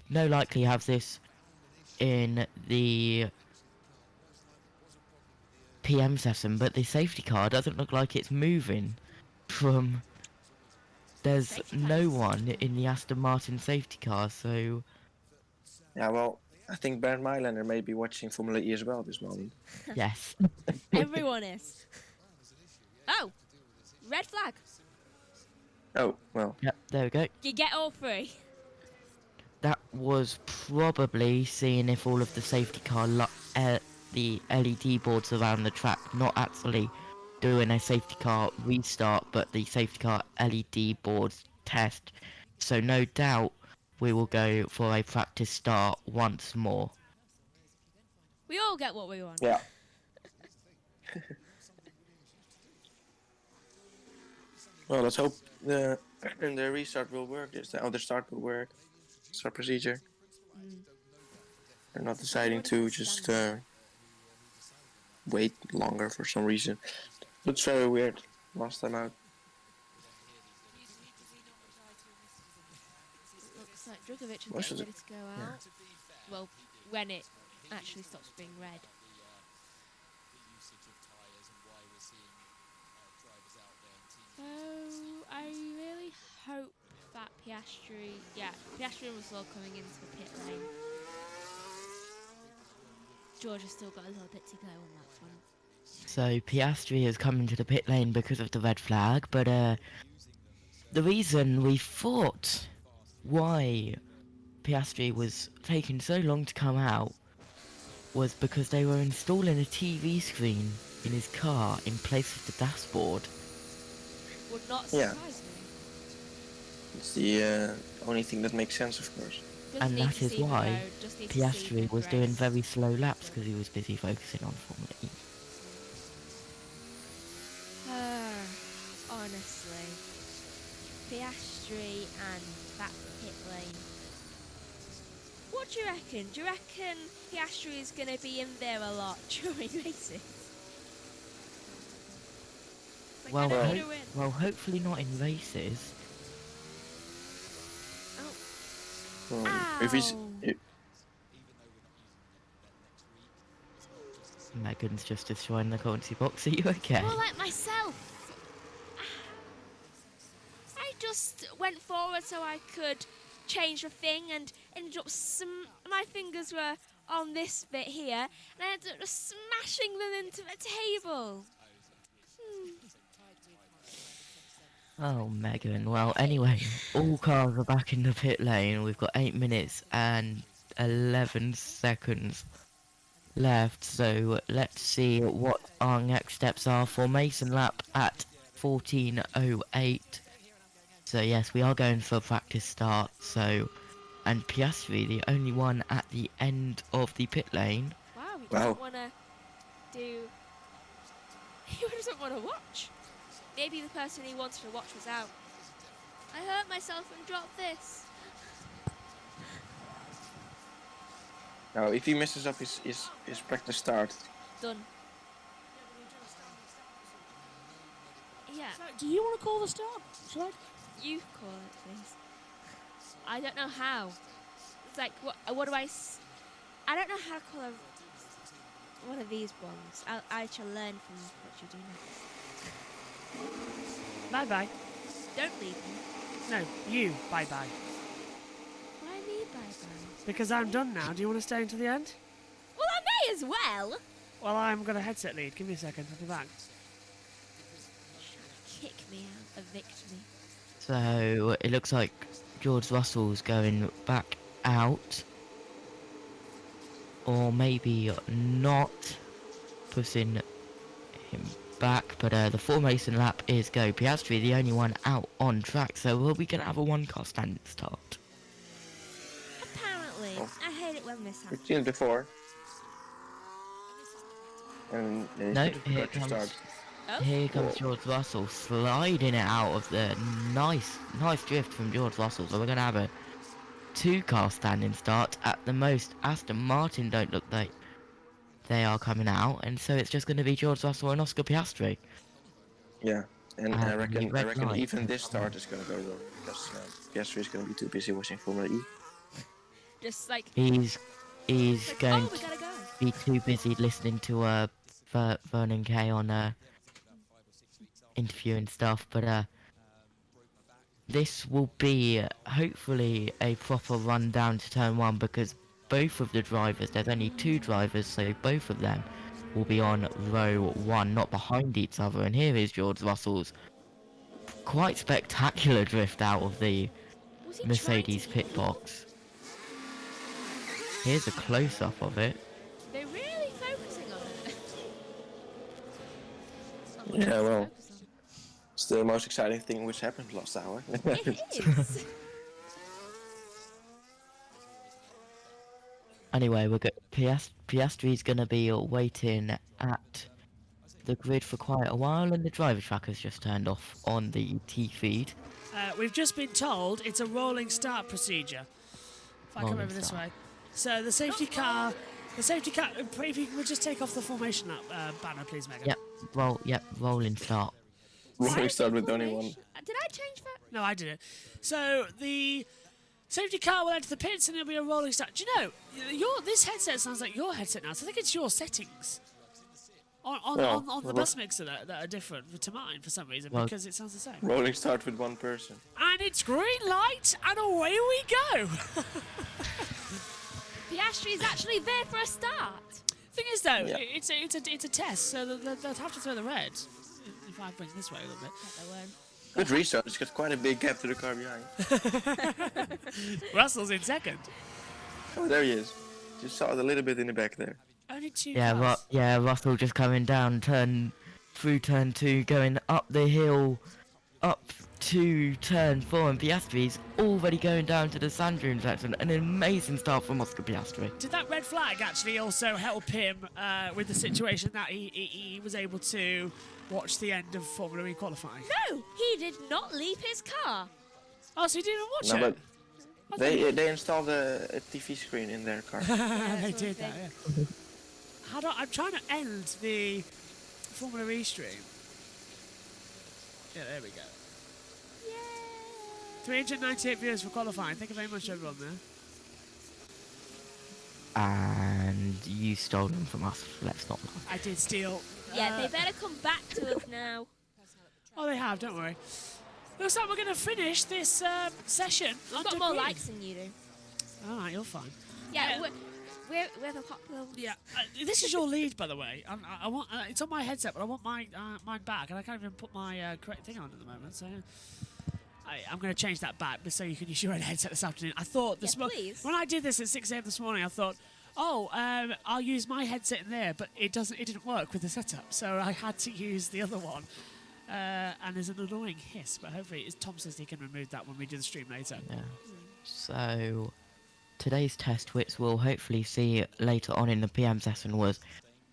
no likely have this in the PM session, but the safety car doesn't look like it's moving from... There's no one in the Aston Martin safety car, so...
Yeah, well, I think Bernd Mailander may be watching Formula E as well at this moment.
Yes.
Everyone is. Oh! Red flag.
Oh, well.
Yep, there we go.
You get all 3.
That was probably seeing if all of the safety car, the LED boards around the track, not actually doing a safety car restart, but the safety car LED boards test. So no doubt we will go for a practice start once more.
We all get what we want.
Yeah. Well, let's hope the restart will work. The start will work. Start procedure. They're not deciding to just wait longer for some reason. Looks very weird last time out.
Looks like Drugovic is
Most
getting
of
ready to go out. Well, when it actually stops being red. Oh, I really hope that Piastri... Yeah, Piastri and Russell coming into the pit lane. George has still got a little bit to go on that front.
So Piastri has come into the pit lane because of the red flag, but the reason we thought why Piastri was taking so long to come out was because they were installing a TV screen in his car in place of the dashboard.
Would not surprise me.
It's the only thing that makes sense, of course.
And that is why Piastri was doing very slow laps because he was busy focusing on Formula E.
Honestly, Piastri and that pit lane. What do you reckon? Do you reckon Piastri is going to be in there a lot during races?
Well, hopefully not in races.
If he's...
Megan's just destroying the commentary box. Are you okay?
More like myself. I just went forward so I could change the thing and ended up my fingers were on this bit here and I ended up just smashing them into the table.
Oh, Megan. Well, anyway, all cars are back in the pit lane. We've got 8 minutes and 11 seconds left. So let's see what our next steps are. Formation lap at 14:08. So yes, we are going for a practice start. So, and Piastri, the only one at the end of the pit lane.
Wow, he doesn't want to do... He doesn't want to watch. Maybe the person he wanted to watch was out. I hurt myself and dropped this.
Now, if he messes up his practice start...
Done. Yeah.
So, do you want to call the start? Should I?
You call it, please. I don't know how. It's like, what do I don't know how to call one of these ones. I shall learn from what you do next.
Bye-bye.
Don't leave me.
No, you, bye-bye.
Why me bye-bye?
Because I'm done now. Do you want to stay until the end?
Well, I may as well.
Well, I'm going to headset lead. Give me a second. I'll be back.
Kick me out. Evict me.
So it looks like George Russell's going back out. Or maybe not pushing him back. But the formation lap is go. Piastri, the only one out on track. So are we going to have a one-car standing start?
Apparently. I hate it when this happens.
We've seen it before. And
No, here comes George Russell sliding it out of the nice drift from George Russell. So we're going to have a two-car standing start at the most. Aston Martin don't look like they are coming out, and so it's just going to be George Russell and Oscar Piastri.
Yeah, and I reckon
light.
even this start is going to go wrong because Piastri is going to be too busy watching Formula E.
Just like
He's going
we gotta go.
to be too busy listening to Vernon Kay on interview and stuff, but this will be hopefully a proper run down to turn one, because both of the drivers, there's only two drivers, so both of them will be on row one, not behind each other. And here is George Russell's quite spectacular drift out of the Mercedes pit box. Here's a close-up of it.
They're really focusing on it.
Yeah, well, it's the most exciting thing which happened last hour.
It is.
Anyway, we're Piastri's going to be waiting at the grid for quite a while, and the driver tracker's just turned off on the T feed.
We've just been told it's a rolling start procedure. If I come over this way. So the safety car, if you would just take off the formation banner, please, Megan.
Rolling start.
Rolling start with only one.
Did I change that?
No, I did it. So the safety car will enter the pits and it'll be a rolling start. Do you know, this headset sounds like your headset now, so I think it's your settings on the bus mixer that are different to mine for some reason, because it sounds the same.
Rolling start with one person.
And it's green light, and away we go.
Piastri is actually there for a start.
Thing is, though, it's a test, so they'll have to throw the red. If I bring this way a little bit.
They won't.
Good restart. It's got quite a big gap to the car behind.
Russell's in second.
Oh, there he is. Just saw it a little bit in the back there.
Only two
Yeah, Russell just coming down through turn 2, going up the hill, up to turn 4, and Piastri's already going down to the sand dune section. An amazing start from Oscar Piastri.
Did that red flag actually also help him with the situation that he was able to watch the end of Formula E qualifying?
No, he did not leave his car.
Oh, so he didn't watch it?
But they installed a TV screen in their car.
They did that, yeah. I'm trying to end the Formula E stream. Yeah, there we go. Yay! 398 viewers for qualifying. Thank you very much, everyone there.
And you stole them from us. Let's not lie.
I did steal.
Yeah, they better come back to us now.
Oh, they have. Don't worry. Looks like we're going to finish this session.
I've got more likes than you do.
All right, you're fine.
Yeah, we're the popular.
Yeah, this is your lead, by the way. I want it's on my headset, but I want mine back, and I can't even put my correct thing on at the moment. So I'm going to change that back so you can use your own headset this afternoon. I thought when I did this at 6 a.m. this morning, I thought, I'll use my headset in there, but it didn't work with the setup, so I had to use the other one. And there's an annoying hiss, but hopefully Tom says he can remove that when we do the stream later.
Yeah. So today's test, which we'll hopefully see later on in the PM session, was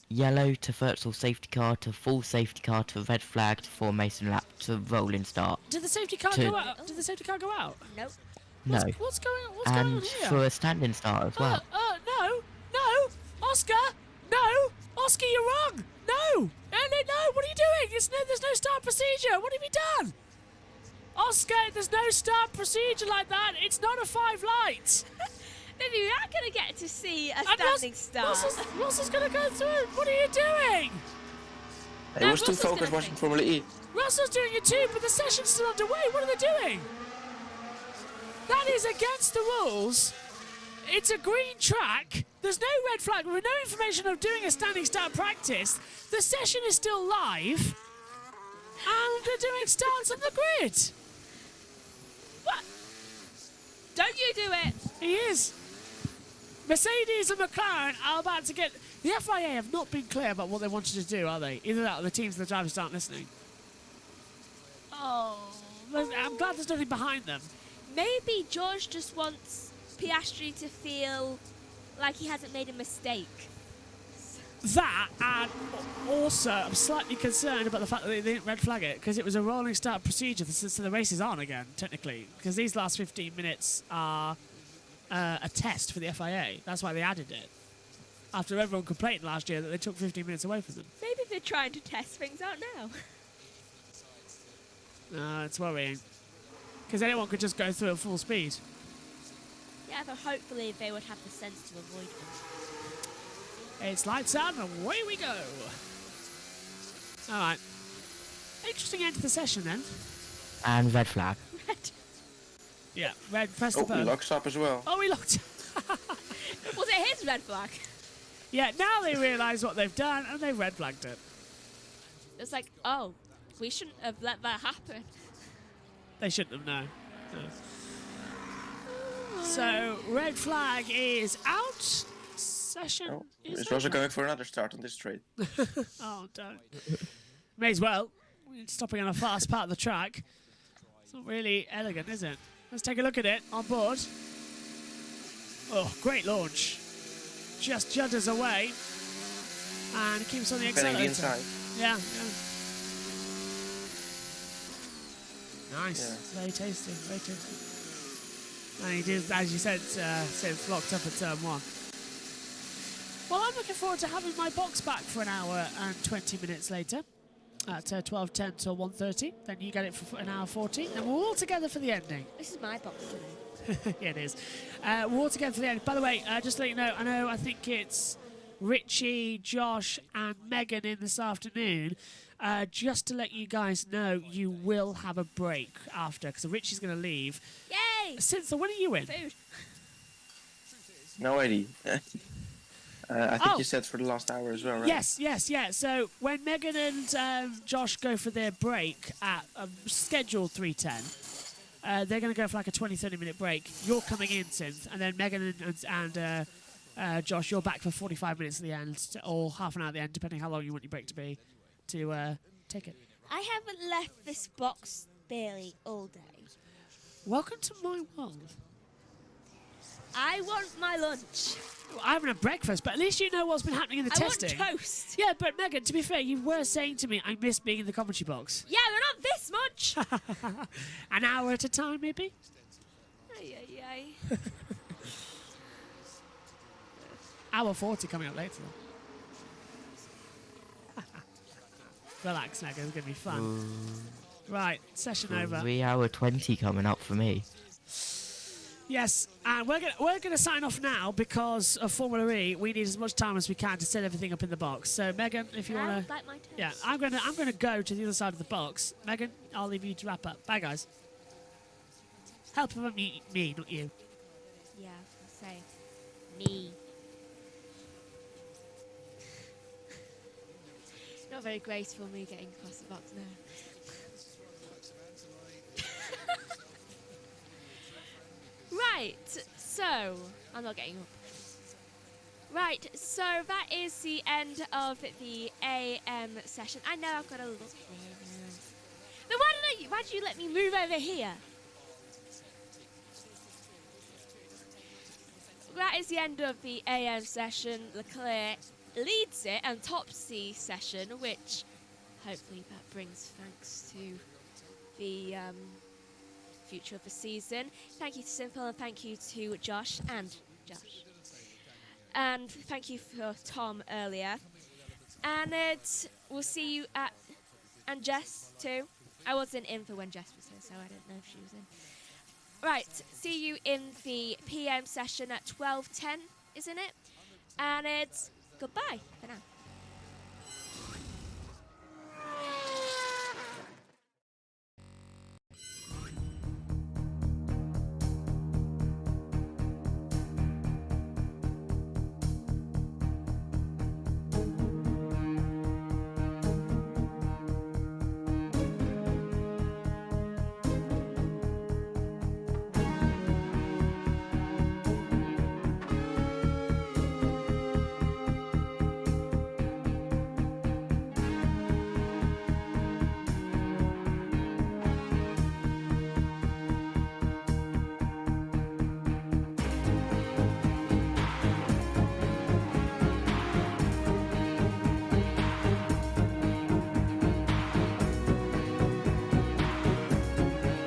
yellow to virtual safety car to full safety car to red flag to formation lap to rolling start.
Did the safety car go out? Did the safety car go out?
Nope.
No.
What's going on here?
For a standing start as well.
No, Oscar, no, Oscar, you're wrong. No, what are you doing? There's no start procedure. What have you done? Oscar, there's no start procedure like that. It's not a 5 light.
Maybe we are going to get to see a standing start.
Russell's going to go through. What are you doing?
He was too focused watching Formula E.
Russell's doing it too, but the session's still underway. What are they doing? That is against the rules. It's a green track. There's no red flag. With no information of doing a standing start practice. The session is still live. And they're doing starts on the grid.
What? Don't you do it.
He is. Mercedes and McLaren are about to get... The FIA have not been clear about what they wanted to do, are they? Either that or the teams and the drivers aren't listening.
Oh.
I'm glad there's nothing behind them.
Maybe George just wants Piastri to feel like he hasn't made a mistake.
That, and also I'm slightly concerned about the fact that they didn't red flag it, because it was a rolling start procedure, so the race is on again, technically, because these last 15 minutes are a test for the FIA. That's why they added it. After everyone complained last year that they took 15 minutes away from them.
Maybe they're trying to test things out now.
No, it's worrying. Because anyone could just go through at full speed.
Yeah, but hopefully they would have the sense to avoid them.
It's lights out and away we go. All right. Interesting end to the session then.
And red flag.
Yeah, red, press the
Oh, he
button.
locks up as well.
Oh, he locked.
Was it his red flag?
Yeah, now they realise what they've done and they've red flagged it.
It's like, oh, we shouldn't have let that happen.
They shouldn't have, no. So, red flag is out. Session is
He's also
over.
going for another start on this straight.
Oh, don't. May as well. We're stopping on a fast part of the track. It's not really elegant, is it? Let's take a look at it on board. Oh, great launch. Just judders away. And keeps on the
Depending
accelerator.
the inside.
Yeah, yeah. Nice.
Yeah.
Very tasty, very tasty. And he did, as you said, it's locked up at turn 1. Well, I'm looking forward to having my box back for an hour and 20 minutes later at 12:10 till 1:30. Then you get it for an hour 40, and we're all together for the ending.
This is my box today.
Yeah, it is. We're all together for the end. By the way, just to let you know, I think it's Richie, Josh, and Megan in this afternoon. Just to let you guys know, you will have a break after, because Richie's going to leave.
Yay!
Cynthia, when are you in?
Food.
No idea. I think you said for the last hour as well, right?
Yes. So when Megan and Josh go for their break at scheduled 3:10, they're going to go for like a 20-30 minute break. You're coming in, Synth, and then Megan and Josh, you're back for 45 minutes at the end, or half an hour at the end, depending how long you want your break to be, to take it.
I haven't left this box barely all day.
Welcome to my world.
I want my lunch.
I haven't had breakfast, but at least you know what's been happening in the testing.
I want toast.
Yeah, but Megan, to be fair, you were saying to me, I miss being in the commentary box.
Yeah, but not this much.
An hour at a time, maybe?
Ay.
Hour 40 coming up later. Relax, Megan, it's going to be fun. Right, session over.
3 hour 20 coming up for me.
Yes, and we're gonna sign off now because of Formula E. We need as much time as we can to set everything up in the box. So Megan, if you wanna,
like my toast.
yeah, I'm gonna go to the other side of the box. Megan, I'll leave you to wrap up. Bye, guys. Help from me, not you.
Yeah, I say me. Not very graceful me getting across the box now. Right, so I'm not getting up. Right, so that is the end of the AM session. I know I've got to look. Then why did you let me move over here? That is the end of the AM session. Leclerc leads it and tops the session, which hopefully that brings thanks to the future of the season. Thank you to Simple and thank you to Josh. And thank you for Tom earlier. And we'll see you at, and Jess too. I wasn't in for when Jess was here. so I didn't know if she was in. Right, see you in the PM session at 12:10, isn't it? And it's goodbye for now.